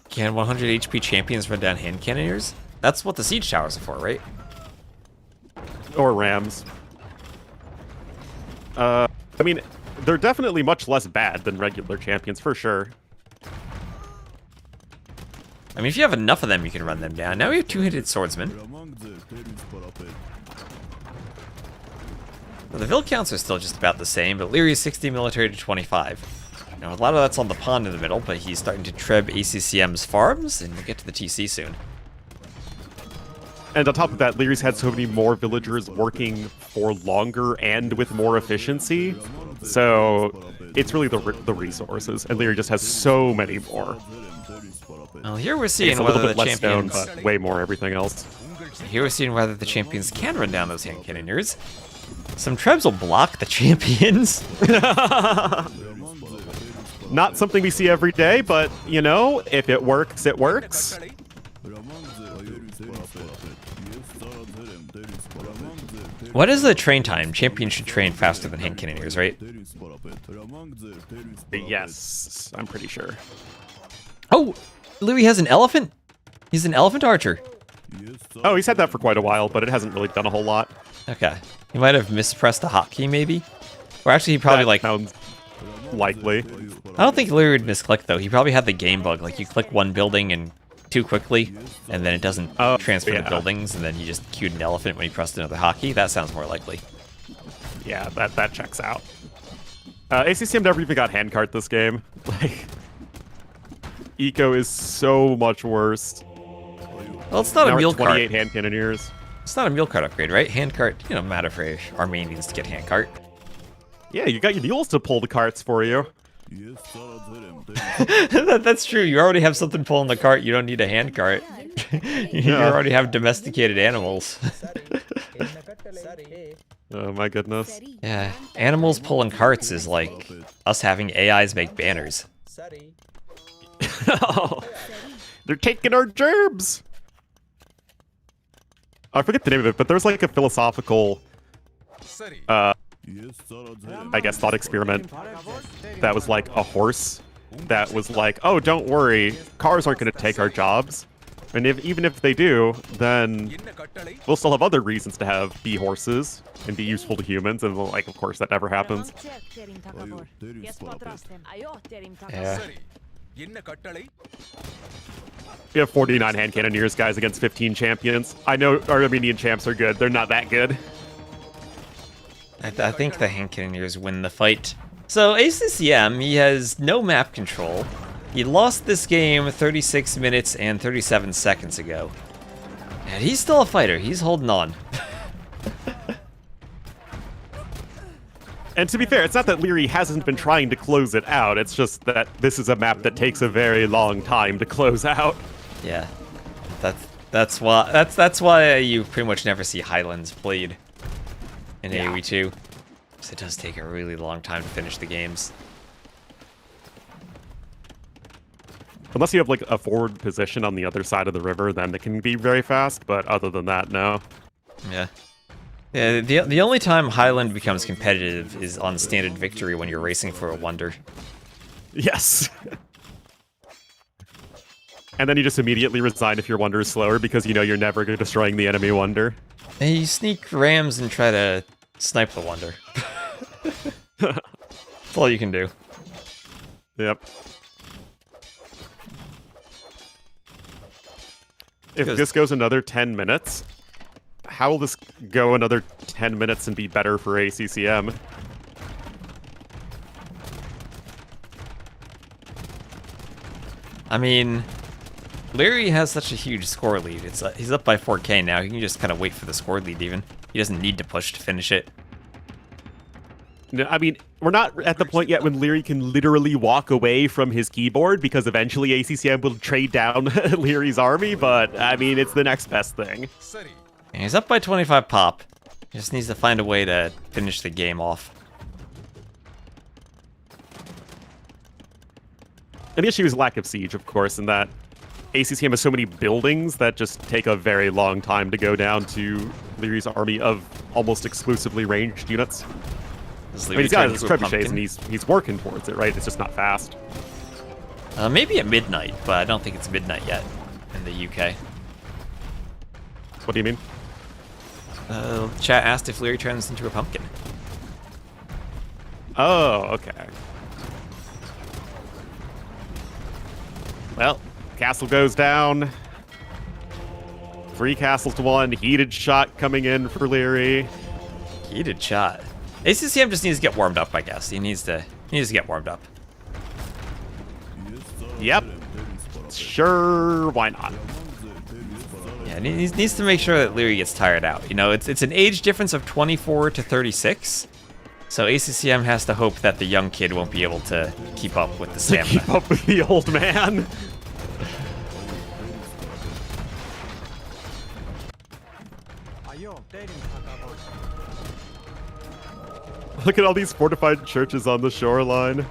Can 100 HP champions run down hand cannoneers? That's what the siege towers are for, right? Or rams. I mean, they're definitely much less bad than regular champions, for sure. I mean, if you have enough of them, you can run them down. Now we have two-handed swordsmen. Well, the Vil counts are still just about the same, but Liry is 60 military to 25. Now, a lot of that's on the pond in the middle, but he's starting to treb ACCM's farms, and we'll get to the TC soon. And on top of that, Liry's had so many more villagers working for longer and with more efficiency. So it's really the resources, and Liry just has so many more. Well, here we're seeing it's a whether little bit the less stone, champions... but way more everything else. Here we're seeing whether the champions can run down those hand cannoneers. Some trebs will block the champions. Not something we see every day, but, you know, if it works, it works. What is the train time? Champions should train faster than hand cannoneers, right? Yes, I'm pretty sure. Oh, Liry has an elephant. He's an elephant archer. Oh, he's had that for quite a while, but it hasn't really done a whole lot. Okay. He might have mispressed the hotkey, maybe? Or actually, he probably, that sounds likely. I don't think Liry would misclick, though. He probably had the game bug. Like, you click one building and too quickly, and then it doesn't transfer the buildings, and then you just queued an elephant when you pressed another hotkey. That sounds more likely. Yeah, that checks out. ACCM never even got handcart this game. Like, Eco is so much worse. Well, it's not Now a we're mule at cart. 28 hand cannoneers. It's not a mule cart upgrade, right? Hand cart, matter for Armenians to get hand cart. Yeah, you got your mules to pull the carts for you. That's true. You already have something pulling the cart. You don't need a hand cart. You already have domesticated animals. Oh my goodness. Yeah, animals pulling carts is like us having AIs make banners. They're taking our gerbs! I forget the name of it, but there's like a philosophical, I guess, thought experiment that was like a horse that was like, oh, don't worry, cars aren't going to take our jobs. And even if they do, then we'll still have other reasons to be horses and be useful to humans. And like, of course, that never happens. Yeah. We have 49 hand cannoneers, guys, against 15 champions. I know our Armenian champs are good. They're not that good. I think the hand cannoneers win the fight. So ACCM, he has no map control. He lost this game 36 minutes and 37 seconds ago. And he's still a fighter. He's holding on. And to be fair, it's not that Liry hasn't been trying to close it out. It's just that this is a map that takes a very long time to close out. Yeah, that's why you pretty much never see Highlands played in AoE 2. So it does take a really long time to finish the games. Unless you have like a forward position on the other side of the river, then it can be very fast. But other than that, no. Yeah. Yeah, the only time Highland becomes competitive is on standard victory when you're racing for a wonder. Yes. And then you just immediately resign if your wonder is slower because you know you're never destroying the enemy wonder. And you sneak rams and try to snipe the wonder. That's all you can do. Yep. If this goes another 10 minutes, how will this go another 10 minutes and be better for ACCM? I mean, Liry has such a huge score lead. He's up by 4K now. He can just kind of wait for the score lead even. He doesn't need to push to finish it. No, I mean, we're not at the point yet when Liry can literally walk away from his keyboard because eventually ACCM will trade down Liry's army, but I mean, it's the next best thing. And he's up by 25 pop. He just needs to find a way to finish the game off. And the issue is lack of siege, of course, in that ACCM has so many buildings that just take a very long time to go down to Liry's army of almost exclusively ranged units. I mean, he's got his trebuchets and he's working towards it, right? It's just not fast. Maybe at midnight, but I don't think it's midnight yet in the UK. What do you mean? Chat asked if Liry turns into a pumpkin. Oh, okay. Well, castle goes down. 3 castles to 1. Heated shot coming in for Liry. Heated shot. ACCM just needs to get warmed up, I guess. He needs to get warmed up. Yep. Sure, why not? Yeah, and he needs to make sure that Liry gets tired out. You know, it's an age difference of 24 to 36. So ACCM has to hope that the young kid won't be able to keep up with the stamina. Keep up with the old man. Look at all these fortified churches on the shoreline.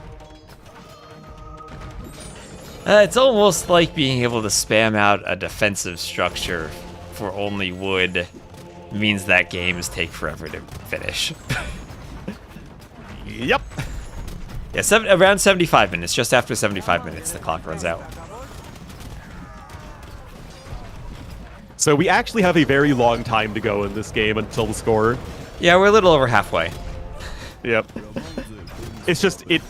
It's almost like being able to spam out a defensive structure for only wood means that games take forever to finish. Yep. Yeah, around 75 minutes. Just after 75 minutes, the clock runs out. So we actually have a very long time to go in this game until the score. Yeah, we're a little over halfway. Yep. It's just, it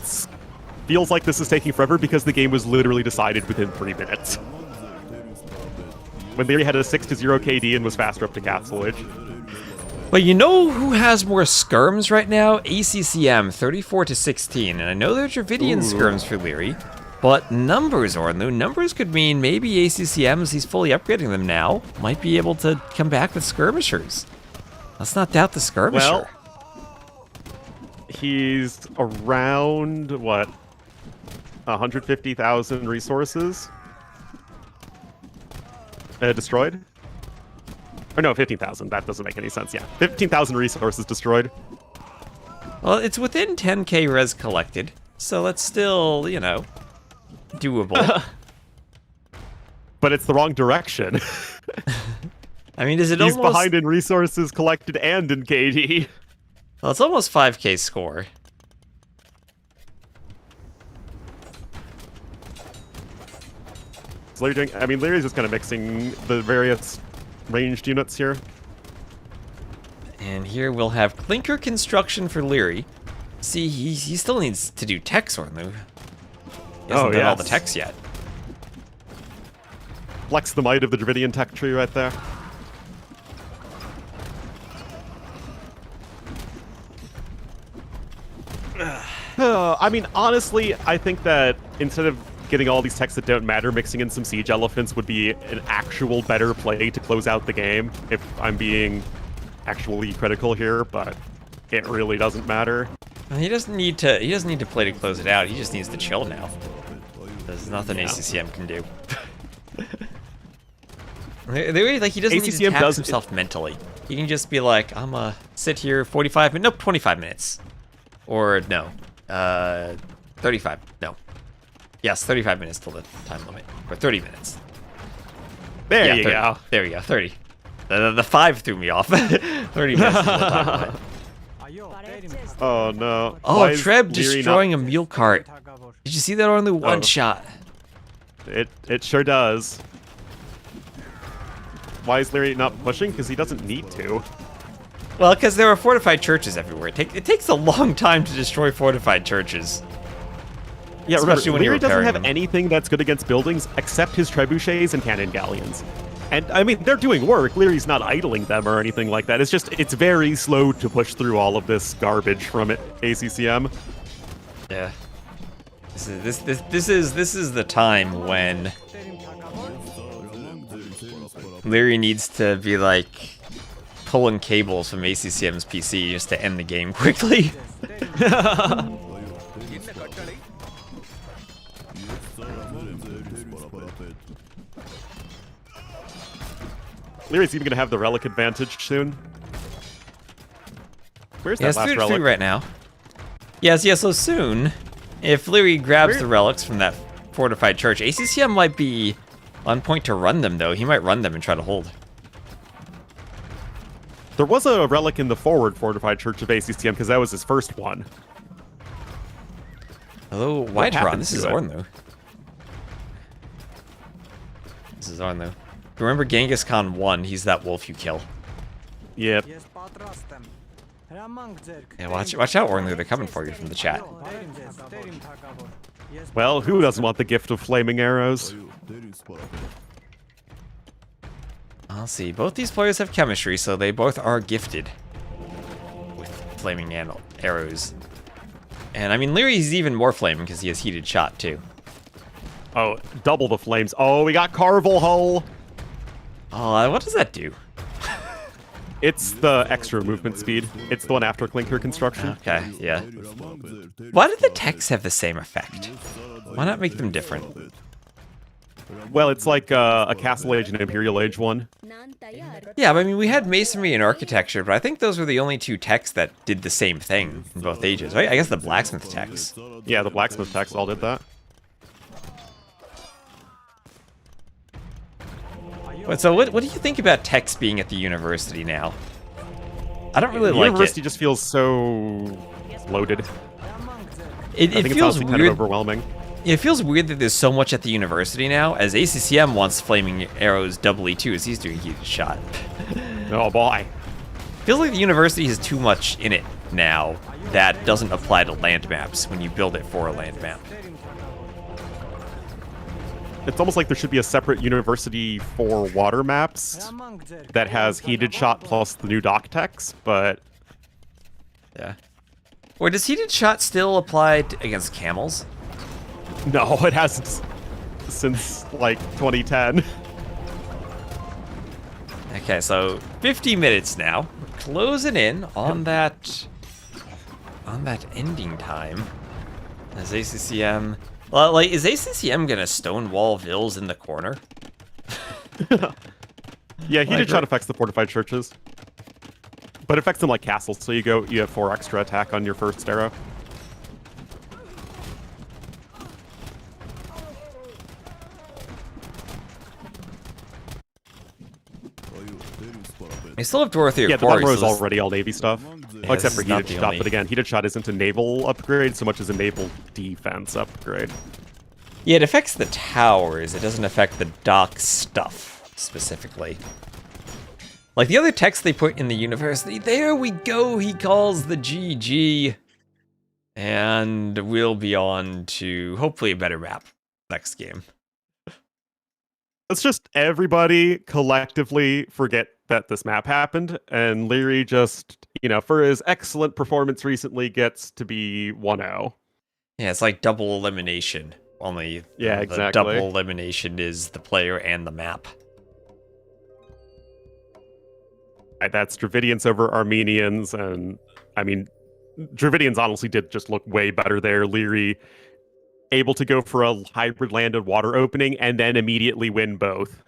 feels like this is taking forever because the game was literally decided within 3 minutes. When Liry had a 6-0 KD and was faster up to Castle Edge. But you know who has more skirms right now? ACCM, 34 to 16. And I know there's Dravidian skirms for Liry. But numbers, Ornu, numbers could mean maybe ACCM, as he's fully upgrading them now, might be able to come back with skirmishers. Let's not doubt the skirmisher. Well, he's around, what, 150,000 resources destroyed? Or no, 15,000. That doesn't make any sense. Yeah, 15,000 resources destroyed. Well, it's within 10k res collected, so that's still, you know, doable. But it's the wrong direction. I mean, is it He's almost... behind in resources collected and in KD. Well, it's almost 5k score. So Liry doing, I mean, Liry's just kind of mixing the various ranged units here. And here we'll have Clinker Construction for Liry. See, he still needs to do techs, Ornu. He hasn't done all the techs yet. Flex the might of the Dravidian tech tree right there. I mean, honestly, I think that instead of getting all these techs that don't matter, mixing in some siege elephants would be an actual better play to close out the game, if I'm being actually critical here, but it really doesn't matter. He doesn't need to play to close it out. He just needs to chill now. There's nothing ACCM can do. Like, he doesn't need to tap himself mentally. He can just be like, I'm gonna sit here 45 minutes, nope, 25 minutes. Or no, 35, no. Yes, 35 minutes till the time limit, or 30 minutes. There you go. There you go, 30. The 5 threw me off. 30 minutes till the time limit. Oh no. Oh, Treb destroying a mule cart. Did you see that only one shot? It sure does. Why is Liry not pushing? Because he doesn't need to. Well, because there are fortified churches everywhere. It takes a long time to destroy fortified churches. Yeah, especially when Liry doesn't have them. anything that's good against buildings except his trebuchets and cannon galleons. And, I mean, they're doing work. Liry's not idling them or anything like that. It's just, it's very slow to push through all of this garbage from ACCM. Yeah. This is the time when Liry needs to be like pulling cables from ACCM's PC just to end the game quickly. Liry's even gonna have the relic advantage soon. Where's that last 3 relic? right now. Yes, so soon, if Liry grabs the relics from that fortified church, ACCM might be on point to run them, though. He might run them and try to hold. There was a relic in the forward fortified church of ACCM, because that was his first one. Hello, Whiterun. This is Ornu. This is Ornu. Remember Genghis Khan 1, he's that wolf you kill. Yep. Yeah, watch out, Ornu. They're coming for you from the chat. Well, who doesn't want the gift of flaming arrows? I'll see. Both these players have chemistry, so they both are gifted with flaming arrows. And I mean, Liry's even more flaming because he has heated shot too. Oh, double the flames. Oh, we got Carvel Hull. Oh, what does that do? It's the extra movement speed. It's the one after Clinker Construction. Okay, yeah. Why do the techs have the same effect? Why not make them different? Well, it's like a Castle Age and Imperial Age one. Yeah, but I mean, we had Masonry and Architecture, but I think those were the only 2 techs that did the same thing in both ages, right? I guess the Blacksmith techs. Yeah, the Blacksmith techs all did that. But so what do you think about techs being at the university now? I don't really the like university it. just feels so loaded. It I think feels it's weird. kind of overwhelming. It feels weird that there's so much at the university now, as ACCM wants flaming arrows doubly too, as he's doing heated shot. Oh boy. Feels like the university has too much in it now that doesn't apply to land maps when you build it for a land map. It's almost like there should be a separate university for water maps that has heated shot plus the new dock techs, but... Yeah. Or does heated shot still apply against camels? No, it hasn't since like 2010. Okay, so 50 minutes now. We're closing in on that ending time. As ACCM, well, like, is ACCM gonna stonewall Vils in the corner? Yeah, he did shot affects the fortified churches, but it affects them like castles. So you have 4 extra attack on your first arrow. I still have Dorothea. Yeah, the bottom row is already all navy stuff. Yeah, Well, except this for is not heated the shot, only- but again, heated shot isn't a naval upgrade so much as a naval defense upgrade. Yeah, it affects the towers. It doesn't affect the dock stuff specifically. Like the other text they put in the university, there we go, he calls the GG. And we'll be on to hopefully a better map next game. Let's just everybody collectively forget that this map happened, and Liry just, for his excellent performance recently, gets to be 1-0. Yeah, it's like double elimination. Only Yeah, the exactly. double elimination is the player and the map. That's Dravidians over Armenians, and I mean, Dravidians honestly did just look way better there. Liry able to go for a hybrid land and water opening, and then immediately win both.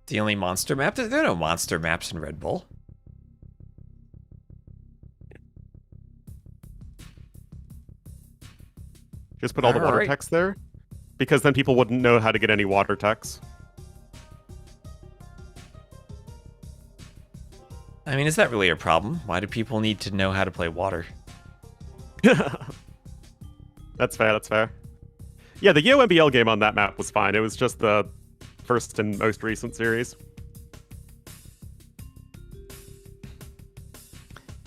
The only monster map? There are no monster maps in Red Bull. Just put all the water Alright. text there, because then people wouldn't know how to get any water text. I mean, is that really a problem? Why do people need to know how to play water? That's fair, that's fair. Yeah, the YoMBL game on that map was fine. It was just the first and most recent series.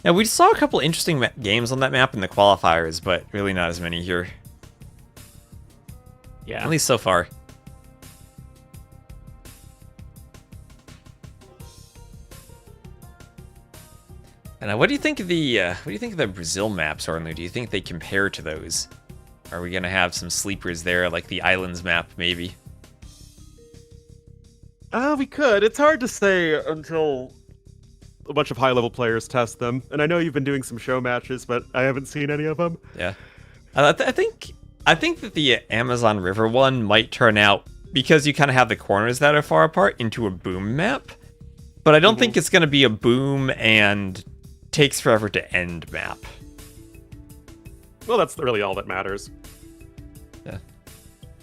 Now, we saw a couple interesting games on that map in the qualifiers, but really not as many here. Yeah. At least so far. And what do you think of the Brazil maps, Orlando? Do you think they compare to those? Are we gonna have some sleepers there, like the Islands map, maybe? We could. It's hard to say until a bunch of high-level players test them. And I know you've been doing some show matches, but I haven't seen any of them. Yeah, I think that the Amazon River one might turn out, because you kind of have the corners that are far apart, into a boom map. But I don't think it's gonna be a boom and takes forever to end map. Well, that's really all that matters. Yeah.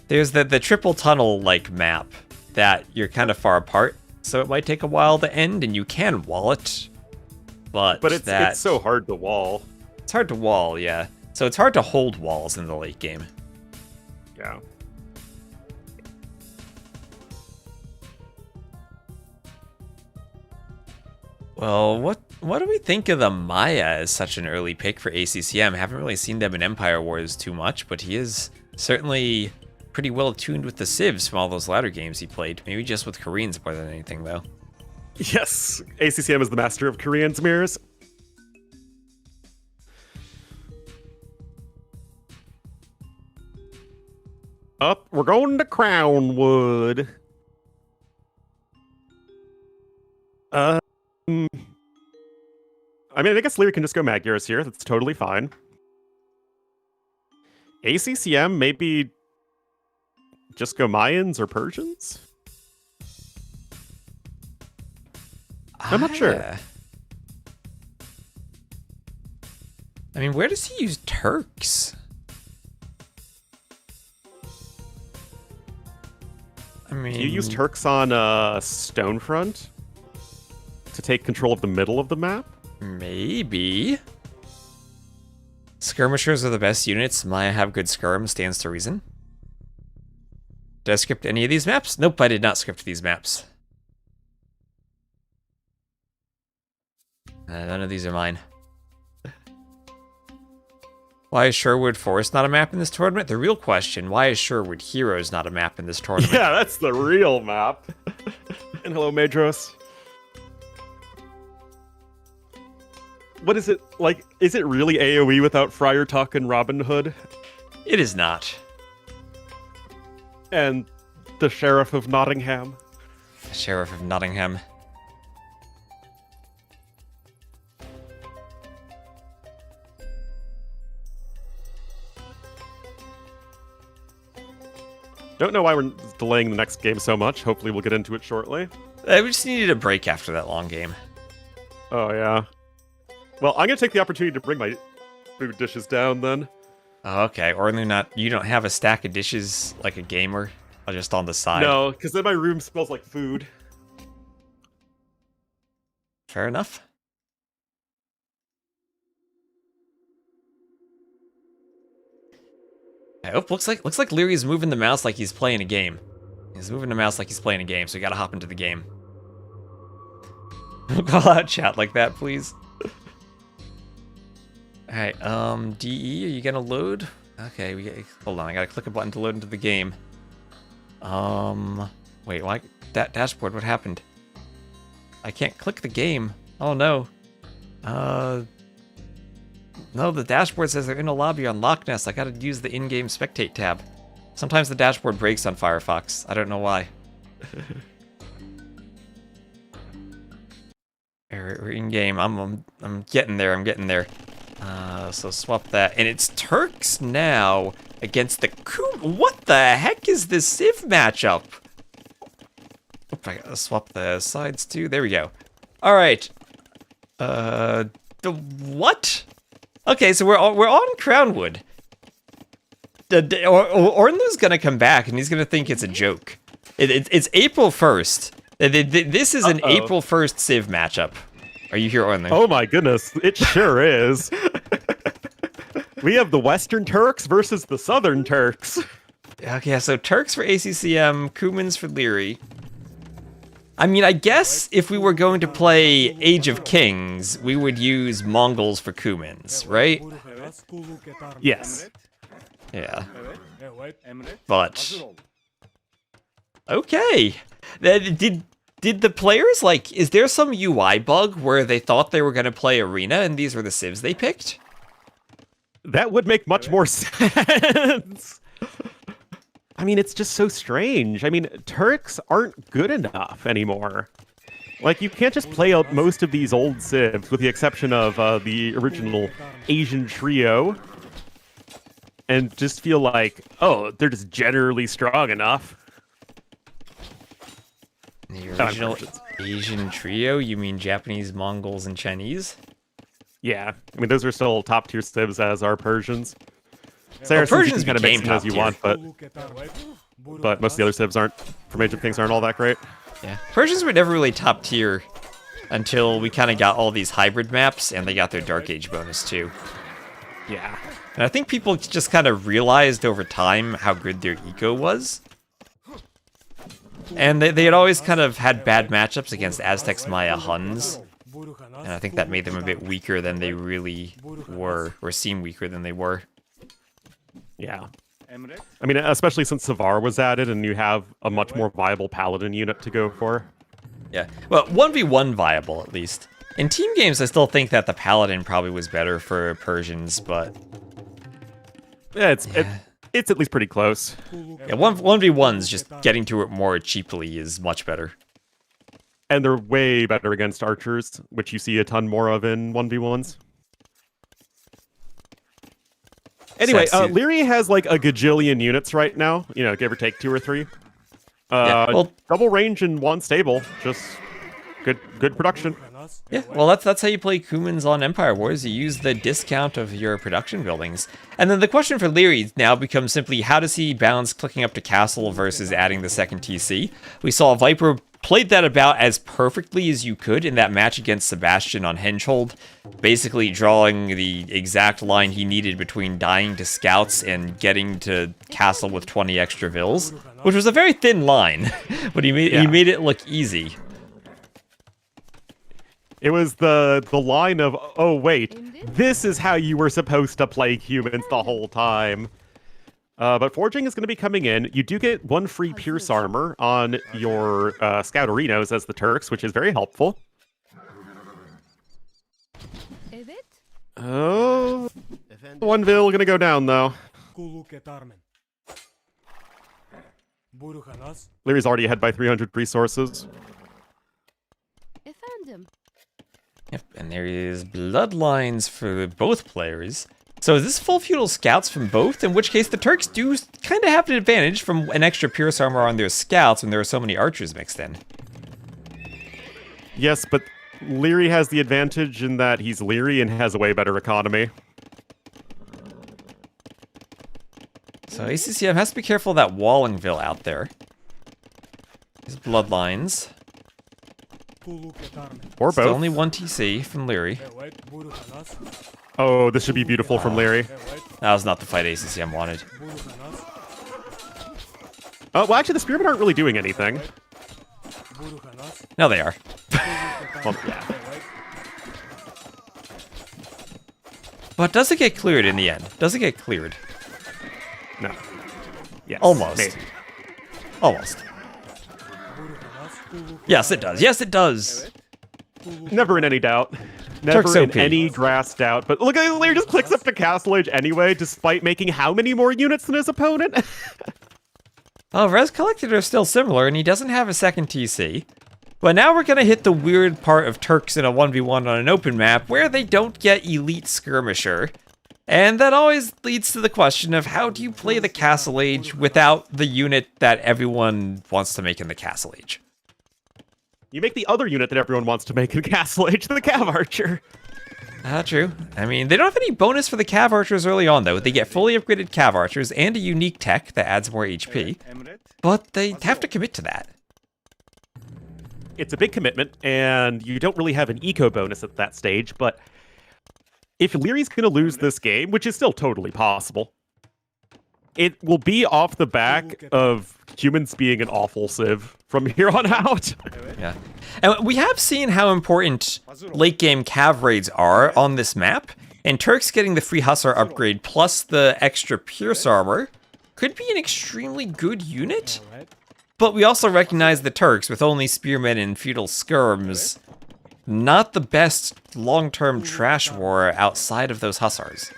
There's the triple tunnel like map that you're kind of far apart, so it might take a while to end, and you can wall it. But it's so hard to wall. It's hard to wall, yeah. So it's hard to hold walls in the late game. Yeah. Well, what do we think of the Maya as such an early pick for ACCM? Haven't really seen them in Empire Wars too much, but he is certainly pretty well attuned with the civs from all those latter games he played. Maybe just with Koreans more than anything, though. Yes, ACCM is the master of Korean's mirrors. Up, we're going to Crownwood. I mean, I guess Liry can just go Magyars here. That's totally fine. ACCM, maybe just go Mayans or Persians? I'm not sure. I mean, where does he use Turks? I mean, Do you use Turks on Stonefront to take control of the middle of the map? Maybe. Skirmishers are the best units. Maya have good skirm, stands to reason. Did I script any of these maps? Nope, I did not script these maps. None of these are mine. Why is Sherwood Forest not a map in this tournament? The real question, why is Sherwood Heroes not a map in this tournament? Yeah, that's the real map. And hello, Madros. what is it like? Is it really AoE without Friar Tuck and Robin Hood It is not. and the Sheriff of Nottingham? The Sheriff of Nottingham. Don't know why we're delaying the next game so much. Hopefully we'll get into it shortly. We just needed a break after that long game. Oh, yeah. Well, I'm going to take the opportunity to bring my food dishes down then. Oh, okay, or you don't have a stack of dishes like a gamer, or just on the side. No, because then my room smells like food. Fair enough. Oh, looks like Liry's moving the mouse like he's playing a game. He's moving the mouse like he's playing a game, so we gotta hop into the game. Call out chat like that, please. Alright, DE, are you gonna load? Okay, hold on, I gotta click a button to load into the game. Wait, why? That dashboard, what happened? I can't click the game. Oh no. No, the dashboard says they're in a lobby on Loch Ness. I gotta use the in-game spectate tab. Sometimes the dashboard breaks on Firefox. I don't know why. We're in-game. I'm getting there. I'm getting there. So swap that. And it's Turks now against the What the heck is this Civ matchup? Oop, I gotta swap the sides too. There we go. Alright. The what? Okay, so we're on Crownwood. Ornlu's gonna come back and he's gonna think it's a joke. It's April 1st. This is an April 1st Civ matchup. Are you here, Ornlu? Oh my goodness, it sure is. We have the Western Turks versus the Southern Turks. Okay, so Turks for ACCM, Cumans for Liry. I mean, I guess if we were going to play Age of Kings, we would use Mongols for Cumans, right? Yes. Yeah. But okay. Did the players, like, is there some UI bug where they thought they were going to play Arena and these were the civs they picked? That would make much more sense. I mean, it's just so strange. I mean, Turks aren't good enough anymore. Like, you can't just play out most of these old civs, with the exception of the original Asian trio, and just feel like, oh, they're just generally strong enough. The original Asian trio? You mean Japanese, Mongols, and Chinese? Yeah, I mean, those are still top-tier civs, as are Persians. Well, Persians kind of mix them as you want, but most of the other civs from Age of Kings aren't all that great. Yeah, Persians were never really top tier until we kind of got all these hybrid maps, and they got their Dark Age bonus too. Yeah. And I think people just kind of realized over time how good their eco was. And they had always kind of had bad matchups against Aztecs, Maya, Huns. And I think that made them a bit weaker than they really were, or seem weaker than they were. Yeah. I mean, especially since Savar was added and you have a much more viable Paladin unit to go for. Yeah, well, 1v1 viable, at least. In team games, I still think that the Paladin probably was better for Persians, but... Yeah, it's at least pretty close. Yeah, 1v1s, just getting to it more cheaply is much better. And they're way better against archers, which you see a ton more of in 1v1s. Anyway, Liry has like a gajillion units right now, you know, give or take 2 or 3. Double range and 1 stable, just good production. Yeah, well, that's how you play Cumans on Empire Wars. You use the discount of your production buildings. And then the question for Liry now becomes simply, how does he balance clicking up to castle versus adding the second TC? We saw Viper played that about as perfectly as you could in that match against Sebastian on Henchhold, basically drawing the exact line he needed between dying to scouts and getting to castle with 20 extra vills, which was a very thin line, but he made it look easy. It was the line of, oh wait, this is how you were supposed to play humans the whole time. But foraging is going to be coming in. You do get 1 free Pierce armor on your Scout Arenos as the Turks, which is very helpful. Oh, one Vil gonna go down though. Liry's already ahead by 300 resources. Yep, and there is bloodlines for both players. So is this full feudal scouts from both? In which case the Turks do kind of have an advantage from an extra Pierce armor on their scouts when there are so many archers mixed in. Yes, but Liry has the advantage in that he's Liry and has a way better economy. So ACCM has to be careful of that Wallingville out there. His bloodlines. Or Still both. only one TC from Liry. Oh, this should be beautiful from Liry. That was not the fight ACCM wanted. Well, actually, the Spearmen aren't really doing anything. No, they are. Well, yeah. But does it get cleared in the end? Does it get cleared? No. Yes. Almost. Maybe. Almost. Yes, it does. Yes, it does. Never in any doubt. Never Turks in OP. any grass doubt. But look at Liry just clicks up to Castle Age anyway, despite making how many more units than his opponent? Well, Res Collected are still similar, and he doesn't have a second TC. But now we're going to hit the weird part of Turks in a 1v1 on an open map, where they don't get Elite Skirmisher. And that always leads to the question of how do you play the Castle Age without the unit that everyone wants to make in the Castle Age? You make the other unit that everyone wants to make in Castle Age, the Cav Archer. True. I mean, they don't have any bonus for the Cav Archers early on, though. They get fully upgraded Cav Archers and a unique tech that adds more HP. But they have to commit to that. It's a big commitment, and you don't really have an eco bonus at that stage, but if Liry's going to lose this game, which is still totally possible, it will be off the back of humans being an awful civ from here on out. Yeah. And we have seen how important late game cav raids are on this map, and Turks getting the free Hussar upgrade plus the extra Pierce armor could be an extremely good unit. But we also recognize the Turks, with only spearmen and feudal skirms, not the best long-term trash war outside of those Hussars.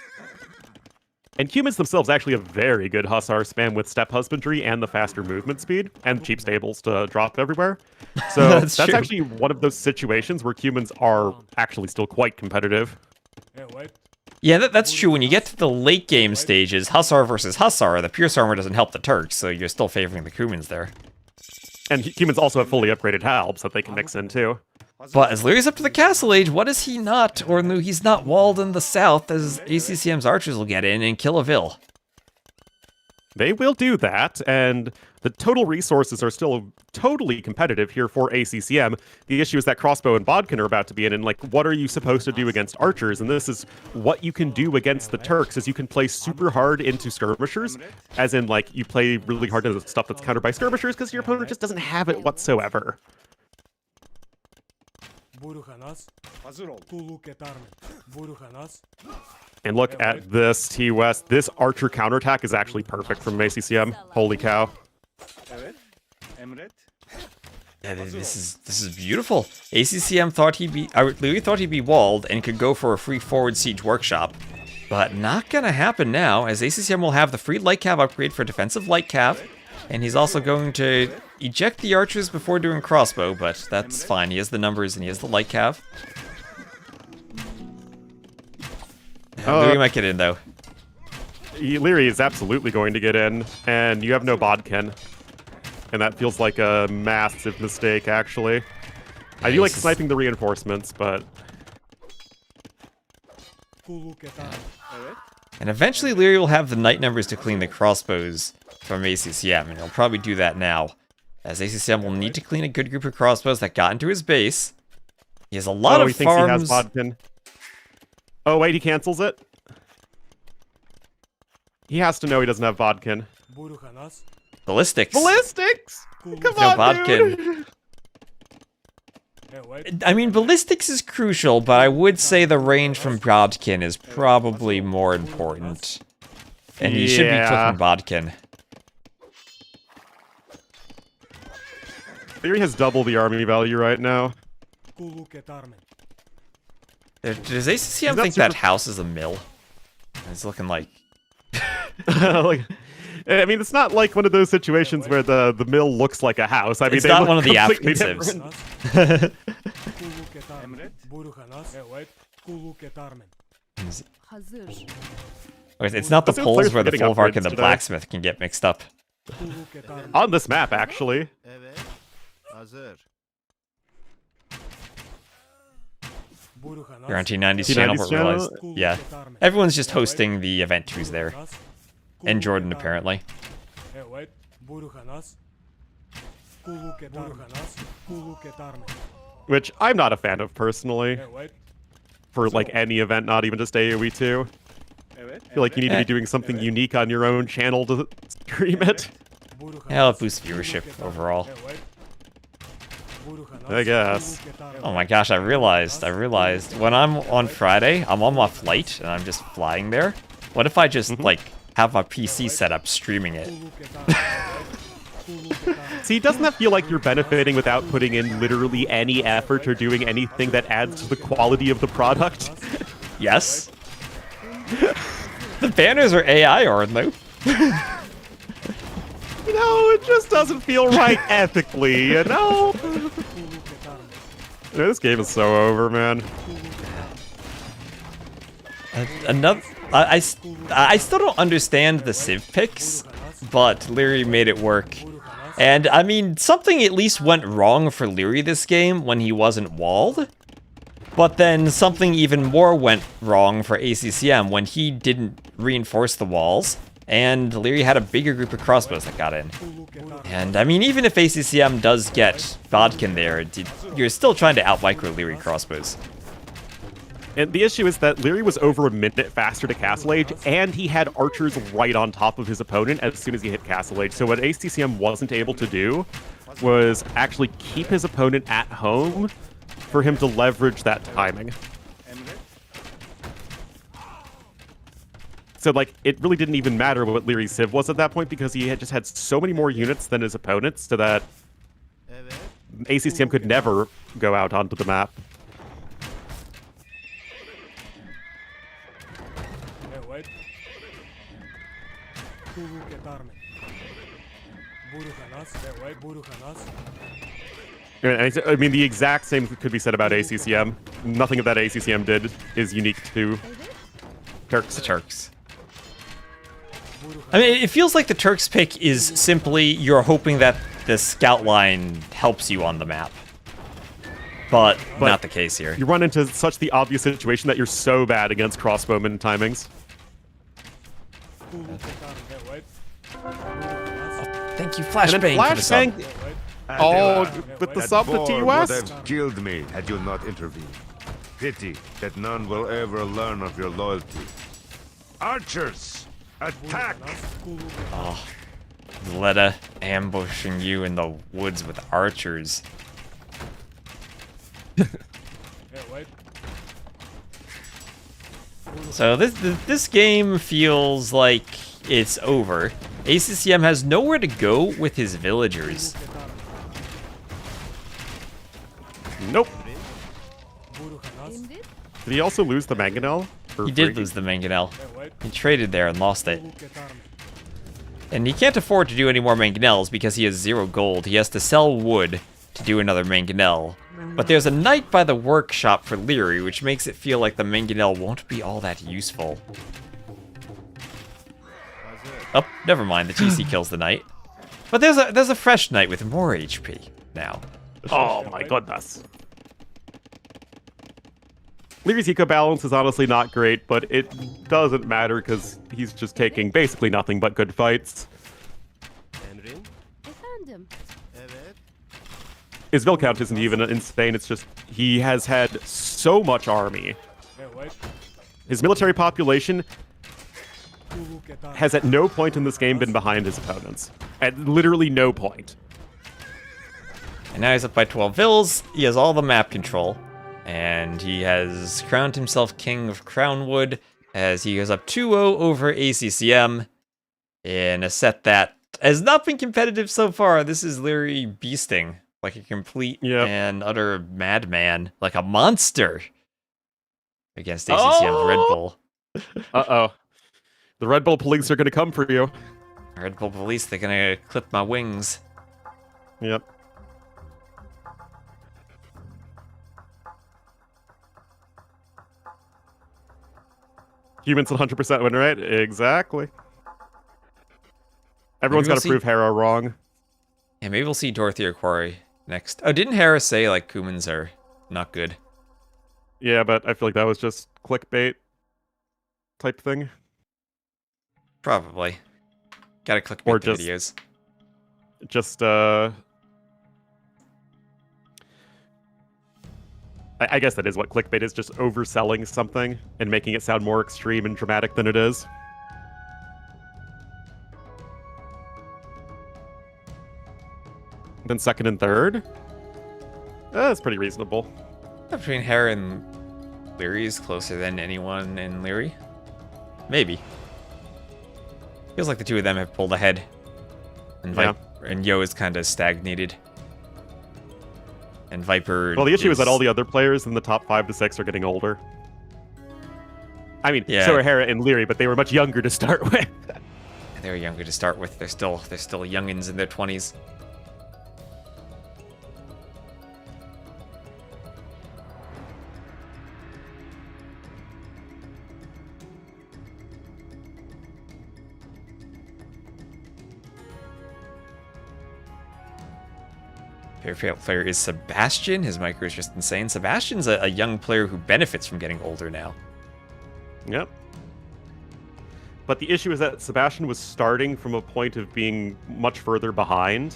And humans themselves actually have very good Hussar spam with step husbandry and the faster movement speed, and cheap stables to drop everywhere. So that's true. actually one of those situations where humans are actually still quite competitive. Yeah, that's true. When you get to the late game stages, Hussar versus Hussar, the Pierce armor doesn't help the Turks, so you're still favoring the Cumans there. And humans also have fully upgraded halbs that they can mix in too. But as Liry's up to the Castle Age, what is he not? Or no, he's not walled in the south, as ACCM's archers will get in and kill a Vil. They will do that, and the total resources are still totally competitive here for ACCM. The issue is that Crossbow and Bodkin are about to be in, and like, what are you supposed to do against archers? And this is what you can do against the Turks, is you can play super hard into skirmishers, as in, like, you play really hard into stuff that's countered by skirmishers, because your opponent just doesn't have it whatsoever. And look at this, T-West. This archer counterattack is actually perfect from ACCM. Holy cow. Yeah, this is beautiful. ACCM thought Liry thought he'd be walled and could go for a free forward siege workshop. But not gonna happen now, as ACCM will have the free light cav upgrade for defensive light cav, and he's also going to eject the archers before doing crossbow, but that's fine. He has the numbers and he has the light cav. Liry might get in, though. Liry is absolutely going to get in, and you have no Bodkin. And that feels like a massive mistake, actually. I do like sniping the reinforcements, but... And eventually Liry will have the knight numbers to clean the crossbows from ACCM, and he'll probably do that now, as ACCM will need to clean a good group of crossbows that got into his base. He has a lot of he thinks farms. he has Bodkin. Oh, wait, he cancels it? He has to know he doesn't have Bodkin. Ballistics. Ballistics! Come No on, Bodkin. dude! I mean, ballistics is crucial, but I would say the range from Bodkin is probably more important. And he should be clicking Bodkin. Liry has double the army value right now. Does ACCM not think that super- house is a mill? It's looking like... like, I mean, it's not like one of those situations where the mill looks like a house. I mean, It's they not look one of the completely African Sivs. different. It's not the Those poles players where were the getting Folvark and upgrades the today. blacksmith can get mixed up. On this map, actually. You're on T90's channel, but realized, yeah. Everyone's just hosting the event 2's there. And Jordan, apparently. Which I'm not a fan of, personally. For, like, any event, not even just AoE 2. I feel like you need to be doing something unique on your own channel to stream it. Yeah, it'll boost viewership overall. I guess. Oh my gosh, I realized, when I'm on Friday, I'm on my flight, and I'm just flying there. What if I just, like, have my PC set up streaming it? See, doesn't that feel like you're benefiting without putting in literally any effort or doing anything that adds to the quality of the product? Yes. The banners are AI, aren't they? You know, it just doesn't feel right ethically, you know? This game is so over, man. I still don't understand the Civ picks, but Liry made it work. And, I mean, something at least went wrong for Liry this game when he wasn't walled. But then something even more went wrong for ACCM when he didn't reinforce the walls, and Liry had a bigger group of crossbows that got in. And, I mean, even if ACCM does get Vodkin there, you're still trying to out-micro Liry crossbows. And the issue is that Liry was over a minute faster to Castle Age, and he had archers right on top of his opponent as soon as he hit Castle Age. So what ACCM wasn't able to do was actually keep his opponent at home for him to leverage that timing. So, like, it really didn't even matter what Liry's Civ was at that point because he had just had so many more units than his opponents so that ACCM could never go out onto the map. I mean, the exact same could be said about ACCM. Nothing of that ACCM did is unique to Turks. The Turks. I mean, it feels like the Turks pick is simply you're hoping that the scout line helps you on the map. But not the case here. You run into such the obvious situation that you're so bad against crossbowmen timings. Thank you, Flashbang, for the sub. With the sub to T would West? have killed me had you not intervened. Pity that none will ever learn of your loyalty. Archers, attack! Oh, Letta ambushing you in the woods with archers. So this game feels like it's over. ACCM has nowhere to go with his villagers. Nope. Did he also lose the Mangonel? He did lose the Mangonel. He traded there and lost it. And he can't afford to do any more Mangonels because he has 0 gold. He has to sell wood to do another Mangonel. But there's a knight by the workshop for Liry, which makes it feel like the Mangonel won't be all that useful. Oh, never mind. The TC kills the knight. But there's a fresh knight with more HP now. Oh my goodness. Liry's eco balance is honestly not great, but it doesn't matter because he's just taking basically nothing but good fights. His Vil count isn't even insane, it's just he has had so much army. His military population has at no point in this game been behind his opponents. At literally no point. And now he's up by 12 Vils, he has all the map control, and he has crowned himself King of Crownwood as he goes up 2-0 over ACCM in a set that has not been competitive so far. This is Liry beasting like a complete and utter madman, like a monster. against ACCM's Red Bull. Uh-oh. The Red Bull police are going to come for you. Red Bull police, they're gonna clip my wings. Yep. Humans 100% win, right? Exactly. Everyone's got to prove Hera wrong. Yeah, maybe we'll see Dorothy or Quarry next. Oh, didn't Hera say, like, humans are not good? Yeah, but I feel like that was just clickbait type thing. Probably. Gotta clickbait Or the just, videos. I guess that is what clickbait is, just overselling something and making it sound more extreme and dramatic than it is. Then second and third? That's pretty reasonable. Between Hera and Liry is closer than anyone in Liry. Maybe. Feels like the two of them have pulled ahead. And and Yo is kind of stagnated. And Viper. Well, the issue is that all the other players in the top 5 to 6 are getting older. I mean, so are Hera and Liry, but they were much younger to start with. They were younger to start with. They're still youngins in their 20s. Favorite player is Sebastian. His micro is just insane. Sebastian's a young player who benefits from getting older now. Yep. But the issue is that Sebastian was starting from a point of being much further behind.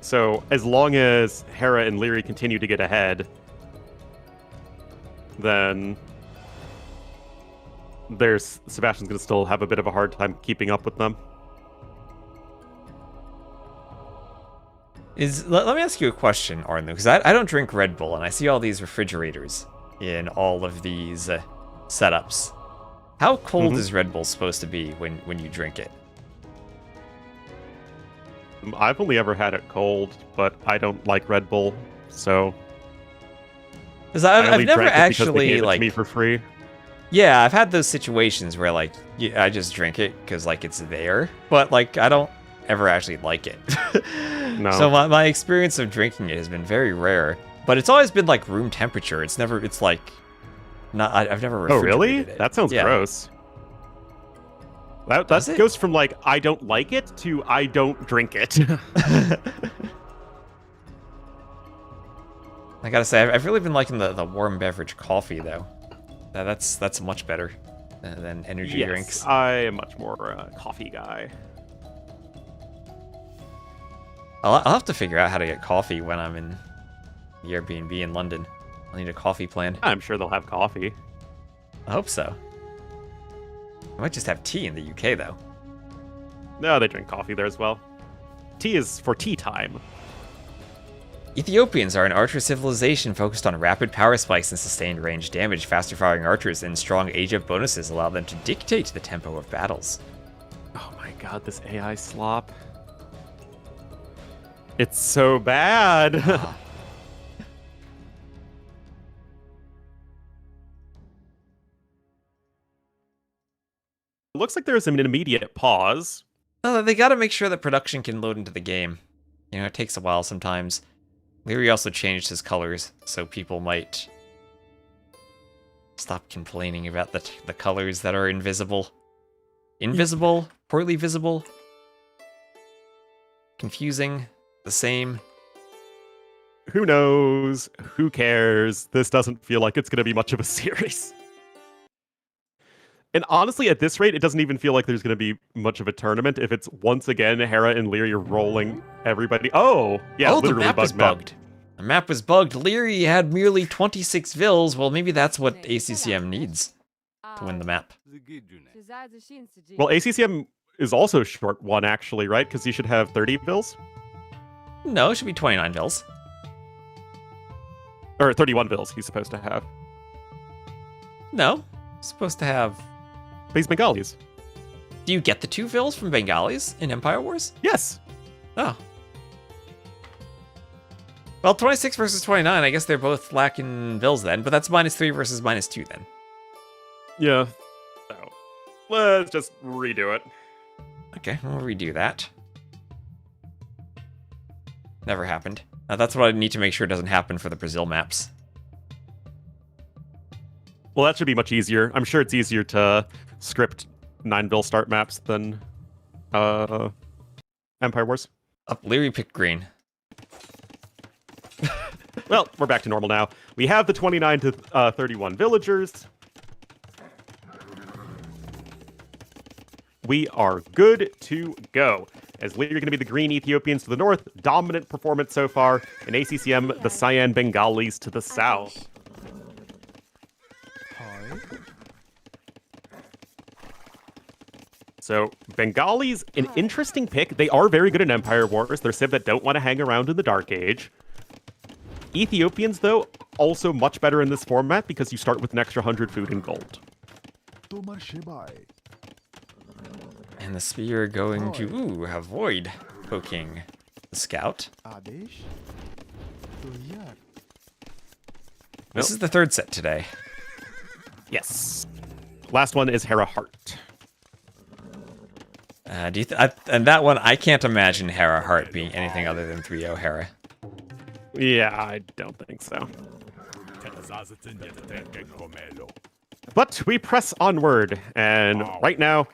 So as long as Hera and Liry continue to get ahead, then Sebastian's going to still have a bit of a hard time keeping up with them. Let me ask you a question, Arnu, because I don't drink Red Bull, and I see all these refrigerators in all of these setups. How cold is Red Bull supposed to be when you drink it? I've only ever had it cold, but I don't like Red Bull, so... Because I've never actually, they gave it like... to me for free. Yeah, I've had those situations where, like, I just drink it because, like, it's there, but, like, I don't ever actually like it. No. So my experience of drinking it has been very rare, but it's always been like room temperature. It's like not. I've never refrigerated really? it. That sounds gross. That goes from like I don't like it to I don't drink it. I gotta say, I've really been liking the warm beverage coffee though. That's much better than energy drinks. I am much more a coffee guy. I'll have to figure out how to get coffee when I'm in the Airbnb in London. I'll need a coffee plan. I'm sure they'll have coffee. I hope so. I might just have tea in the UK, though. No, they drink coffee there as well. Tea is for tea time. Ethiopians are an archer civilization focused on rapid power spikes and sustained range damage. Faster firing archers and strong age-up bonuses allow them to dictate the tempo of battles. Oh my god, this AI slop. It's so bad. It looks like there's an immediate pause. Oh, they gotta make sure that production can load into the game. You know, it takes a while sometimes. Liry also changed his colors, so people might stop complaining about the colors that are invisible. Invisible? Poorly visible? Confusing? The same? Who knows? Who cares? This doesn't feel like it's going to be much of a series. And honestly, at this rate, it doesn't even feel like there's going to be much of a tournament if it's once again Hera and Liry rolling everybody. Oh, yeah, oh, literally the map was bugged. The map was bugged. Liry had merely 26 vills. Well, maybe that's what ACCM needs to win the map. Well, ACCM is also short one, actually, right? Because you should have 30 vills? No, it should be 29 vills. Or 31 vills he's supposed to have. No, he's supposed to have... These Bengalis. Do you get the 2 vills from Bengalis in Empire Wars? Yes. Oh. Well, 26 versus 29, I guess they're both lacking vills then, but that's -3 versus -2 then. Yeah. So, let's just redo it. Okay, we'll redo that. Never happened. That's what I need to make sure doesn't happen for the Brazil maps. Well, that should be much easier. I'm sure it's easier to script 9-bill start maps than Empire Wars. Up, Liry picked green. Well, we're back to normal now. We have the 29 to 31 villagers. We are good to go. As Liry going to be the green Ethiopians to the north, dominant performance so far, and ACCM, the cyan Bengalis to the south. So, Bengalis, an interesting pick. They are very good in Empire Wars. They're civ that don't want to hang around in the Dark Age. Ethiopians, though, also much better in this format because you start with an extra 100 food and gold. And the spear going to, avoid poking the scout. This is the third set today. Yes. Last one is Hera Hearttt. And that one, I can't imagine Hera Hearttt being anything other than 3-0 Hera. Yeah, I don't think so. But we press onward, and right now,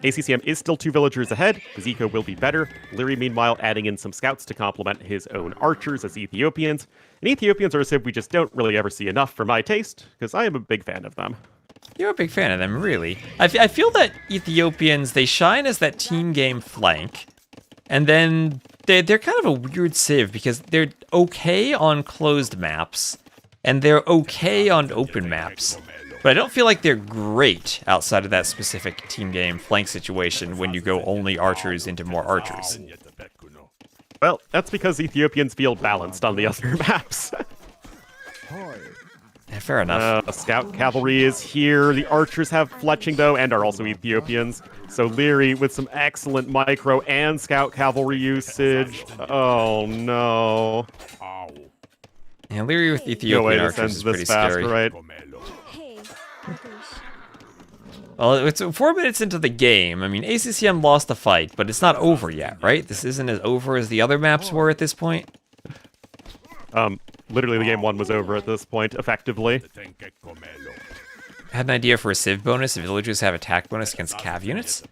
ACCM is still 2 villagers ahead. His eco will be better. Liry, meanwhile, adding in some scouts to complement his own archers as Ethiopians. And Ethiopians are a civ we just don't really ever see enough for my taste, because I am a big fan of them. You're a big fan of them, really. I feel that Ethiopians, they shine as that team game flank, and then they're kind of a weird civ because they're okay on closed maps, and they're okay on open maps. But I don't feel like they're great outside of that specific team game flank situation when you go only archers into more archers. Well, that's because Ethiopians feel balanced on the other maps. Yeah, fair enough. Scout cavalry is here. The archers have fletching, though, and are also Ethiopians. So Liry with some excellent micro and scout cavalry usage. Oh, no. Yeah, Liry with Ethiopian archers is pretty scary. Right? Well, it's 4 minutes into the game. I mean, ACCM lost the fight, but it's not over yet, right? This isn't as over as the other maps were at this point. Literally, the game 1 was over at this point, effectively. I had an idea for a civ bonus if villagers have attack bonus against cav units.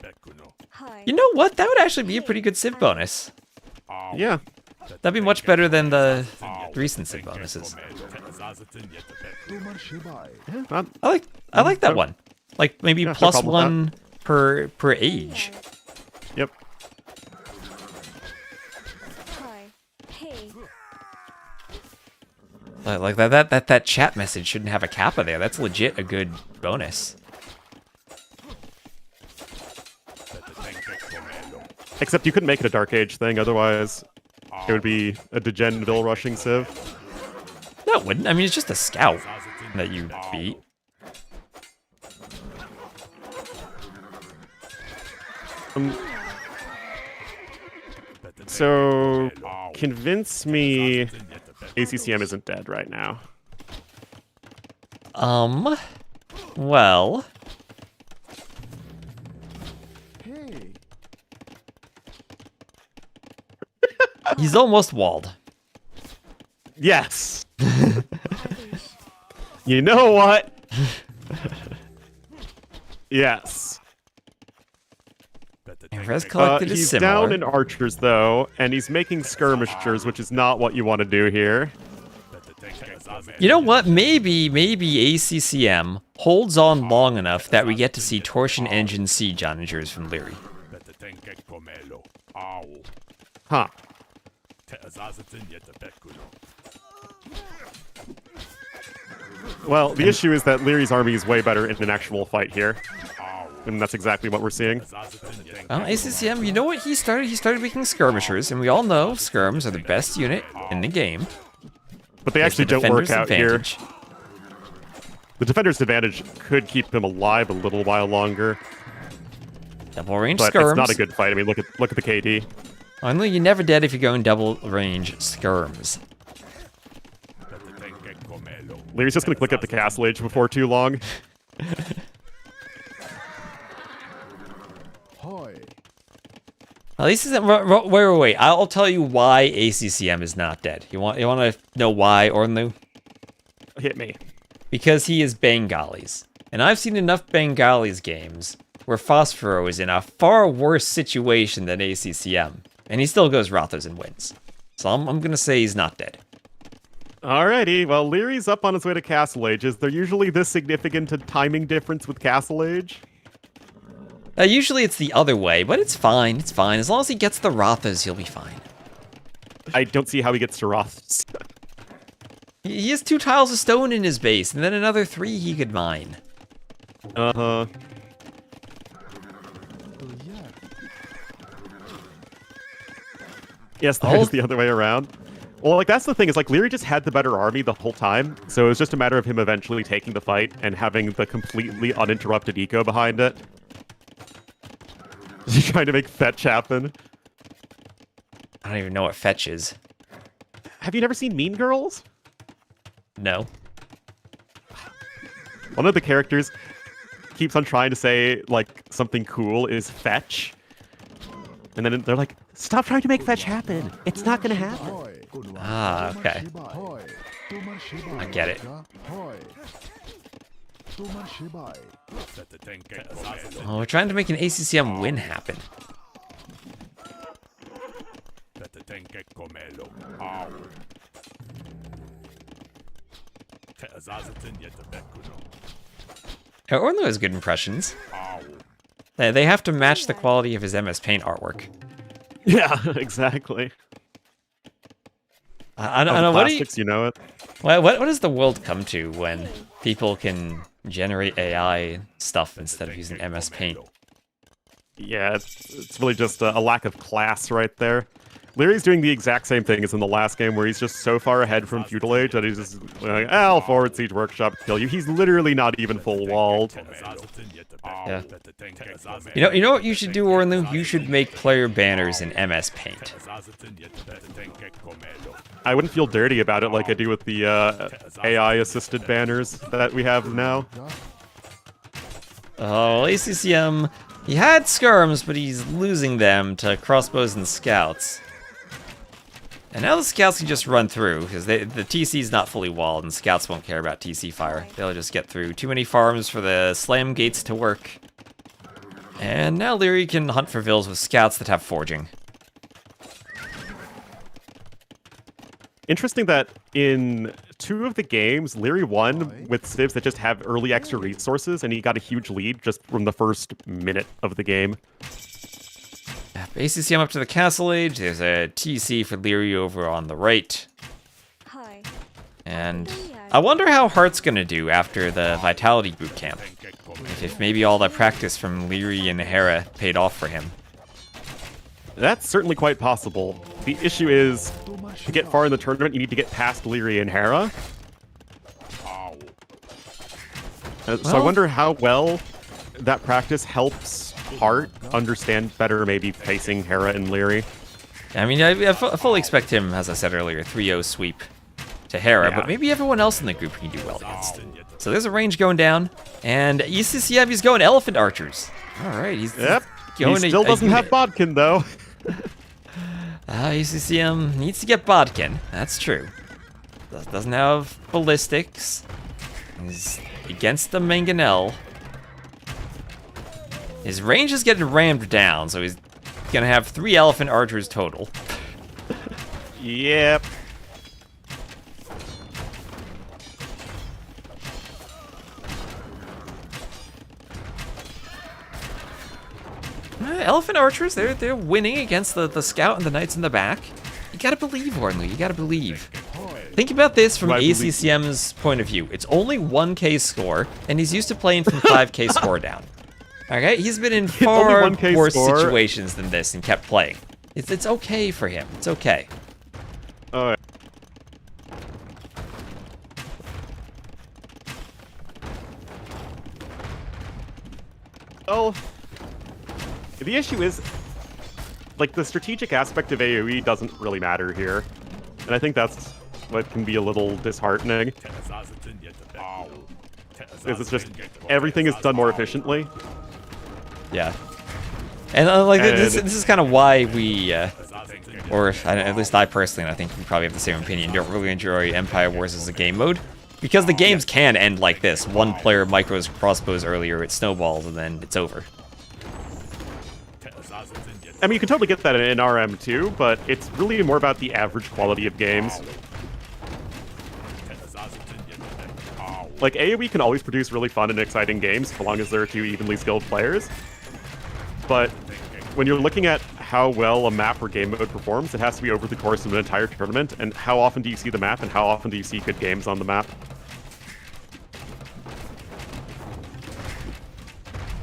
You know what? That would actually be a pretty good civ bonus. Yeah. That'd be much better than the recent civ bonuses. I like that one. Like maybe Yeah, plus no problem with 1 per age. Yep. Like that chat message shouldn't have a kappa there. That's legit a good bonus. Except you couldn't make it a Dark Age thing, otherwise it would be a degen vill rushing civ. No, it wouldn't. I mean, it's just a scout that you beat. So, convince me ACCM isn't dead right now. Well... He's almost walled. Yes! You know what? Yes. And res collected is he's similar. down in archers, though, and he's making skirmishers, which is not what you want to do here. You know what? Maybe ACCM holds on long enough that we get to see torsion engine siege onagers from Liry. Huh. Well, the issue is that Liry's army is way better in an actual fight here. And that's exactly what we're seeing. Well, ACCM, you know what he started? He started making skirmishers, and we all know skirms are the best unit in the game. But they actually don't work out here. The defender's advantage could keep him alive a little while longer. Double range but skirms. It's not a good fight. I mean, look at the KD. Only you're never dead if you're going double range skirms. Liry's just gonna click up the Castle Age before too long. At least wait. I'll tell you why ACCM is not dead. You want to know why, Ornlu? Hit me. Because he is Bengalis. And I've seen enough Bengalis games where Phosphoro is in a far worse situation than ACCM. And he still goes Rothos and wins. So I'm going to say he's not dead. Alrighty, well, Liry's up on his way to Castle Age. Is there usually this significant a timing difference with Castle Age? Usually it's the other way, but it's fine. It's fine. As long as he gets the Rothos, he'll be fine. I don't see how he gets to Rothos. He has 2 tiles of stone in his base, and then another 3 he could mine. Uh-huh. Yes, that is the other way around. Well, like, that's the thing, is, like, Liry just had the better army the whole time, so it was just a matter of him eventually taking the fight and having the completely uninterrupted eco behind it. Is he trying to make fetch happen? I don't even know what fetch is. Have you never seen Mean Girls? No. One of the characters keeps on trying to say, like, something cool is fetch. And then they're like, stop trying to make fetch happen. It's not gonna happen. Ah, okay. I get it. Oh, we're trying to make an ACCM win happen. Ornlu has good impressions. They have to match the quality of his MS Paint artwork. Yeah, exactly. I don't know. Plastics, you know it. What does the world come to when people can generate AI stuff instead of using MS Paint? Yeah, it's really just a lack of class right there. Liry's doing the exact same thing as in the last game, where he's just so far ahead from Feudal Age that he's just like, I'll forward Siege Workshop kill you. He's literally not even full walled. Yeah. You know what you should do, Ornlu? You should make player banners in MS Paint. I wouldn't feel dirty about it like I do with the AI-assisted banners that we have now. Oh, ACCM, he had skirms, but he's losing them to crossbows and scouts. And now the scouts can just run through, because the TC's not fully walled, and scouts won't care about TC fire. They'll just get through. Too many farms for the slam gates to work. And now Liry can hunt for vills with scouts that have forging. Interesting that in 2 of the games, Liry won with civs that just have early extra resources, and he got a huge lead just from the first minute of the game. ACCM up to the Castle Age. There's a TC for Liry over on the right. Hi. And I wonder how Heartt's gonna do after the Vitality Bootcamp. If maybe all that practice from Liry and Hera paid off for him. That's certainly quite possible. The issue is, to get far in the tournament, you need to get past Liry and Hera. So I wonder how well that practice helps Heartt understand better maybe facing Hera and Liry. I mean, I fully expect him, as I said earlier, 3-0 sweep to Hera, but maybe everyone else in the group can do well against. So there's a range going down, and ACCM is going Elephant Archers. All right, he's going. He still doesn't have Bodkin though. ACCM needs to get Bodkin. That's true. Doesn't have ballistics. He's against the Mangonel. His range is getting rammed down, so he's gonna have 3 Elephant Archers total. Yep. Elephant Archers, they're winning against the Scout and the Knights in the back. You gotta believe, Ornlu, you gotta believe. Think about this from ACCM's point of view. It's only 1k score, and he's used to playing from 5k score down. Okay, he's been in far worse situations than this and kept playing. It's okay for him. It's okay. All right. Oh, the issue is, like, the strategic aspect of AoE doesn't really matter here, and I think that's what can be a little disheartening. It's just everything is done more efficiently. Yeah. And this is kind of why we, or at least I personally, and I think we probably have the same opinion, don't really enjoy Empire Wars as a game mode. Because the games can end like this. One player micros crossbows earlier, it snowballs, and then it's over. I mean, you can totally get that in RM too, but it's really more about the average quality of games. Like, AoE can always produce really fun and exciting games, so long as there are two evenly skilled players. But when you're looking at how well a map or game mode performs, it has to be over the course of an entire tournament, and how often do you see the map, and how often do you see good games on the map?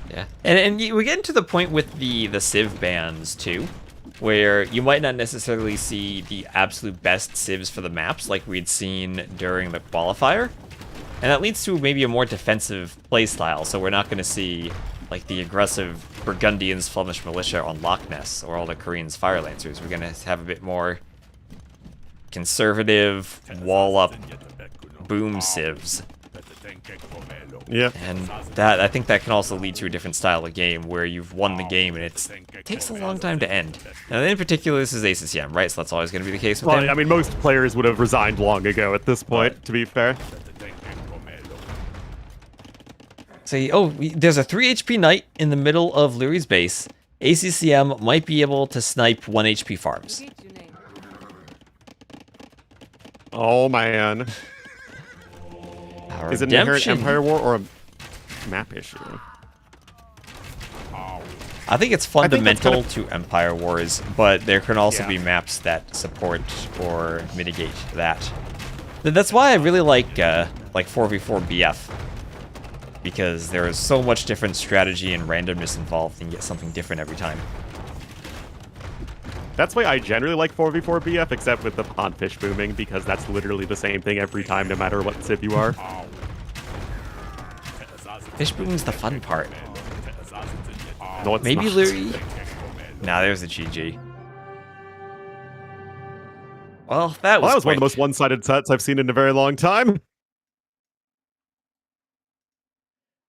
Yeah, and we get into the point with the Civ bans too, where you might not necessarily see the absolute best civs for the maps like we'd seen during the qualifier, and that leads to maybe a more defensive playstyle. So we're not going to see like the aggressive Burgundians Flemish militia on Loch Ness or all the Koreans Fire Lancers. We're going to have a bit more conservative wall up boom civs. Yeah. And that, I think that can also lead to a different style of game where you've won the game and it takes a long time to end. Now, in particular, this is ACCM, right? So that's always going to be the case with him. I mean, most players would have resigned long ago at this point, to be fair. So, there's a 3 HP knight in the middle of Lyrey's base. ACCM might be able to snipe 1 HP farms. Oh, man. Is it an inherent Empire War or a map issue? I think it's fundamental to Empire Wars, but there can also be maps that support or mitigate that. That's why I really like 4v4 BF, because there is so much different strategy and randomness involved, and you get something different every time. That's why I generally like 4v4 BF, except with the pond fish booming, because that's literally the same thing every time, no matter what civ you are. Fish booming's the fun part. No, it's Maybe not. Liry? Nah, there's the GG. Well, that was one of the most one-sided sets I've seen in a very long time.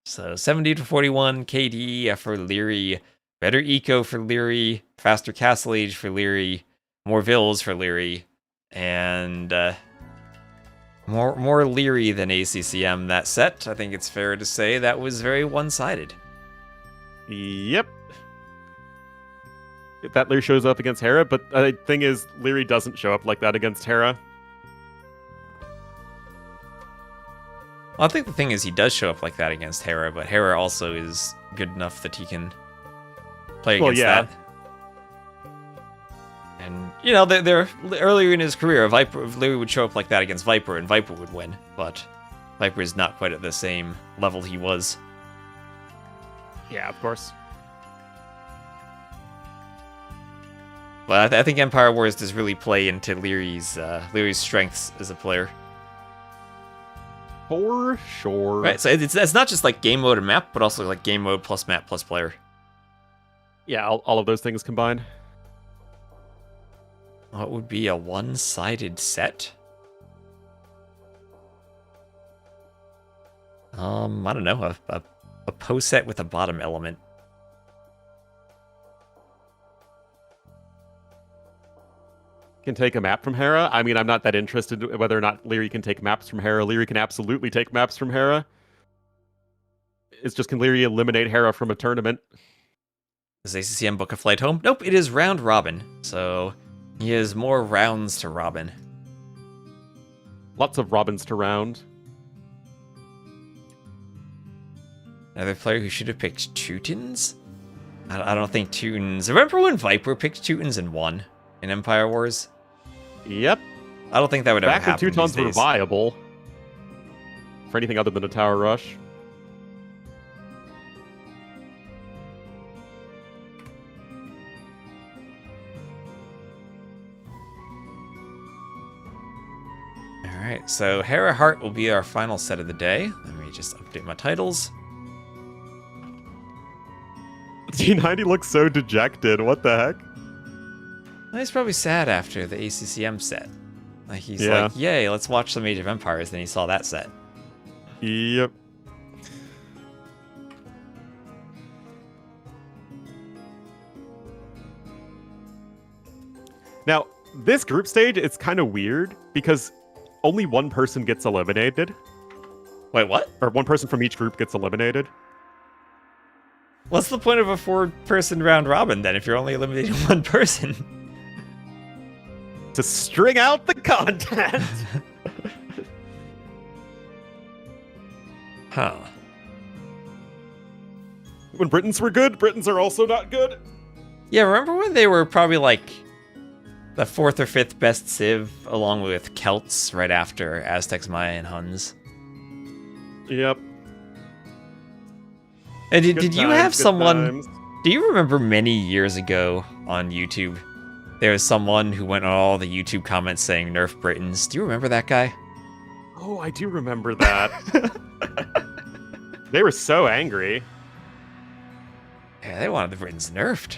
So 70 to 41 KD for Liry. Better eco for Liry, faster castle age for Liry, more vills for Liry, and more Liry than ACCM that set. I think it's fair to say that was very one-sided. Yep. If that Liry shows up against Hera, but the thing is, Liry doesn't show up like that against Hera. Well, I think the thing is he does show up like that against Hera, but Hera also is good enough that he can play against that. And, you know, they're earlier in his career, Liry would show up like that against Viper, and Viper would win, but Viper is not quite at the same level he was. Yeah, of course. But I think Empire Wars does really play into Liry's strengths as a player. For sure. Right, so it's not just like game mode and map, but also like game mode plus map plus player. Yeah, all of those things combined. What would be a one-sided set? I don't know, a post set with a bottom element. Can take a map from Hera. I mean, I'm not that interested in whether or not Liry can take maps from Hera. Liry can absolutely take maps from Hera. It's just, can Liry eliminate Hera from a tournament? Does ACCM book a flight home? Nope, it is round robin, so he has more rounds to robin. Lots of robins to round. Another player who should have picked Teutons? I don't think Teutons... Remember when Viper picked Teutons and won in Empire Wars? Yep. I don't think that would ever happen. Back when Teutons these were days. viable for anything other than a tower rush. Alright, so Hera Hearttt will be our final set of the day. Let me just update my titles. T90 looks so dejected. What the heck? Well, he's probably sad after the ACCM set. Like, he's Yeah. like, yay, let's watch some Age of Empires. Then he saw that set. Yep. Now, this group stage, it's kind of weird because only one person gets eliminated. Wait, what? Or one person from each group gets eliminated. What's the point of a 4-person round robin then if you're only eliminating one person? To string out the content. Huh. When Britons were good, Britons are also not good. Yeah, remember when they were probably like the 4th or 5th best civ along with Celts right after Aztecs, Maya, and Huns? Yep. And did Good you times, have good someone... times. Do you remember many years ago on YouTube, there was someone who went on all the YouTube comments saying nerf Britons? Do you remember that guy? Oh, I do remember that. They were so angry. Yeah, they wanted the Britons nerfed.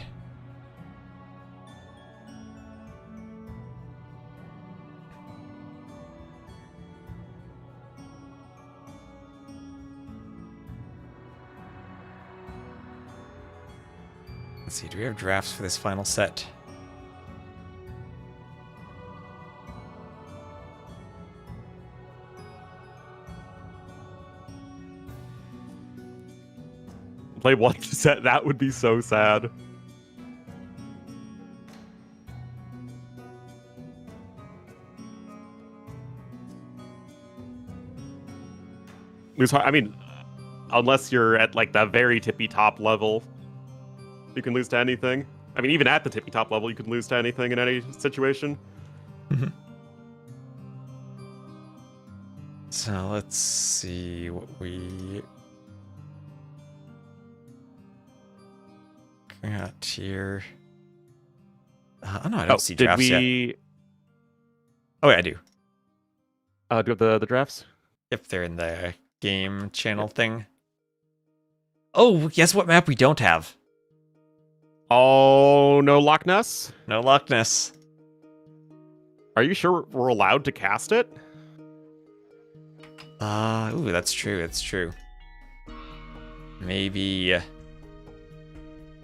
Let's see, do we have drafts for this final set? Play one set, that would be so sad. I mean, unless you're at like the very tippy top level, you can lose to anything. I mean, even at the tippy top level, you can lose to anything in any situation. So let's see what we got here. Oh no, I don't see drafts yet. Oh yeah, I do. Do you have the drafts? Yep, they're in the game channel thing. Oh, guess what map we don't have? Oh, no Loch Ness? No Loch Ness. Are you sure we're allowed to cast it? Ooh, that's true, that's true. Maybe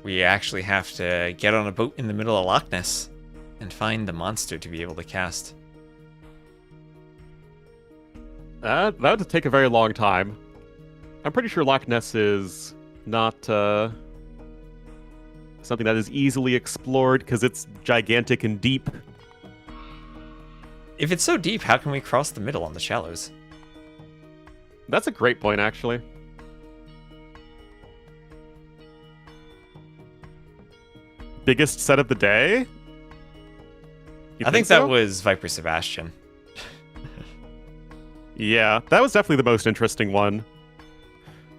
we actually have to get on a boat in the middle of Loch Ness and find the monster to be able to cast. That would take a very long time. I'm pretty sure Loch Ness is not something that is easily explored because it's gigantic and deep. If it's so deep, how can we cross the middle on the shallows? That's a great point, actually. Biggest set of the day? I think that was Viper Sebastian. Yeah, that was definitely the most interesting one.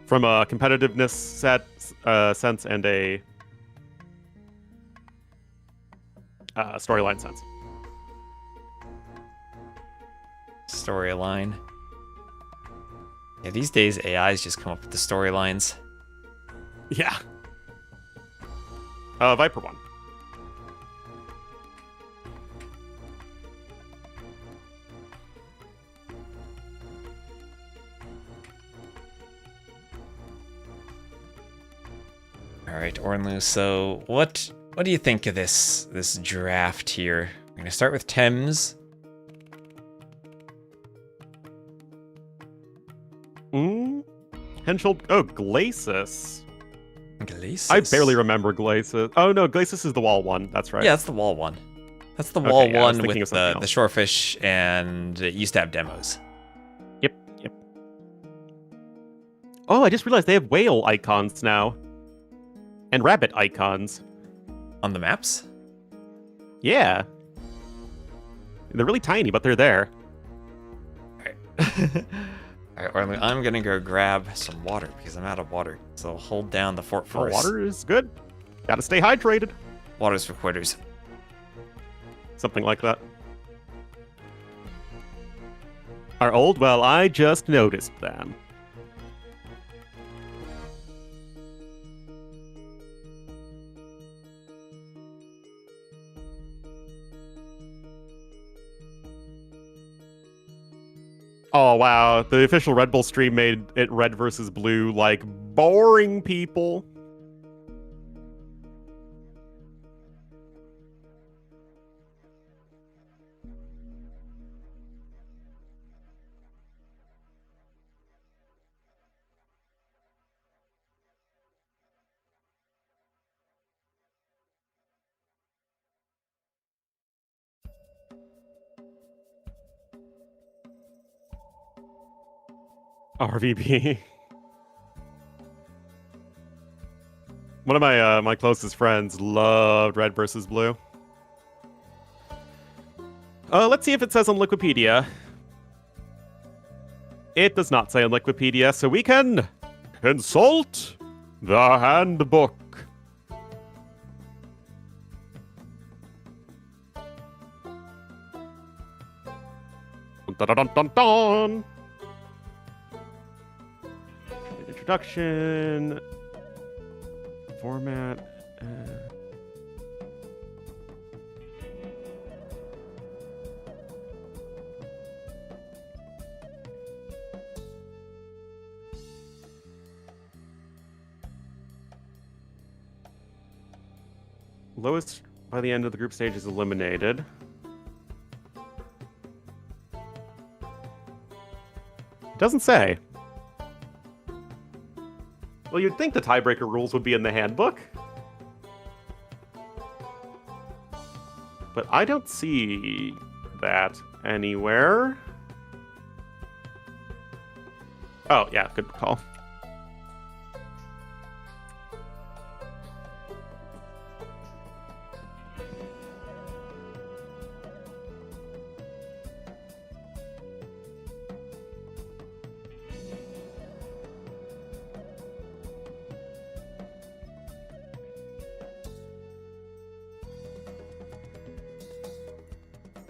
From a competitiveness sense and a storyline sense. Storyline. Yeah, these days AIs just come up with the storylines. Yeah. Viper one. All right, Ornlu. So, what do you think of this draft here? We're gonna start with Thames. Henschel. Oh, Glacis. Glacis. I barely remember Glacis. Oh no, Glacis is the wall one. That's right. Yeah, that's the wall one. That's the wall Okay, yeah, I was one thinking with of something the else. shorefish, and it used to have demos. Yep. Oh, I just realized they have whale icons now. And rabbit icons. On the maps? Yeah. They're really tiny, but they're there. Alright, Ornlu, I'm gonna go grab some water because I'm out of water. So hold down the fort for us. Water is good. Gotta stay hydrated. Water's for quitters. Something like that. Are old? Well, I just noticed them. Oh, wow. The official Red Bull stream made it red versus blue, like, boring people. RVP. One of my closest friends loved red versus blue. Let's see if it says on Wikipedia. It does not say on Wikipedia, so we can consult the handbook. Dun dun dun dun dun. Introduction. Format. Lowest by the end of the group stage is eliminated. It doesn't say. Well, you'd think the tiebreaker rules would be in the handbook. But I don't see that anywhere. Oh, yeah, good call.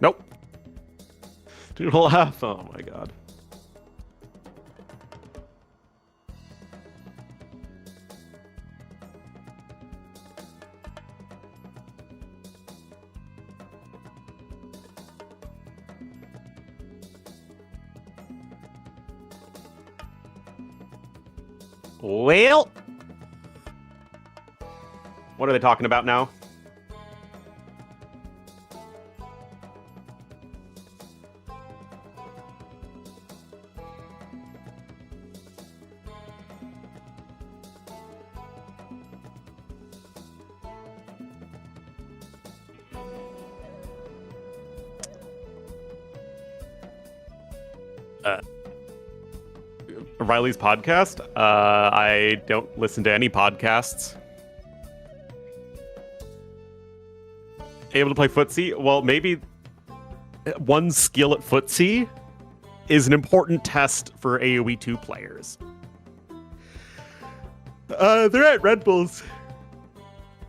Nope. Dude, laugh. Oh my god. Well, what are they talking about now? Riley's podcast? I don't listen to any podcasts. Able to play footsie? Well, maybe one skill at footsie is an important test for AoE 2 players. They're at Red Bull's.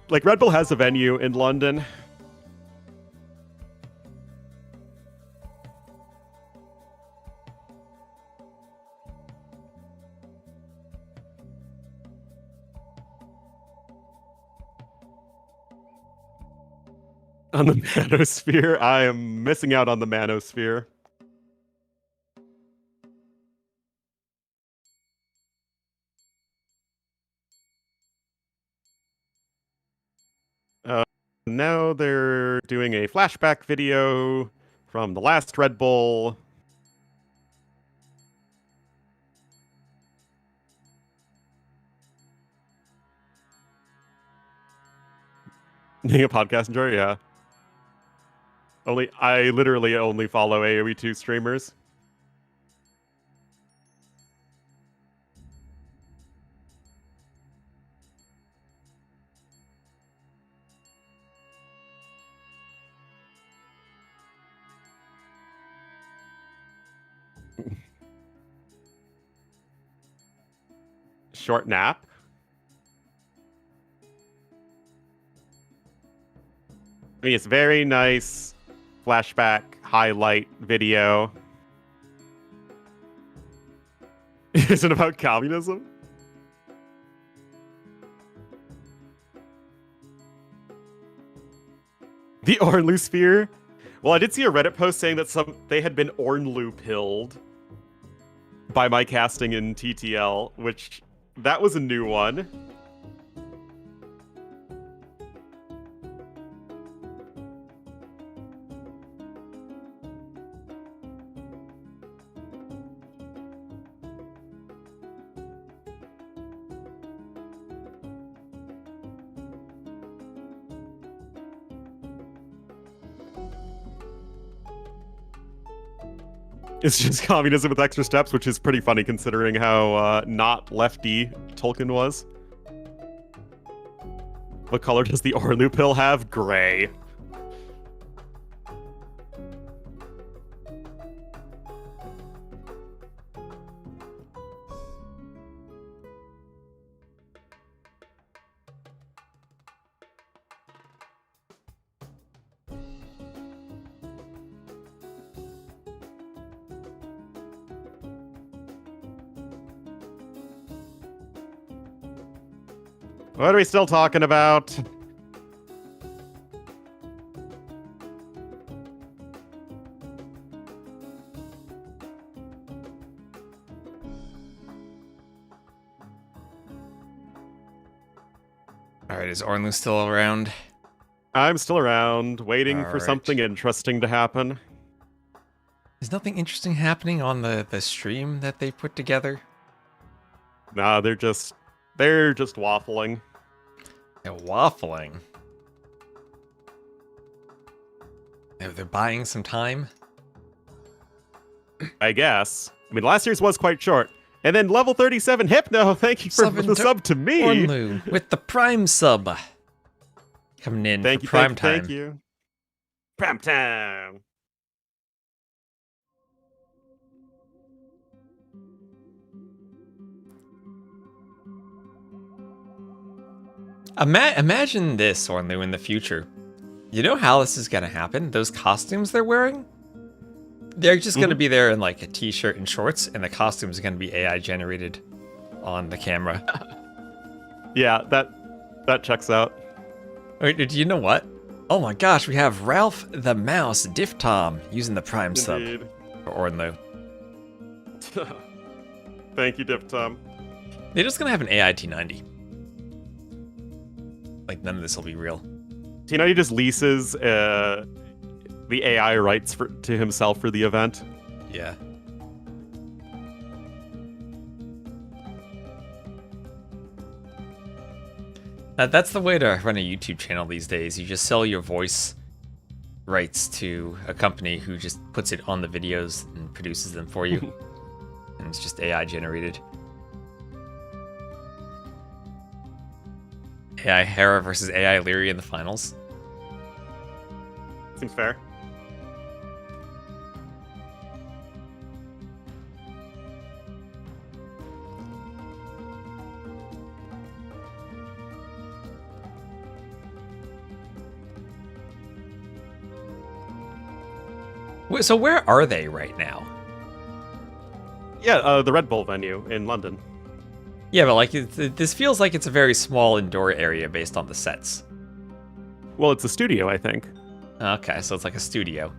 Like, Red Bull has a venue in London. On the manosphere? I am missing out on the manosphere. Now they're doing a flashback video from the last Red Bull. Being a podcast enjoyer, yeah. I literally only follow AoE 2 streamers. Short nap. I mean, it's very nice. Flashback highlight video. Is it about communism? The Ornlu sphere? Well, I did see a Reddit post saying that they had been Ornlu pilled by my casting in TTL, which that was a new one. It's just communism with extra steps, which is pretty funny considering how not lefty Tolkien was. What color does the Orlu pill have? Gray. What are we still talking about? Alright, is Ornlu still around? I'm still around, waiting for Alright. something interesting to happen. Is nothing interesting happening on the stream that they put together? Nah, they're just waffling. They're waffling. They're buying some time? I guess. I mean, last year's was quite short. And then level 37 Hypno, thank you for the sub to me. Ornlu with the Prime sub. Coming in Thank for you, prime thank time. you. Prime time. Imagine this, Ornlu, in the future. You know how this is gonna happen? Those costumes they're wearing? They're just gonna be there in like a t-shirt and shorts, and the costumes are gonna be AI generated on the camera. Yeah, that checks out. Wait, do you know what? Oh my gosh, we have Ralph the Mouse Diff Tom using the Prime sub Indeed. for Ornlu. Thank you, Dip Tom. They're just gonna have an AI T90. Like none of this will be real. T90 just leases the AI rights to himself for the event. Yeah. That's the way to run a YouTube channel these days. You just sell your voice rights to a company who just puts it on the videos and produces them for you. And it's just AI generated. AI Hera versus AI Liry in the finals. Seems fair. So where are they right now? Yeah, the Red Bull venue in London. Yeah, but like this feels like it's a very small indoor area based on the sets. Well, it's a studio, I think. Okay, so it's like a studio.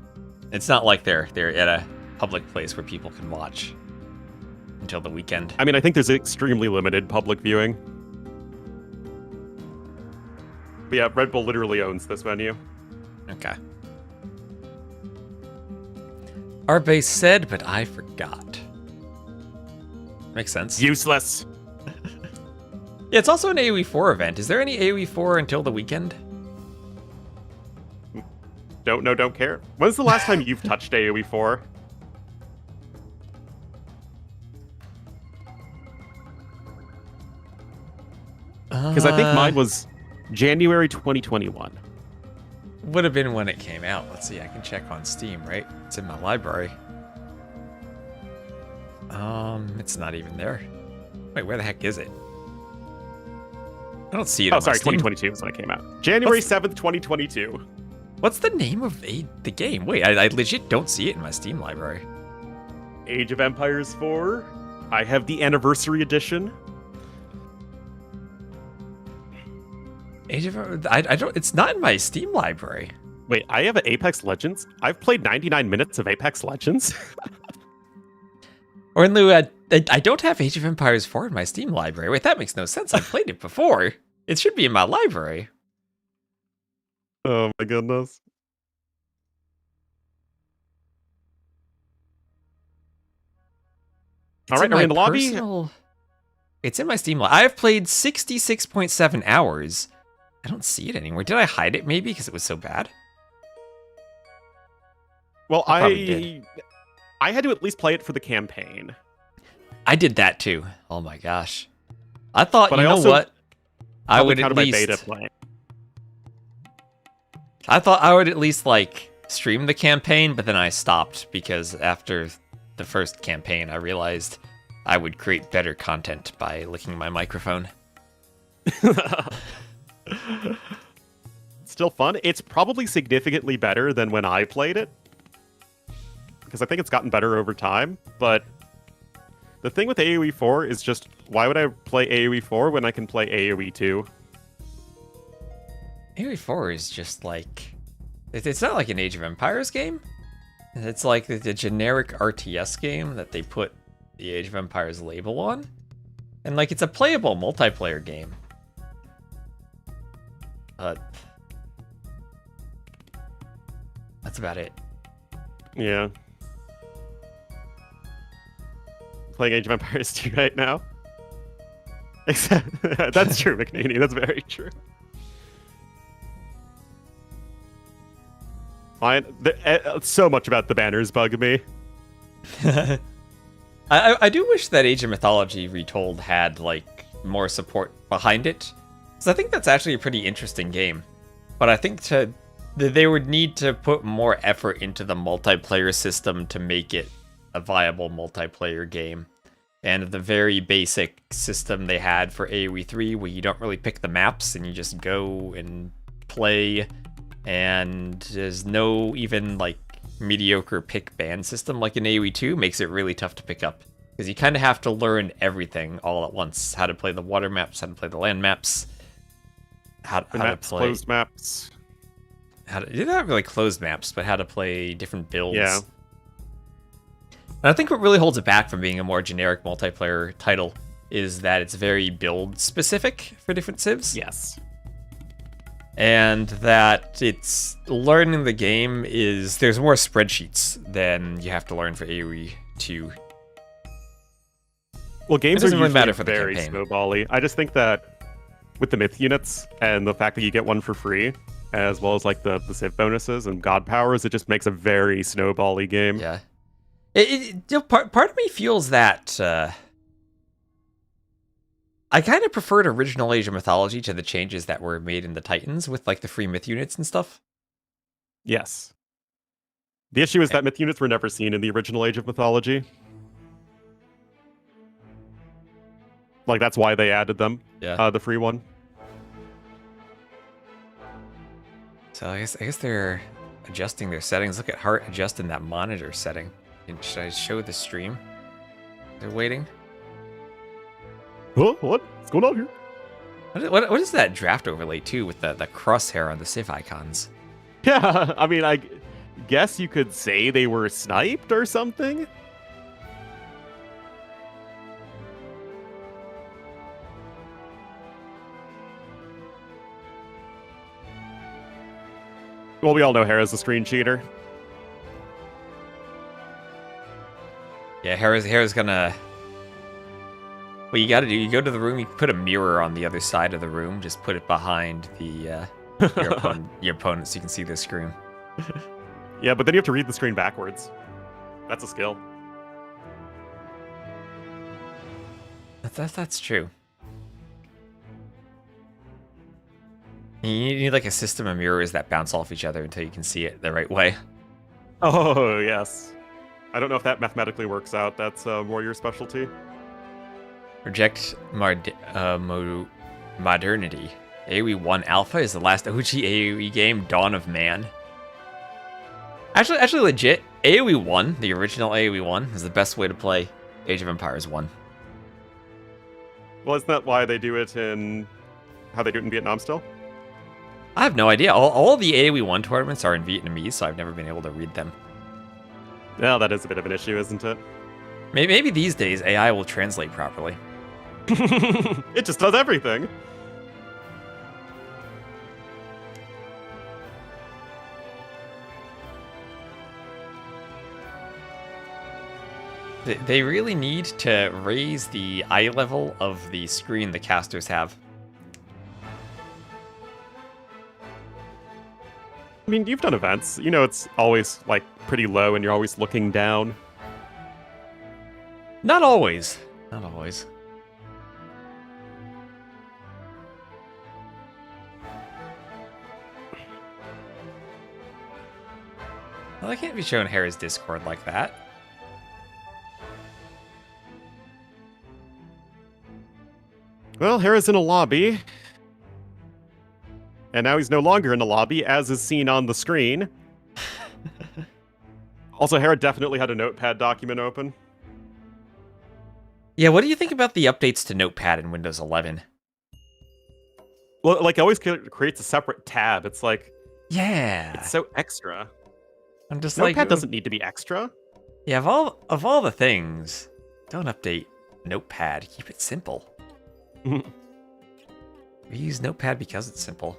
It's not like they're at a public place where people can watch until the weekend. I mean, I think there's extremely limited public viewing. But yeah, Red Bull literally owns this venue. Okay. Our base said, but I forgot. Makes sense. Useless. Yeah, it's also an AoE4 event. Is there any AoE4 until the weekend? Don't know, don't care. When's the last time you've touched AoE 4? Because I think mine was January 2021. Would have been when it came out. Let's see, I can check on Steam, right? It's in my library. It's not even there. Wait, where the heck is it? I don't see it on my sorry, Steam. 2022 is when it came out. January 7th, 2022. What's the name of the game? Wait, I legit don't see it in my Steam library. Age of Empires 4. I have the Anniversary Edition. Age of I don't. It's not in my Steam library. Wait, I have an Apex Legends? I've played 99 minutes of Apex Legends. Or in lieu, I don't have Age of Empires 4 in my Steam library. Wait, that makes no sense. I played it before. It should be in my library. Oh my goodness. All right, are we in the lobby? It's in my Steam library. I have played 66.7 hours. I don't see it anywhere. Did I hide it maybe because it was so bad? Well, I had to at least play it for the campaign. I did that too. Oh my gosh. I thought, But you I know also what? I would at counted my least... beta playing. I thought I would at least, like, stream the campaign, but then I stopped because after the first campaign, I realized I would create better content by licking my microphone. Still fun. It's probably significantly better than when I played it, because I think it's gotten better over time, but the thing with AoE 4 is just, why would I play AoE 4 when I can play AoE 2? AoE 4 is just like... It's not like an Age of Empires game. It's like the generic RTS game that they put the Age of Empires label on. And like, it's a playable multiplayer game. That's about it. Yeah. Playing Age of Empires 2 right now. Except, that's true, McNeely. That's very true. Fine. So much about the banners bug me. I do wish that Age of Mythology Retold had, like, more support behind it. Because I think that's actually a pretty interesting game. But I think they would need to put more effort into the multiplayer system to make it a viable multiplayer game. And the very basic system they had for AoE 3, where you don't really pick the maps and you just go and play, and there's no even like mediocre pick ban system like in AoE 2, makes it really tough to pick up. Because you kind of have to learn everything all at once. How to play the water maps, how to play the land maps, how to play closed maps. They're not really closed maps, but how to play different builds. Yeah. And I think what really holds it back from being a more generic multiplayer title is that it's very build specific for different civs. Yes. And that it's learning the game is, there's more spreadsheets than you have to learn for AoE 2. Well, games are doesn't really usually matter for the very campaign. snowbally. I just think that with the myth units and the fact that you get one for free, as well as like the civ bonuses and god powers, it just makes a very snowbally game. Yeah. Part of me feels that I kind of preferred original Age of Mythology to the changes that were made in the Titans with like the free myth units and stuff. Yes. The issue is that myth units were never seen in the original Age of Mythology. Like, that's why they added them. Yeah. The free one. So I guess they're adjusting their settings. Look at Hearttt adjusting that monitor setting. Should I show the stream? They're waiting. Huh? What? What's going on here? What is that draft overlay too with the crosshair on the civ icons? Yeah, I mean, I guess you could say they were sniped or something. Well, we all know Hera's a screen cheater. Yeah, Hera's gonna... What you gotta do, you go to the room, you put a mirror on the other side of the room, just put it behind the your opponent so you can see their screen. Yeah, but then you have to read the screen backwards. That's a skill. That's true. You need like a system of mirrors that bounce off each other until you can see it the right way. Oh, yes. I don't know if that mathematically works out. That's more your specialty. Reject modernity. AoE 1 Alpha is the last OG AoE game, Dawn of Man. Actually legit, AoE 1, the original AoE 1, is the best way to play Age of Empires 1. Well, isn't that why they do it in... how they do it in Vietnam still? I have no idea. All the AoE 1 tournaments are in Vietnamese, so I've never been able to read them. Well, that is a bit of an issue, isn't it? Maybe these days AI will translate properly. It just does everything. They really need to raise the eye level of the screen the casters have. I mean, you've done events. You know it's always, like, pretty low and you're always looking down. Not always. Not always. Well, I can't be showing Hera's Discord like that. Well, Hera's in a lobby. And now he's no longer in the lobby, as is seen on the screen. Also, Hera definitely had a notepad document open. Yeah, what do you think about the updates to Notepad in Windows 11? Well, like, it always creates a separate tab. It's like... Yeah. It's so extra. I'm just Notepad like... doesn't need to be extra. Yeah, of all the things, don't update Notepad. Keep it simple. We use Notepad because it's simple.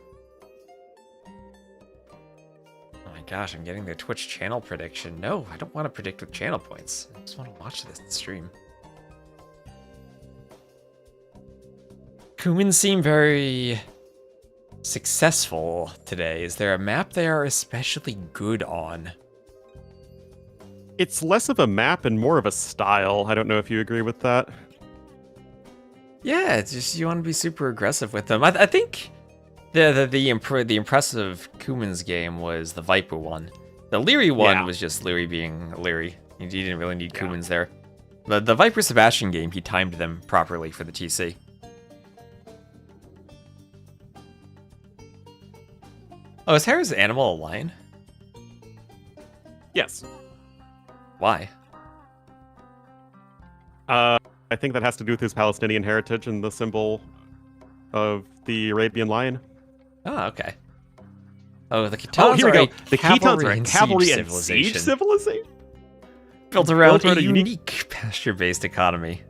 Oh my gosh, I'm getting their Twitch channel prediction. No, I don't want to predict with channel points. I just want to watch this stream. Kumins seem very successful today. Is there a map they are especially good on? It's less of a map and more of a style. I don't know if you agree with that. Yeah, it's just you want to be super aggressive with them. I think the impressive Kumins game was the Viper one. The Liry one was just Liry being Liry. You didn't really need Kumins there. The Viper Sebastian game, he timed them properly for the TC. Oh, is Hera's animal a lion? Yes. Why? I think that has to do with his Palestinian heritage and the symbol of the Arabian lion. Oh, okay. Oh, the Khitans Oh, here we go. are The Khitans are a and cavalry siege and siege civilization? Built around a a unique pasture-based economy.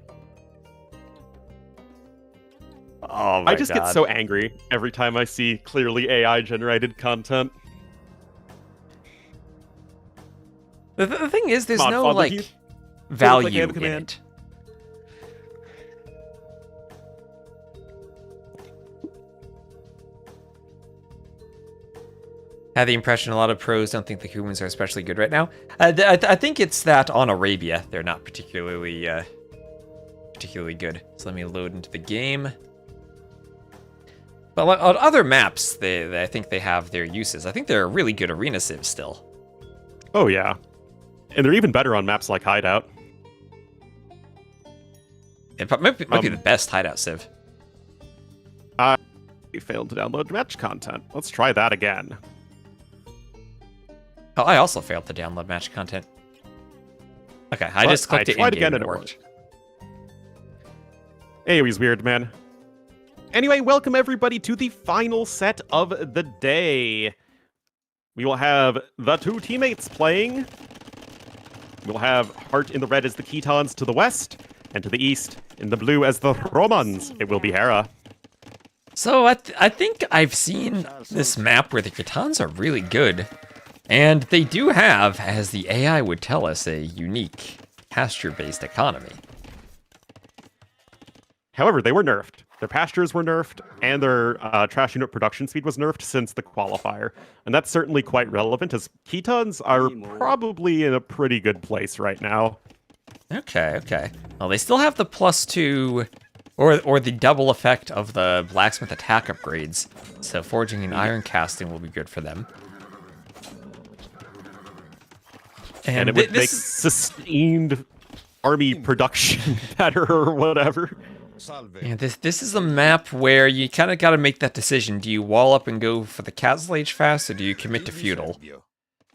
Oh my I just get so angry every time I see clearly AI-generated content. The thing is, there's Come on, no, Father, like, you- value like in command. it. I had the impression a lot of pros don't think the humans are especially good right now. I think it's that on Arabia, they're not particularly good. So let me load into the game. But on other maps, I think they have their uses. I think they're a really good arena civ still. Oh, yeah. And they're even better on maps like Hideout. It might be the best hideout civ. We failed to download match content. Let's try that again. Oh, I also failed to download match content. Okay, I just clicked it tried in-game again and and it it worked. AoE's weird, man. Anyway, welcome everybody to the final set of the day. We will have the two teammates playing. We'll have Hearttt in the red as the Khitans to the west, and to the east, in the blue as the Romans, it will be Hera. So I think I've seen this map where the Khitans are really good. And they do have, as the AI would tell us, a unique pasture-based economy. However, they were nerfed. Their pastures were nerfed, and their trash unit production speed was nerfed since the qualifier. And that's certainly quite relevant, as Khitans are probably in a pretty good place right now. Okay. Well, they still have the +2, or the double effect of the blacksmith attack upgrades. So forging and iron casting will be good for them. And it would make sustained army production better or whatever. Yeah, this is a map where you kind of got to make that decision. Do you wall up and go for the Castle Age fast, or do you commit to feudal?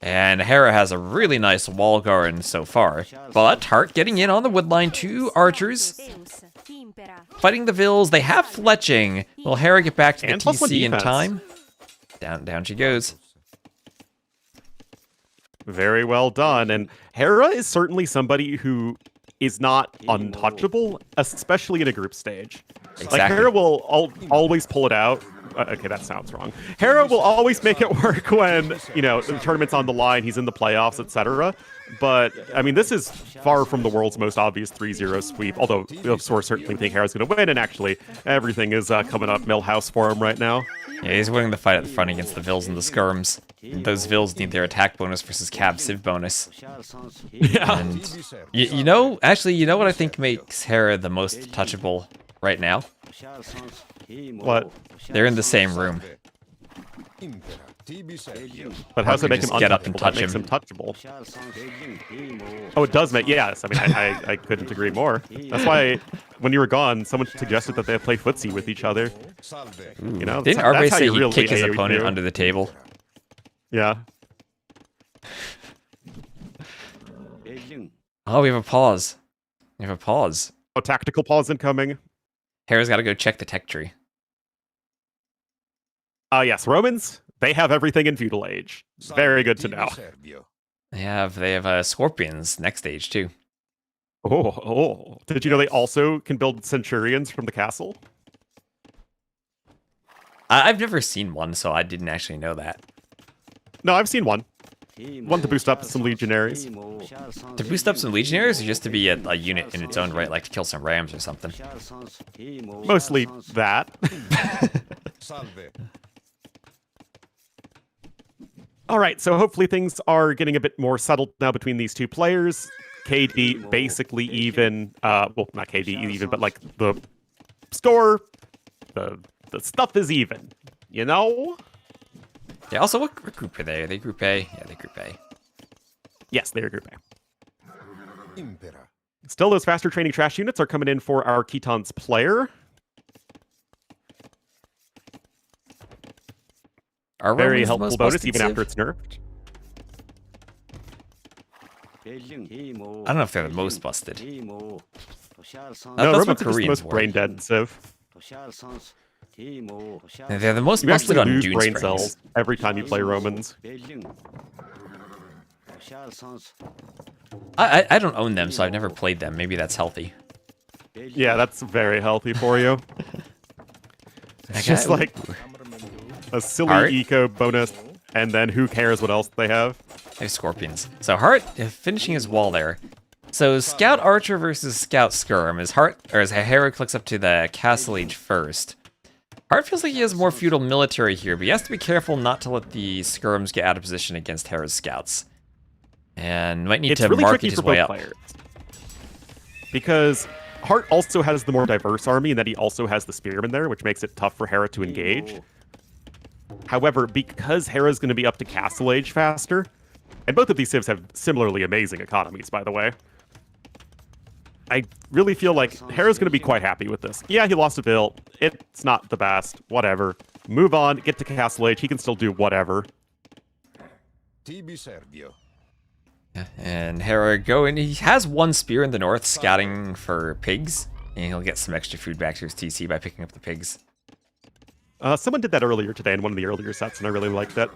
And Hera has a really nice wall garden so far. But Hearttt getting in on the woodline, 2 archers. Fighting the Vills, they have fletching. Will Hera get back to the TC in time? Down she goes. Very well done. And Hera is certainly somebody who is not untouchable, especially in a group stage. Exactly. Like, Hera will always pull it out. Okay, that sounds wrong. Hera will always make it work when, you know, the tournament's on the line, he's in the playoffs, etc. But, I mean, this is far from the world's most obvious 3-0 sweep, although, of course, certainly think Hera's going to win, and actually, everything is coming up Millhouse for him right now. Yeah, he's winning the fight at the front against the Vils and the Skirms. Those Vils need their attack bonus versus Cab Civ bonus. Yeah. And, you know, actually, you know what I think makes Hera the most touchable right now? What? They're in the same room. But how does it make him just get up and untouchable? touch That makes him. Touchable. Oh, it does make, yes. I mean, I couldn't agree more. That's why, when you were gone, someone suggested that they play footsie with each other. You know, Didn't that's Arbe how say you he'd really kick his AoE opponent do. under the table? Yeah. Oh, we have a pause. We have a pause. Oh, tactical pause incoming. Hera's got to go check the tech tree. Yes, Romans, they have everything in Feudal Age. Very good to know. They have Scorpions next stage too. Oh. Did you know they also can build Centurions from the castle? I've never seen one, so I didn't actually know that. No, I've seen one. One to boost up some Legionaries. To boost up some Legionaries, or just to be a unit in its own right, like to kill some Rams or something? Mostly that. All right, so hopefully things are getting a bit more settled now between these two players. KD basically even, well, not KD even, but like the score, the stuff is even, you know? Yeah, also, what group are they? Are they Group A? Yeah, they're Group A. Yes, they're Group A. Still, those faster training trash units are coming in for our Keaton's player. Are Very Romans the helpful most bonus, busted even civ? after it's nerfed. I don't know if they're the most busted. No, That's Romans what are just the Koreans most were. brain dead civ. They're the most You busted actually on lose Dune brain Springs. cells every time you play Romans. I don't own them, so I've never played them. Maybe that's healthy. Yeah, that's very healthy for you. It's just like a silly Hearttt? eco bonus, and then who cares what else they have? They have Scorpions. So Hearttt finishing his wall there. So Scout Archer versus Scout Skirm. As Hera clicks up to the Castle Age first. Hearttt feels like he has more feudal military here, but he has to be careful not to let the Skirms get out of position against Hera's scouts. And might need It's to really market tricky his for way both up. players. Because Hearttt also has the more diverse army, and that he also has the Spearmen there, which makes it tough for Hera to engage. However, because Hera's going to be up to Castle Age faster, and both of these civs have similarly amazing economies, by the way, I really feel like Hera's going to be quite happy with this. Yeah, he lost a Vil. It's not the best. Whatever. Move on. Get to Castle Age. He can still do whatever. Yeah, and Hera going. He has one spear in the north scouting for pigs, and he'll get some extra food back to his TC by picking up the pigs. Someone did that earlier today in one of the earlier sets, and I really liked that.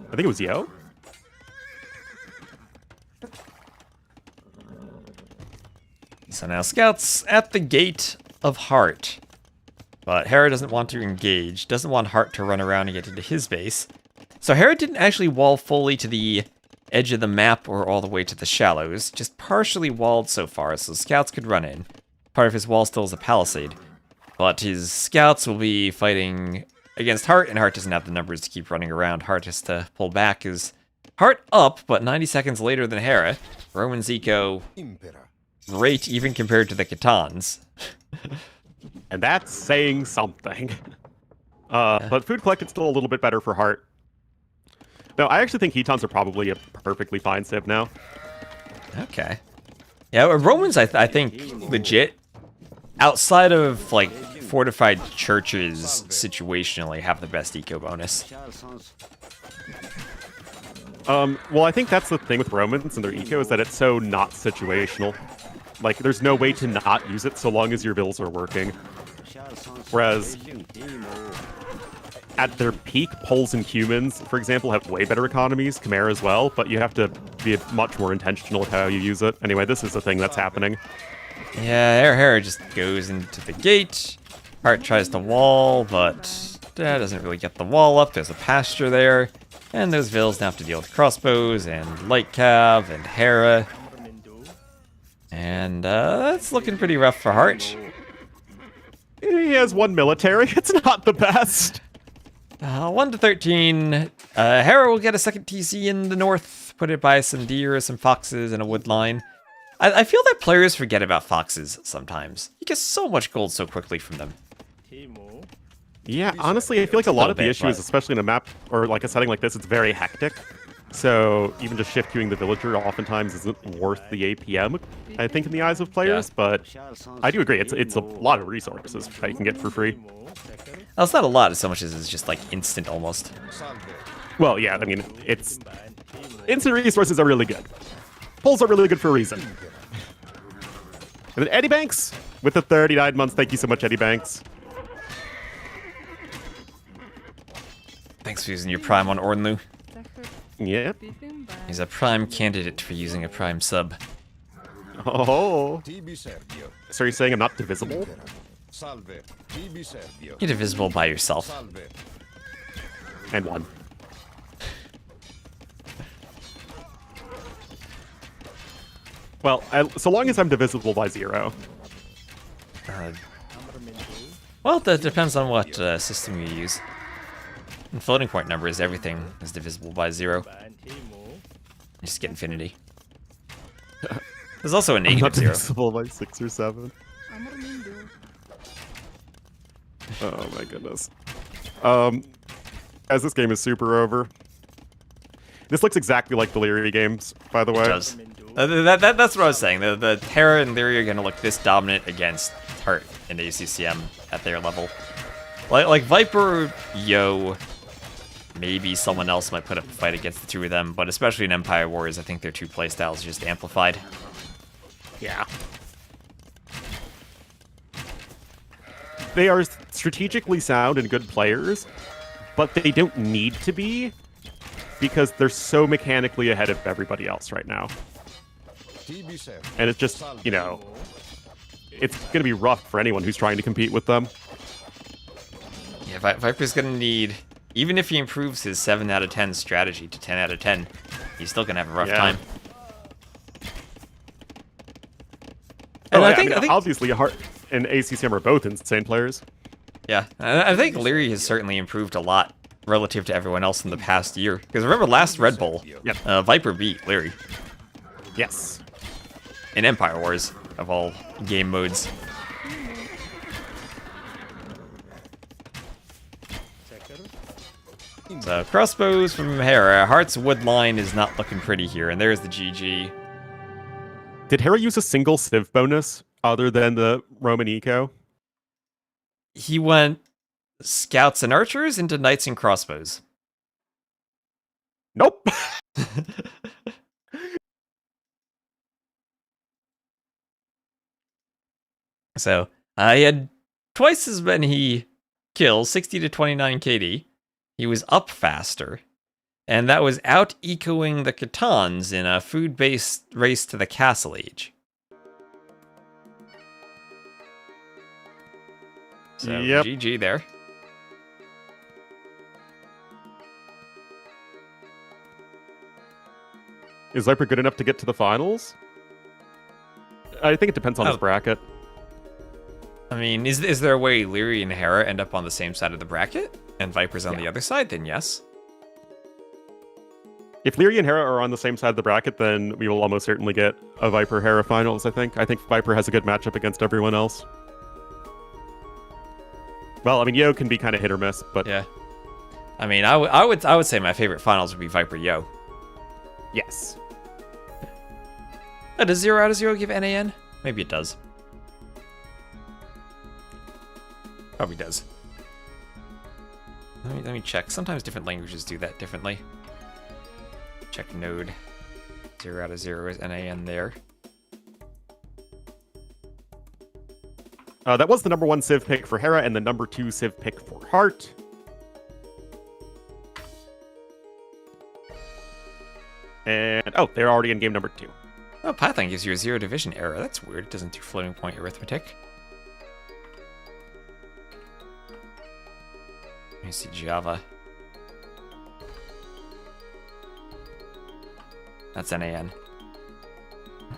I think it was Yo. So now Scout's at the gate of Hearttt. But Hera doesn't want to engage, doesn't want Hearttt to run around and get into his base. So Hera didn't actually wall fully to the edge of the map or all the way to the shallows, just partially walled so far so scouts could run in. Part of his wall still is a palisade. But his scouts will be fighting against Hearttt, and Hearttt doesn't have the numbers to keep running around. Hearttt has to pull back. Is Hearttt up, but 90 seconds later than Hera. Roman Zico great even compared to the Khitans. And that's saying something. But Food Collected's still a little bit better for Hearttt. No, I actually think Khitans are probably a perfectly fine civ now. Okay. Yeah, Romans, I think, legit, outside of, like, fortified churches, situationally, have the best eco bonus. Well, I think that's the thing with Romans and their eco, is that it's so not situational. Like, there's no way to not use it so long as your bills are working. Whereas, at their peak, poles and humans, for example, have way better economies, Chimera as well, but you have to be much more intentional with how you use it. Anyway, this is the thing that's happening. Yeah, Hera just goes into the gate. Hearttt tries to wall, but doesn't really get the wall up. There's a pasture there. And those Vills now have to deal with crossbows and light cav and Hera. And that's looking pretty rough for Hearttt. He has one military. It's not the best. 1 to 13. Hera will get a second TC in the north, put it by some deer, some foxes, and a wood line. I feel that players forget about foxes sometimes. You get so much gold so quickly from them. Yeah, honestly, I feel like a lot of the bit, issues, especially in a map or like a setting like this, it's very hectic. So even just shift queuing the villager oftentimes isn't worth the APM, I think, in the eyes of players. But I do agree, it's a lot of resources that you can get for free. Well, it's not a lot so much as it's just like instant almost. Well, yeah, I mean, it's instant resources are really good. Pulls are really good for a reason. And then Eddie Banks with the 39 months. Thank you so much, Eddie Banks. Thanks for using your Prime on Ornlu. Yep. He's a prime candidate for using a Prime sub. Oh. So you're saying I'm not divisible? You're divisible by yourself. And one. Well, so long as I'm divisible by 0. Well, that depends on what system you use. And floating point number is everything is divisible by 0. You just get infinity. There's also a negative 0. Divisible by 6 or 7. Oh my goodness. As this game is super over. This looks exactly like the Liry games, by the way. It does. That's what I was saying. The Hera and Liry are going to look this dominant against Hearttt and ACCM at their level. Like Viper, Yo, maybe someone else might put up a fight against the two of them, but especially in Empire Wars, I think their two playstyles just amplified. Yeah. They are strategically sound and good players, but they don't need to be because they're so mechanically ahead of everybody else right now. And it's just, you know, it's going to be rough for anyone who's trying to compete with them. Yeah, Viper's going to need, even if he improves his 7 out of 10 strategy to 10 out of 10, he's still going to have a rough time. And I think obviously Hearttt and ACCM are both insane players. Yeah, I think Liry has certainly improved a lot relative to everyone else in the past year. Because remember last Red Bull, Viper beat Liry. Yes. In Empire Wars, of all game modes. So, crossbows from Hera. Heartt's wood line is not looking pretty here, and there's the GG. Did Hera use a single Civ bonus other than the Roman Eco? He went scouts and archers into knights and crossbows. Nope. So, he had twice as many kills, 60 to 29 KD. He was up faster. And that was out-ecoing the Catans in a food-based race to the Castle Age. So, GG there. Is Viper good enough to get to the finals? I think it depends on his bracket. I mean, is there a way Liry and Hera end up on the same side of the bracket? And Viper's on the other side? Then yes. If Liry and Hera are on the same side of the bracket, then we will almost certainly get a Viper-Hera finals, I think. I think Viper has a good matchup against everyone else. Well, I mean, Yo can be kind of hit or miss, but... Yeah. I mean, I would say my favorite finals would be Viper-Yo. Yes. Does 0 out of 0 give NAN? Maybe it does. Probably does. Let me check. Sometimes different languages do that differently. Check node. 0 out of 0 is NAN there. That was the #1 Civ pick for Hera and the #2 Civ pick for Hearttt. And, oh, they're already in game number 2. Oh, Python gives you a 0 division error. That's weird. It doesn't do floating point arithmetic. Let me see Java. That's NAN.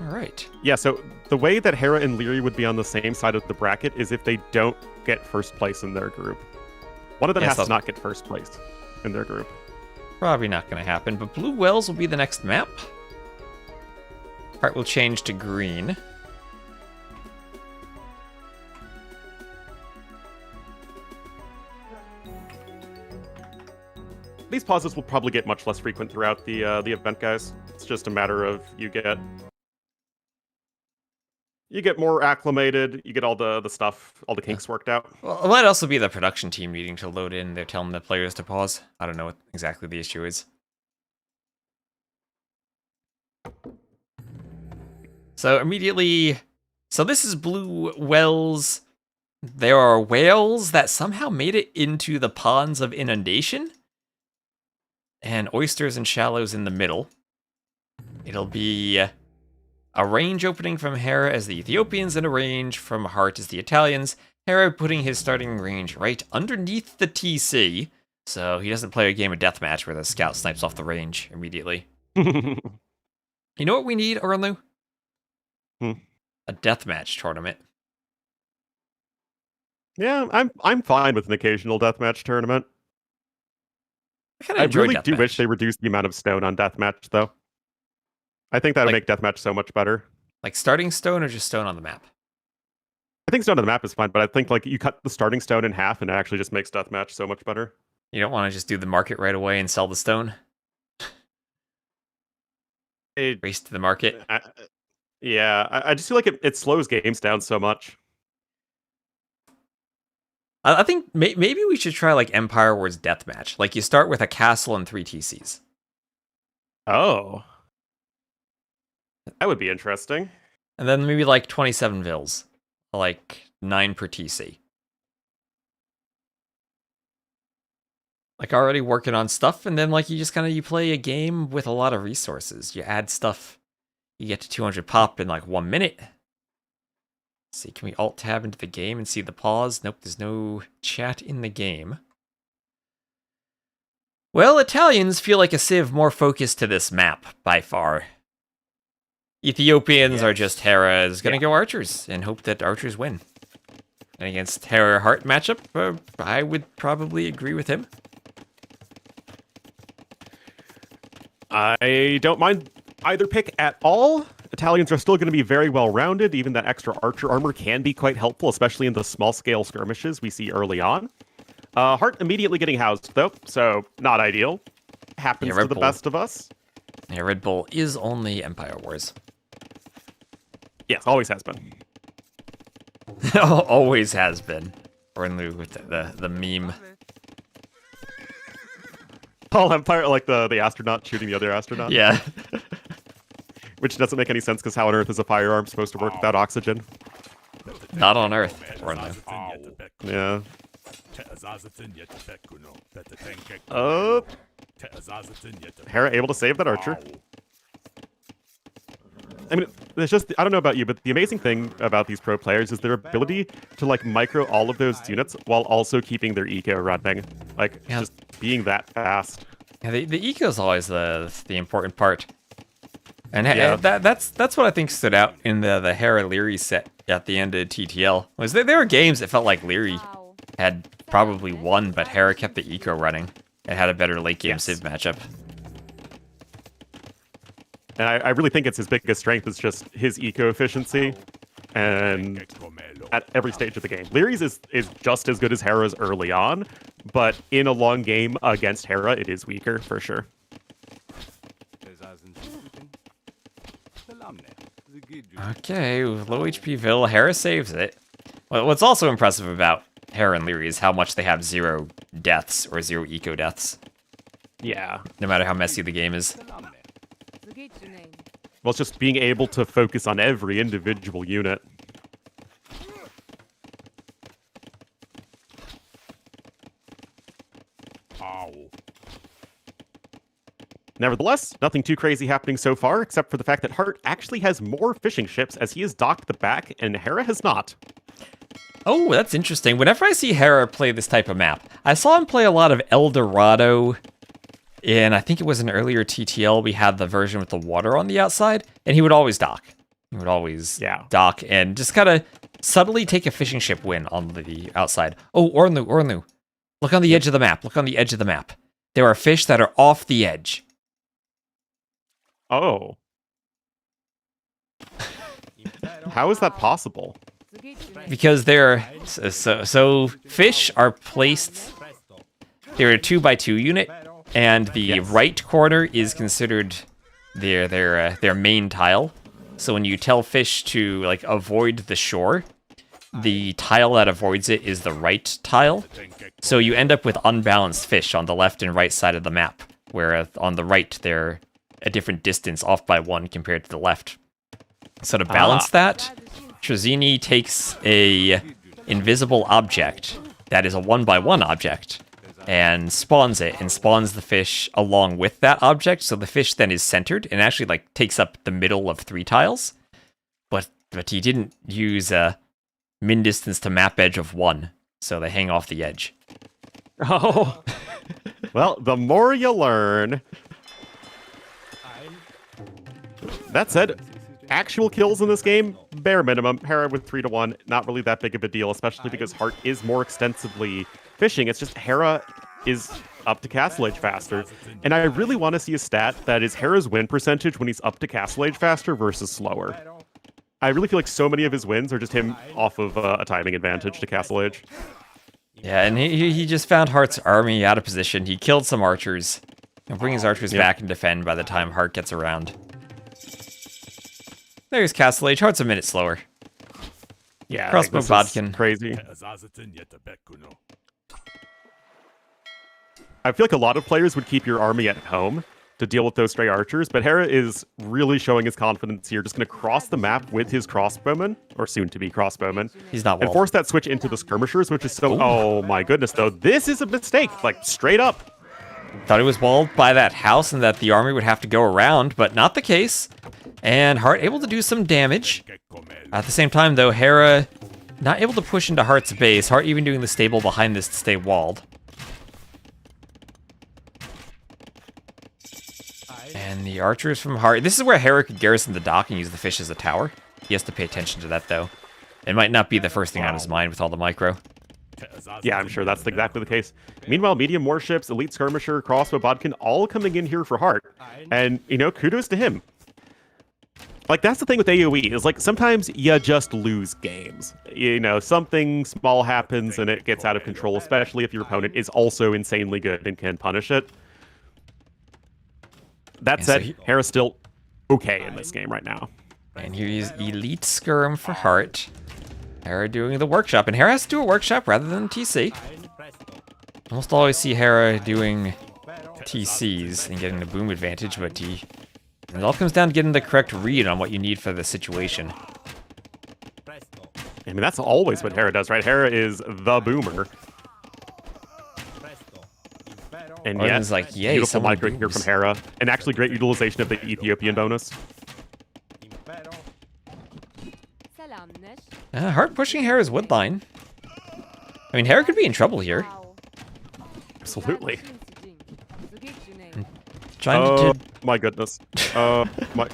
Alright. Yeah, so the way that Hera and Liry would be on the same side of the bracket is if they don't get first place in their group. One of them has to not get first place in their group. Probably not going to happen, but Blue Wells will be the next map. Hearttt will change to green. These pauses will probably get much less frequent throughout the event, guys. It's just a matter of you get more acclimated, you get all the stuff, all the kinks worked out. Well, it might also be the production team needing to load in. They're telling the players to pause. I don't know what exactly the issue is. So immediately, so this is Blue Wells. There are whales that somehow made it into the ponds of inundation. And oysters and shallows in the middle. It'll be a range opening from Hera as the Ethiopians and a range from Hearttt as the Italians. Hera putting his starting range right underneath the TC, so he doesn't play a game of deathmatch where the scout snipes off the range immediately. You know what we need, Orlu? A deathmatch tournament. Yeah, I'm fine with an occasional deathmatch tournament. I really do wish they reduced the amount of stone on deathmatch, though. I think that would make deathmatch so much better. Like starting stone or just stone on the map? I think stone on the map is fine, but I think like you cut the starting stone in half and it actually just makes deathmatch so much better. You don't want to just do the market right away and sell the stone? Race to the market? I just feel like it slows games down so much. I think maybe we should try like Empire Wars Deathmatch. Like you start with a castle and 3 TCs. Oh. That would be interesting. And then maybe like 27 vills. Like 9 per TC. Like already working on stuff, and then like you play a game with a lot of resources. You add stuff. You get to 200 pop in like 1 minute. Let's see, can we alt tab into the game and see the pause? Nope, there's no chat in the game. Well, Italians feel like a civ more focused to this map, by far. Ethiopians are just Hera is going to go archers and hope that archers win. And against Hera Hearttt matchup, I would probably agree with him. I don't mind either pick at all. Italians are still going to be very well-rounded. Even that extra archer armor can be quite helpful, especially in the small-scale skirmishes we see early on. Hearttt immediately getting housed, though, so not ideal. Happens to the best of us. Yeah, Red Bull is only Empire Wars. Yes, always has been. Always has been. Or in lieu with the meme. All Empire, like the astronaut shooting the other astronaut? Yeah. Which doesn't make any sense, because how on earth is a firearm supposed to work without oxygen? Not on Earth. Or no. Yeah. Hera able to save that archer. I mean, it's just, I don't know about you, but the amazing thing about these pro players is their ability to, like, micro all of those units while also keeping their eco running. Like, just being that fast. Yeah, the eco is always the important part. And that's what I think stood out in the Hera Liry set at the end of TTL. Was there were games that felt like Liry had probably won, but Hera kept the eco running and had a better late game civ matchup. And I really think it's his biggest strength is just his eco efficiency, and at every stage of the game. Liry's is just as good as Hera's early on, but in a long game against Hera, it is weaker for sure. Okay, with low HP Vil, Hera saves it. Well, what's also impressive about Hera and Liry is how much they have 0 deaths or 0 eco deaths. Yeah. No matter how messy the game is. Well, it's just being able to focus on every individual unit. Nevertheless, nothing too crazy happening so far, except for the fact that Hearttt actually has more fishing ships as he has docked the back, and Hera has not. Oh, that's interesting. Whenever I see Hera play this type of map, I saw him play a lot of El Dorado, and I think it was an earlier TTL, we had the version with the water on the outside, and he would always dock. He would always dock and just kind of subtly take a fishing ship win on the outside. Oh, Ornu. Look on the edge of the map. Look on the edge of the map. There are fish that are off the edge. Oh. How is that possible? Because they're so fish are placed. They're a 2x2 unit, and the right corner is considered their main tile. So when you tell fish to like avoid the shore, the tile that avoids it is the right tile. So you end up with unbalanced fish on the left and right side of the map, where on the right they're a different distance off by 1 compared to the left. So to balance that, Trzini takes a invisible object that is a 1x1 object and spawns it, and spawns the fish along with that object, so the fish then is centered and actually like takes up the middle of 3 tiles. But he didn't use a min distance to map edge of 1, so they hang off the edge. Oh. Well, the more you learn. That said, actual kills in this game, bare minimum. Hera with 3-1, not really that big of a deal, especially because Hearttt is more extensively fishing. It's just Hera is up to Castle Age faster. And I really want to see a stat that is Hera's win percentage when he's up to Castle Age faster versus slower. I really feel like so many of his wins are just him off of a timing advantage to Castle Age. Yeah, and he just found Heartt's army out of position. He killed some archers. He'll bring his archers back and defend by the time Hearttt gets around. There's Castle Age. Heartt's a minute slower. Yeah, Crossbow Bodkin. Crazy. I feel like a lot of players would keep your army at home to deal with those stray archers, but Hera is really showing his confidence here, just going to cross the map with his crossbowmen, or soon-to-be crossbowmen. He's not walled. And force that switch into the skirmishers, which is so... Oh my goodness, though. This is a mistake, like, straight up. Thought he was walled by that house and that the army would have to go around, but not the case. And Hearttt able to do some damage. At the same time, though, Hera not able to push into Heartt's base. Hearttt even doing the stable behind this to stay walled. And the archers from Hearttt. This is where Hera could garrison the dock and use the fish as a tower. He has to pay attention to that, though. It might not be the first thing on his mind with all the micro. Yeah, I'm sure that's exactly the case. Meanwhile, medium warships, elite skirmisher, crossbow bodkin, all coming in here for Hearttt. And, you know, kudos to him. Like, that's the thing with AoE, is like, sometimes you just lose games. You know, something small happens and it gets out of control, especially if your opponent is also insanely good and can punish it. That said, Hera's still okay in this game right now. And here's elite skirm for Hearttt. Hera doing the workshop, and Hera has to do a workshop rather than TC. Almost always see Hera doing TCs and getting the boom advantage, but it all comes down to getting the correct read on what you need for the situation. I mean, that's always what Hera does, right? Hera is the boomer. And yet, like, yay, beautiful micro here from Hera, and actually great utilization of the Ethiopian bonus. Hearttt pushing Hera's wood line. I mean, Hera could be in trouble here. Absolutely. Trying to... my goodness. My...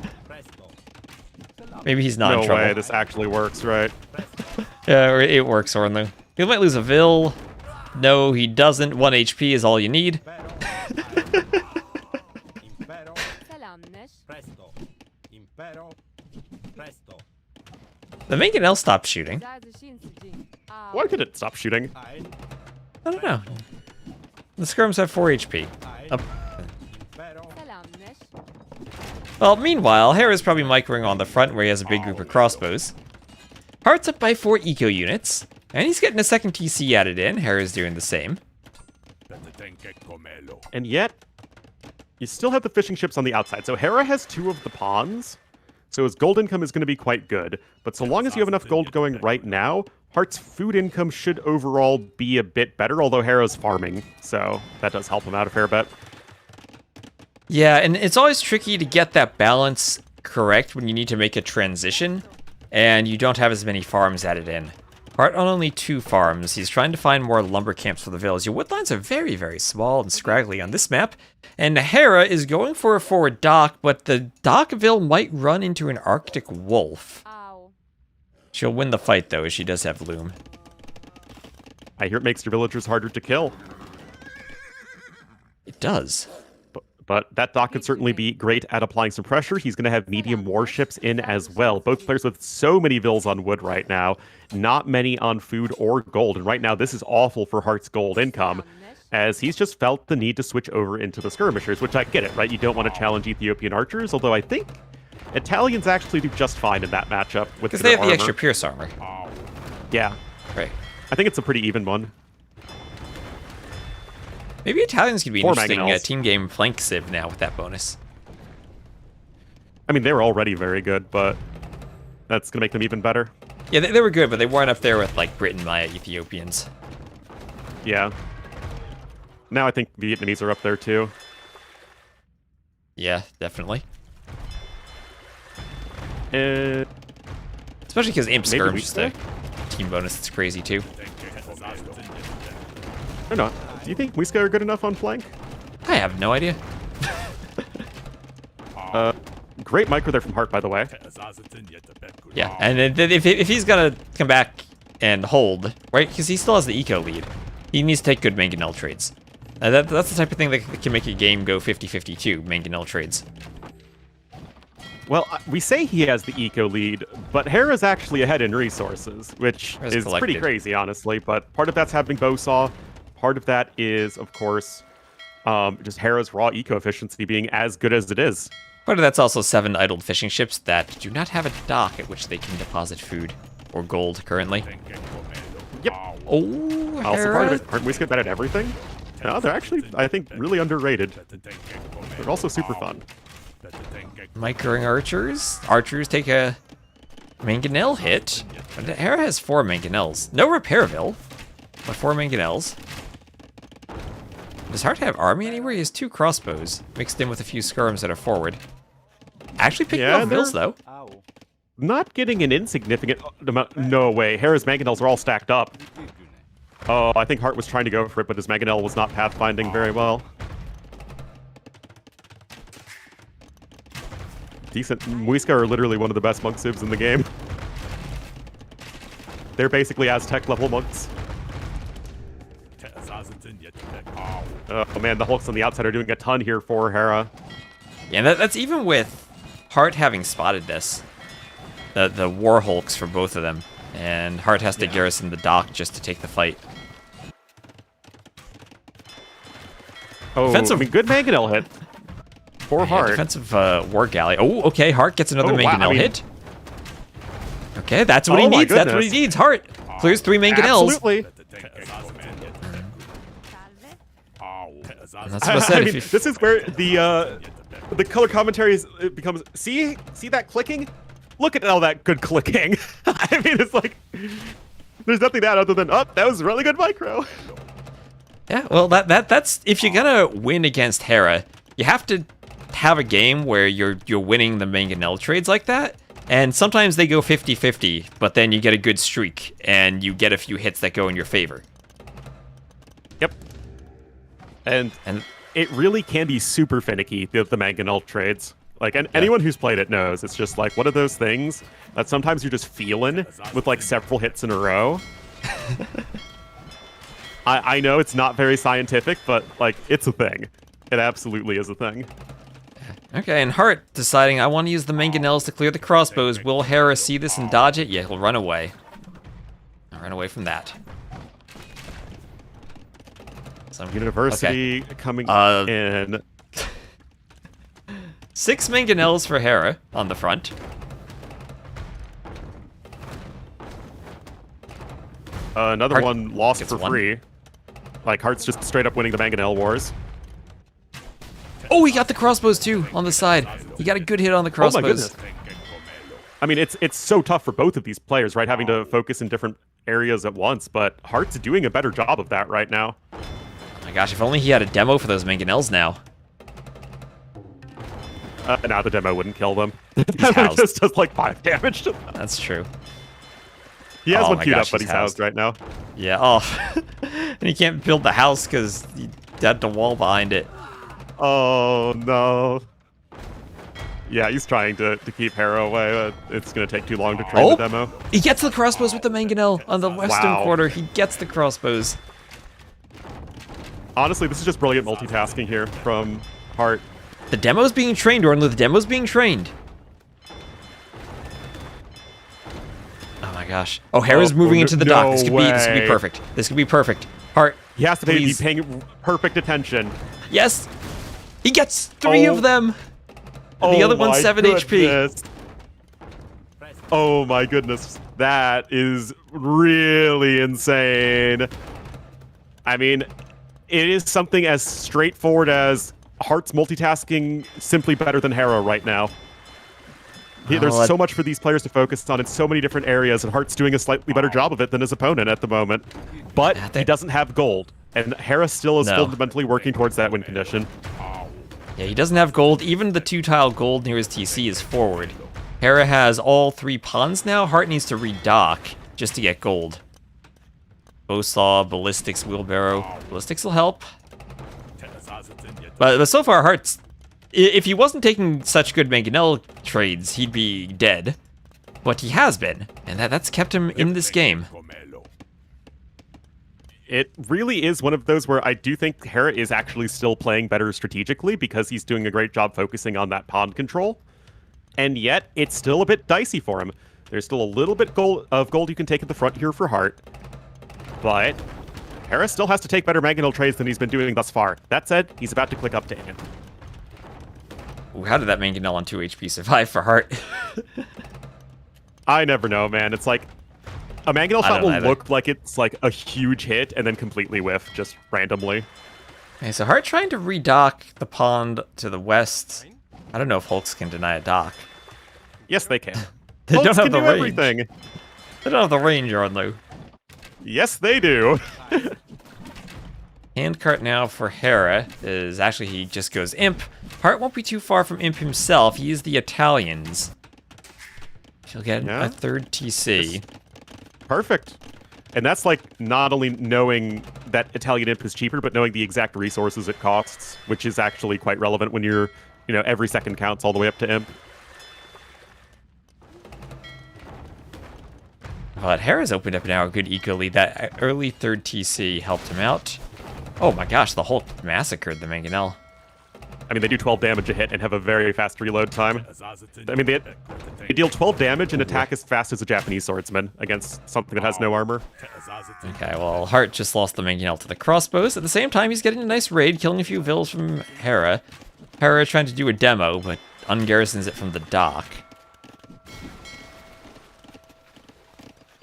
Maybe he's not in trouble. No way, this actually works, right? Yeah, it works, Ornlu. He might lose a Vil. No, he doesn't. 1 HP is all you need. The Mangan L stopped shooting. Why could it stop shooting? I don't know. The skirms have 4 HP. Well, meanwhile, Hera's probably microing on the front where he has a big group of crossbows. Heartt's up by 4 eco units. And he's getting a second TC added in. Hera's doing the same. And yet, you still have the fishing ships on the outside. So Hera has 2 of the pawns. So his gold income is going to be quite good. But so long as you have enough gold going right now, Heartt's food income should overall be a bit better, although Hera's farming. So that does help him out a fair bit. Yeah, and it's always tricky to get that balance correct when you need to make a transition, and you don't have as many farms added in. Hearttt on only 2 farms. He's trying to find more lumber camps for the villas. Your woodlines are very, very small and scraggly on this map. And Hera is going for a forward dock, but the dockville might run into an Arctic wolf. Ow. She'll win the fight, though, as she does have loom. I hear it makes your villagers harder to kill. It does. But that dock could certainly be great at applying some pressure. He's going to have medium warships in as well. Both players with so many vills on wood right now. Not many on food or gold. And right now, this is awful for Heartt's gold income, as he's just felt the need to switch over into the skirmishers, which I get it, right? You don't want to challenge Ethiopian archers, although I think Italians actually do just fine in that matchup. Because they have the extra pierce armor. Yeah. Right. I think it's a pretty even one. Maybe Italians could be an interesting mangonels. team game flank civ now with that bonus. I mean, they were already very good, but that's going to make them even better. Yeah, they were good, but they weren't up there with, like, Britain, Maya, Ethiopians. Yeah. Now I think Vietnamese are up there, too. Yeah, definitely. Especially because Imp Skirm is just a team bonus that's crazy, too. Or not. Do you think Muisca are good enough on flank? I have no idea. Great micro there from Hearttt, by the way. Yeah, and then if he's gonna come back and hold, right? Because he still has the eco lead. He needs to take good mangonel trades. That's the type of thing that can make a game go 50-50 too, mangonel trades. Well, we say he has the eco lead, but Hera's actually ahead in resources, which Hera's is collected. pretty crazy, honestly. But part of that's having Bowsaw. Part of that is, of course, just Hera's raw eco efficiency being as good as it is. Part of that's also 7 idled fishing ships that do not have a dock at which they can deposit food or gold currently. Yep. Oh, Also, part of Hera. it, aren't Muisca good at everything? No, they're actually, I think, really underrated. They're also super fun. Microing archers. Archers take a mangonel hit. But Hera has 4 mangonels. No repairville, but 4 mangonels. Does Hearttt have army anywhere? He has 2 crossbows, mixed in with a few skirms that are forward. Actually picking off vills, though. Not getting an insignificant amount. No way. Hera's mangonels are all stacked up. Oh, I think Hearttt was trying to go for it, but his mangonel was not pathfinding very well. Decent. Muisca are literally one of the best monk civs in the game. They're basically Aztec level monks. Oh man, the Hulks on the outside are doing a ton here for Hera. Yeah, that's even with Hearttt having spotted this. The war Hulks for both of them. And Hearttt has to garrison the dock just to take the fight. Oh, Defensive- I mean, good mangonel hit. For Yeah, Hearttt. defensive war galley. Oh, okay, Hearttt gets another Oh, wow, mangonel I mean- hit. Okay, that's what he Oh my needs. That's what he goodness. needs. Hearttt clears 3 mangonels. Absolutely. And that's what I said. I mean, this is where the color commentary it becomes. See that clicking? Look at all that good clicking. I mean, it's like there's nothing to add other than that was really good micro. Yeah, well, that's if you're gonna win against Hera, you have to have a game where you're winning the mangonel trades like that. And sometimes they go 50-50, but then you get a good streak and you get a few hits that go in your favor. Yep. And it really can be super finicky, the mangonel trades. Like, and anyone who's played it knows, it's just like one of those things that sometimes you're just feeling with like several hits in a row. I know it's not very scientific, but like it's a thing. It absolutely is a thing. Okay, and Hearttt deciding I want to use the mangonels to clear the crossbows. Will Hera see this and dodge it? Yeah, he'll run away. I'll run away from that. So, University coming in. 6 mangonels for Hera on the front. Another Hearttt one lost gets for one. free. Like, Heartt's just straight up winning the mangonel wars. Oh, he got the crossbows too on the side. He got a good hit on the crossbows. Oh my goodness. I mean, it's so tough for both of these players, right? Having to focus in different areas at once, but Heartt's doing a better job of that right now. Oh my gosh, if only he had a demo for those mangonels now. Now the demo wouldn't kill them. The demo just does like 5 damage to them. That's true. He has Oh one my queued gosh, up, but he's housed right now. Yeah, oh. And he can't build the house because he had the wall behind it. Oh, no. Yeah, he's trying to keep Hera away, but it's going to take too long to train the demo. He gets the crossbows with the mangonel on the western quarter. He gets the crossbows. Honestly, this is just brilliant multitasking here from Hearttt. The demo's being trained, Ornlu. The demo's being trained. Oh my gosh. Oh, Hera's moving into the dock. This could be perfect. This could be perfect. Hearttt. He has to be paying perfect attention. Yes. He gets 3 of them. And the other one's 7 HP. Oh my goodness. That is really insane. I mean, it is something as straightforward as Heartt's multitasking simply better than Hera right now. There's so much for these players to focus on in so many different areas, and Heartt's doing a slightly better job of it than his opponent at the moment. But he doesn't have gold, and Hera still is fundamentally working towards that win condition. Yeah, he doesn't have gold. Even the 2-tile gold near his TC is forward. Hera has all 3 pawns now. Hearttt needs to redock just to get gold. Bowsaw, ballistics, wheelbarrow. Ballistics will help. But so far, Heartt's... If he wasn't taking such good mangonel trades, he'd be dead. But he has been, and that's kept him in this game. It really is one of those where I do think Hera is actually still playing better strategically because he's doing a great job focusing on that pawn control. And yet, it's still a bit dicey for him. There's still a little bit of gold you can take at the front here for Hearttt. But Hera still has to take better mangonel trades than he's been doing thus far. That said, he's about to click up to him. Ooh, how did that mangonel on 2 HP survive for Hearttt? I never know, man. It's like a mangonel shot will look like it's like a huge hit and then completely whiff just randomly. Okay, so Hearttt trying to redock the pond to the west. I don't know if Hulks can deny a dock. Yes, they can. They Hulks don't have can the do range. everything. They don't have the range, Ornlu. Yes, they do. Handcart now for Hera is actually he just goes Imp. Hearttt won't be too far from Imp himself. He is the Italians. He'll get a 3rd TC. Perfect. And that's like not only knowing that Italian Imp is cheaper, but knowing the exact resources it costs, which is actually quite relevant when you're, every second counts all the way up to Imp. But Hera's opened up now a good eco lead. That early 3rd TC helped him out. Oh my gosh, the Hulk massacred the mangonel. I mean, they do 12 damage a hit and have a very fast reload time. I mean, they deal 12 damage and attack as fast as a Japanese swordsman against something that has no armor. Okay, well, Hearttt just lost the mangonel to the crossbows. At the same time, he's getting a nice raid, killing a few vills from Hera. Hera trying to do a demo, but ungarrisons it from the dock.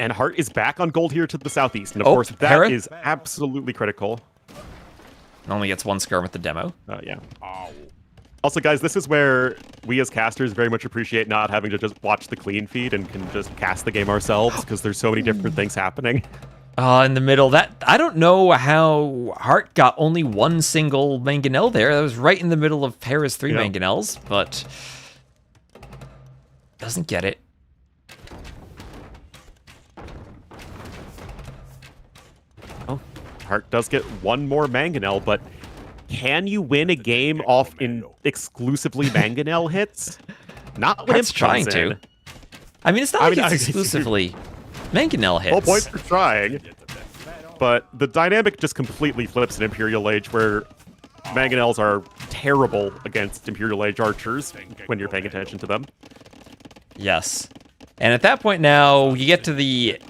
And Hearttt is back on gold here to the southeast. And of course, that is absolutely critical. Only gets 1 skirm with the demo. Yeah. Also, guys, this is where we as casters very much appreciate not having to just watch the clean feed and can just cast the game ourselves because there's so many different things happening. In the middle, I don't know how Hearttt got only 1 single mangonel there. That was right in the middle of Hera's 3 mangonels, but doesn't get it. Hearttt does get 1 more mangonel, but can you win a game off in exclusively mangonel hits? Not when it's trying to. I mean, it's not like it's exclusively mangonel hits. Whole point for trying. But the dynamic just completely flips in Imperial Age, where mangonels are terrible against Imperial Age archers when you're paying attention to them. Yes. And at that point now, you get to the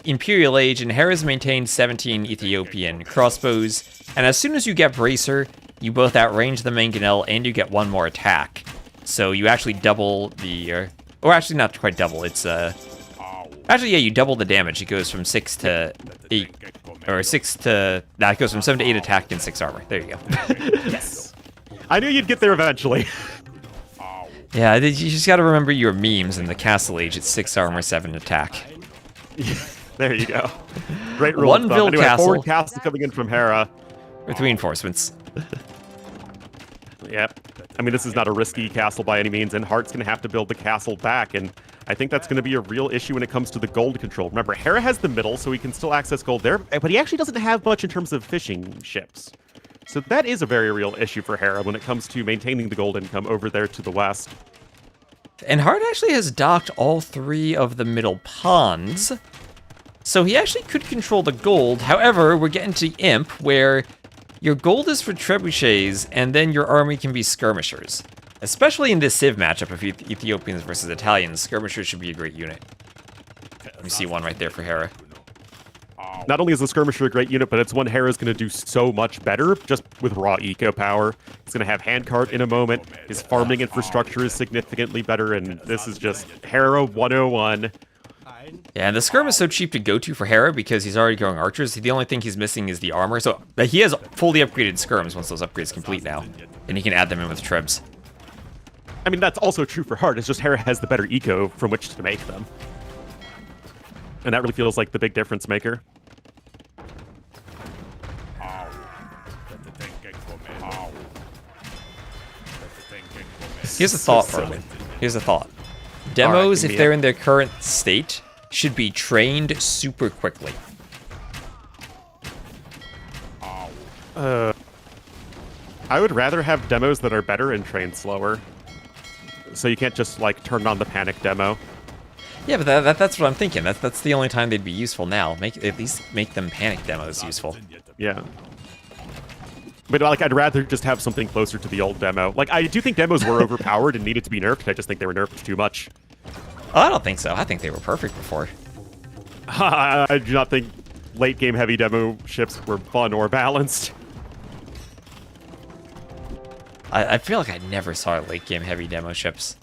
Imperial Age, and Hera's maintained 17 Ethiopian crossbows, and as soon as you get Bracer, you both outrange the mangonel and you get 1 more attack. So you actually double the, or actually not quite double, it's, actually, yeah, you double the damage. It goes from 6 to 8, or 6 to, it goes from 7 to 8 attack and 6 armor. There you go. Yes. I knew you'd get there eventually. Yeah, you just gotta remember your memes in the Castle Age. It's 6 armor, 7 attack. There you go. Great rule. 1 Vill anyway, castle. Forward castle coming in from Hera. With reinforcements. Yep. I mean, this is not a risky castle by any means, and Heartt's going to have to build the castle back, and I think that's going to be a real issue when it comes to the gold control. Remember, Hera has the middle, so he can still access gold there, but he actually doesn't have much in terms of fishing ships. So that is a very real issue for Hera when it comes to maintaining the gold income over there to the west. And Hearttt actually has docked all 3 of the middle ponds, so he actually could control the gold. However, we're getting to Imp, where your gold is for trebuchets, and then your army can be skirmishers. Especially in this Civ matchup of Ethiopians versus Italians, skirmishers should be a great unit. You see one right there for Hera. Not only is the skirmisher a great unit, but it's one Hera's going to do so much better just with raw eco power. He's going to have handcart in a moment. His farming infrastructure is significantly better, and this is just Hera 101. Yeah, and the skirm is so cheap to go to for Hera because he's already going archers. The only thing he's missing is the armor. So he has fully upgraded skirms once those upgrades complete now, and he can add them in with trebs. I mean, that's also true for Hearttt. It's just Hera has the better eco from which to make them. And that really feels like the big difference maker. Here's a thought for me. Here's a thought. Demos, if they're in their current state, should be trained super quickly. I would rather have demos that are better and trained slower. So you can't just, like, turn on the panic demo. Yeah, but that's what I'm thinking. That's the only time they'd be useful now. At least make them panic demos useful. Yeah. But, like, I'd rather just have something closer to the old demo. Like, I do think demos were overpowered and needed to be nerfed. I just think they were nerfed too much. Oh, I don't think so. I think they were perfect before. I do not think late-game heavy demo ships were fun or balanced. I feel like I never saw late-game heavy demo ships.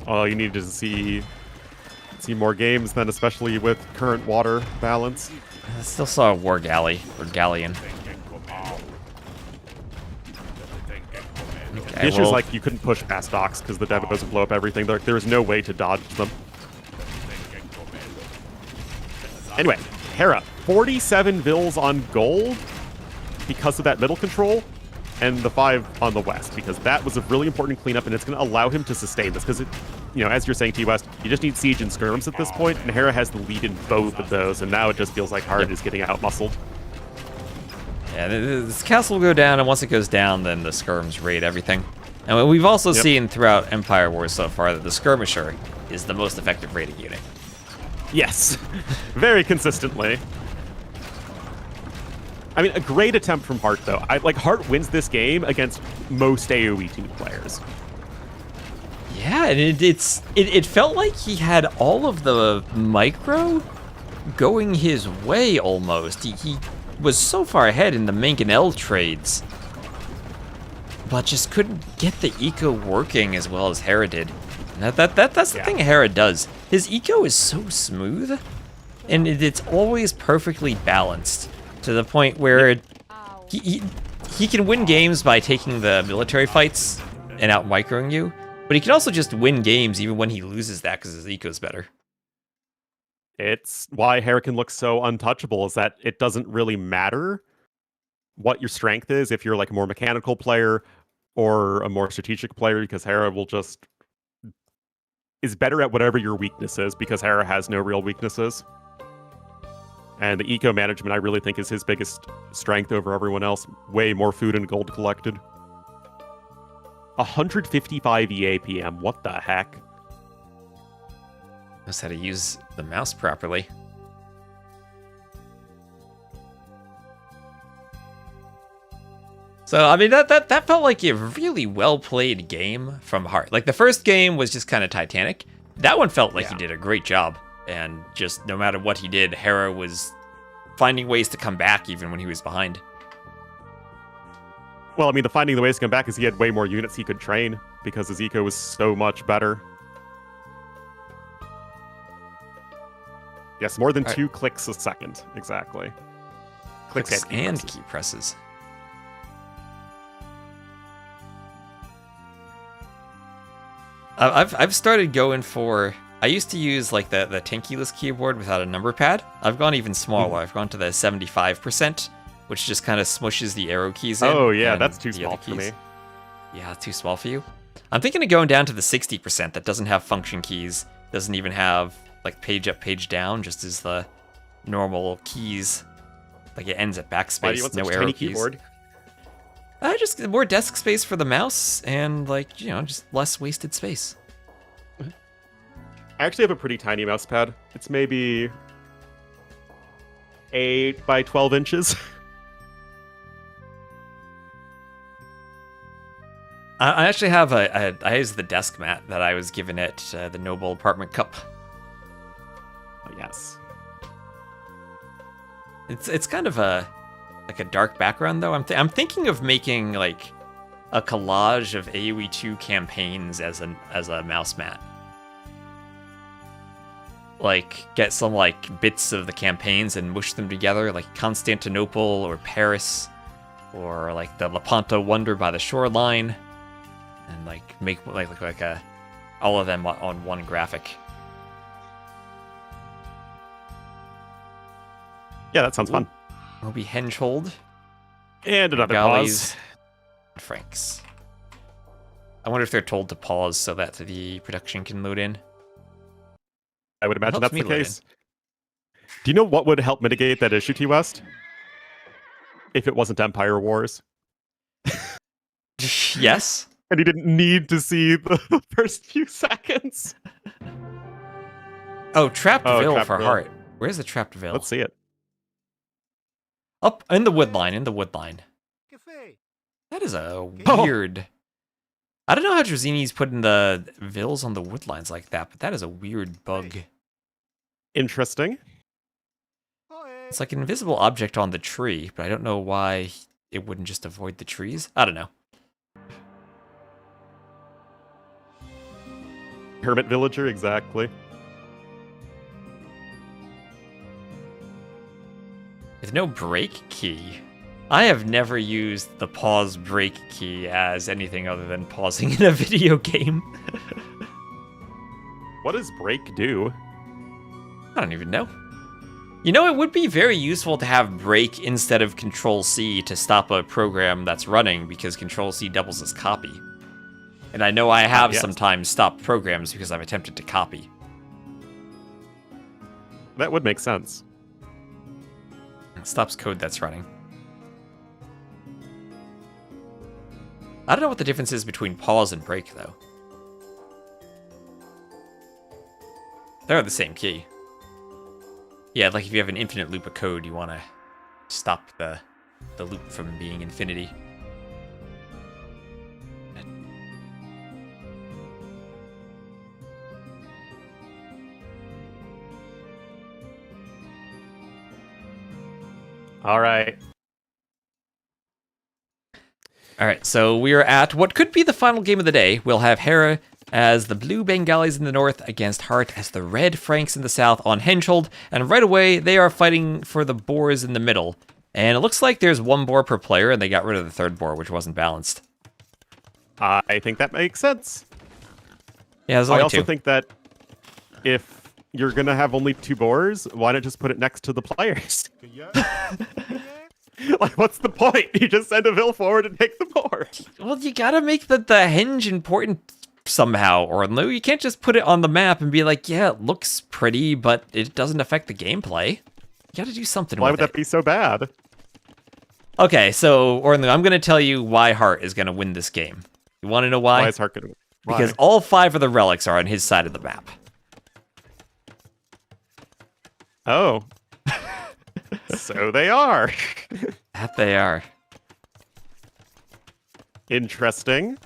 Oh, you need to see more games then, especially with current water balance. I still saw a war galley, or galleon. The issue is, like, you couldn't push past docks because the demos would blow up everything. There was no way to dodge them. Anyway, Hera, 47 vills on gold because of that middle control, and the 5 on the west, because that was a really important cleanup, and it's going to allow him to sustain this, because, as you're saying, T-West, you just need siege and skirms at this point, and Hera has the lead in both of those, and now it just feels like Hearttt is getting out-muscled. Yeah, this castle will go down, and once it goes down, then the skirms raid everything. And we've also seen throughout Empire Wars so far that the skirmisher is the most effective raiding unit. Yes, very consistently. I mean, a great attempt from Hearttt, though. Hearttt wins this game against most AoE 2 players. Yeah, and it felt like he had all of the micro going his way almost. He was so far ahead in the Mink and L trades, but just couldn't get the eco working as well as Hera did. And that's the thing Hera does. His eco is so smooth, and it's always perfectly balanced to the point where he can win games by taking the military fights and out microing you, but he can also just win games even when he loses that because his eco's better. It's why Hera can look so untouchable, is that it doesn't really matter what your strength is if you're like a more mechanical player or a more strategic player, because Hera is better at whatever your weakness is, because Hera has no real weaknesses. And the eco management, I really think, is his biggest strength over everyone else. Way more food and gold collected. 155 EAPM, what the heck? Knows how to use the mouse properly. So, I mean, that felt like a really well-played game from Hearttt. Like, the first game was just kind of Titanic. That one felt like he did a great job. And just no matter what he did, Hera was finding ways to come back even when he was behind. Well, I mean, finding the ways to come back is he had way more units he could train because his eco was so much better. Yes, more than 2 clicks a second. Exactly. Clicks and key presses. I've started going for... I used to use like the Tinkeyless keyboard without a number pad. I've gone even smaller. I've gone to the 75%, which just kind of smushes the arrow keys in. Oh yeah, that's too small for me. Yeah, too small for you. I'm thinking of going down to the 60% that doesn't have function keys, doesn't even have like page up, page down, just as the normal keys. Like it ends at backspace, Why do you want no such arrow tiny keys. keyboard? Just more desk space for the mouse and like, just less wasted space. I actually have a pretty tiny mouse pad. It's maybe 8 by 12 inches. I actually have I use the desk mat that I was given at the Noble Apartment Cup. Oh, yes. It's kind of a dark background though. I'm thinking of making like a collage of AoE 2 campaigns as a mouse mat. Like get some like bits of the campaigns and mush them together, like Constantinople or Paris, or like the Lepanto Wonder by the shoreline, and like make like all of them on one graphic. Yeah, that sounds fun. Will be Hengehold. And another Galleys, pause. Franks. I wonder if they're told to pause so that the production can load in. I would imagine Helps that's the me load case. Do you know what would help mitigate that issue, T West? If it wasn't Empire Wars. Yes. And you didn't need to see the first few seconds. Oh, Trapped Ville Trapped for Ville. Hearttt. Where's the Trapped Ville? Let's see it. Up in the wood line, That is a weird... I don't know how Drazini's putting the vills on the wood lines like that, but that is a weird bug. Interesting. It's like an invisible object on the tree, but I don't know why it wouldn't just avoid the trees. I don't know. Hermit Villager, exactly. With no break key. I have never used the pause break key as anything other than pausing in a video game. What does break do? I don't even know. You know, it would be very useful to have break instead of Control-C to stop a program that's running, because Control-C doubles as copy. And I know I have sometimes stopped programs because I've attempted to copy. That would make sense. It stops code that's running. I don't know what the difference is between pause and break, though. They're the same key. Yeah, like if you have an infinite loop of code, you want to stop the loop from being infinity. All right. All right, so we are at what could be the final game of the day. We'll have Hera as the blue Bengalis in the north against Hearttt as the red Franks in the south on Hengehold. And right away, they are fighting for the boars in the middle. And it looks like there's one boar per player, and they got rid of the third boar, which wasn't balanced. I think that makes sense. Yeah, there's I only also two. think that if you're going to have only 2 boars, why not just put it next to the players? Like, what's the point? You just send a Vil forward and take the boar. Well, you gotta make the henge important somehow, or no, you can't just put it on the map and be like, yeah, it looks pretty, but it doesn't affect the gameplay. You gotta do something Why with would that be so bad? Okay, so, Ornlu, I'm gonna tell you why Hearttt is gonna win this game. You wanna know why? Why is Hearttt going to win? Why? Because all 5 of the relics are on his side of the map. Oh. So they are. That they are. Interesting.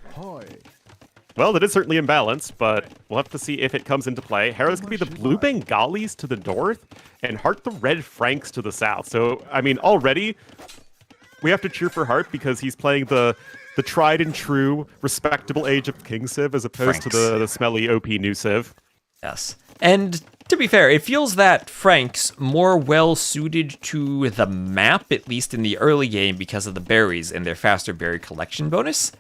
Well, that is certainly imbalanced, but we'll have to see if it comes into play. Hera's going to be the blue Bengalis to the north, and Hearttt the red Franks to the south. So, I mean, already, we have to cheer for Hearttt because he's playing the tried and true, respectable Age of King Civ as opposed to the smelly OP new Civ. Yes. And to be fair, it feels that Frank's more well-suited to the map, at least in the early game, because of the berries and their faster berry collection bonus.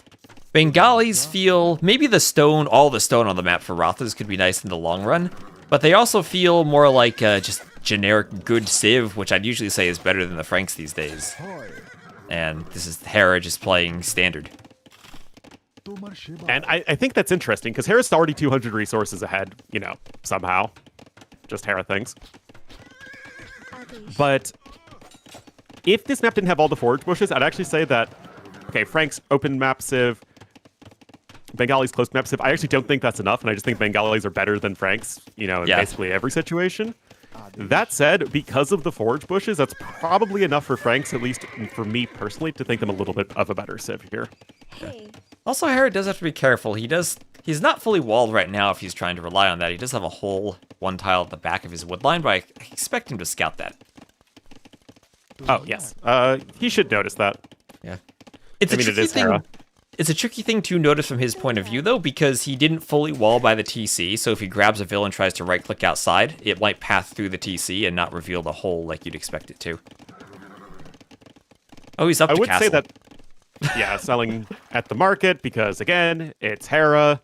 Bengalis feel, maybe all the stone on the map for Rothas could be nice in the long run, but they also feel more like just generic good Civ, which I'd usually say is better than the Franks these days. And this is Hera just playing standard. And I think that's interesting, because Hera's already 200 resources ahead, you know, somehow. Just Hera things. But if this map didn't have all the forage bushes, I'd actually say that, okay, Frank's open map civ, Bengali's close map civ, I actually don't think that's enough, and I just think Bengalis are better than Frank's, you know, in basically every situation. That said, because of the forage bushes, that's probably enough for Frank's, at least for me personally, to think them a little bit of a better civ here. Also, Hera does have to be careful. He's not fully walled right now if he's trying to rely on that. He does have a whole one tile at the back of his wood line, but I expect him to scout that. Oh, yes. He should notice that. Yeah. It's a tricky thing. Hera. It's a tricky thing to notice from his point of view, though, because he didn't fully wall by the TC, so if he grabs a villain and tries to right-click outside, it might pass through the TC and not reveal the hole like you'd expect it to. Oh, he's up to castle. I would say that, yeah, selling at the market, because, again, it's Hera.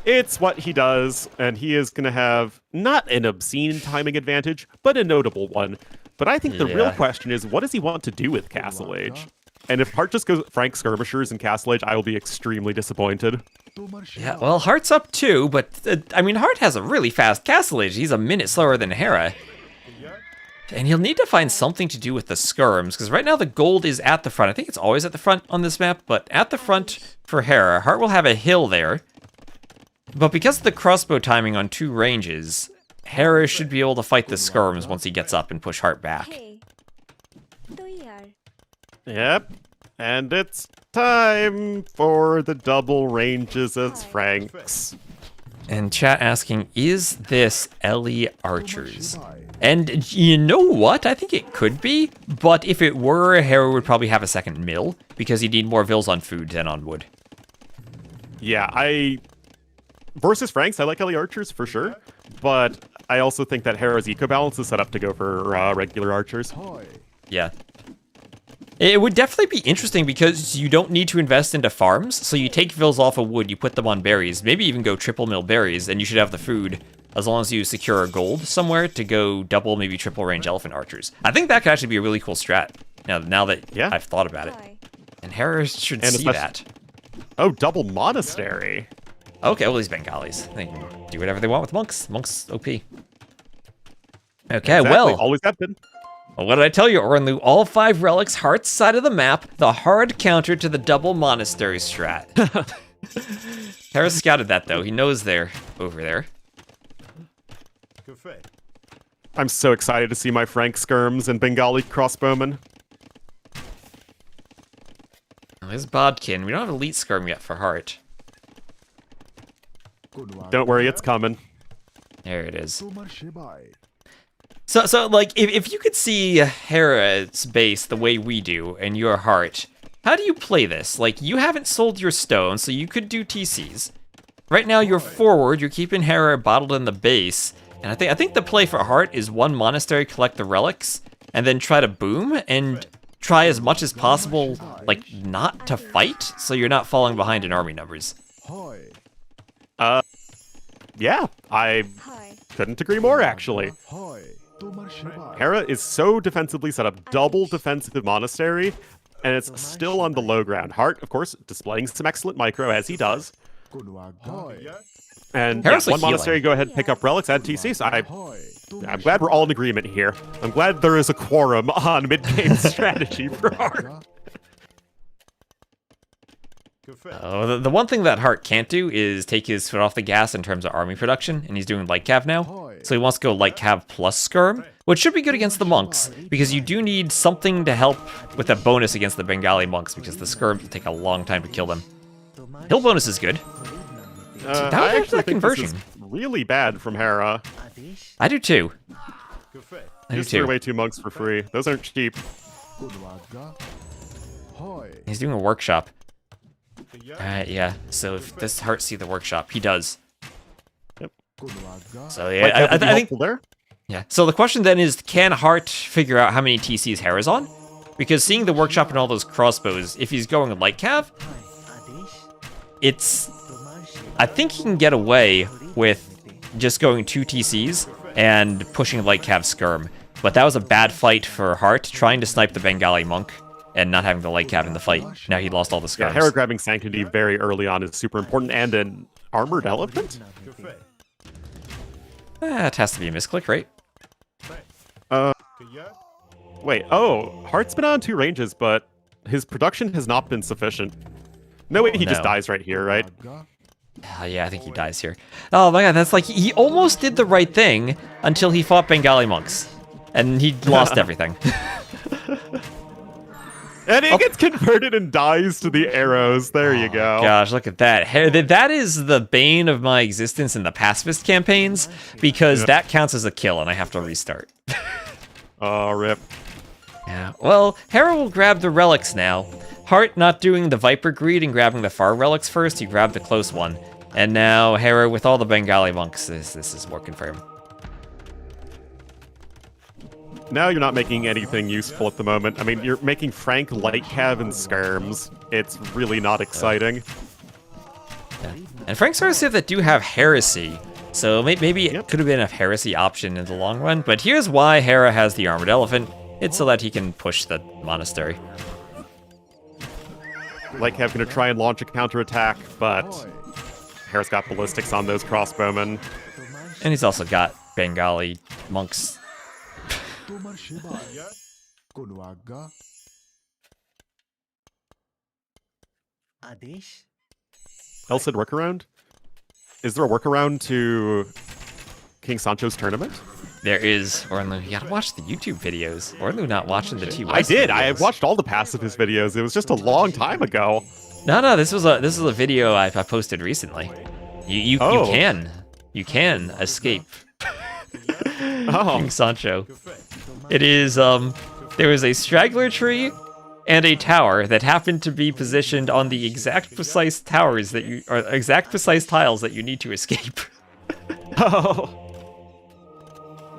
It's what he does, and he is going to have not an obscene timing advantage, but a notable one. But I think the real question is, what does he want to do with Castle Age? And if Hearttt just goes Frank Skirmishers and Castle Age, I will be extremely disappointed. Yeah, well, Heartt's up too, but, I mean, Hearttt has a really fast Castle Age. He's a minute slower than Hera. And he'll need to find something to do with the skirms, because right now the gold is at the front. I think it's always at the front on this map, but at the front for Hera, Hearttt will have a hill there. But because of the crossbow timing on 2 ranges, Hera should be able to fight the skirms once he gets up and push Hearttt back. Yep, and it's time for the double ranges as Franks. And chat asking, is this Ellie Archers? And you know what? I think it could be, but if it were, Hera would probably have a second mill, because he'd need more vills on food than on wood. Yeah, versus Franks, I like Ellie Archers for sure, but I also think that Hera's eco balance is set up to go for regular Archers. Yeah. It would definitely be interesting because you don't need to invest into farms, so you take vills off of wood, you put them on berries, maybe even go triple mill berries, and you should have the food as long as you secure a gold somewhere to go double, maybe triple range elephant archers. I think that could actually be a really cool strat, now that I've thought about it. And Hera should see that. Oh, double monastery. Okay, well, these Bengalis. They can do whatever they want with monks. Monks OP. Okay, exactly. Well. Always have been. Well, what did I tell you, Ornlu? All 5 relics, Heartt's side of the map, the hard counter to the double monastery strat. Hera scouted that, though. He knows they're over there. I'm so excited to see my Frank skirms and Bengali crossbowmen. Well, there's Bodkin. We don't have elite skirm yet for Hearttt. Don't worry, it's coming. There it is. So like, if you could see Hera's base the way we do, and your Hearttt, how do you play this? Like, you haven't sold your stone, so you could do TCs. Right now, you're forward, you're keeping Hera bottled in the base, and I think the play for Hearttt is 1 monastery, collect the relics, and then try to boom, and try as much as possible, like, not to fight, so you're not falling behind in army numbers. Yeah, I couldn't agree more, actually. Hera is so defensively set up, double defensive monastery, and it's still on the low ground. Hearttt, of course, displaying some excellent micro, as he does. And yeah, 1 monastery, go ahead, pick up relics, add TCs. I'm glad we're all in agreement here. I'm glad there is a quorum on mid-game strategy for Hearttt. Oh, the one thing that Hearttt can't do is take his foot off the gas in terms of army production, and he's doing light cav now. So he wants to go light cav plus skirm, which should be good against the monks, because you do need something to help with a bonus against the Bengali monks, because the skirms will take a long time to kill them. Hill bonus is good. I actually think this is really bad from Hera. I do too. Just threw away 2 monks for free. Those aren't cheap. He's doing a workshop. Yeah, so if this Hearttt see the workshop, he does. Yep. So yeah, I think there. Yeah. So the question then is, can Hearttt figure out how many TCs Hera's on? Because seeing the workshop and all those crossbows, if he's going light cav, I think he can get away with just going 2 TCs and pushing light cav skirm. But that was a bad fight for Hearttt, trying to snipe the Bengali monk and not having the light cap in the fight. Now he lost all the Yeah, skirms. Hera grabbing Sanctity very early on is super important, and an armored elephant? It has to be a misclick, right? Wait, oh, Heartt's been on 2 ranges, but his production has not been sufficient. No way, he just No. dies right here, right? Yeah, I think he dies here. Oh my god, that's like, he almost did the right thing until he fought Bengali monks. And he lost everything. And he gets converted and dies to the arrows. There you go. Gosh, look at that. That is the bane of my existence in the pacifist campaigns, because that counts as a kill and I have to restart. Oh, rip. Yeah, well, Hera will grab the relics now. Hearttt not doing the Viper greed and grabbing the far relics first, he grabbed the close one. And now Hera with all the Bengali monks, this is working for him. Now you're not making anything useful at the moment. I mean, you're making Frank light cav and skirms. It's really not exciting. Yeah. And Frank's sort of civ that do have heresy, so maybe it could have been a heresy option in the long run, but here's why Hera has the armored elephant. It's so that he can push the monastery. Light cav gonna try and launch a counterattack, but Hera's got ballistics on those crossbowmen. And he's also got Bengali monks. El Cid workaround? Is there a workaround to King Sancho's tournament? There is, Orlu. You gotta watch the YouTube videos. Orlu not watching the T-West I did. videos. I watched all the pacifist videos. It was just a long time ago. No, this was a video I posted recently. You can escape King Sancho. It is there is a straggler tree and a tower that happen to be positioned on the exact precise tiles that you need to escape.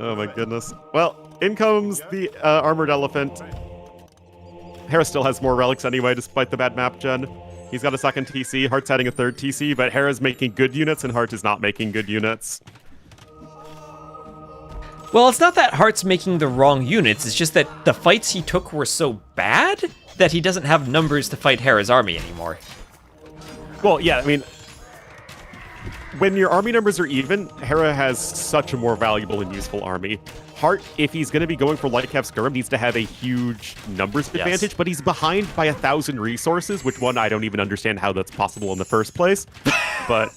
Oh my goodness. Well, in comes the armored elephant. Hera still has more relics anyway, despite the bad map gen. He's got a second TC. Heartt's adding a third TC, but Hera's making good units and Hearttt is not making good units. Well, it's not that Heartt's making the wrong units, it's just that the fights he took were so bad that he doesn't have numbers to fight Hera's army anymore. Well, yeah, I mean, when your army numbers are even, Hera has such a more valuable and useful army. Hearttt, if he's going to be going for light cap skirm, needs to have a huge numbers advantage, but he's behind by 1,000 resources, which one, I don't even understand how that's possible in the first place. But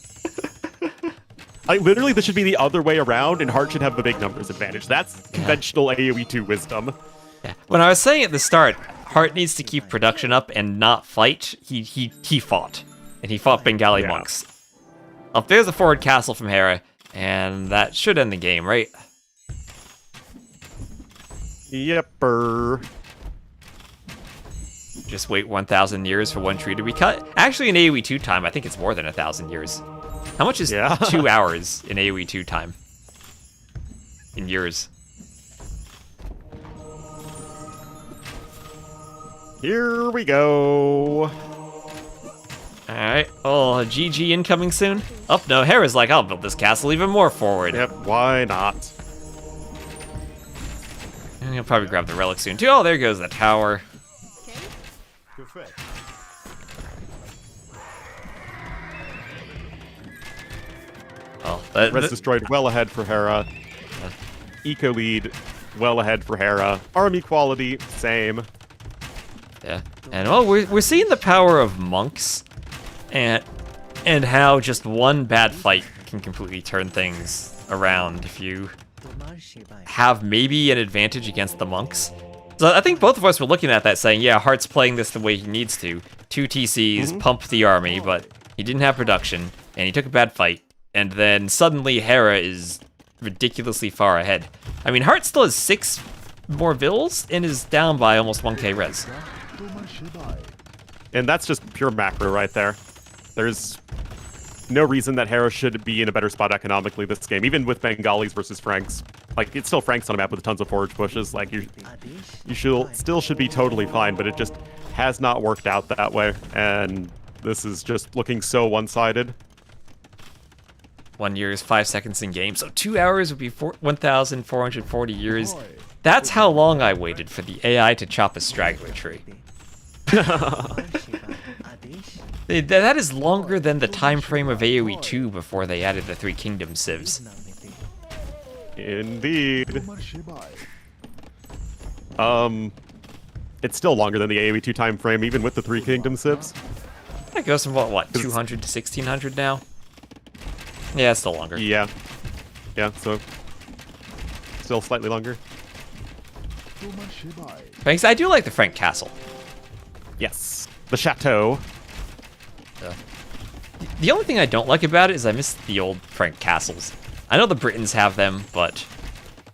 literally, this should be the other way around, and Hearttt should have the big numbers advantage. That's conventional AoE 2 wisdom. Yeah. When I was saying at the start, Hearttt needs to keep production up and not fight, he fought. And he fought Bengali monks. Up there's a forward castle from Hera, and that should end the game, right? Yepper. Just wait 1,000 years for one tree to be cut. Actually, in AoE 2 time, I think it's more than 1,000 years. How much is 2 hours in AoE 2 time? In years. Here we go. Alright. Oh, GG incoming soon? Oh, no, Hera's like, I'll build this castle even more forward. Yep, why not? And he'll probably grab the relic soon, too. Oh, there goes the tower. Oh, Res destroyed well ahead for Hera. Eco lead well ahead for Hera. Army quality, same. Yeah. And well, we're seeing the power of monks and how just one bad fight can completely turn things around if you have maybe an advantage against the monks. So I think both of us were looking at that saying, yeah, Heartt's playing this the way he needs to. 2 TCs, pump the army, but he didn't have production, and he took a bad fight. And then suddenly Hera is ridiculously far ahead. I mean, Hearttt still has 6 more vills and is down by almost 1k res. And that's just pure macro right there. There's no reason that Hera should be in a better spot economically this game, even with Bengalis versus Franks. Like, it's still Franks on a map with tons of forage bushes. Like, you should be totally fine, but it just has not worked out that way. And this is just looking so one-sided. 1 year is 5 seconds in game, so 2 hours would be 1,440 years. That's how long I waited for the AI to chop a straggler tree. That is longer than the time frame of AoE 2 before they added the Three Kingdoms civs. Indeed. It's still longer than the AoE 2 time frame, even with the Three Kingdoms civs. That goes from what 200 to 1600 now? Yeah, it's still longer. Yeah. Yeah, so still slightly longer. Thanks, I do like the Frank Castle. Yes. The chateau. The only thing I don't like about it is I miss the old Frank castles. I know the Britons have them, but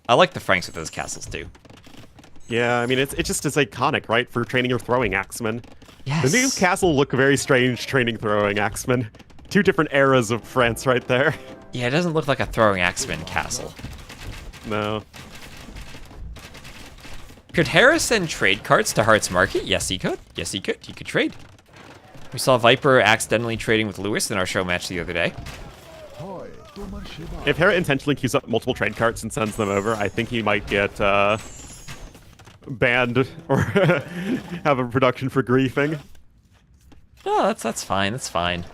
I like the Franks with those castles too. Yeah, I mean, it's just as iconic, right, for training your throwing axemen. Yes. The new castle look very strange training throwing axemen. Two different eras of France right there. Yeah, it doesn't look like a throwing axeman castle. No. Could Hera send trade carts to Heartt's market? Yes, he could. Yes, he could. He could trade. We saw Viper accidentally trading with Lewis in our show match the other day. If Hera intentionally queues up multiple trade carts and sends them over, I think he might get banned or have a production for griefing. Oh, that's fine. That's fine.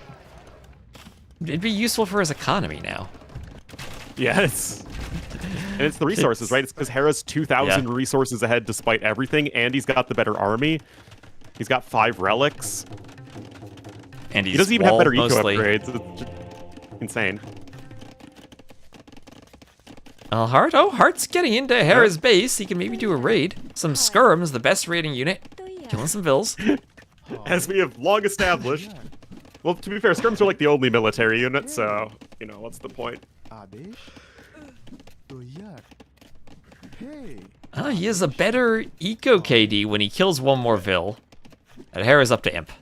It'd be useful for his economy now. Yes. And it's the resources, right? It's because Hera's 2,000 resources ahead despite everything, and he's got the better army. He's got 5 relics. And he doesn't even have better eco mostly. upgrades. It's just insane. Heartt's getting into Hera's base. He can maybe do a raid. Some skirms, the best raiding unit. Killing some vills. As we have long established. Well, to be fair, skirms are like the only military unit, so, you know, what's the point? He has a better eco KD when he kills one more vill. And Hera's up to Imp.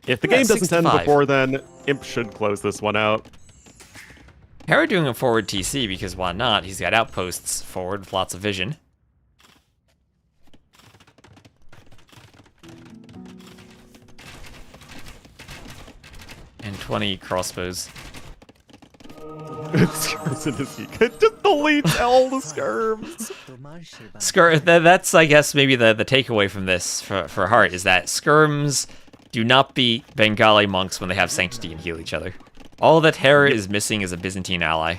If the game doesn't end 6-5. before then, Imp should close this one out. Hera doing a forward TC because why not? He's got outposts forward with lots of vision. And 20 crossbows. Skirms in his eco. Just deletes all the skirms. That's, I guess, maybe the takeaway from this for Heartt is that skirms do not beat Bengali monks when they have sanctity and heal each other. All that Hera is missing is a Byzantine ally.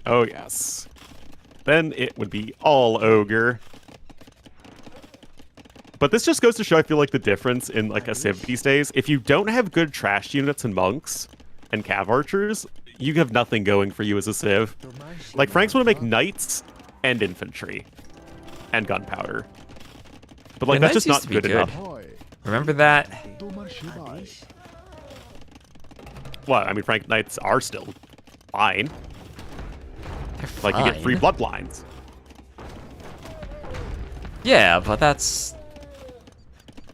Oh, yes. Then it would be all ogre. But this just goes to show, I feel like, the difference in like a civ these days. If you don't have good trash units and monks and cav archers, you have nothing going for you as a civ. Like, Franks want to make knights and infantry and gunpowder. But like, Yeah, that's just knights not used to be good enough. Remember that? Well, I mean, Frank knights are still fine. Like, you get free bloodlines. Yeah, but that's...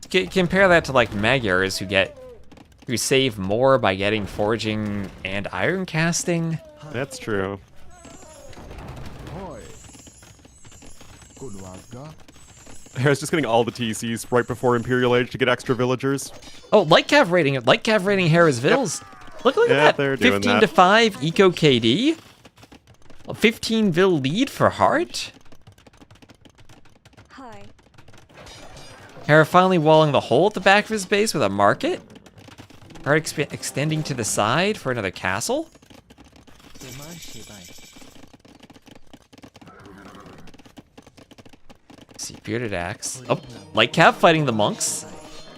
Compare that to, like, Magyars who save more by getting foraging and iron casting. That's true. Hera's just getting all the TCs right before Imperial Age to get extra villagers. Oh, light cav rating Hera's vills. Look at that. They're doing 15 to 5 eco KD. A 15 vill lead for Heartt. Hi. Hera finally walling the hole at the back of his base with a market. Heartt extending to the side for another castle. See, bearded axe. Oh, light cav fighting the monks.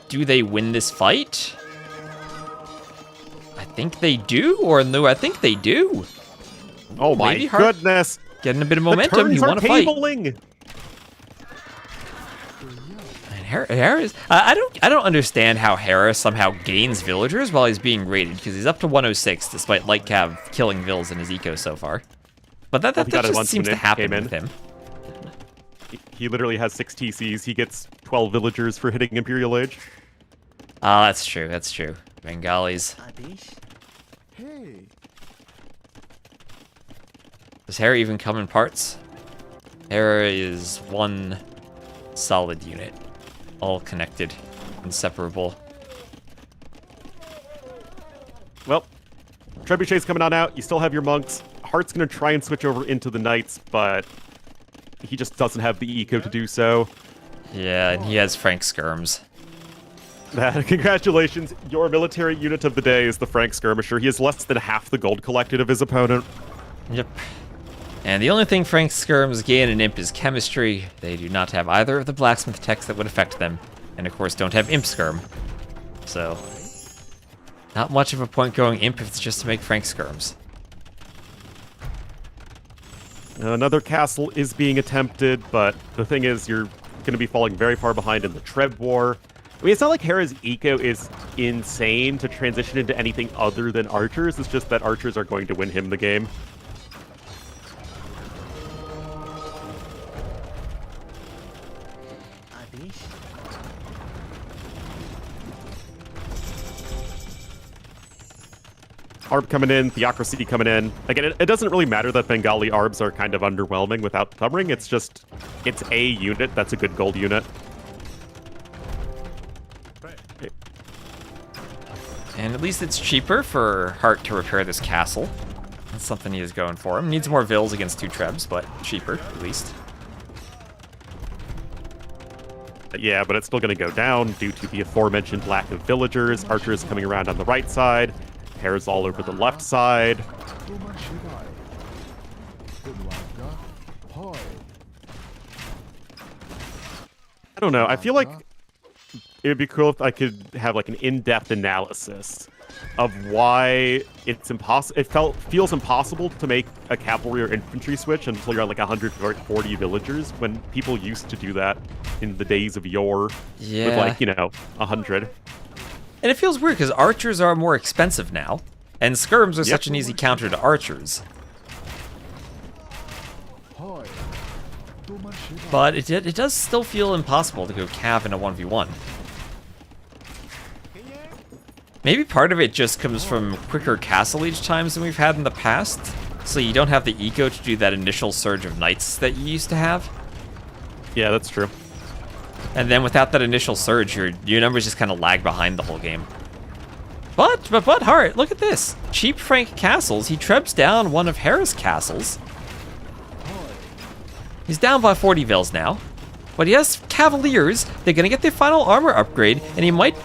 Do they win this fight? I think they do, or no, I think they do. Oh my goodness! Getting a bit of momentum. He won a fight. And Hera's. I don't understand how Hera somehow gains villagers while he's being raided, because he's up to 106 despite light cav killing vills in his eco so far. But that just seems to happen with him. He literally has 6 TCs. He gets 12 villagers for hitting Imperial Age. Oh, that's true. That's true. Bengalis. Does Hera even come in parts? Hera is one solid unit. All connected. Inseparable. Well, Trebuchet's coming on out. You still have your monks. Heartt's going to try and switch over into the knights, but he just doesn't have the eco to do so. Yeah, and he has Frank Skirms. Congratulations, your military unit of the day is the Frank Skirmisher. He has less than half the gold collected of his opponent. Yep. And the only thing Frank Skirms gain in Imp is chemistry. They do not have either of the blacksmith techs that would affect them. And of course don't have Imp Skirm. So, not much of a point going Imp if it's just to make Frank Skirms. Another castle is being attempted, but the thing is, you're going to be falling very far behind in the Treb War. I mean, it's not like Hera's eco is insane to transition into anything other than archers. It's just that archers are going to win him the game. Arb coming in, Theocracy coming in. Again, it doesn't really matter that Bengali Arbs are kind of underwhelming without Thumbring. It's just, it's a unit that's a good gold unit. And at least it's cheaper for Hearttt to repair this castle. That's something he is going for him. Needs more Vils against 2 Trebs, but cheaper, at least. Yeah, but it's still going to go down due to the aforementioned lack of villagers. Archers coming around on the right side. Hera's all over the left side. I don't know. I feel like it would be cool if I could have like an in-depth analysis of why it's impossible. It feels impossible to make a cavalry or infantry switch until you're at like 140 villagers, when people used to do that in the days of yore with like, 100. And it feels weird because archers are more expensive now, and skirms are such an easy counter to archers. But it does still feel impossible to go cav in a 1v1. Maybe part of it just comes from quicker castle age times than we've had in the past, so you don't have the eco to do that initial surge of knights that you used to have. Yeah, that's true. And then without that initial surge, your numbers just kind of lag behind the whole game. But Hearttt, look at this. Cheap Frank castles. He trebs down one of Hera's castles. He's down by 40 Vils now. But he has Cavaliers. They're going to get their final armor upgrade, and he might...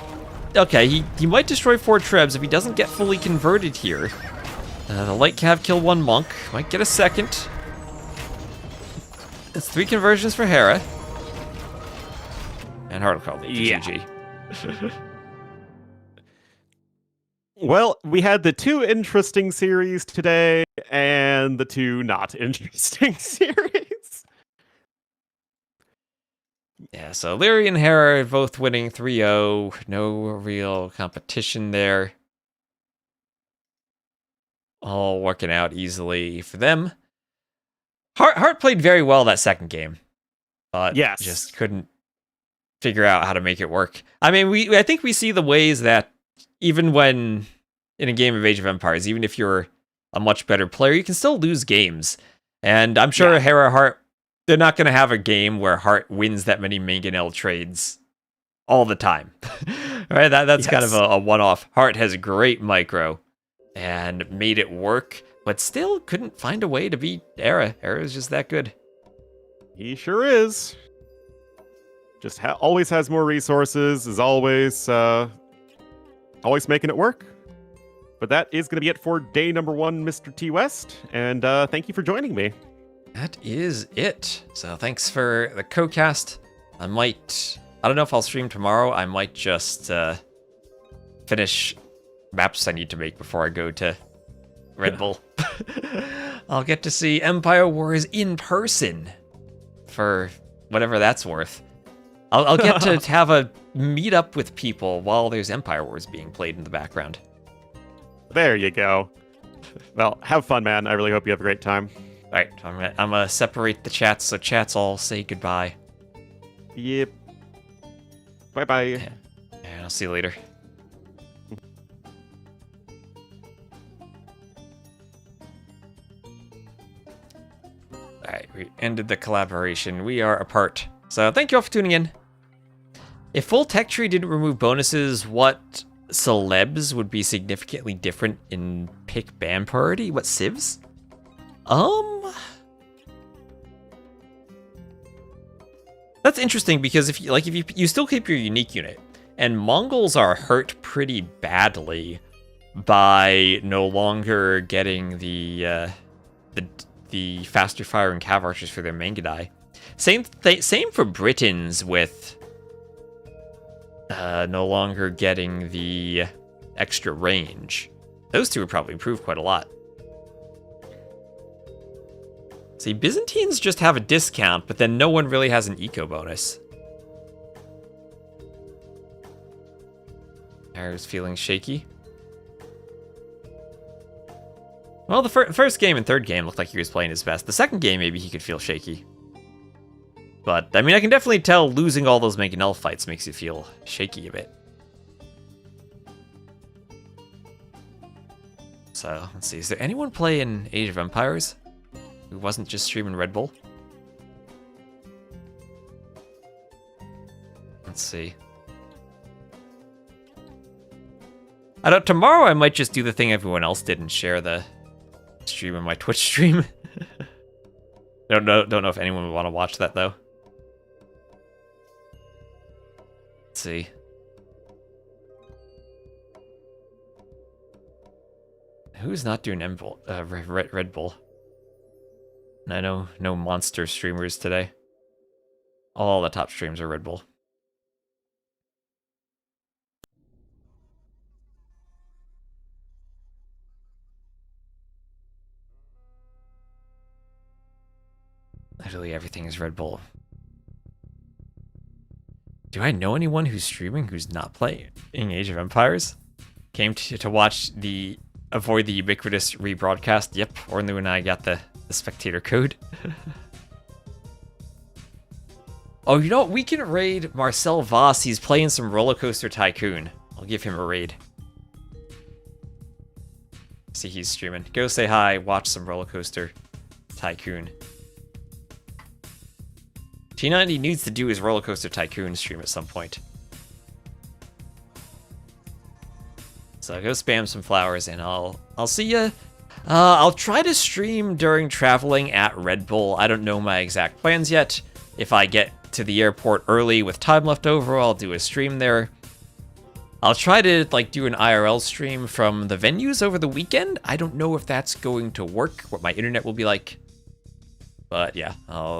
Okay, he might destroy 4 Trebs if he doesn't get fully converted here. The light cav kill 1 monk. Might get a second. It's 3 conversions for Hera. And Hearttt called it GG. Well, we had the 2 interesting series today and the 2 not interesting series. Yeah, so Liry and Hera are both winning 3-0. No real competition there. All working out easily for them. Hearttt played very well that second game. But just couldn't figure out how to make it work. I mean, I think we see the ways that even when in a game of Age of Empires, even if you're a much better player, you can still lose games. And I'm sure Hera Hearttt, they're not going to have a game where Hearttt wins that many mangonel trades all the time. Right? That's kind of a one-off. Hearttt has great micro and made it work, but still couldn't find a way to beat Hera. Hera is just that good. He sure is. Just always has more resources, is always making it work. But that is going to be it for day number 1, Mr. T West, and thank you for joining me. That is it. So thanks for the co-cast. I don't know if I'll stream tomorrow. I might just finish maps I need to make before I go to Red Bull. I'll get to see Empire Wars in person for whatever that's worth. I'll get to have a meet-up with people while there's Empire Wars being played in the background. There you go. Well, have fun, man. I really hope you have a great time. All right, I'm gonna separate the chats so chats all say goodbye. Yep. Bye-bye. Yeah, I'll see you later. All right, we ended the collaboration. We are apart. So thank you all for tuning in. If full tech tree didn't remove bonuses, what celebs would be significantly different in pick ban priority? What civs? That's interesting because if you still keep your unique unit, and Mongols are hurt pretty badly by no longer getting the faster firing cav archers for their Mangudai. Same for Britons with no longer getting the extra range. Those two would probably improve quite a lot. See, Byzantines just have a discount, but then no one really has an eco bonus. Hera's feeling shaky. Well, the first game and third game looked like he was playing his best. The second game, maybe he could feel shaky. But, I mean, I can definitely tell losing all those Mangonel fights makes you feel shaky a bit. So, let's see. Is there anyone playing Age of Empires who wasn't just streaming Red Bull? Let's see. I don't. Tomorrow I might just do the thing everyone else did and share the stream on my Twitch stream. Don't know if anyone would want to watch that though. Let's see. Who's not doing Red Bull? I know no monster streamers today. All the top streams are Red Bull. Literally everything is Red Bull. Do I know anyone who's streaming who's not playing Age of Empires? Came to watch avoid the ubiquitous rebroadcast. Yep, Ornu and I got the spectator code. Oh, you know what? We can raid Marcel Voss. He's playing some Roller Coaster Tycoon. I'll give him a raid. See, he's streaming. Go say hi, watch some Roller Coaster Tycoon. T90 needs to do his Roller Coaster Tycoon stream at some point. So go spam some flowers and I'll see ya. I'll try to stream during traveling at Red Bull. I don't know my exact plans yet. If I get to the airport early with time left over, I'll do a stream there. I'll try to do an IRL stream from the venues over the weekend. I don't know if that's going to work, what my internet will be like. But yeah, I'll